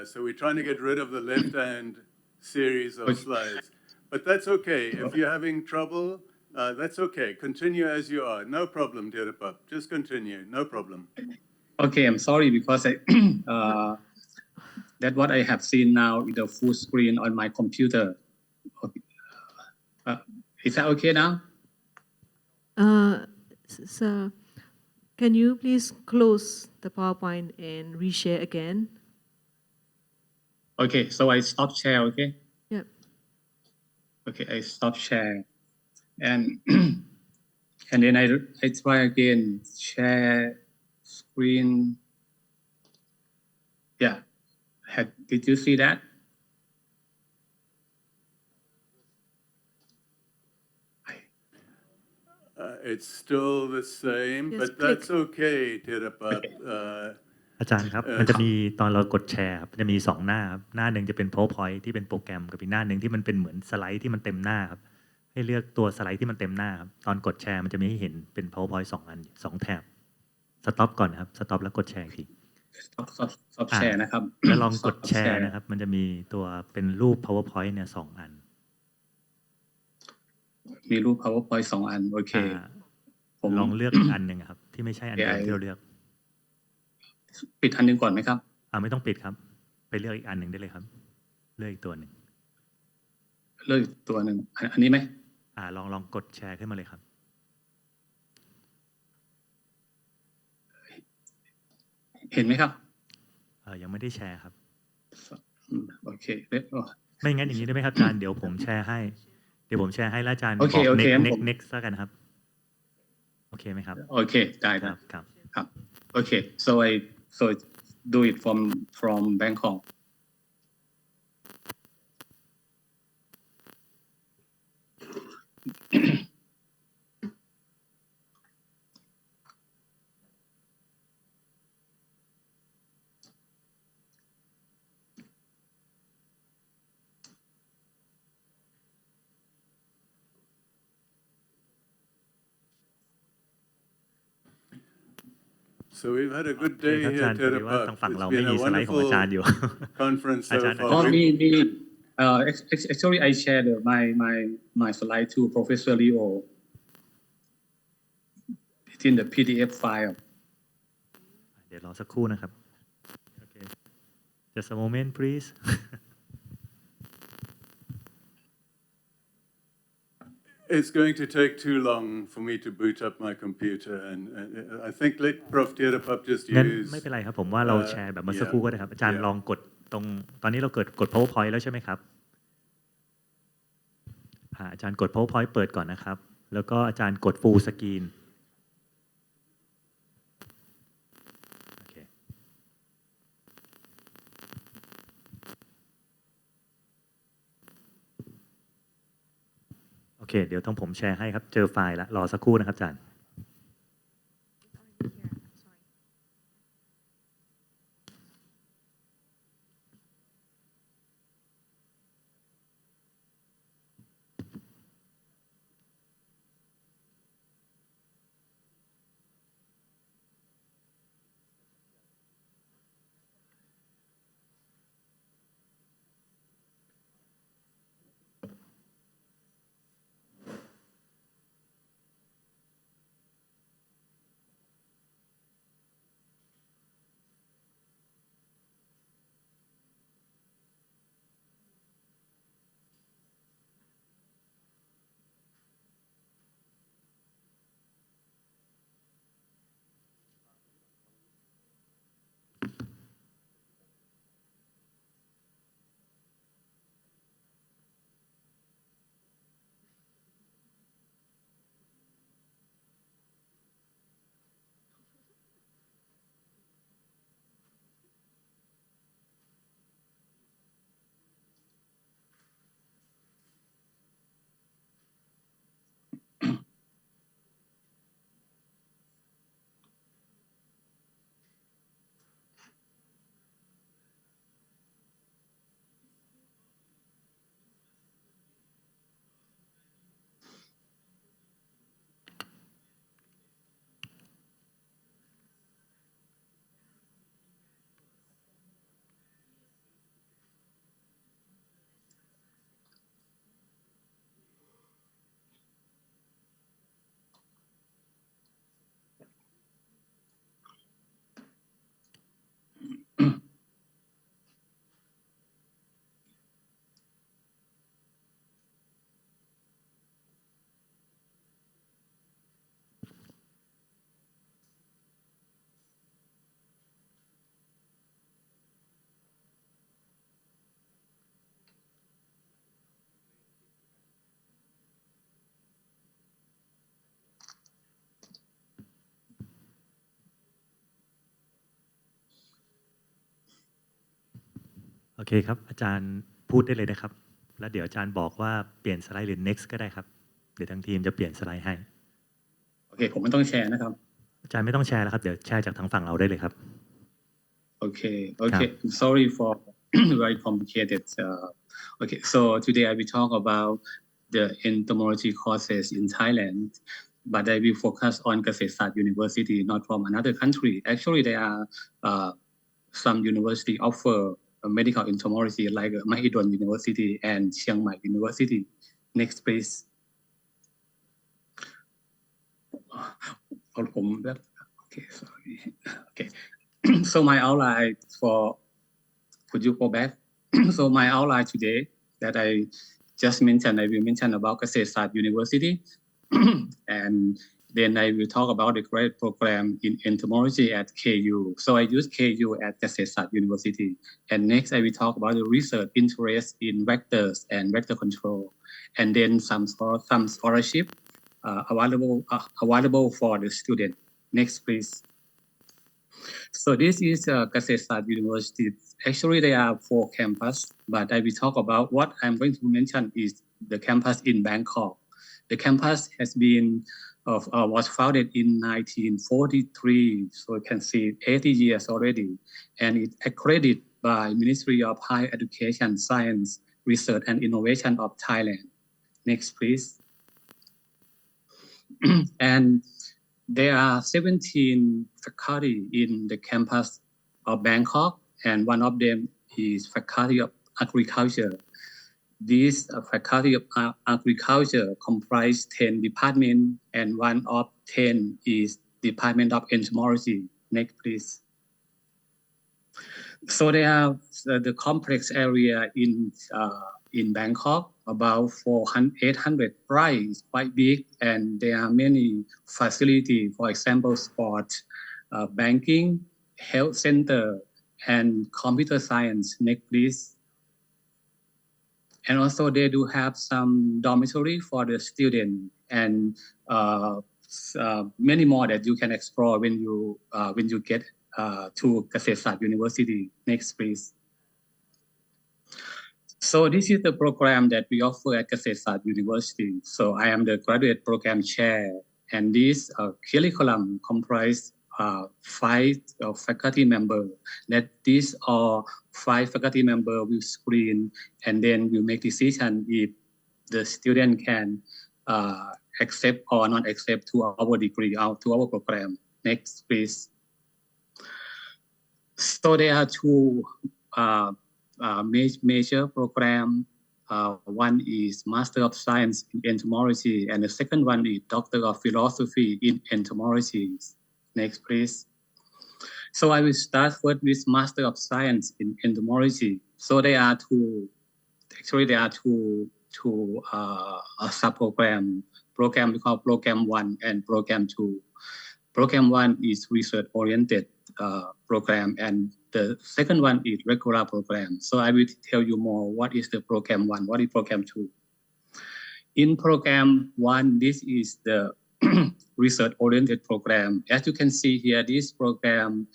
So we're trying to get rid of the left-hand series of slides. But that's okay. If you're having trouble, that's okay. Continue as you are. No problem, Tirapap. Just continue. No problem. Okay, I'm sorry because that's what I have seen now in the full screen on my computer. Okay. Is that okay now? So, can you please close the PowerPoint and reshare again? Okay, so I stop share, okay? Yep. Okay, I stop share. And and then I try again, share screen. Yeah. Did you see that? It's still the same, Just but click. that's okay, Therapat. อาจารย์ครับ มันจะมีตอนเรากดแชร์ครับมันจะมี2หน้าครับหน้าหนึ่งจะเป็น PowerPoint ที่เป็นโปรแกรมกับอีกหน้าหนึ่งที่มันเป็นเหมือนสไลด์ที่มันเต็มหน้าครับให้เลือกตัวสไลด์ที่มันเต็มหน้าครับตอนกดแชร์มันจะมีให้เห็นเป็น PowerPoint 2 อัน2แถบสต็อปก่อนนะครับสต็อปแล้วกดแชร์อีกที Stop share นะครับ แล้วลองกด Stop แชร์ share นะครับมันจะมีตัวเป็นรูป PowerPoint เนี่ย2 อัน มีรูป PowerPoint 2 อันโอเคผม ลองเลือกอีกอันหนึ่งครับที่ไม่ใช่อันเดิมที่เราเลือก ปิดอันหนึงก่อนไหมครับ ไม่ต้องปิดครับไปเลือกอีกอันหนึ่งได้เลยครับเลือกอีกตัวหนึ่ง เลือกอีกตัวหนึ่งอันนี้ไหม ลองกดแชร์ขึ้นมาเลยครับ เห็นไหมครับ ยังไม่ได้แชร์ครับ โอเค ไม่งั้นอย่างนี้ได้ไหมครับอาจารย์เดี๋ยวผมแชร์ให้แล้วอาจารย์ โอ บอก เคโอเค next แล้วกันครับโอเคไหมครับ โอเคได้ ครับ โอเค so do it from Bangkok So we've had a good day อา here, จารย์พอดีว่า Therapat. ทางฝั่ง It's เราไม่ been มี a สไลด์ของอา wonderful จารย์อยู่ conference อา so จารย์ far. Oh, actually, I shared my slide to Professor Leo. It's in the PDF file. เดี๋ยวรอสักครู่นะครับโอเค just a moment please It's going to take too long for me to boot up my computer, and I think let Prof. Therapat just งั้น use. ไม่เป็นไรครับผมว่าเราแชร์แบบเมื่อสักครู่ก็ได้ครับอาจารย์ลองกดตรงตอนนี้เรากด PowerPoint แล้วใช่ไหมครับอาจารย์กด PowerPoint เปิดก่อนนะครับแล้วก็อาจารย์กด Full Screen โอเคเดี๋ยวต้องผมแชร์ให้ครับเจอไฟล์แล้วรอสักครู่นะครับอาจารย์ เคครับอาจารย์พูดได้เลยนะครับแล้วเดี๋ยวอาจารย์บอกว่าเปลี่ยนสไลด์หรือ next ก็ได้ครับเดี๋ยวทางทีมจะเปลี่ยนสไลด์ให้โอเคผมไม่ต้องแชร์นะครับอาจารย์ไม่ต้องแชร์แล้วครับเดี๋ยวแชร์จากทางฝั่งเราได้เลยครับ Okay, sorry for very complicated. Okay, so today I will talk about the entomology courses in Thailand, but I will focus on Kasetsat University, not from another country. Actually, there are some university offer medical entomology like Mahidol University and Chiang Mai University. Next, please. Okay, sorry. Okay. So my outline for, could you go back? So my outline today that I just mentioned, I will mention about Kasetsat University, and then I will talk about the great program in entomology at KU. So I use KU at Kasetsat University. And next I will talk about the research interest in vectors and vector control, and then some scholarship available for the student. Next, please. So this is Kasetsat University. Actually, there are 4 campuses, but I will talk about what I'm going to mention is the campus in Bangkok. The campus has been was founded in 1943, so you can see 80 years already, and it's accredited by Ministry of Higher Education, Science, Research and Innovation of Thailand. Next, please. And there are 17 faculty in the campus of Bangkok, and one of them is Faculty of Agriculture. This Faculty of Agriculture comprise 10 departments, and one of 10 is Department of Entomology. Next, please. So there are the complex area in Bangkok, about 800 rice, quite big, and there are many facilities, for example, sports, banking, health center, and computer science. Next, please. And also they do have some dormitory for the student, and many more that you can explore when you get to Kasetsat University. Next, please. So this is the program that we offer at Kasetsat University. So I am the graduate program chair, and this curriculum comprise 5 faculty members. That these are 5 faculty members will screen, and then will make decision if the student can accept or not accept to our degree or to our program. Next, please. So there are 2 major program. One is Master of Science in Entomology, and the second one is Doctor of Philosophy in Entomology. Next, please. So I will start first with Master of Science in Entomology. So there are 2 sub-program. Program we call Program 1 and Program 2. Program 1 is research-oriented program, and the second one is regular program. So I will tell you more what is the Program 1, what is Program 2. In Program 1, this is the research-oriented program. As you can see here, this program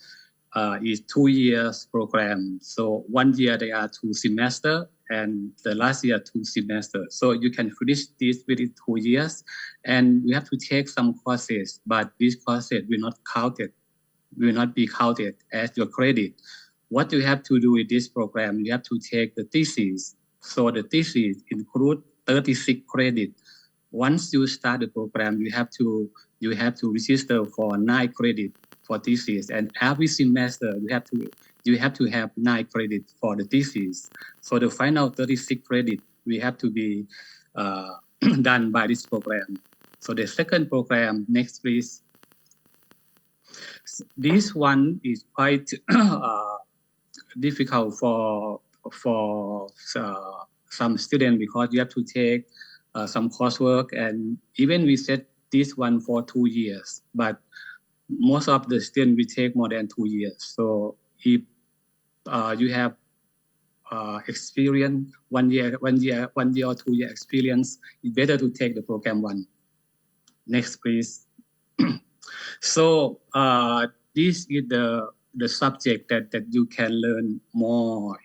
is 2 years program. So 1 year there are 2 semesters, and the last year 2 semesters. So you can finish this within 2 years, and you have to take some courses, but these courses will not be counted as your credit. What you have to do with this program, you have to take the thesis. So the thesis include 36 credits. Once you start the program, you have to register for 9 credits for thesis, and every semester you have to have 9 credits for the thesis. So the final 36 credits we have to be done by this program. So the second program, next please. This one is quite difficult for some students because you have to take some coursework, and even we set this one for 2 years, but most of the students will take more than 2 years. So if you have experience 1 year or 2 year experience, it's better to take the Program 1. Next, please. So this is the subject that you can learn more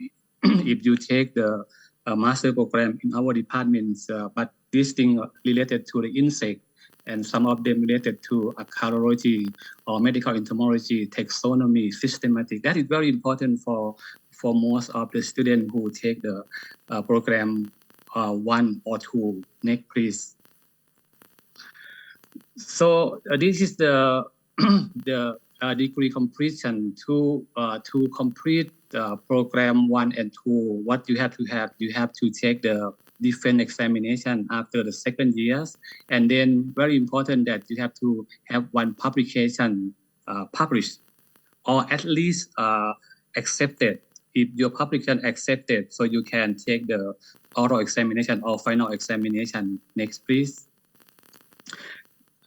if you take the master program in our departments, but this thing related to the insect, and some of them related to archaeology or medical entomology, taxonomy, systematic. That is very important for most of the students who take the program 1 or 2. Next, please. So this is the the degree completion to complete program 1 and 2. What you have to take the defense examination after the second years, and then very important that you have to have one publication published, or at least accepted. If your publication accepted, so you can take the oral examination or final examination. Next, please.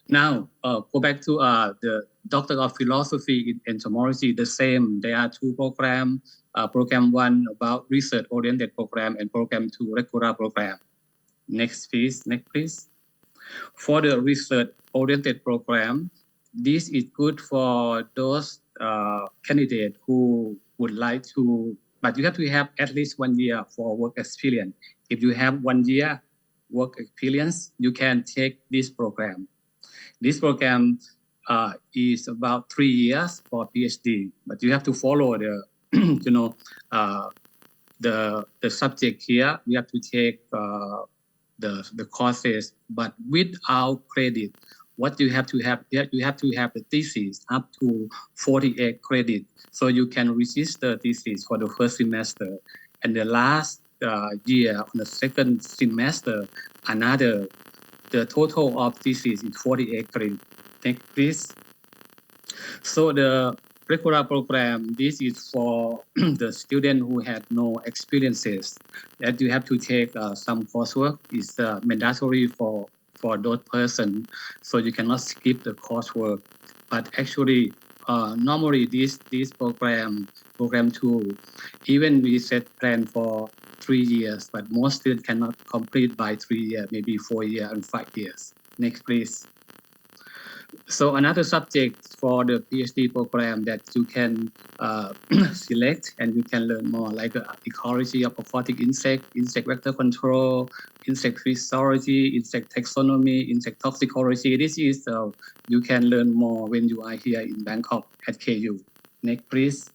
Now, go back to the Doctor of Philosophy in Entomology, the same. There are 2 programs. Program 1 about research-oriented program, and program 2 regular program. Next, please. Next, please. For the research-oriented program, this is good for those candidates who would like to, but you have to have at least 1 year for work experience. If you have 1 year work experience, you can take this program. This program is about 3 years for PhD, but you have to follow the, the subject here. You have to take the courses, but without credit. What you have to have, you have to have the thesis up to 48 credit, so you can register thesis for the first semester, and the last year on the second semester, the total of thesis is 48 credit. Next, please. So the regular program, this is for the student who had no experiences, that you have to take some coursework. Is mandatory for those person, so you cannot skip the coursework. But actually, normally this program 2, even we set plan for 3 years, but most students cannot complete by 3 years, maybe 4 years and 5 years. Next, please. So another subject for the PhD program that you can select and you can learn more, like ecology of aquatic insect vector control, insect physiology, insect taxonomy, insect toxicology. This is you can learn more when you are here in Bangkok at KU. Next, please.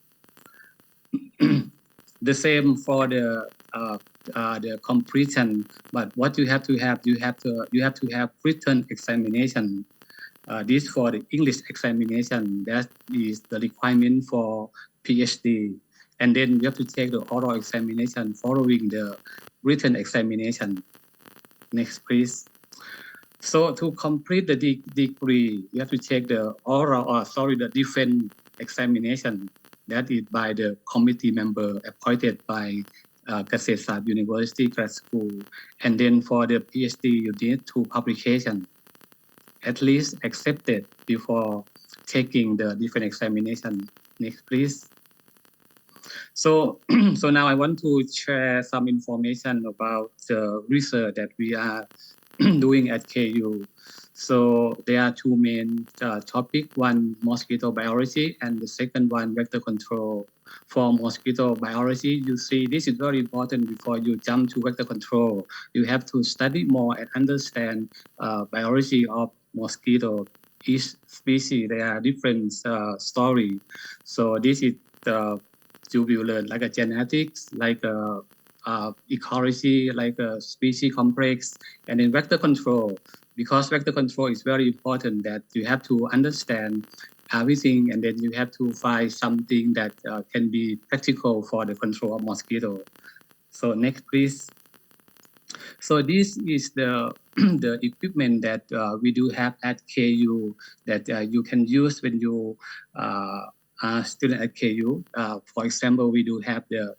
The same for the completion, but what you have to have, you have to have written examination. This for the English examination, that is the requirement for PhD. And then you have to take the oral examination following the written examination. Next, please. So to complete the degree, you have to take the the defense examination. That is by the committee member appointed by Kasetsart University Grad School. And then for the PhD, you need 2 publications, at least accepted before taking the different examination. Next, please. So, so now I want to share some information about the research that we are doing at KU. So there are 2 main topics, one mosquito biology and the second one vector control. For mosquito biology, you see this is very important before you jump to vector control. You have to study more and understand biology of mosquito. Each species, there are different story. So this is you will learn like a genetics, like a ecology, like a species complex, and then vector control. Because vector control is very important, that you have to understand everything, and then you have to find something that can be practical for the control of mosquito. So next, please. So this is the the equipment that we do have at KU that you can use when you are student at KU. For example, we do have the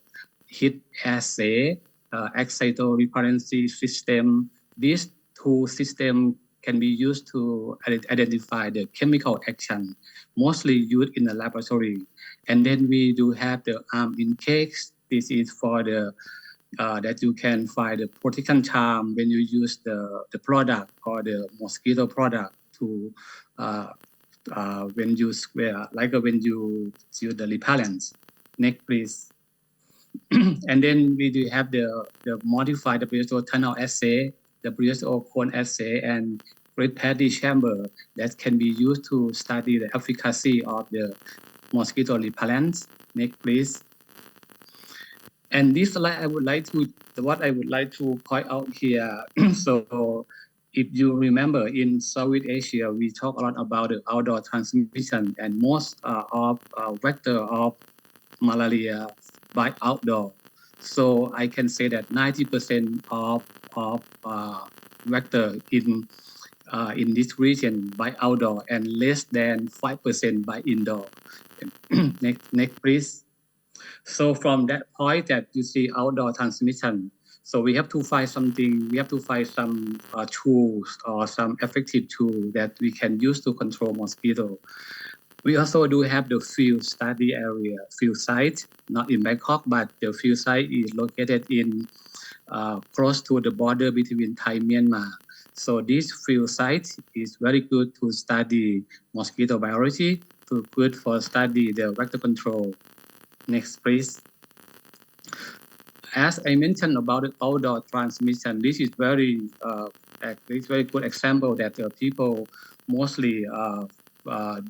heat assay, excitoreparency system. These 2 systems can be used to identify the chemical action, mostly used in the laboratory. And then we do have the arm intakes. This is for the that you can find the protection charm when you use the product or the mosquito product to when you swear, like when you use the repellents. Next, please. And then we do have the modified WHO tunnel assay, the WHO cone assay, and red paddy chamber that can be used to study the efficacy of the mosquito repellents. Next, please. And this slide, what I would like to point out here. So, if you remember, in Southeast Asia, we talk a lot about the outdoor transmission, and most of vector of malaria by outdoor. So I can say that 90% of vector in this region by outdoor and less than 5% by indoor. Next, please. So from that point that you see outdoor transmission, so we have to find something, we have to find some tools or some effective tool that we can use to control mosquito. We also do have the field study area, field site, not in Bangkok, but the field site is located in close to the border between Thai and Myanmar. So this field site is very good to study mosquito biology, good for study the vector control. Next, please. As I mentioned about the outdoor transmission, this is very good example that people mostly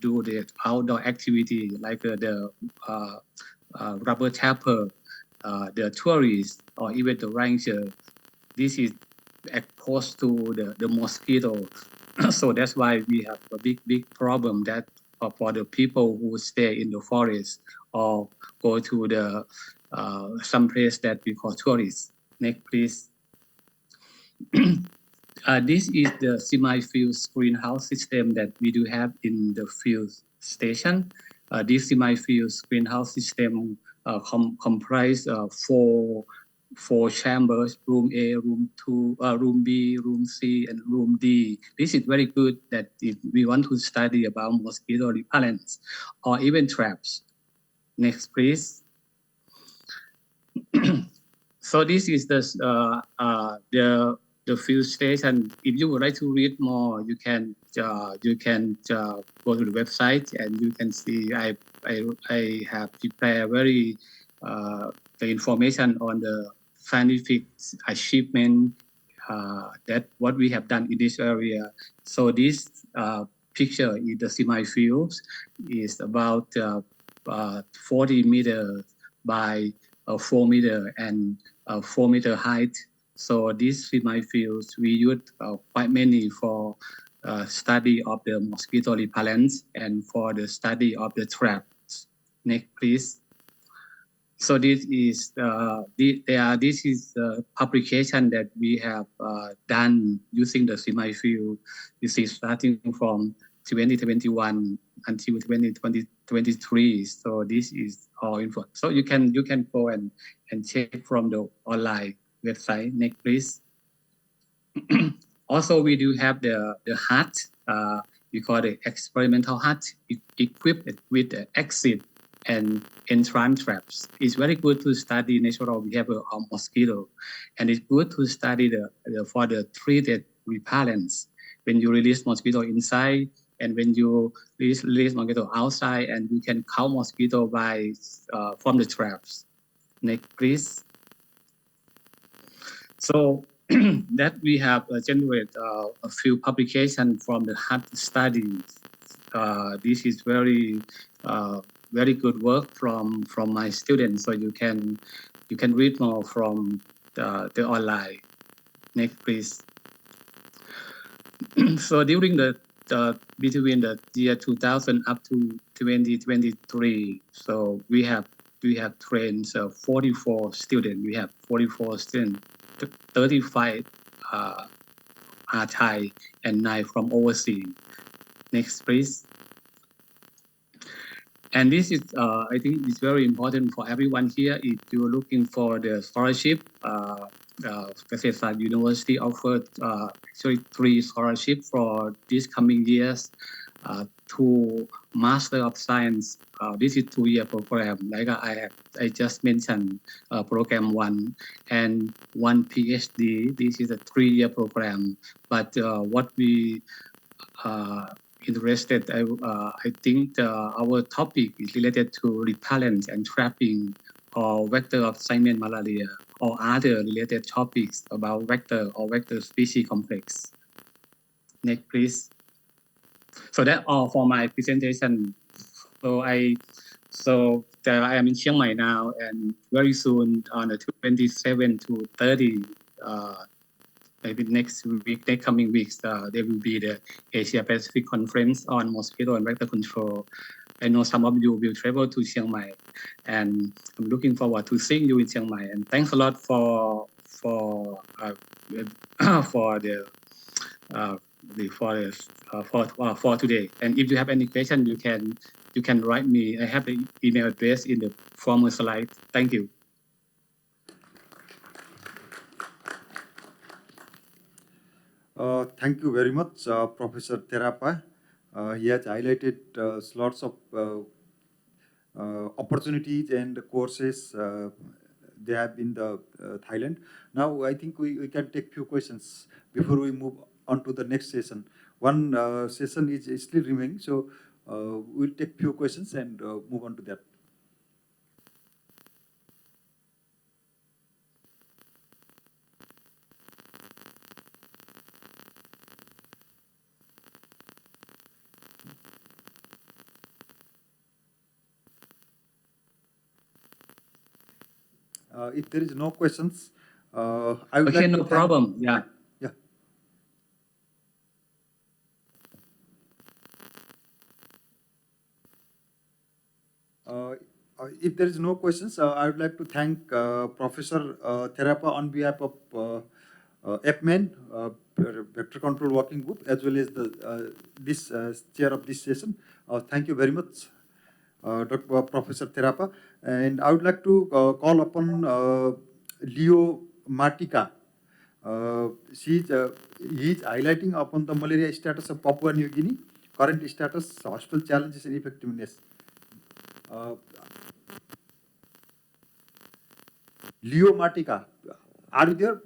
do the outdoor activity like the rubber tapper, the tourists, or even the ranger. This is exposed to the mosquito. So that's why we have a big problem that for the people who stay in the forest or go to the some place that we call tourists. Next, please. This is the semi-field greenhouse system that we do have in the field station. This semi-field greenhouse system comprise four chambers: room A, room 2, room B, room C, and room D. This is very good that if we want to study about mosquito repellents or even traps. Next, please. So this is the field station. If you would like to read more, you can go to the website and you can see I have prepared very the information on the scientific achievement that what we have done in this area. So this picture in the semi-fields is about 40 meters by 4 meter and 4 meter height. So these semi-fields, we use quite many for study of the mosquito repellents and for the study of the traps. Next, please. So this is the publication that we have done using the semi-field. This is starting from 2021 until 2023. So this is all info. So you can go and check from the online website. Next, please. Also, we do have the hut. We call it experimental hut, equipped with the exit and entrance traps. It's very good to study natural behavior of mosquito, and it's good to study for the treated repellents. When you release mosquito inside and when you release mosquito outside, and you can count mosquito by from the traps. Next, please. So that we have generated a few publications from the hut studies. This is very good work from my students. So you can read more from the online. Next, please. So during between the year 2000 up to 2023, so we have trained 44 students. We have 44 students, 35 are Thai and 9 from overseas. Next, please. And this is, I think it's very important for everyone here. If you're looking for the scholarship, Kasetsart University offered actually 3 scholarships for these coming years. 2 Master of Science. This is 2-year program, like I just mentioned, program 1, and 1 PhD. This is a 3-year program. But what we interested, I think our topic is related to repellent and trapping or vector of assignment malaria or other related topics about vector or vector species complex. Next, please. So that's all for my presentation. So I am in Chiang Mai now, and very soon on the 27 to 30, maybe next coming weeks, there will be the Asia Pacific Conference on mosquito and vector control. I know some of you will travel to Chiang Mai, and I'm looking forward to seeing you in Chiang Mai. And thanks a lot for today. And if you have any question, you can write me. I have the email address in the former slide. Thank you. Thank you very much, Professor Terapa. He has highlighted lots of opportunities and courses they have in the Thailand. Now, I think we can take few questions before we move on to the next session. One session is still remaining, so we'll take few questions and move on to that. If there is no questions, I would like to no problem. Yeah. Yeah. If there is no questions, I would like to thank Professor Terapa on behalf of APMEN, Vector Control Working Group, as well as the this chair of this session. Thank you very much, Professor Terapa. And I would like to call upon Leo Martica. He is highlighting upon the malaria status of Papua New Guinea, current status, hospital challenges and effectiveness. Leo Martica, are you there?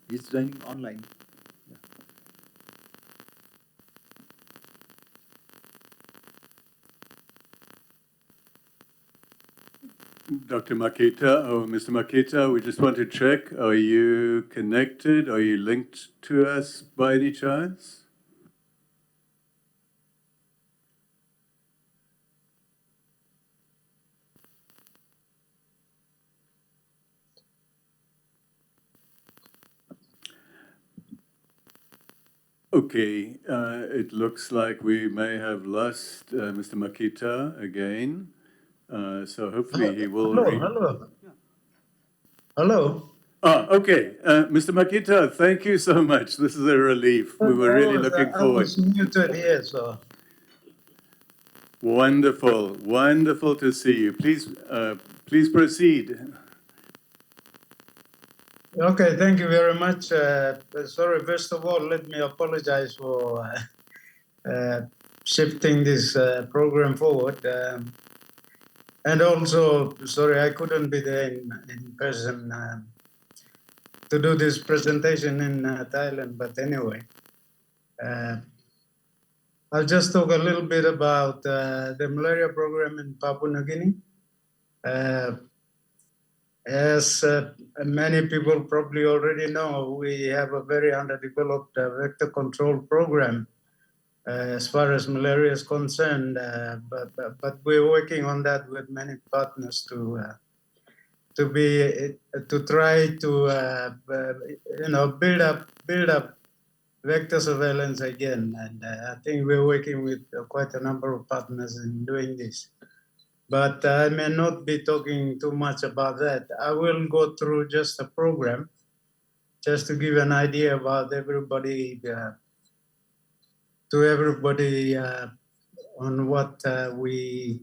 He's joining online. Dr. Makita or Mr. Makita, we just want to check, are you connected? Are you linked to us by any chance? Okay, it looks like we may have lost Mr. Makita again. So hopefully he will. Hello. Okay, Mr. Makita, thank you so much. This is a relief. We were really looking forward. I was muted here, so. Wonderful, wonderful to see you. Please, please proceed. Okay, thank you very much. Sorry, first of all, let me apologize for shifting this program forward. And also, sorry, I couldn't be there in person to do this presentation in Thailand, but anyway. I'll just talk a little bit about the malaria program in Papua New Guinea. As many people probably already know, we have a very underdeveloped vector control program as far as malaria is concerned, but we're working on that with many partners to try to build up vector surveillance again, and I think we're working with quite a number of partners in doing this. But I may not be talking too much about that. I will go through just the program, just to give an idea about everybody, on what we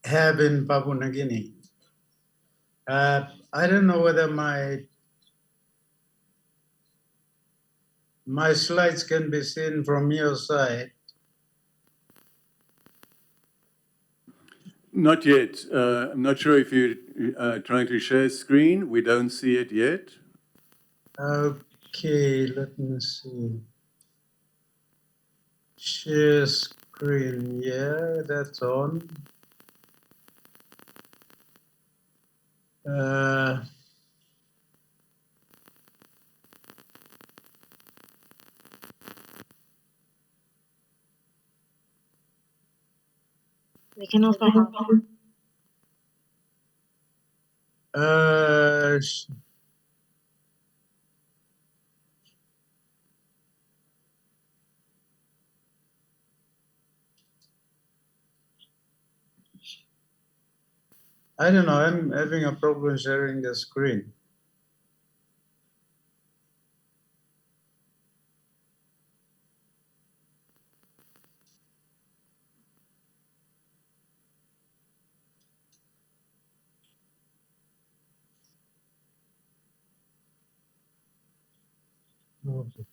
have in Papua New Guinea. I don't know whether my slides can be seen from your side. Not yet. I'm not sure if you're trying to share screen. We don't see it yet. Okay, let me see. Share screen. screen. Yeah, that's on. We can also help. I don't know, I'm having a problem sharing the screen. Okay.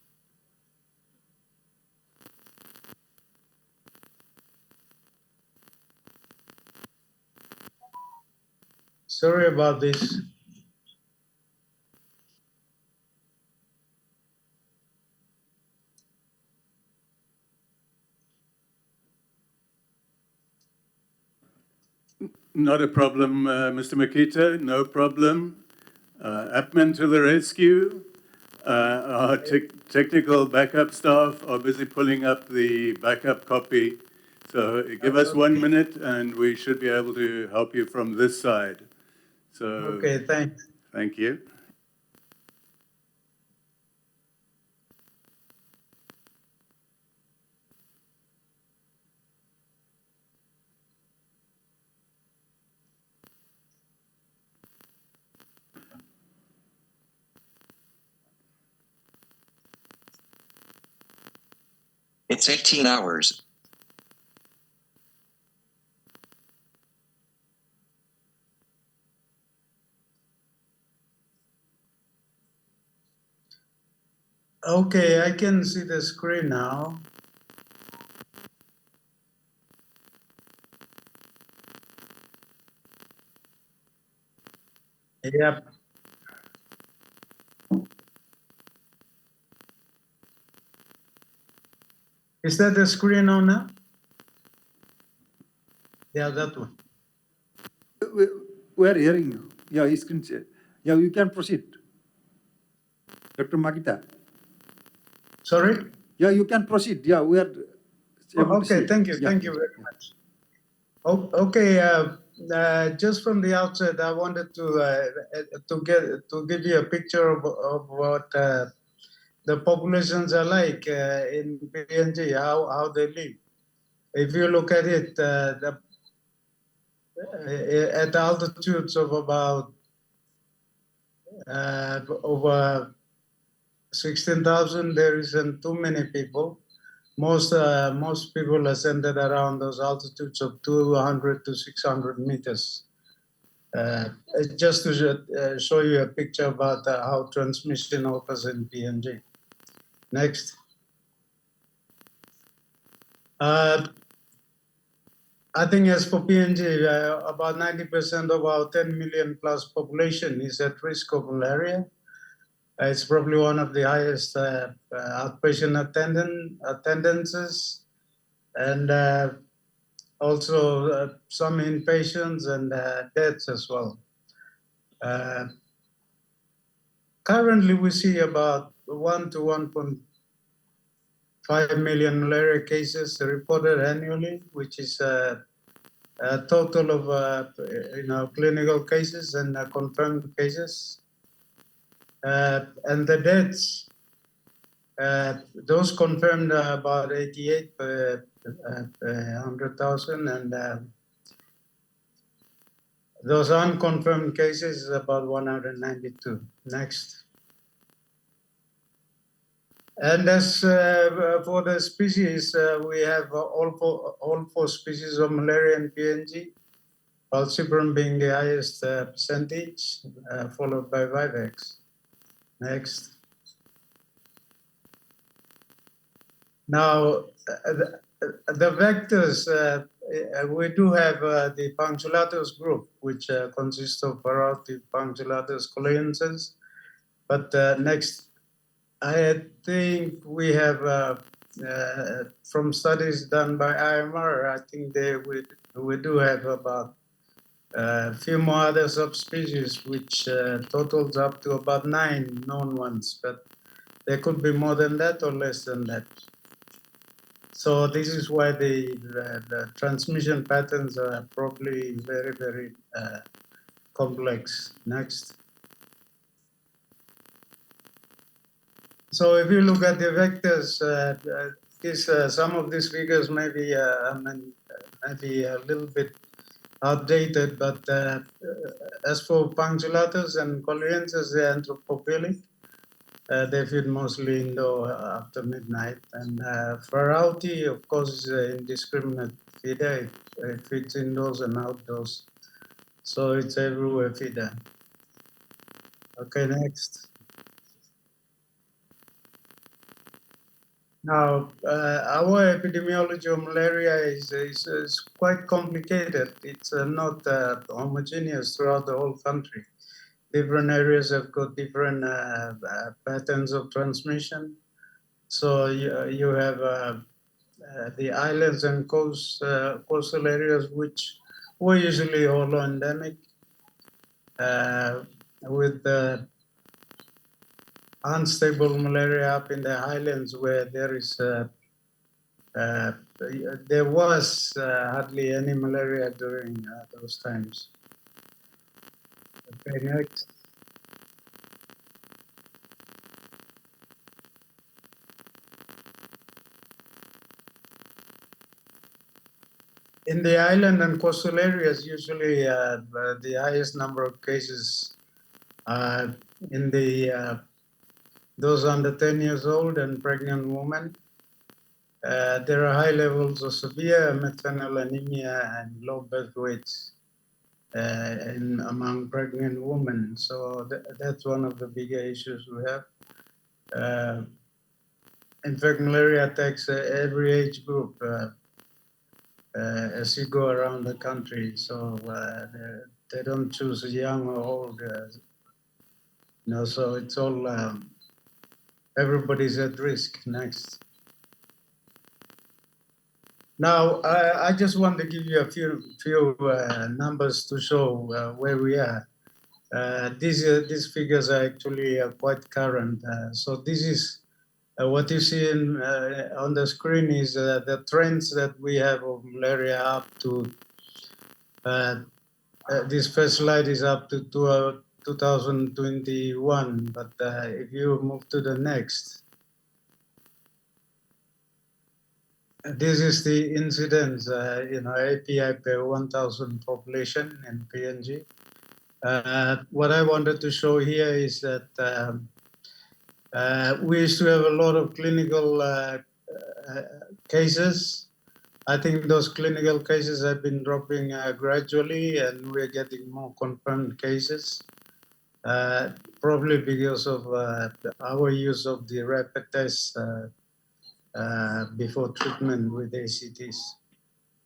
Sorry about this. Not a problem, Mr. Makita, no problem. APMEN to the rescue. Our technical backup staff are busy pulling up the backup copy. So give us 1 minute and we should be able to help you from this side. So, Okay, thanks. Thank you. It's 18 hours. Okay, I can see the screen now. Yep. Is that the screen on now? Yeah, that one. We are hearing you. Yeah, you can say. Yeah, you can proceed. Dr. Makita. Sorry? Yeah, you can proceed. Yeah, we are able to see. Okay, thank you. Yeah. Thank you very much. Okay, just from the outset, I wanted to give you a picture of what the populations are like in PNG, how they live. If you look at it, at altitudes of about over 16,000, there isn't too many people. Most people are centered around those altitudes of 200 to 600 meters. Just to show you a picture about how transmission occurs in PNG. Next. I think as for PNG, about 90% of our 10 million plus population is at risk of malaria. It's probably one of the highest outpatient attendances, and also some inpatients and deaths as well. Currently, we see about 1 to 1.5 million malaria cases reported annually, which is a total of clinical cases and confirmed cases. And the deaths, those confirmed about 88 per 100,000, and those unconfirmed cases is about 192. Next. And as for the species, we have all four species of malaria in PNG, falciparum being the highest percentage, followed by vivax. Next. Now, the vectors, we do have the punctulatus group, which consists of variety punctulatus coliensis. But next, I think we have from studies done by IMR, I think we do have about a few more other subspecies, which totals up to about 9 known ones, but there could be more than that or less than that. So this is why the transmission patterns are probably very, very complex. Next. So if you look at the vectors, some of these figures may be, maybe a little bit outdated, but as for punctulatus and coliensis, they're anthropophilic. They feed mostly indoor after midnight. And Ferrauti, of course, is an indiscriminate feeder. It feeds indoors and outdoors. So it's everywhere feeder. Okay, next. Now, our epidemiology of malaria is quite complicated. It's not homogeneous throughout the whole country. Different areas have got different patterns of transmission. So you have the islands and coastal areas, which were usually holo-endemic, with unstable malaria up in the highlands, where there was hardly any malaria during those times. Okay, next. In the island and coastal areas, usually the highest number of cases are in the those under 10 years old and pregnant women. There are high levels of severe maternal anemia and low birth weights among pregnant women. So that's one of the bigger issues we have. In fact, malaria attacks every age group as you go around the country. So they don't choose young or old. So it's all, everybody's at risk. Next. Now, I just want to give you a few numbers to show where we are. These figures are actually quite current. So this is what you see on the screen is the trends that we have of malaria up to, this first slide is up to 2021, but if you move to the next, this is the incidence, API per 1,000 population in PNG. What I wanted to show here is that we used to have a lot of clinical cases. I think those clinical cases have been dropping gradually, and we're getting more confirmed cases, probably because of our use of the rapid tests before treatment with ACTs.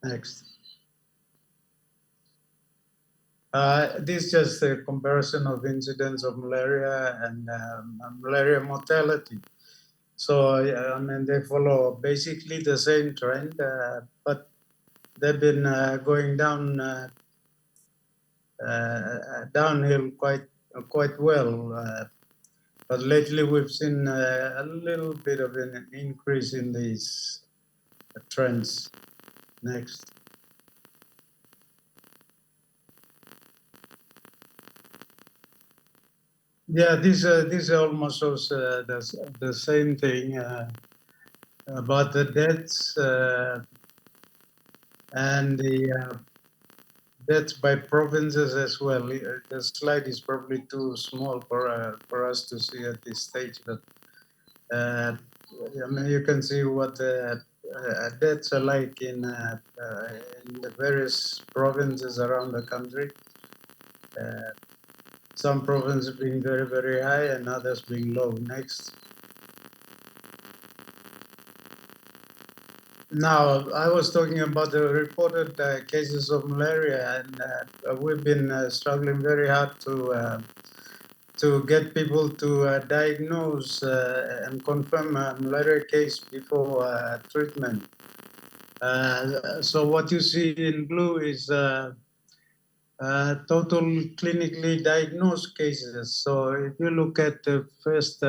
Next. This is just a comparison of incidence of malaria and malaria mortality. So, they follow basically the same trend, but they've been going down downhill quite well. But lately we've seen a little bit of an increase in these trends. Next. Yeah, this almost shows the same thing about the deaths and the deaths by provinces as well. The slide is probably too small for us to see at this stage, but you can see what deaths are like in the various provinces around the country. Some provinces being very, very high and others being low. Next. Now, I was talking about the reported cases of malaria, and we've been struggling very hard to to get people to diagnose and confirm a malaria case before treatment. So what you see in blue is total clinically diagnosed cases. So if you look at the first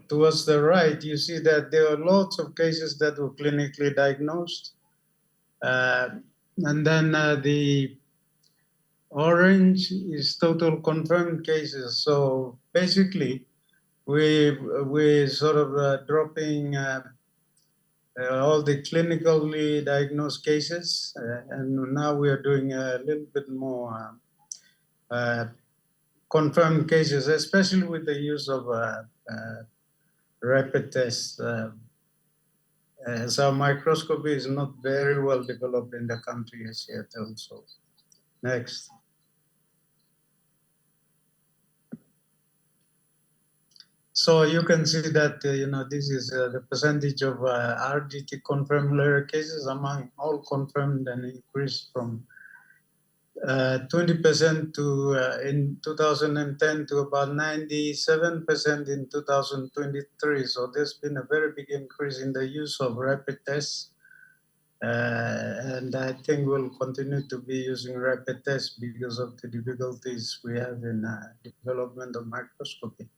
towards the right, you see that there are lots of cases that were clinically diagnosed. And then the orange is total confirmed cases. So basically, we sort of dropping all the clinically diagnosed cases, and now we are doing a little bit more confirmed cases, especially with the use of rapid tests. So microscopy is not very well developed in the country as yet also. Next. So you can see that, this is the percentage of RDT confirmed malaria cases among all confirmed and increased from 20% to in 2010 to about 97% in 2023. So there's been a very big increase in the use of rapid tests. And I think we'll continue to be using rapid tests because of the difficulties we have in development of microscopy.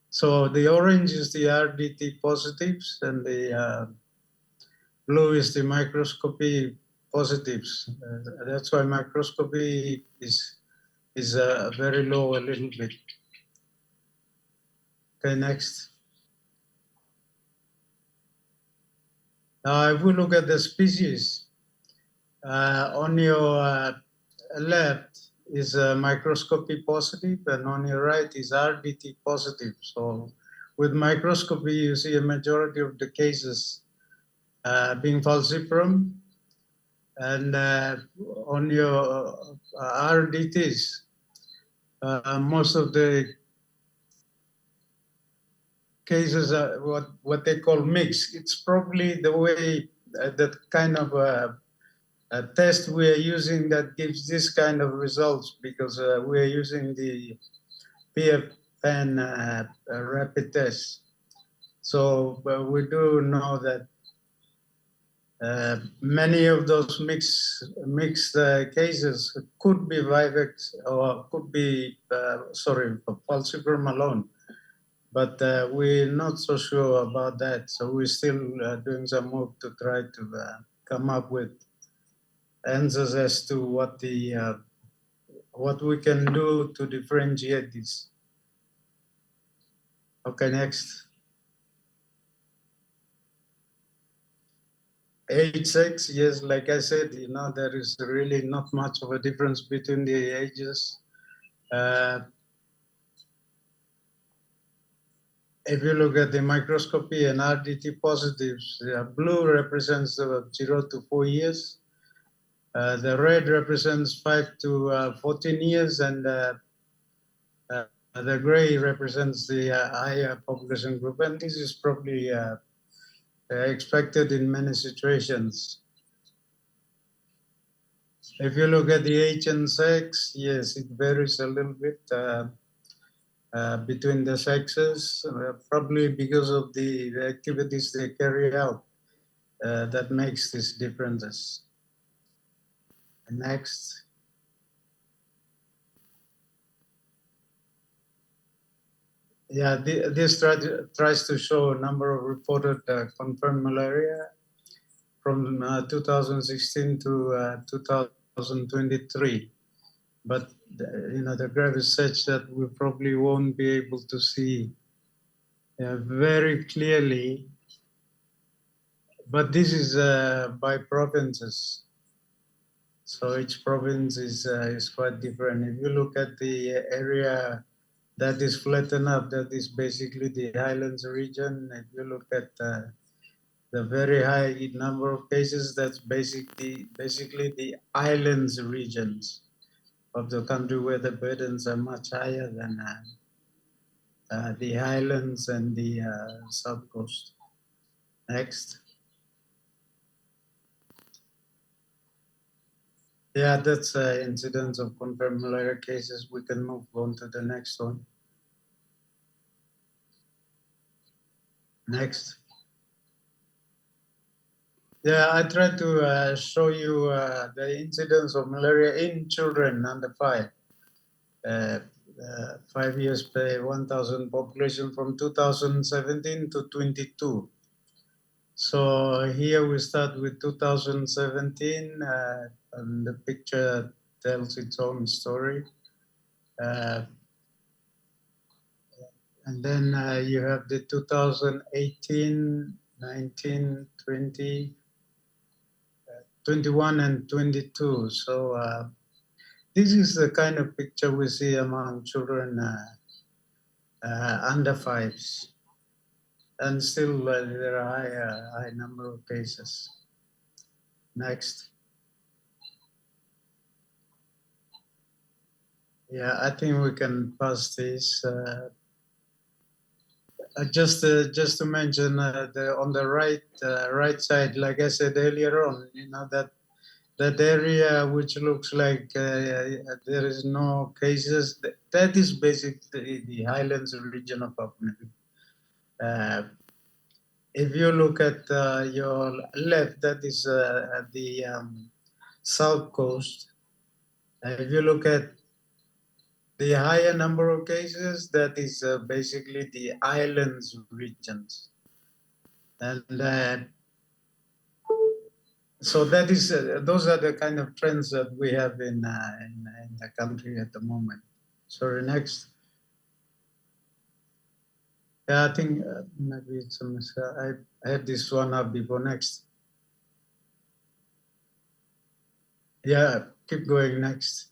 So the orange is the RDT positives, and the blue is the microscopy positives. That's why microscopy is very low a little bit. Okay, next. Now, if we look at the species, on your left is microscopy positive, and on your right is RDT positive. So with microscopy, you see a majority of the cases being falciparum, and on your RDTs, most of the cases are what they call mixed. It's probably the way that kind of a test we are using that gives this kind of results, because we are using the APMEN rapid test. So we do know that many of those mixed cases could be Vivex or could be, falciparum alone. But we're not so sure about that. So we're still doing some work to try to come up with answers as to what we can do to differentiate this. Okay, next. Age, sex, yes, like I said, there is really not much of a difference between the ages. If you look at the microscopy and RDT positives, blue represents 0 to 4 years. The red represents 5 to 14 years, and the gray represents the higher population group. And this is probably expected in many situations. If you look at the age and sex, yes, it varies a little bit between the sexes, probably because of the activities they carry out that makes these differences. Next. Yeah, this tries to show a number of reported confirmed malaria from 2016 to 2023. But the graph is such that we probably won't be able to see very clearly. But this is by provinces. So each province is quite different. If you look at the area that is flattened up, that is basically the highlands region. If you look at the very high number of cases, that's basically the islands regions of the country where the burdens are much higher than the highlands and the south coast. Next. Yeah, that's incidence of confirmed malaria cases. We can move on to the next one. Next. Yeah, I tried to show you the incidence of malaria in children under 5. 5 years per 1,000 population from 2017 to 22. So here we start with 2017, and the picture tells its own story. And then you have the 2018, 19, 20, 21 and 22. So this is the kind of picture we see among children under 5s. And still there are high number of cases. Next. Yeah, I think we can pass this. Just to mention on the right side, like I said earlier on, that area which looks like there is no cases, that is basically the highlands region of Papua New Guinea. If you look at your left, that is the south coast. If you look at the higher number of cases, that is basically the islands regions. And so that is those are the kind of trends that we have in the country at the moment. Sorry, next. Yeah, I think maybe it's I had this one up before. Next. Yeah, keep going. Next.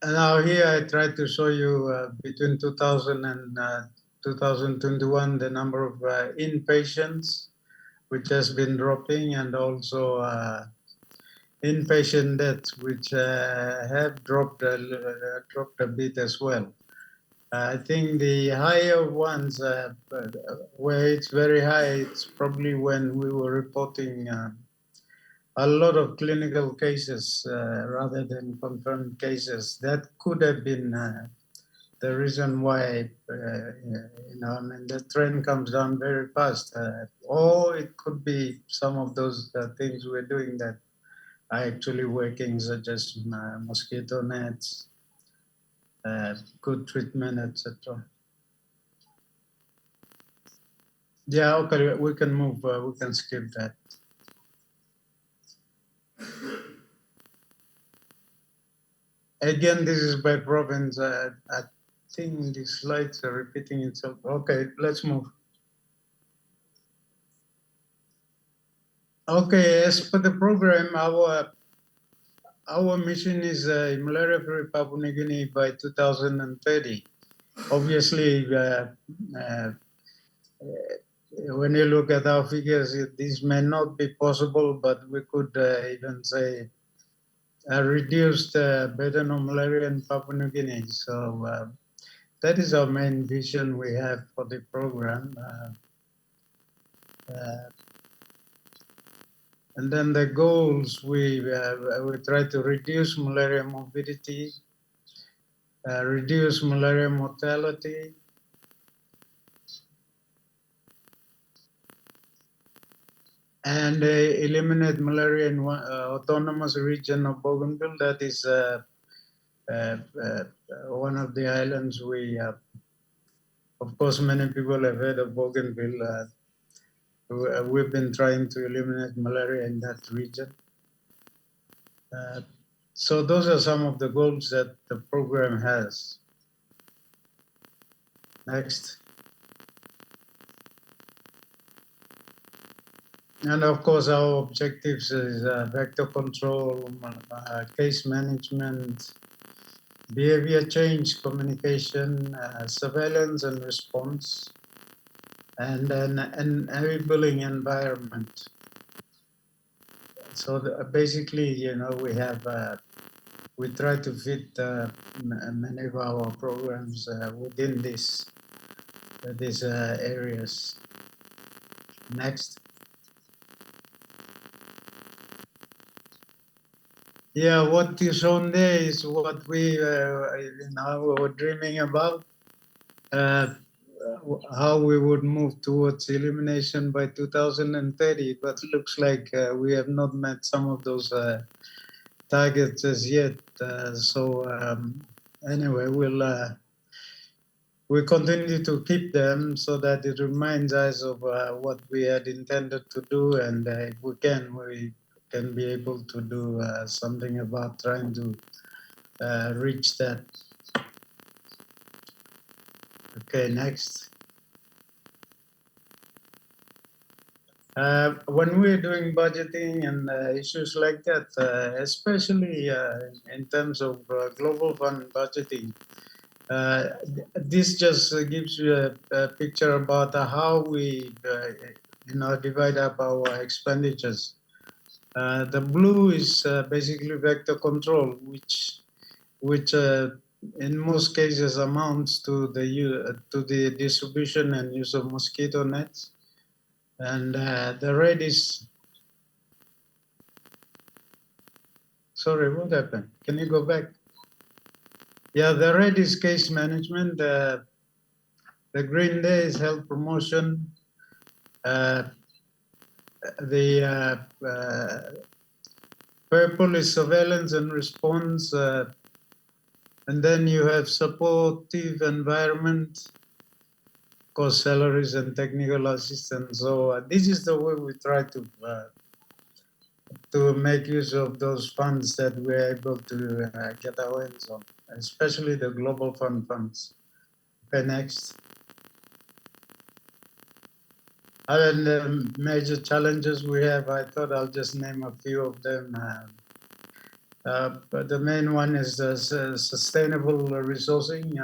And now here I try to show you between 2000 and 2021 the number of inpatients, which has been dropping, and also inpatient deaths, which have dropped a bit as well. I think the higher ones, where it's very high, it's probably when we were reporting a lot of clinical cases rather than confirmed cases. That could have been the reason why, I mean, the trend comes down very fast. Or it could be some of those things we're doing that are actually working, such as mosquito nets, good treatment, etc. Yeah, okay, we can move, we can skip that. Again, this is by province. I think the slides are repeating itself. Okay, let's move. Okay, as per the program, our mission is malaria-free Papua New Guinea by 2030. Obviously, when you look at our figures, this may not be possible, but we could even say a reduced burden of malaria in Papua New Guinea. So that is our main vision we have for the program. And then the goals, we try to reduce malaria morbidity, reduce malaria mortality, and eliminate malaria in autonomous region of Bougainville. That is one of the islands we, of course, many people have heard of Bougainville. We've been trying to eliminate malaria in that region. So those are some of the goals that the program has. Next. And of course, our objectives is vector control, case management, behavior change, communication, surveillance and response, and then an enabling environment. So basically, we have, we try to fit many of our programs within these areas. Next. Yeah, what is shown there is what we were dreaming about. How we would move towards elimination by 2030, but looks like we have not met some of those targets as yet. Anyway, we'll continue to keep them so that it reminds us of what we had intended to do, and if we can be able to do something about trying to reach that. Okay, next. When we're doing budgeting and issues like that, especially in terms of global fund budgeting, this just gives you a picture about how we, divide up our expenditures. The blue is basically vector control, which in most cases amounts to the distribution and use of mosquito nets. And the red is, sorry, what happened? Can you go back? Yeah, the red is case management. The green there is health promotion. The purple is surveillance and response. And then you have supportive environment, cost salaries and technical assistance. So this is the way we try to make use of those funds that we're able to get our hands on, especially the global funds. Okay, next. Other than the major challenges we have, I thought I'll just name a few of them. But the main one is sustainable resourcing.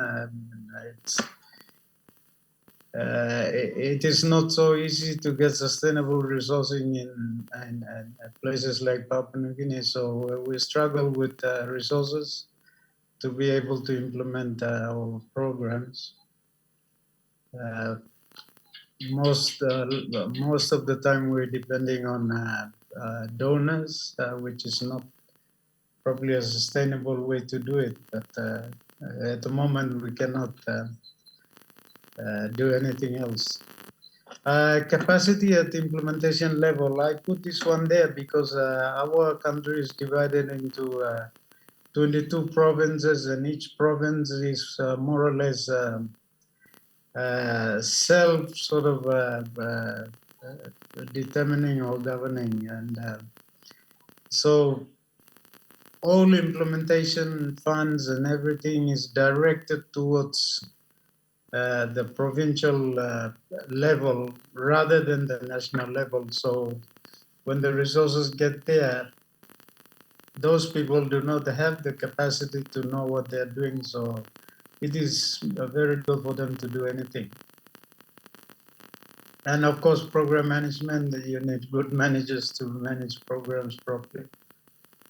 It is not so easy to get sustainable resourcing in places like Papua New Guinea, so we struggle with resources to be able to implement our programs. Most of the time we're depending on donors, which is not probably a sustainable way to do it, but at the moment we cannot do anything else. Capacity at implementation level, I put this one there because our country is divided into 22 provinces, and each province is more or less self sort of determining or governing, and so all implementation funds and everything is directed towards the provincial level rather than the national level. So when the resources get there, those people do not have the capacity to know what they're doing. So it is very difficult for them to do anything. And of course, program management, you need good managers to manage programs properly.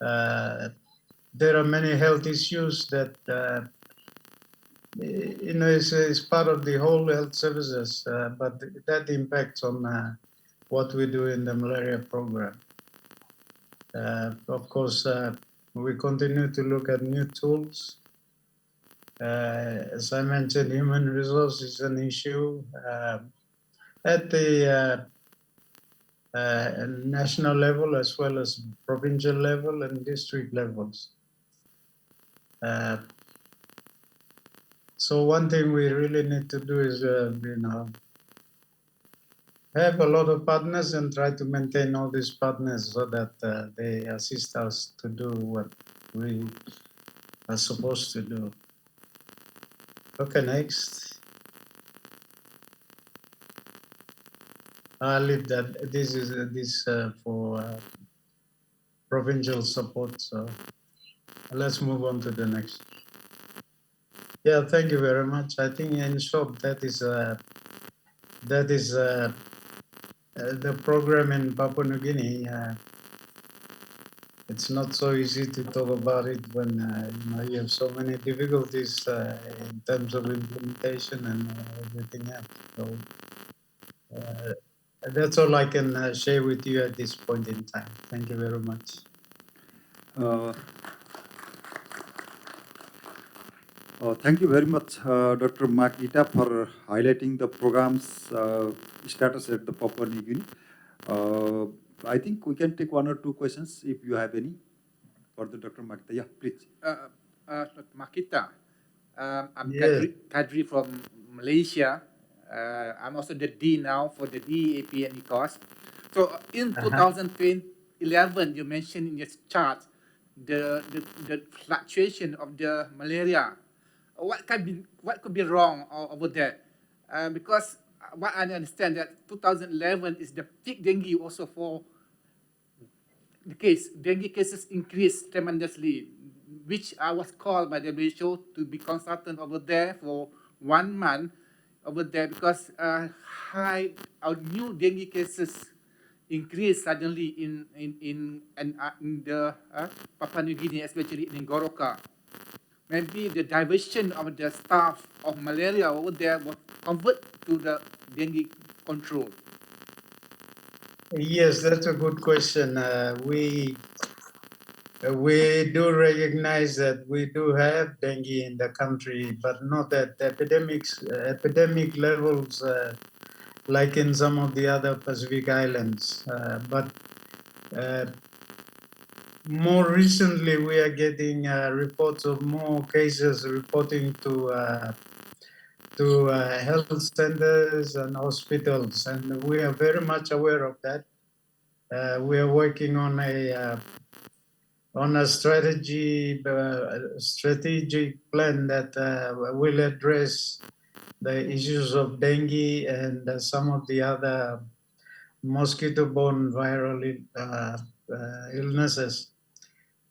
There are many health issues that is part of the whole health services, but that impacts on what we do in the malaria program. Of course, we continue to look at new tools. As I mentioned, human resource is an issue at the national level as well as provincial level and district levels. So one thing we really need to do is, have a lot of partners and try to maintain all these partners so that they assist us to do what we are supposed to do. Okay, next. I'll leave that. This is for provincial support. So let's move on to the next. Yeah, thank you very much. I think in short, that is the program in Papua New Guinea. It's not so easy to talk about it when you have so many difficulties in terms of implementation and everything else. So that's all I can share with you at this point in time. Thank you very much. Uh, Thank you very much, Dr. Makita, for highlighting the program's status at the Papua New Guinea. I think we can take one or two questions if you have any for the Dr. Makita. Yeah, please. Dr. Makita, I'm Yes. Kadri from Malaysia. I'm also the dean now for the APMEN course. So in 2011, you mentioned in your chart the fluctuation of the malaria. What could be wrong over there? Because what I understand that 2011 is the peak dengue also for the case. Dengue cases increased tremendously, which I was called by the WHO to be consultant over there for 1 month over there because our new dengue cases increased suddenly in the Papua New Guinea, especially in Goroka. Maybe the diversion of the staff of malaria over there was convert to the dengue control. Yes, that's a good question. We do recognize that we do have dengue in the country, but not at epidemic levels like in some of the other Pacific islands. But more recently, we are getting reports of more cases reporting to health centers and hospitals, and we are very much aware of that. We are working on a strategic plan that will address the issues of dengue and some of the other mosquito-borne viral illnesses.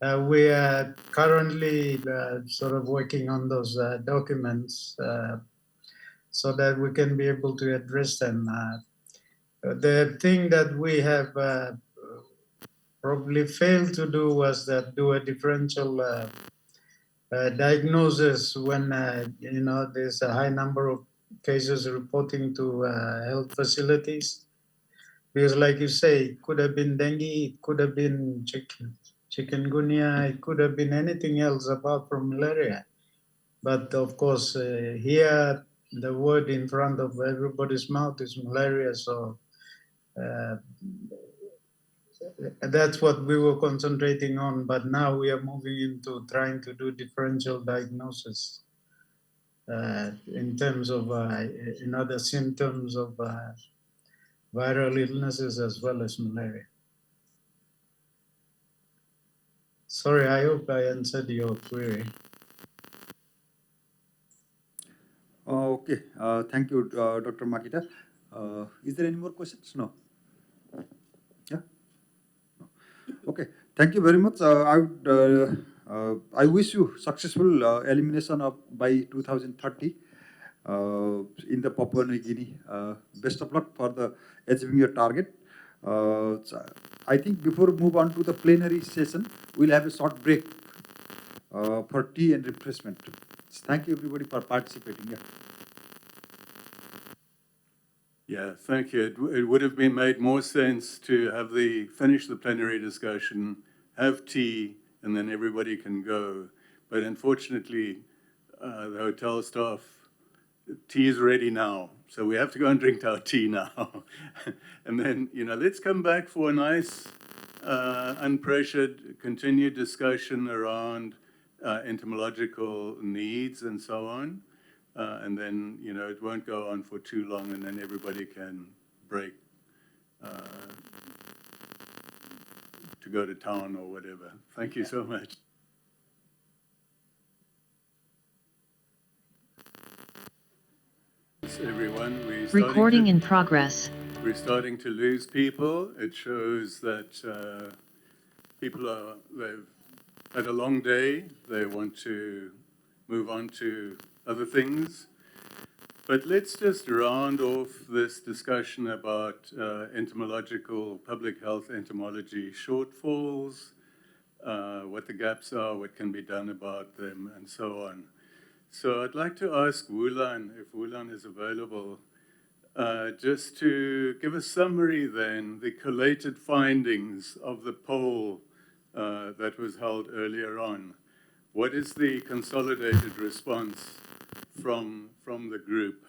We are currently sort of working on those documents so that we can be able to address them. The thing that we have probably failed to do was that do a differential diagnosis when there's a high number of cases reporting to health facilities. Because like you say, it could have been dengue, it could have been chikungunya, it could have been anything else apart from malaria. But of course, here the word in front of everybody's mouth is malaria. So that's what we were concentrating on. But now we are moving into trying to do differential diagnosis in terms of the symptoms of viral illnesses as well as malaria. Sorry, I hope I answered your query. Okay, thank you, Dr. Makita. Is there any more questions? No. Yeah. No. Okay, thank you very much. I wish you successful elimination by 2030 in the Papua New Guinea. Best of luck for the achieving your target. So I think before we move on to the plenary session, we'll have a short break for tea and refreshment. Thank you everybody for participating. Yeah. Yeah, thank you. It would have been made more sense to have finish the plenary discussion, have tea, and then everybody can go. But unfortunately, the hotel staff, tea is ready now. So we have to go and drink our tea now. And then, let's come back for a nice, unpressured, continued discussion around entomological needs and so on. And then, it won't go on for too long, and then everybody can break to go to town or whatever. Thank you so much. Everyone, Recording in progress. We're starting to lose people. It shows that they've had a long day. They want to move on to other things. But let's just round off this discussion about entomological, public health entomology shortfalls, what the gaps are, what can be done about them, and so on. So I'd like to ask Wulan, if Wulan is available, just to give a summary then, the collated findings of the poll that was held earlier on. What is the consolidated response from the group?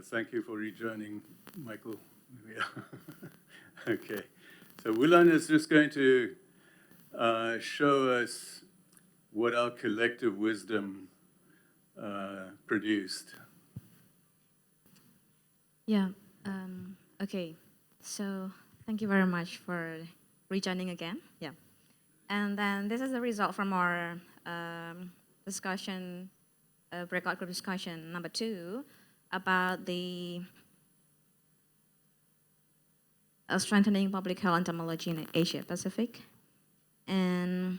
Thank you for rejoining, Michael. Okay, so Wulan is just going to show us what our collective wisdom produced. Yeah. Okay. So thank you very much for rejoining again. Yeah. And then this is the result from our discussion, breakout group discussion number 2 about the strengthening public health entomology in Asia Pacific. And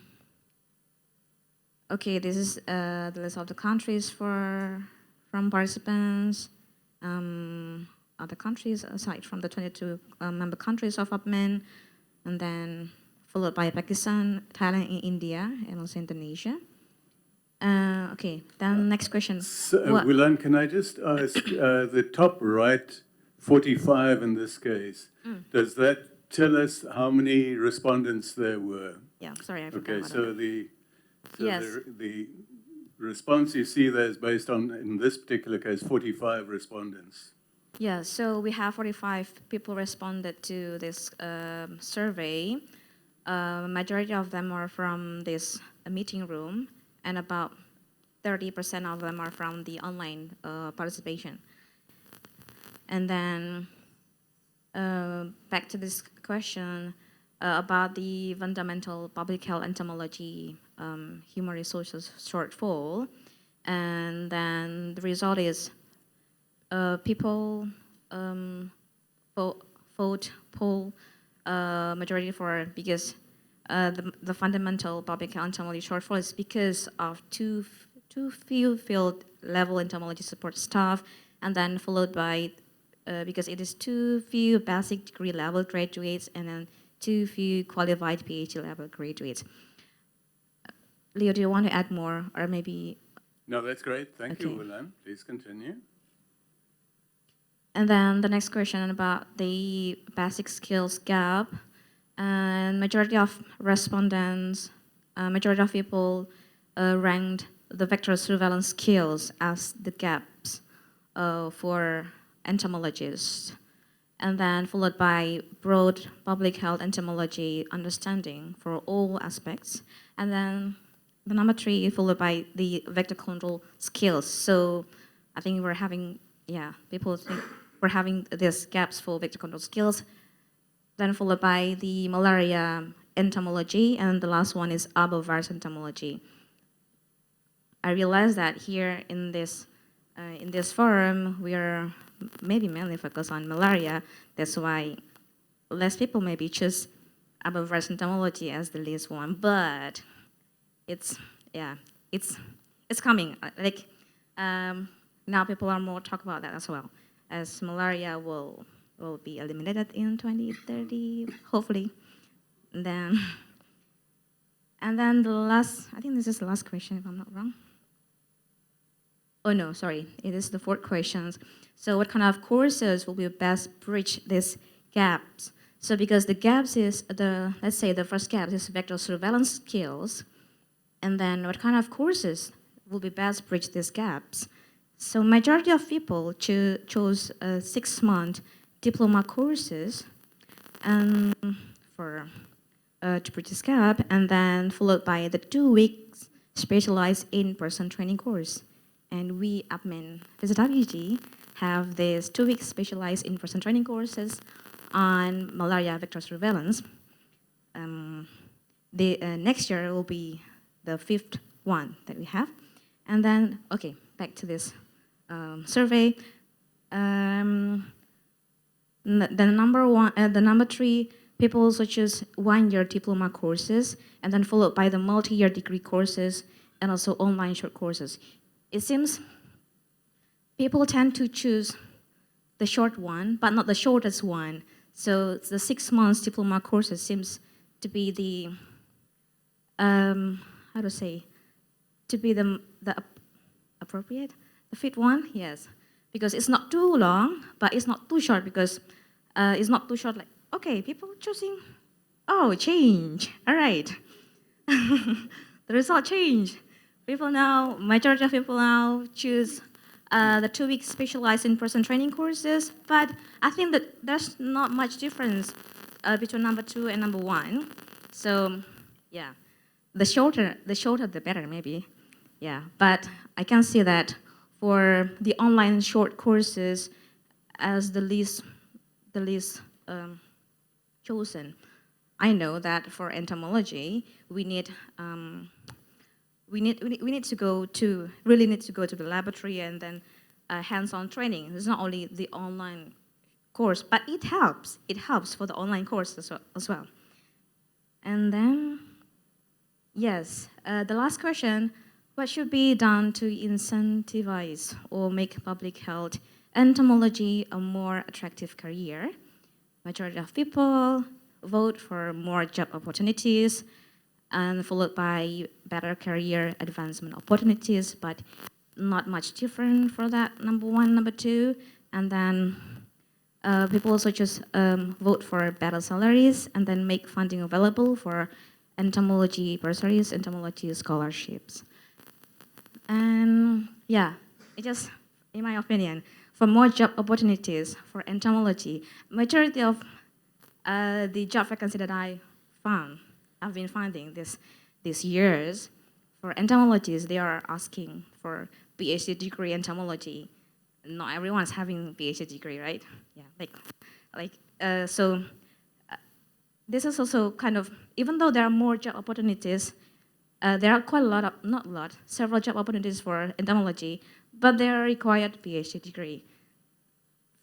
okay, this is the list of the countries from participants. Other countries aside from the 22 member countries of APMEN, and then followed by Pakistan, Thailand, and India, and also Indonesia. Okay, then next question. Wulan, can I just ask, the top right, 45 in this case, does that tell us how many respondents there were? Yeah, sorry, I forgot Okay, about so that. the response you see there is based on, in this particular case, 45 respondents. Yeah, so we have 45 people responded to this survey. Majority of them are from this meeting room, and about 30% of them are from the online participation. And then back to this question about the fundamental public health entomology human resources shortfall. And then the result is people poll majority for because the fundamental public health entomology shortfall is because of too few field level entomology support staff, and then followed by because it is too few basic degree level graduates, and then too few qualified PhD level graduates. Leo, do you want to add more, or maybe? No, that's great. Thank you, Wulan. Please continue. And then the next question about the basic skills gap. And majority of respondents, majority of people ranked the vector surveillance skills as the gaps for entomologists. And then followed by broad public health entomology understanding for all aspects. And then the number 3 followed by the vector control skills. So I think we're having, people think we're having these gaps for vector control skills. Then followed by the malaria entomology, and the last one is arbovirus entomology. I realized that here in this forum, we are maybe mainly focused on malaria. That's why less people maybe choose arbovirus entomology as the least one, but it's coming. Like now people are more talk about that as well, as malaria will be eliminated in 2030, hopefully. And then the last, I think this is the last question if I'm not wrong. Oh no, sorry, it is the 4th question. So what kind of courses will be best bridge these gaps? So because the gaps is let's say the first gap is vector surveillance skills, and then what kind of courses will be best bridge these gaps? So majority of people chose 6-month diploma courses and for to bridge this gap, and then followed by the 2 weeks specialized in-person training course. And we, APMEN VZWG, have this 2 weeks specialized in-person training courses on malaria vector surveillance. The next year will be the 5th one that we have. And then, okay, back to this survey. The number 3, people also choose 1-year diploma courses, and then followed by the multi-year degree courses, and also online short courses. It seems people tend to choose the short one, but not the shortest one. So the 6 months diploma courses seems to be the, the appropriate, the fit one, yes. Because it's not too long, but it's not too short, because it's not too short like, okay, people choosing Oh, change. All right. The result changed. People now, majority of people now choose the 2 week specialized in-person training courses, but I think that there's not much difference between number 2 and number 1. So, yeah, the shorter the better, maybe. Yeah, but I can see that for the online short courses as the least chosen. I know that for entomology, we need to go to the laboratory and then hands-on training. It's not only the online course, but it helps. It helps for the online course as well. And then, yes, the last question: what should be done to incentivize or make public health entomology a more attractive career? Majority of people vote for more job opportunities, and followed by better career advancement opportunities, but not much different for that number 1, number 2. And then people also just vote for better salaries and then make funding available for entomology bursaries, entomology scholarships. And yeah, it just, in my opinion, for more job opportunities for entomology, majority of the job vacancy that I've been finding these years, for entomologists, they are asking for PhD degree entomology. Not everyone's having PhD degree, right? Yeah, so this is also kind of, even though there are more job opportunities, there are quite a lot of, not a lot, several job opportunities for entomology, but they are required PhD degree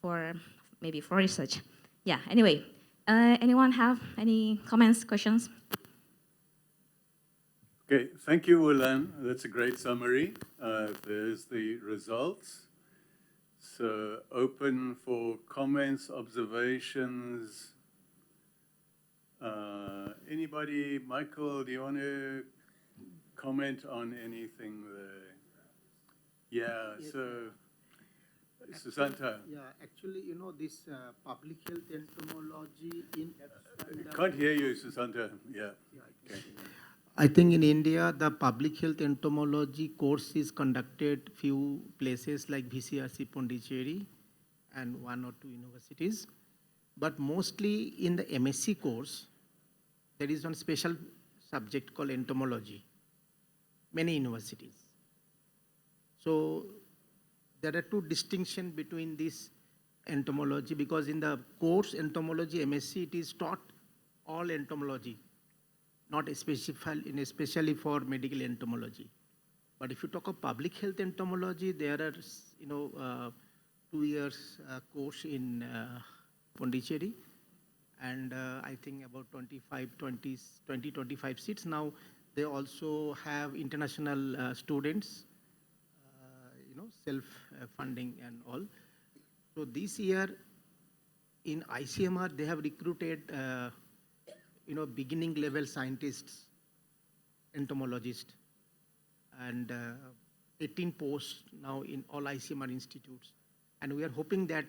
for maybe for research. Yeah, anyway, anyone have any comments, questions? Okay, thank you, Wulan. That's a great summary. There's the results. So open for comments, observations. Anybody? Michael, do you want to comment on anything there? Yeah, Yes. so Susanta. Yeah, actually, this public health entomology in... Can't hear you, Susanta. Yeah. Okay. I think in India, the public health entomology course is conducted few places like VCRC Pondicherry and 1 or 2 universities. But mostly in the MSc course, there is one special subject called entomology, many universities. So there are 2 distinctions between this entomology, because in the course entomology MSc, it is taught all entomology, not especially for medical entomology. But if you talk of public health entomology, there are 2 years course in Pondicherry, and I think about 25 seats. Now they also have international students, self-funding and all. So this year in ICMR, they have recruited beginning level scientists, entomologists, and 18 posts now in all ICMR institutes. And we are hoping that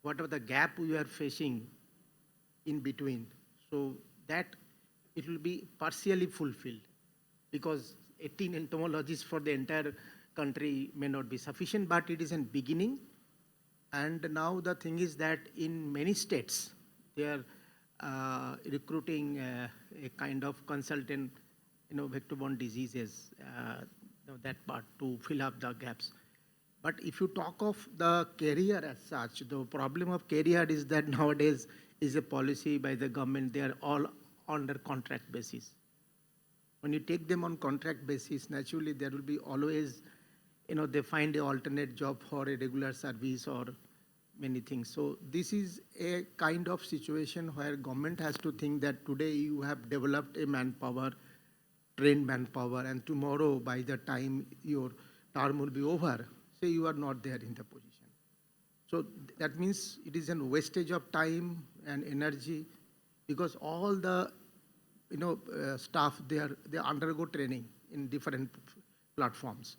whatever the gap we are facing in between, so that it will be partially fulfilled, because 18 entomologists for the entire country may not be sufficient, but it is a beginning. And now the thing is that in many states, they are recruiting a kind of consultant, vector-borne diseases, that part to fill up the gaps. But if you talk of the career as such, the problem of career is that nowadays is a policy by the government. They are all under contract basis. When you take them on contract basis, naturally there will be always, they find an alternate job for a regular service or many things. So this is a kind of situation where government has to think that today you have developed a manpower, trained manpower, and tomorrow by the time your term will be over, say you are not there in the position. So that means it is a wastage of time and energy, because all the staff, they undergo training in different platforms.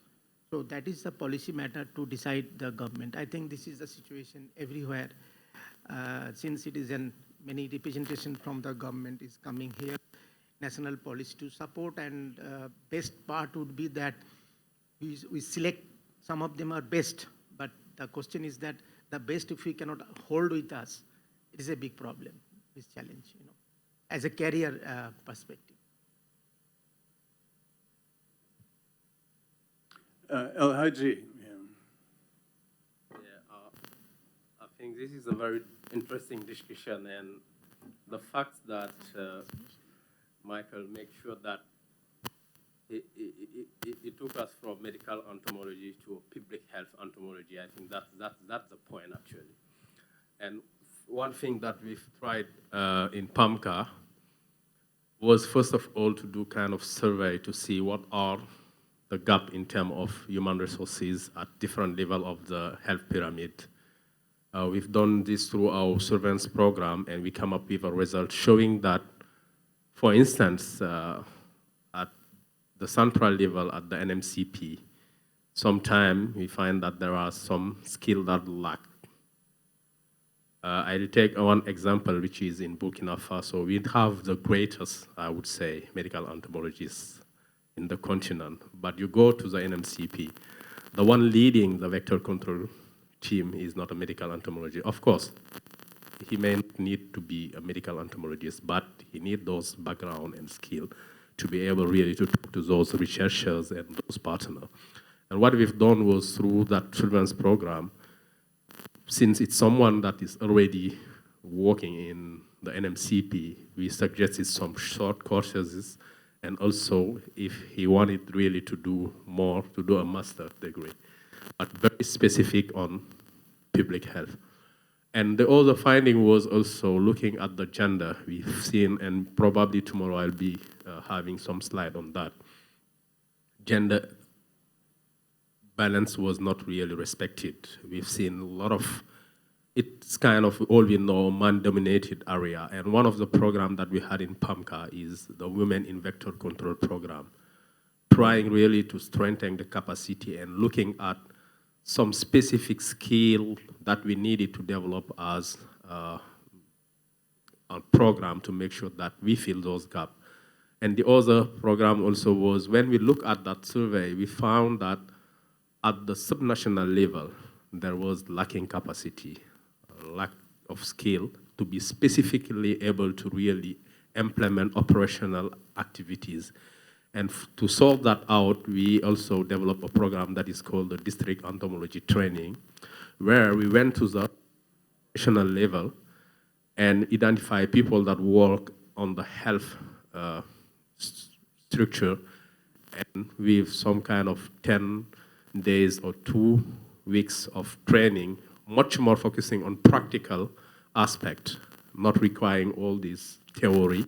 So that is the policy matter to decide the government. I think this is the situation everywhere, since it is a many representation from the government is coming here, national policy to support, and best part would be that we select, some of them are best, but the question is that the best, if we cannot hold with us, it is a big problem, this challenge, as a career perspective. El Haji. I think this is a very interesting discussion, and the fact that Michael makes sure that it took us from medical entomology to public health entomology. I think that's the point, actually. And one thing that we've tried in PAMCA was, first of all, to do kind of survey to see what are the gap in terms of human resources at different level of the health pyramid. We've done this through our surveillance program, and we come up with a result showing that, for instance, at the central level at the NMCP, sometimes we find that there are some skills that lack. I'll take one example, which is in Burkina Faso. We have the greatest, I would say, medical entomologists in the continent. But you go to the NMCP, the one leading the vector control team is not a medical entomologist. Of course, he may not need to be a medical entomologist, but he needs those background and skill to be able really to talk to those researchers and those partners. And what we've done was, through that children's program, since it's someone that is already working in the NMCP, we suggested some short courses, and also if he wanted really to do more, to do a master's degree, but very specific on public health. And the other finding was also looking at the gender. We've seen, and probably tomorrow I'll be having some slide on that. Gender balance was not really respected. We've seen a lot of, it's kind of all we know, man-dominated area. And one of the programs that we had in PAMCA is the Women in Vector Control program, trying really to strengthen the capacity and looking at some specific skill that we needed to develop as a program to make sure that we fill those gaps. And the other program also was, when we look at that survey, we found that at the subnational level, there was lacking capacity, lack of skill to be specifically able to really implement operational activities. And to solve that out, we also developed a program that is called the District Entomology Training, where we went to the national level and identify people that work on the health structure, and with some kind of 10 days or 2 weeks of training, much more focusing on practical aspect, not requiring all this theory,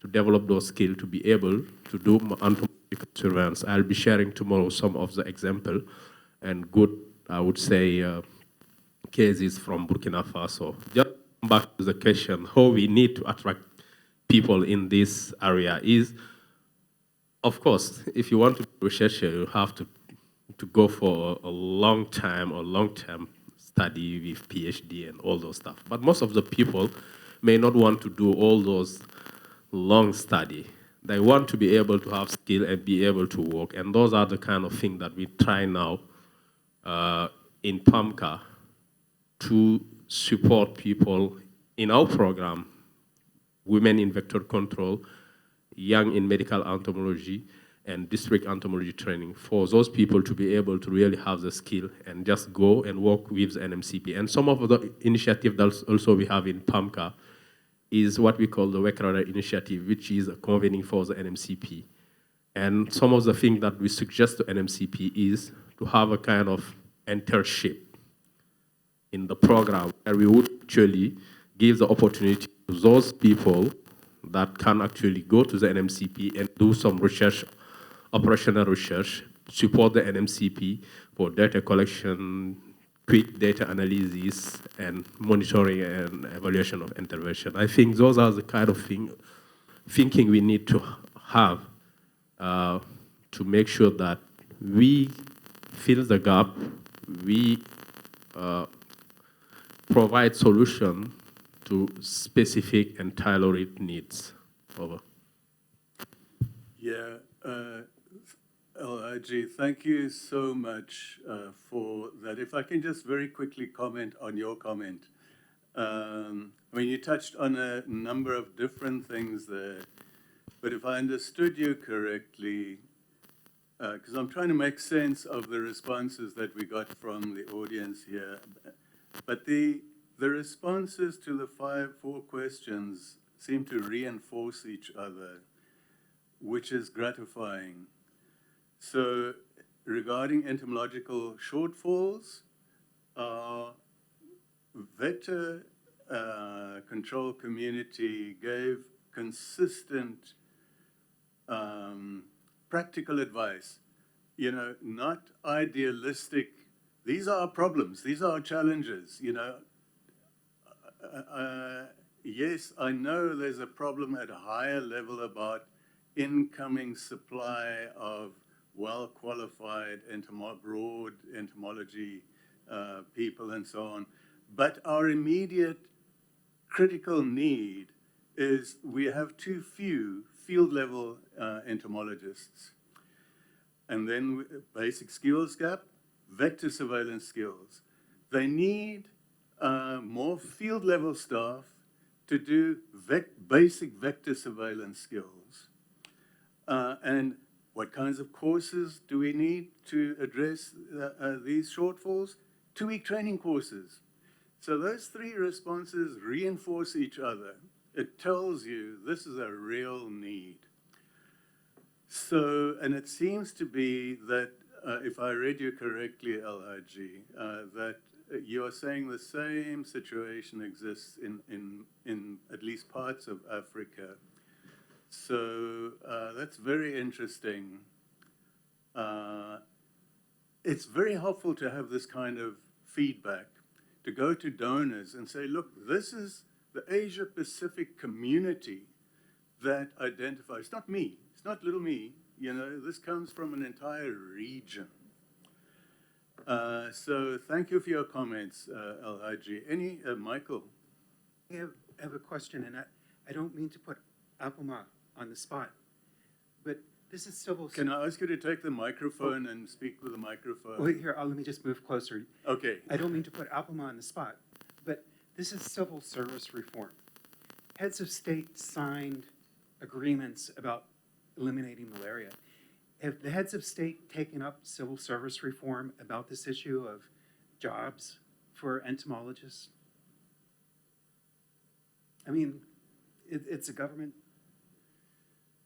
to develop those skills to be able to do entomological surveillance. I'll be sharing tomorrow some of the example and good, I would say, cases from Burkina Faso. Just back to the question, how we need to attract people in this area is, of course, if you want to be a researcher, you have to go for a long time or long-term study with PhD and all those stuff. But most of the people may not want to do all those long study. They want to be able to have skill and be able to work. And those are the kind of things that we try now in PAMCA to support people in our program, Women in Vector Control, Young in Medical Entomology, and District Entomology Training, for those people to be able to really have the skill and just go and work with the NMCP. And some of the initiatives that also we have in PAMCA is what we call the Wake Rider Initiative, which is a convening for the NMCP. And some of the things that we suggest to NMCP is to have a kind of internship in the program, where we would actually give the opportunity to those people that can actually go to the NMCP and do some research, operational research, support the NMCP for data collection, quick data analysis, and monitoring and evaluation of intervention. I think those are the kind of thinking we need to have to make sure that we fill the gap, we provide solution to specific and tailored needs. Over. Yeah, LIG, thank you so much for that. If I can just very quickly comment on your comment. I mean, you touched on a number of different things there, but if I understood you correctly, because I'm trying to make sense of the responses that we got from the audience here, but the responses to the four questions seem to reinforce each other, which is gratifying. So regarding entomological shortfalls, our vector control community gave consistent practical advice, you know, not idealistic. These are our problems. These are our challenges, you know. Yes, I know there's a problem at a higher level about incoming supply of well-qualified broad entomology people and so on. But our immediate critical need is we have too few field-level entomologists. And then basic skills gap, vector surveillance skills. They need more field-level staff to do basic vector surveillance skills. And what kinds of courses do we need to address these shortfalls? 2-week training courses. So those three responses reinforce each other. It tells you this is a real need. So, and it seems to be that, if I read you correctly, LIG, that you are saying the same situation exists in at least parts of Africa. So that's very interesting. It's very helpful to have this kind of feedback, to go to donors and say, look, this is the Asia Pacific community that identifies, it's not me, it's not little me, you know, this comes from an entire region. So thank you for your comments, LIG. Michael? I have a question, and I don't mean to put APMEN on the spot, but this is civil... Can I ask you to take the microphone and speak with the microphone? Wait, here, let me just move closer. Okay. I don't mean to put APMEN on the spot, but this is civil service reform. Heads of state signed agreements about eliminating malaria. Have the heads of state taken up civil service reform about this issue of jobs for entomologists? I mean, it's a government,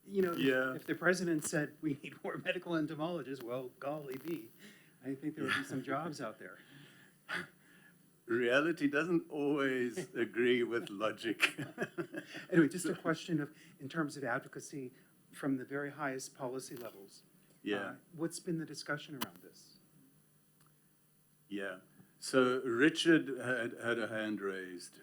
you know, yeah. If the president said we need more medical entomologists, well, golly bee, I think there would be some jobs out there. Reality doesn't always agree with logic. Anyway, just a question of, in terms of advocacy from the very highest policy levels. Yeah. What's been the discussion around this? Yeah. So Richard had a hand raised.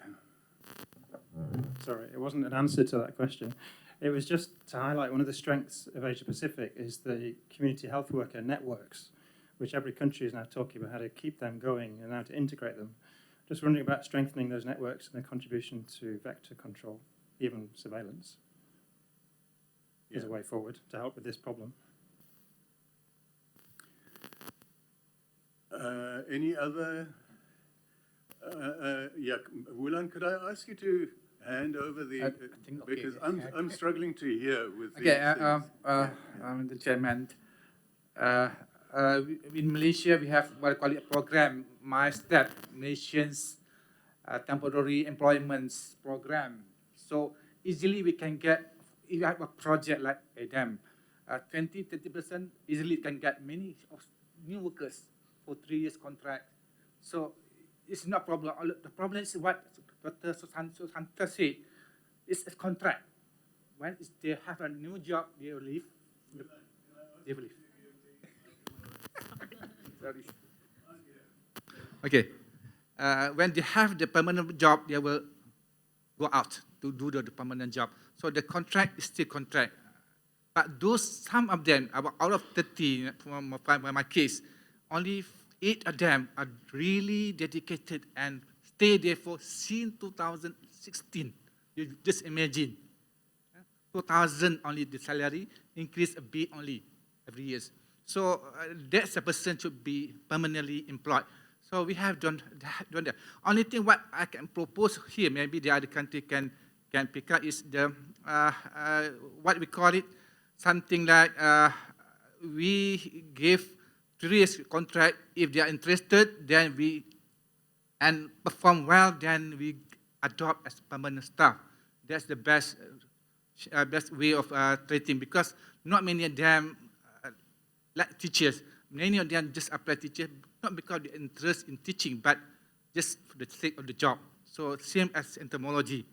Sorry, it wasn't an answer to that question. It was just to highlight one of the strengths of Asia Pacific is the community health worker networks, which every country is now talking about how to keep them going and how to integrate them. Just wondering about strengthening those networks and their contribution to vector control, even surveillance, is a way forward to help with this problem. Any other? Yeah, Wulan, could I ask you to hand over the, because I'm struggling to hear with these things. The chairman. In Malaysia, we have what I call a program, MyStat, Malaysians Temporary Employment Program. So easily we can get, if you have a project like ADEM, 20-30% easily can get many new workers for 3 years contract. So it's not a problem. The problem is what Dr. Susanta said, it's a contract. When they have a new job, they will leave. They will leave. Sorry. Okay. When they have the permanent job, they will go out to do the permanent job. So the contract is still contract. But those, some of them, out of 30, for my case, only 8 of them are really dedicated and stay there for since 2016. You just imagine. 2,000 only the salary, increase a bit only every year. So that's a person should be permanently employed. So we have done that. Only thing what I can propose here, maybe the other country can pick up is the what we call it, something like we give 3 years contract. If they are interested, then we and perform well, then we adopt as permanent staff. That's the best way of treating, because not many of them like teachers. Many of them just apply teachers not because they're interested in teaching, but just for the sake of the job. So same as entomology.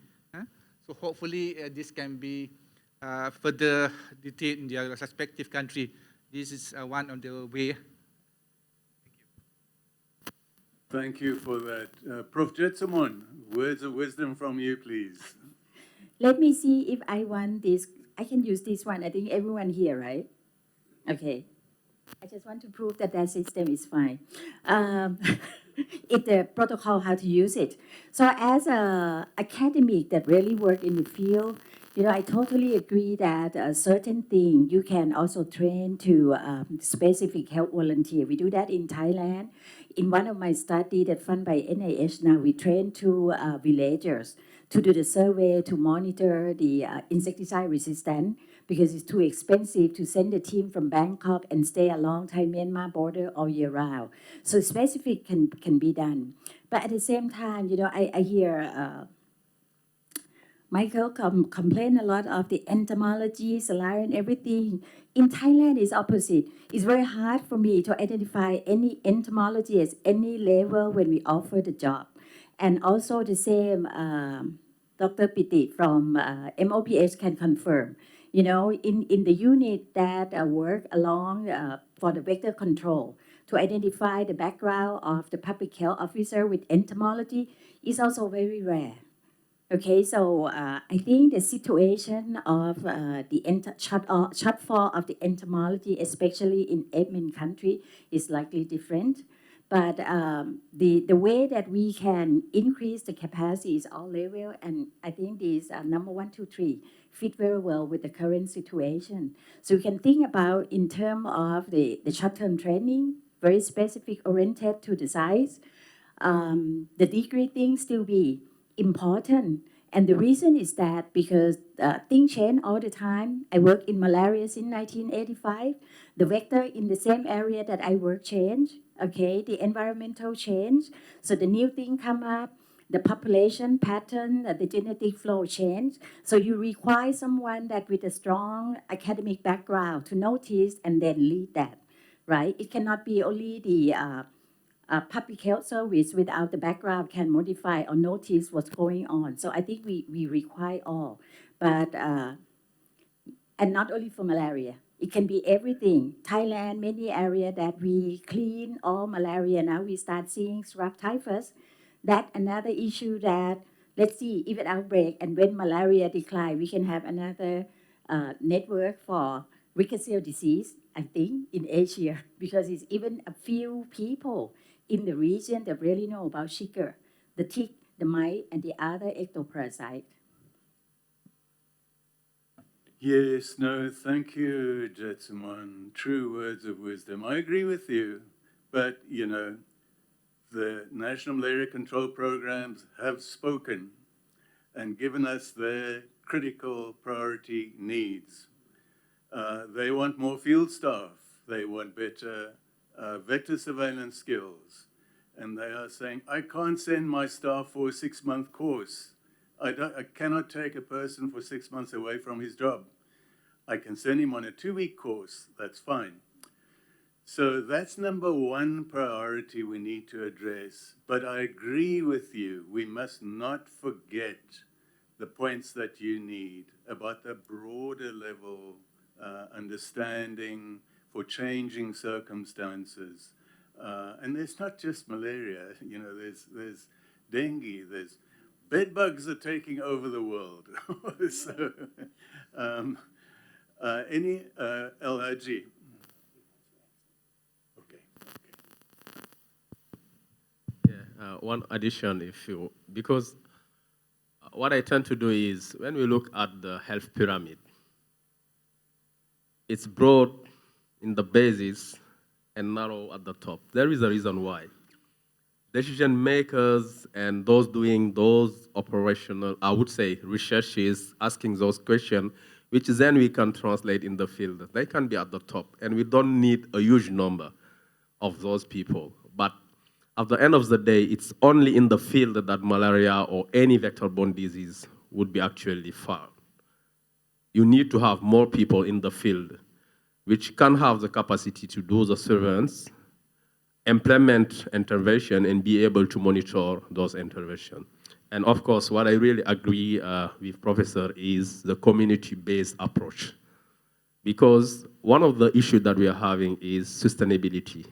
So hopefully this can be further detailed in their respective country. This is one of the way. Thank you for that. Prof. Jetsamon, words of wisdom from you, please. Let me see if I want this. I can use this one. I think everyone here, right? Okay. I just want to prove that that system is fine. It's the protocol how to use it. So as a academic that really work in the field, I totally agree that a certain thing you can also train to specific health volunteer. We do that in Thailand. In one of my studies that funded by NIH now, we train two villagers to do the survey, to monitor the insecticide resistance, because it's too expensive to send a team from Bangkok and stay along Thai-Myanmar border all year round. So specific can be done. But at the same time, I hear Michael complain a lot of the entomology, salary and everything. In Thailand, it's opposite. It's very hard for me to identify any entomologist, any level when we offer the job. And also the same, Dr. Piti from MOPH can confirm. In the unit that work along for the vector control to identify the background of the public health officer with entomology is also very rare. Okay, so I think the situation of the shortfall of the entomology, especially in APMEN country, is likely different. But the way that we can increase the capacity is all level, and I think these number 1, 2, 3 fit very well with the current situation. So you can think about in terms of the short-term training, very specific, oriented to the size. The degree thing still be important. And the reason is that because things change all the time. I work in malaria since 1985. The vector in the same area that I work change. Okay, the environmental change. So the new thing come up, the population pattern, the genetic flow change. So you require someone that with a strong academic background to notice and then lead that, right? It cannot be only the public health service without the background can modify or notice what's going on. So I think we require all, but and not only for malaria. It can be everything. Thailand, many areas that we clean all malaria. Now we start seeing strep typhus. That another issue that, let's see, if it outbreak and when malaria decline, we can have another network for rickettsial disease, I think, in Asia, because it's even a few people in the region that really know about chicker, the tick, the mite, and the other ectoparasite. Yes, no, thank you, Jetsamon. True words of wisdom. I agree with you, but, the National Malaria Control Programs have spoken and given us their critical priority needs. They want more field staff. They want better vector surveillance skills. And they are saying, I can't send my staff for a 6-month course. I cannot take a person for 6 months away from his job. I can send him on a 2-week course. That's fine. So that's number 1 priority we need to address. But I agree with you. We must not forget the points that you need about the broader level understanding for changing circumstances. And there's not just malaria. There's dengue. There's bed bugs are taking over the world. So, any LRG? one addition, because what I tend to do is when we look at the health pyramid, it's broad in the basis and narrow at the top. There is a reason why. Decision makers and those doing those operational, I would say, researches, asking those questions, which then we can translate in the field. They can be at the top, and we don't need a huge number of those people. But at the end of the day, it's only in the field that malaria or any vector-borne disease would be actually found. You need to have more people in the field which can have the capacity to do the surveillance, implement intervention, and be able to monitor those interventions. And of course, what I really agree with Professor is the community-based approach. Because one of the issues that we are having is sustainability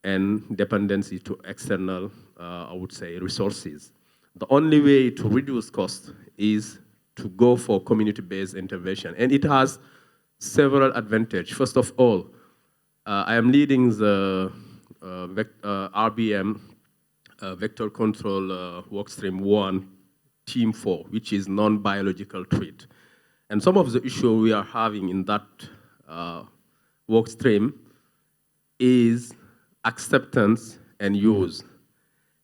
and dependency to external, I would say, resources. The only way to reduce cost is to go for community-based intervention. And it has several advantages. First of all, I am leading the RBM Vector Control Workstream 1, Team 4, which is non-biological threat. And some of the issues we are having in that workstream is acceptance and use.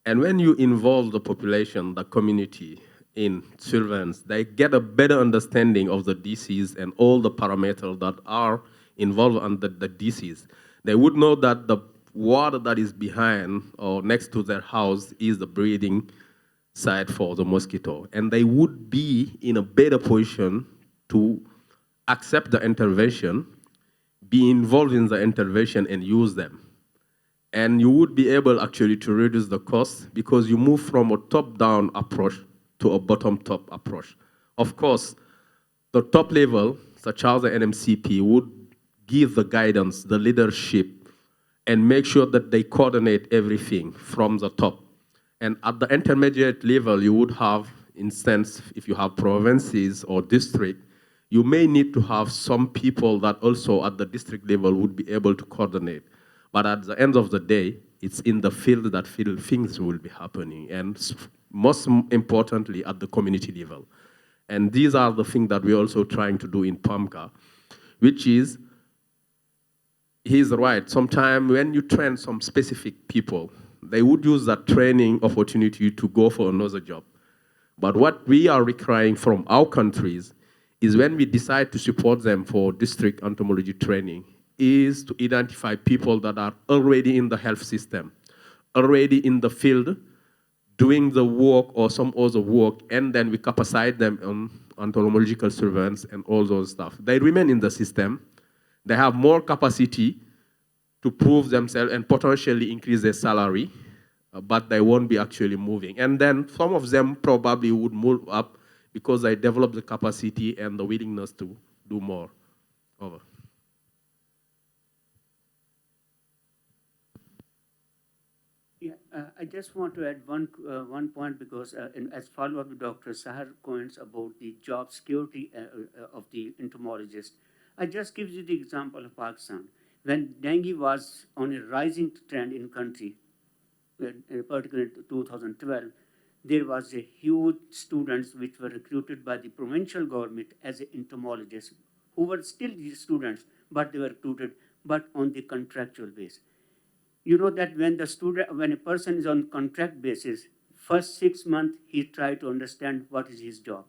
And when you involve the population, the community, in surveillance, they get a better understanding of the disease and all the parameters that are involved in the disease. They would know that the water that is behind or next to their house is the breeding site for the mosquito. And they would be in a better position to accept the intervention, be involved in the intervention, and use them. And you would be able actually to reduce the cost because you move from a top-down approach to a bottom-top approach. Of course, the top level, such as the NMCP, would give the guidance, the leadership, and make sure that they coordinate everything from the top. And at the intermediate level, you would have, instance, if you have provinces or district, you may need to have some people that also at the district level would be able to coordinate. But at the end of the day, it's in the field that things will be happening, and most importantly, at the community level. And these are the things that we're also trying to do in PAMCA, which is, he's right, sometimes when you train some specific people, they would use that training opportunity to go for another job. But what we are requiring from our countries is when we decide to support them for district entomology training, is to identify people that are already in the health system, already in the field, doing the work or some other work, and then we capacite them on entomological surveillance and all those stuff. They remain in the system. They have more capacity to prove themselves and potentially increase their salary, but they won't be actually moving. And then some of them probably would move up because they develop the capacity and the willingness to do more. Over. Yeah, I just want to add one point because as follow-up to Dr. Sahar points about the job security of the entomologist, I just give you the example of Pakistan. When dengue was on a rising trend in country, particularly in 2012, there was a huge students which were recruited by the provincial government as entomologists, who were still students, but they were recruited, but on the contractual basis. You know that when a person is on contract basis, first 6 months, he tried to understand what is his job.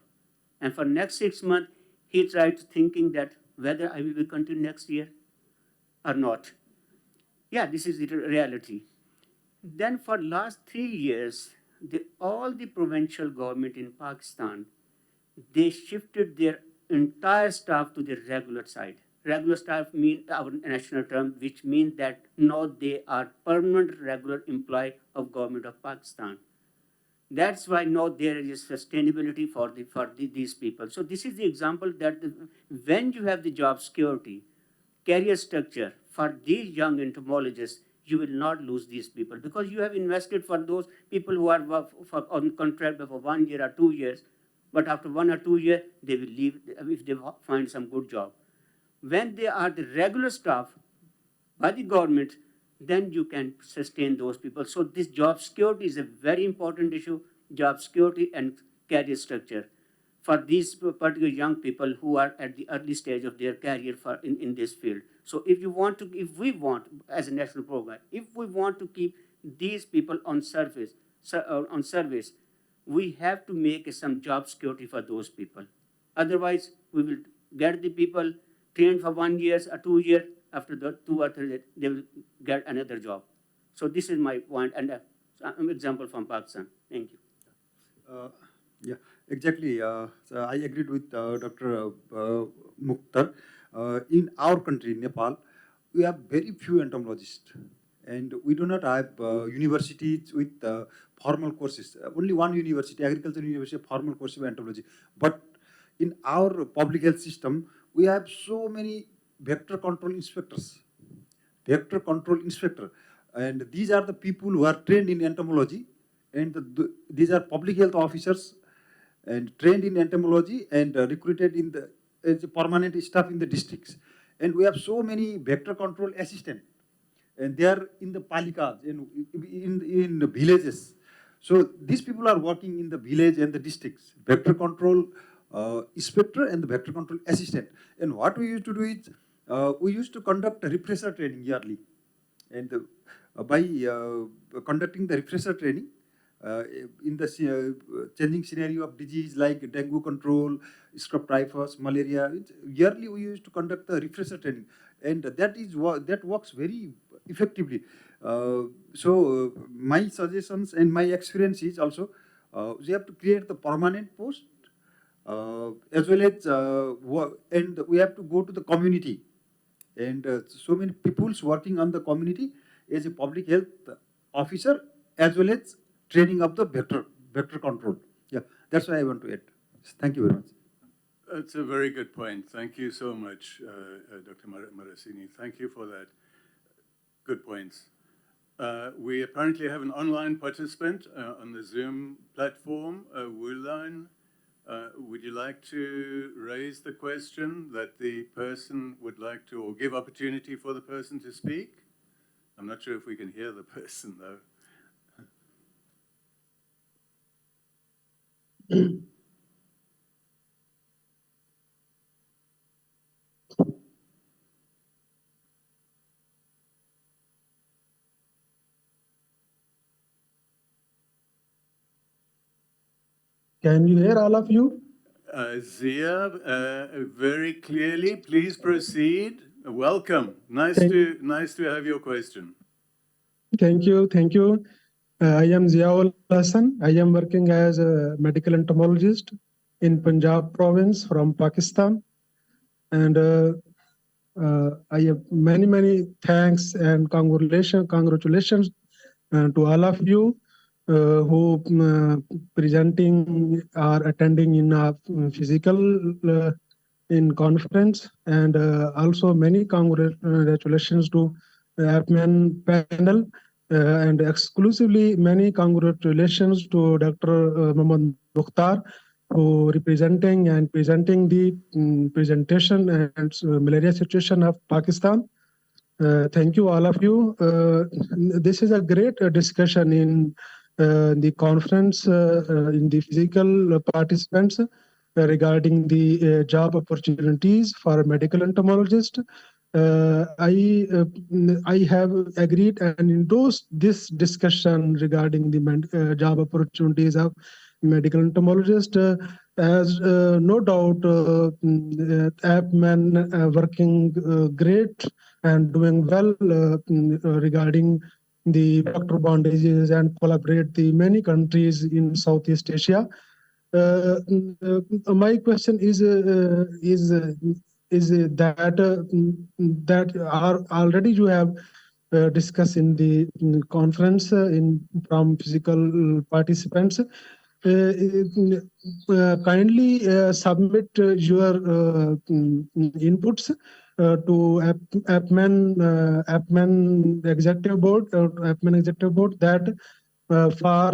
And for next 6 months, he tried to thinking that whether I will be continue next year or not. Yeah, this is the reality. Then for last 3 years, all the provincial government in Pakistan, they shifted their entire staff to the regular side. Regular staff mean our national term, which means that now they are permanent regular employee of government of Pakistan. That's why now there is sustainability for these people. So this is the example that when you have the job security, career structure for these young entomologists, you will not lose these people because you have invested for those people who are on contract for 1 year or 2 years, but after 1 or 2 years, they will leave if they find some good job. When they are the regular staff by the government, then you can sustain those people. So this job security is a very important issue, job security and career structure for these particular young people who are at the early stage of their career in this field. So if we want, as a national program, if we want to keep these people on service, we have to make some job security for those people. Otherwise, we will get the people trained for 1 year or 2 years. After the 2 or 3 years, they will get another job. So this is my point, and an example from Pakistan. Thank you. Yeah, exactly. So I agreed with Dr. Mukhtar. In our country, Nepal, we have very few entomologists, and we do not have universities with formal courses. Only one university, agriculture university, formal course of entomology. But in our public health system, we have so many vector control inspectors. Vector control inspector, and these are the people who are trained in entomology, and these are public health officers and trained in entomology and recruited in the as a permanent staff in the districts. And we have so many vector control assistants, and they are in the palikas, in the villages. So these people are working in the village and the districts, vector control inspector and the vector control assistant. And what we used to do is, we used to conduct a refresher training yearly. And by conducting the refresher training, in the changing scenario of disease like dengue control, scrub typhus, malaria, yearly we used to conduct the refresher training, and that works very effectively. So my suggestions and my experience is also, we have to create the permanent post, as well as and we have to go to the community, and so many people working on the community as a public health officer, as well as training of the vector control. Yeah, that's what I want to add. Thank you very much. That's a very good point. Thank you so much, Dr. Marasini. Thank you for that. Good points. We apparently have an online participant on the Zoom platform. Wulan, would you like to raise the question that the person would like to, or give opportunity for the person to speak? I'm not sure if we can hear the person, though. Can you hear all of you? Zia, very clearly, please proceed. Welcome. Nice to have your question. Thank you. Thank you. I am Ziaul Hassan. I am working as a medical entomologist in Punjab province from Pakistan. And I have many thanks and congratulations to all of you who presenting or attending in a physical in conference, and also many congratulations to APMEN panel, and exclusively many congratulations to Dr. Mohammad Mukhtar, who presenting the presentation and malaria situation of Pakistan. Thank you, all of you. This is a great discussion in the conference, in the physical participants regarding the job opportunities for medical entomologist. I have agreed and endorsed this discussion regarding the job opportunities of medical entomologist, as no doubt APMEN working great and doing well regarding the vector-borne diseases and collaborate the many countries in Southeast Asia. My question is that already you have discussed in the conference from physical participants. Kindly submit your inputs to APMEN executive board that for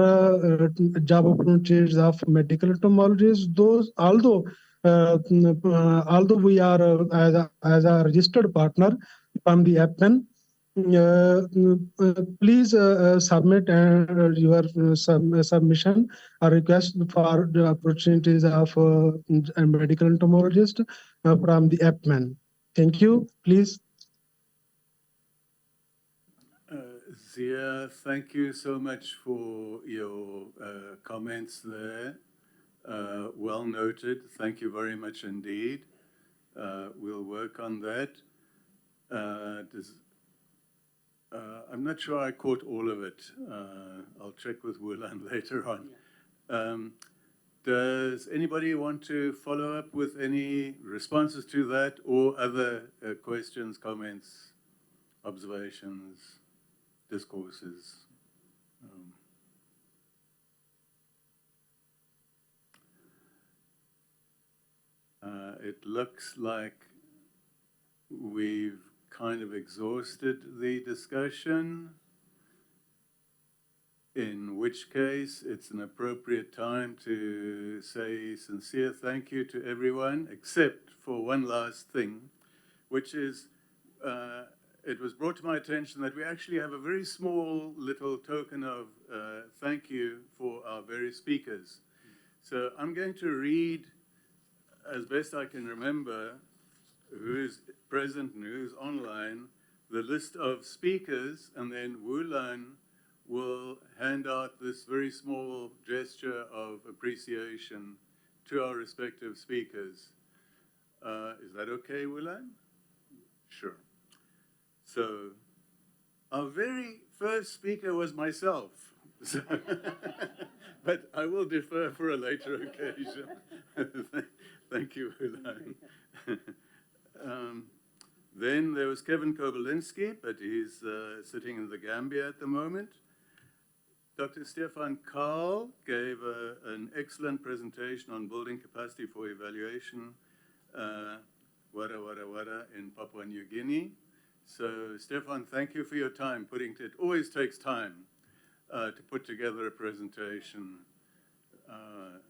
job opportunities of medical entomologists, although we are as a registered partner from the APMEN, please submit your submission or request for the opportunities of a medical entomologist from the APMEN. Thank you. Please. Zia, thank you so much for your comments there. Well noted. Thank you very much indeed. We'll work on that. I'm not sure I caught all of it. I'll check with Wulan later on. Does anybody want to follow up with any responses to that or other questions, comments, observations, discourses? It looks like we've kind of exhausted the discussion, in which case it's an appropriate time to say sincere thank you to everyone, except for one last thing, which is it was brought to my attention that we actually have a very small little token of thank you for our various speakers. So I'm going to read, as best I can remember, who's present and who's online, the list of speakers, and then Wulan will hand out this very small gesture of appreciation to our respective speakers. Is that okay, Wulan? Sure. So, our very first speaker was myself. So but I will defer for a later occasion. Thank you, Wulan. Then there was Kevin Kobolinsky, but he's sitting in the Gambia at the moment. Dr. Stefan Karl gave an excellent presentation on building capacity for evaluation, Wara Wara Wara in Papua New Guinea. So, Stefan, thank you for your time putting it. Always takes time to put together a presentation.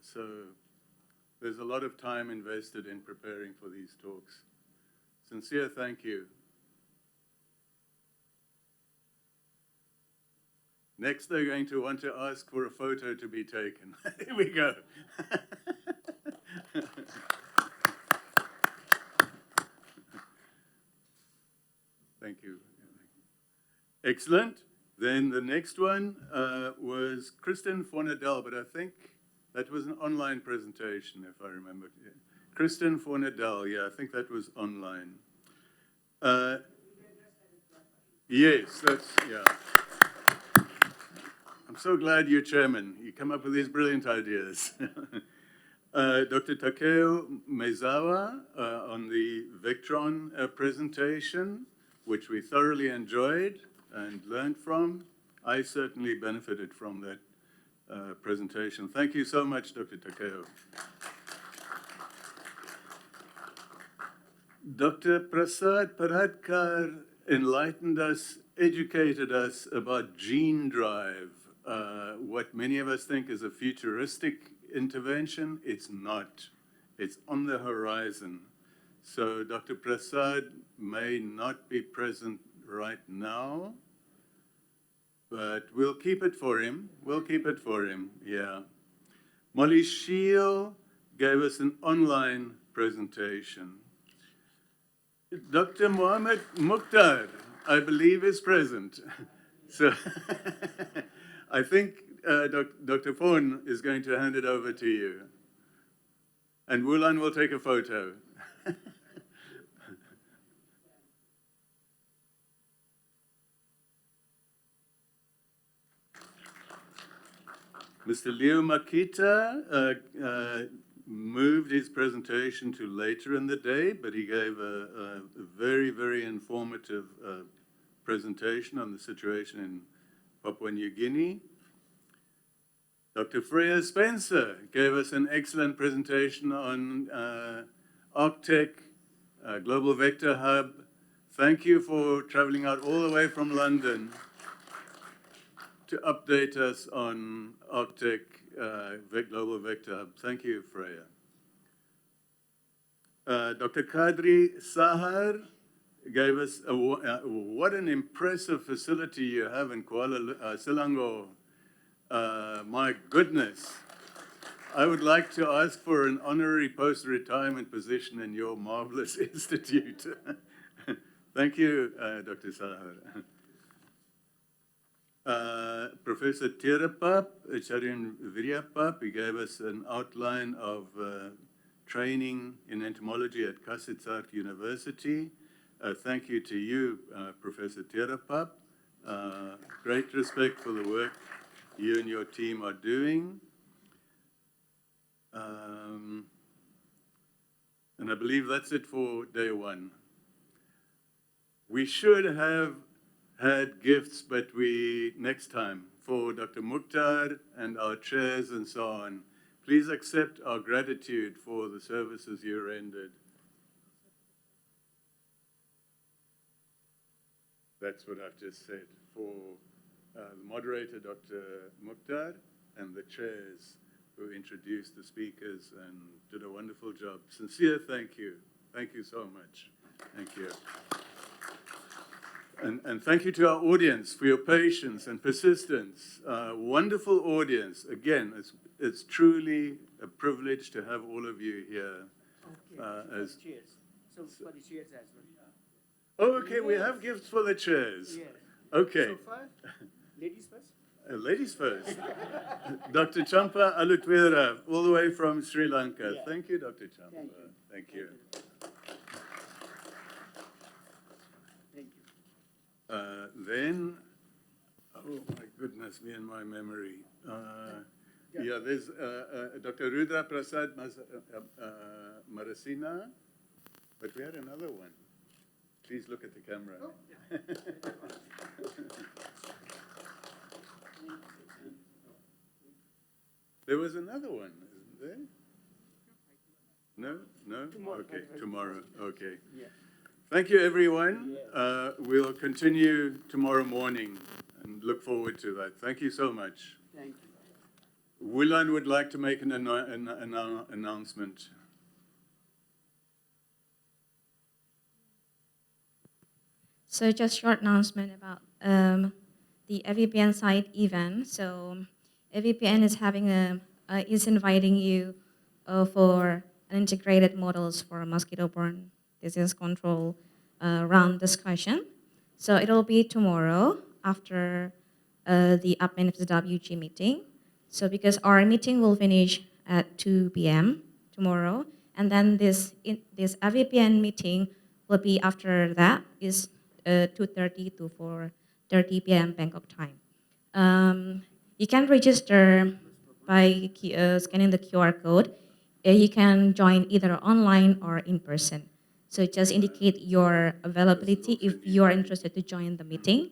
So, there's a lot of time invested in preparing for these talks. Sincere thank you. Next, they're going to want to ask for a photo to be taken. Here we go. Thank you. Excellent. Then the next one was Kristen Fornadell, but I think that was an online presentation, if I remember. Kristen Fornadell, yeah, I think that was online. Yes, that's, yeah. I'm so glad you're chairman. You come up with these brilliant ideas. Dr. Takeo Mezawa on the Vectron presentation, which we thoroughly enjoyed and learned from. I certainly benefited from that presentation. Thank you so much, Dr. Takeo. Dr. Prasad Paradkar enlightened us, educated us about gene drive. What many of us think is a futuristic intervention, it's not. It's on the horizon. So Dr. Prasad may not be present right now, but we'll keep it for him. We'll keep it for him, yeah. Molly Shiel gave us an online presentation. Dr. Mohammed Mukhtar, I believe, is present. So I think Dr. Fon is going to hand it over to you. And Wulan will take a photo. Mr. Leo Makita moved his presentation to later in the day, but he gave a very, very informative presentation on the situation in Papua New Guinea. Dr. Freya Spencer gave us an excellent presentation on Arctech, Global Vector Hub. Thank you for traveling out all the way from London to update us on Arctech, Global Vector Hub. Thank you, Freya. Dr. Kadri Sahar gave us what an impressive facility you have in Selangor. My goodness. I would like to ask for an honorary post-retirement position in your marvelous institute. Thank you, Dr. Sahar. Professor Tirapap, Charyan Viryapap, he gave us an outline of training in entomology at Kasetsart University. Thank you to you, Professor Tirapap. Great respect for the work you and your team are doing. And I believe that's it for day one. We should have had gifts, but next time, for Dr. Mukhtar and our chairs and so on. Please accept our gratitude for the services you rendered. That's what I've just said. For the moderator, Dr. Mukhtar, and the chairs who introduced the speakers and did a wonderful job. Sincere thank you. Thank you so much. Thank you. And thank you to our audience for your patience and persistence. Wonderful audience. Again, it's truly a privilege to have all of you here. Cheers. So for the chairs as well. Oh, okay, we have gifts for the chairs. Yes. Okay. So far, ladies first? Ladies first. Dr. Champa Alutwera, all the way from Sri Lanka. Yeah. Thank you, Dr. Champa. Thank you. Thank you. Then, oh my goodness, me and my memory. Yeah, there's Dr. Rudra Prasad Marasina, but we had another one. Please look at the camera. There was another one, isn't there? No? No? Okay, tomorrow. Okay. Yeah. Thank you, everyone. We'll continue tomorrow morning and look forward to that. Thank you so much. Thank you. Willan would like to make an announcement. So just short announcement about the APMEN site event. So APMEN is is inviting you for an integrated models for mosquito-borne disease control round discussion. So it will be tomorrow after the APMEN FWG meeting. So because our meeting will finish at 2 p.m. tomorrow, and then this APMEN meeting will be after that is 2:30 to 4:30 p.m. Bangkok time. You can register by scanning the QR code. You can join either online or in person. So just indicate your availability if you are interested to join the meeting.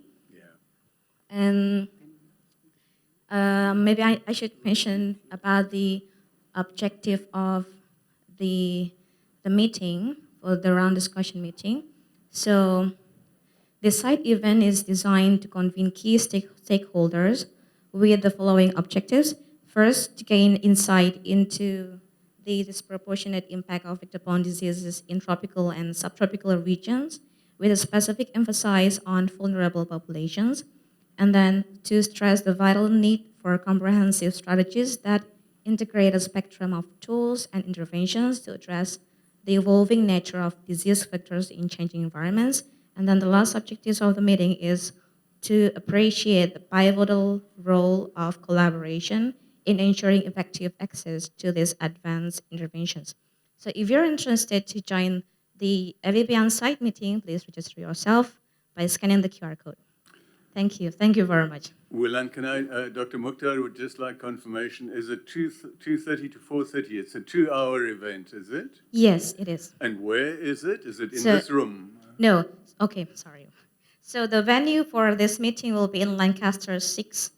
And maybe I should mention about the objective of the meeting, or the round discussion meeting. So the site event is designed to convene key stakeholders with the following objectives. First, to gain insight into the disproportionate impact of vector-borne diseases in tropical and subtropical regions, with a specific emphasis on vulnerable populations. And then to stress the vital need for comprehensive strategies that integrate a spectrum of tools and interventions to address the evolving nature of disease vectors in changing environments. And then the last objective of the meeting is to appreciate the pivotal role of collaboration in ensuring effective access to these advanced interventions. So if you're interested to join the APMEN site meeting, please register yourself by scanning the QR code. Thank you. Thank you very much. Willan, can Dr. Mukhtar would just like confirmation. Is it 2:30 to 4:30? It's a 2-hour event, is it? Yes, it is. And where is it? Is it in this room? No. Okay, sorry. So the venue for this meeting will be in Lancaster 6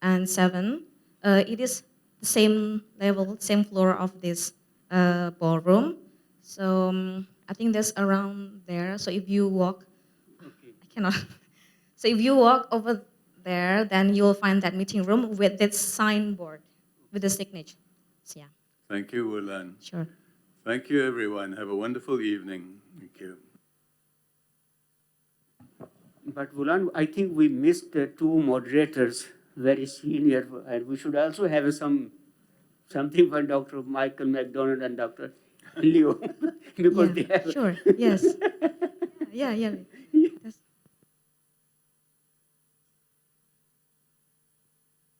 and 7. It is the same level, same floor of this ballroom. So I think that's around there. So if you walk, I cannot. So if you walk over there, then you will find that meeting room with that signboard with the signature. So yeah. Thank you, Willan. Sure. Thank you, everyone. Have a wonderful evening. Thank you. But Vulan, I think we missed two moderators, very senior, and we should also have something for Dr. Michael McDonald and Dr. Leo, because they have. Sure. Yes. Yeah.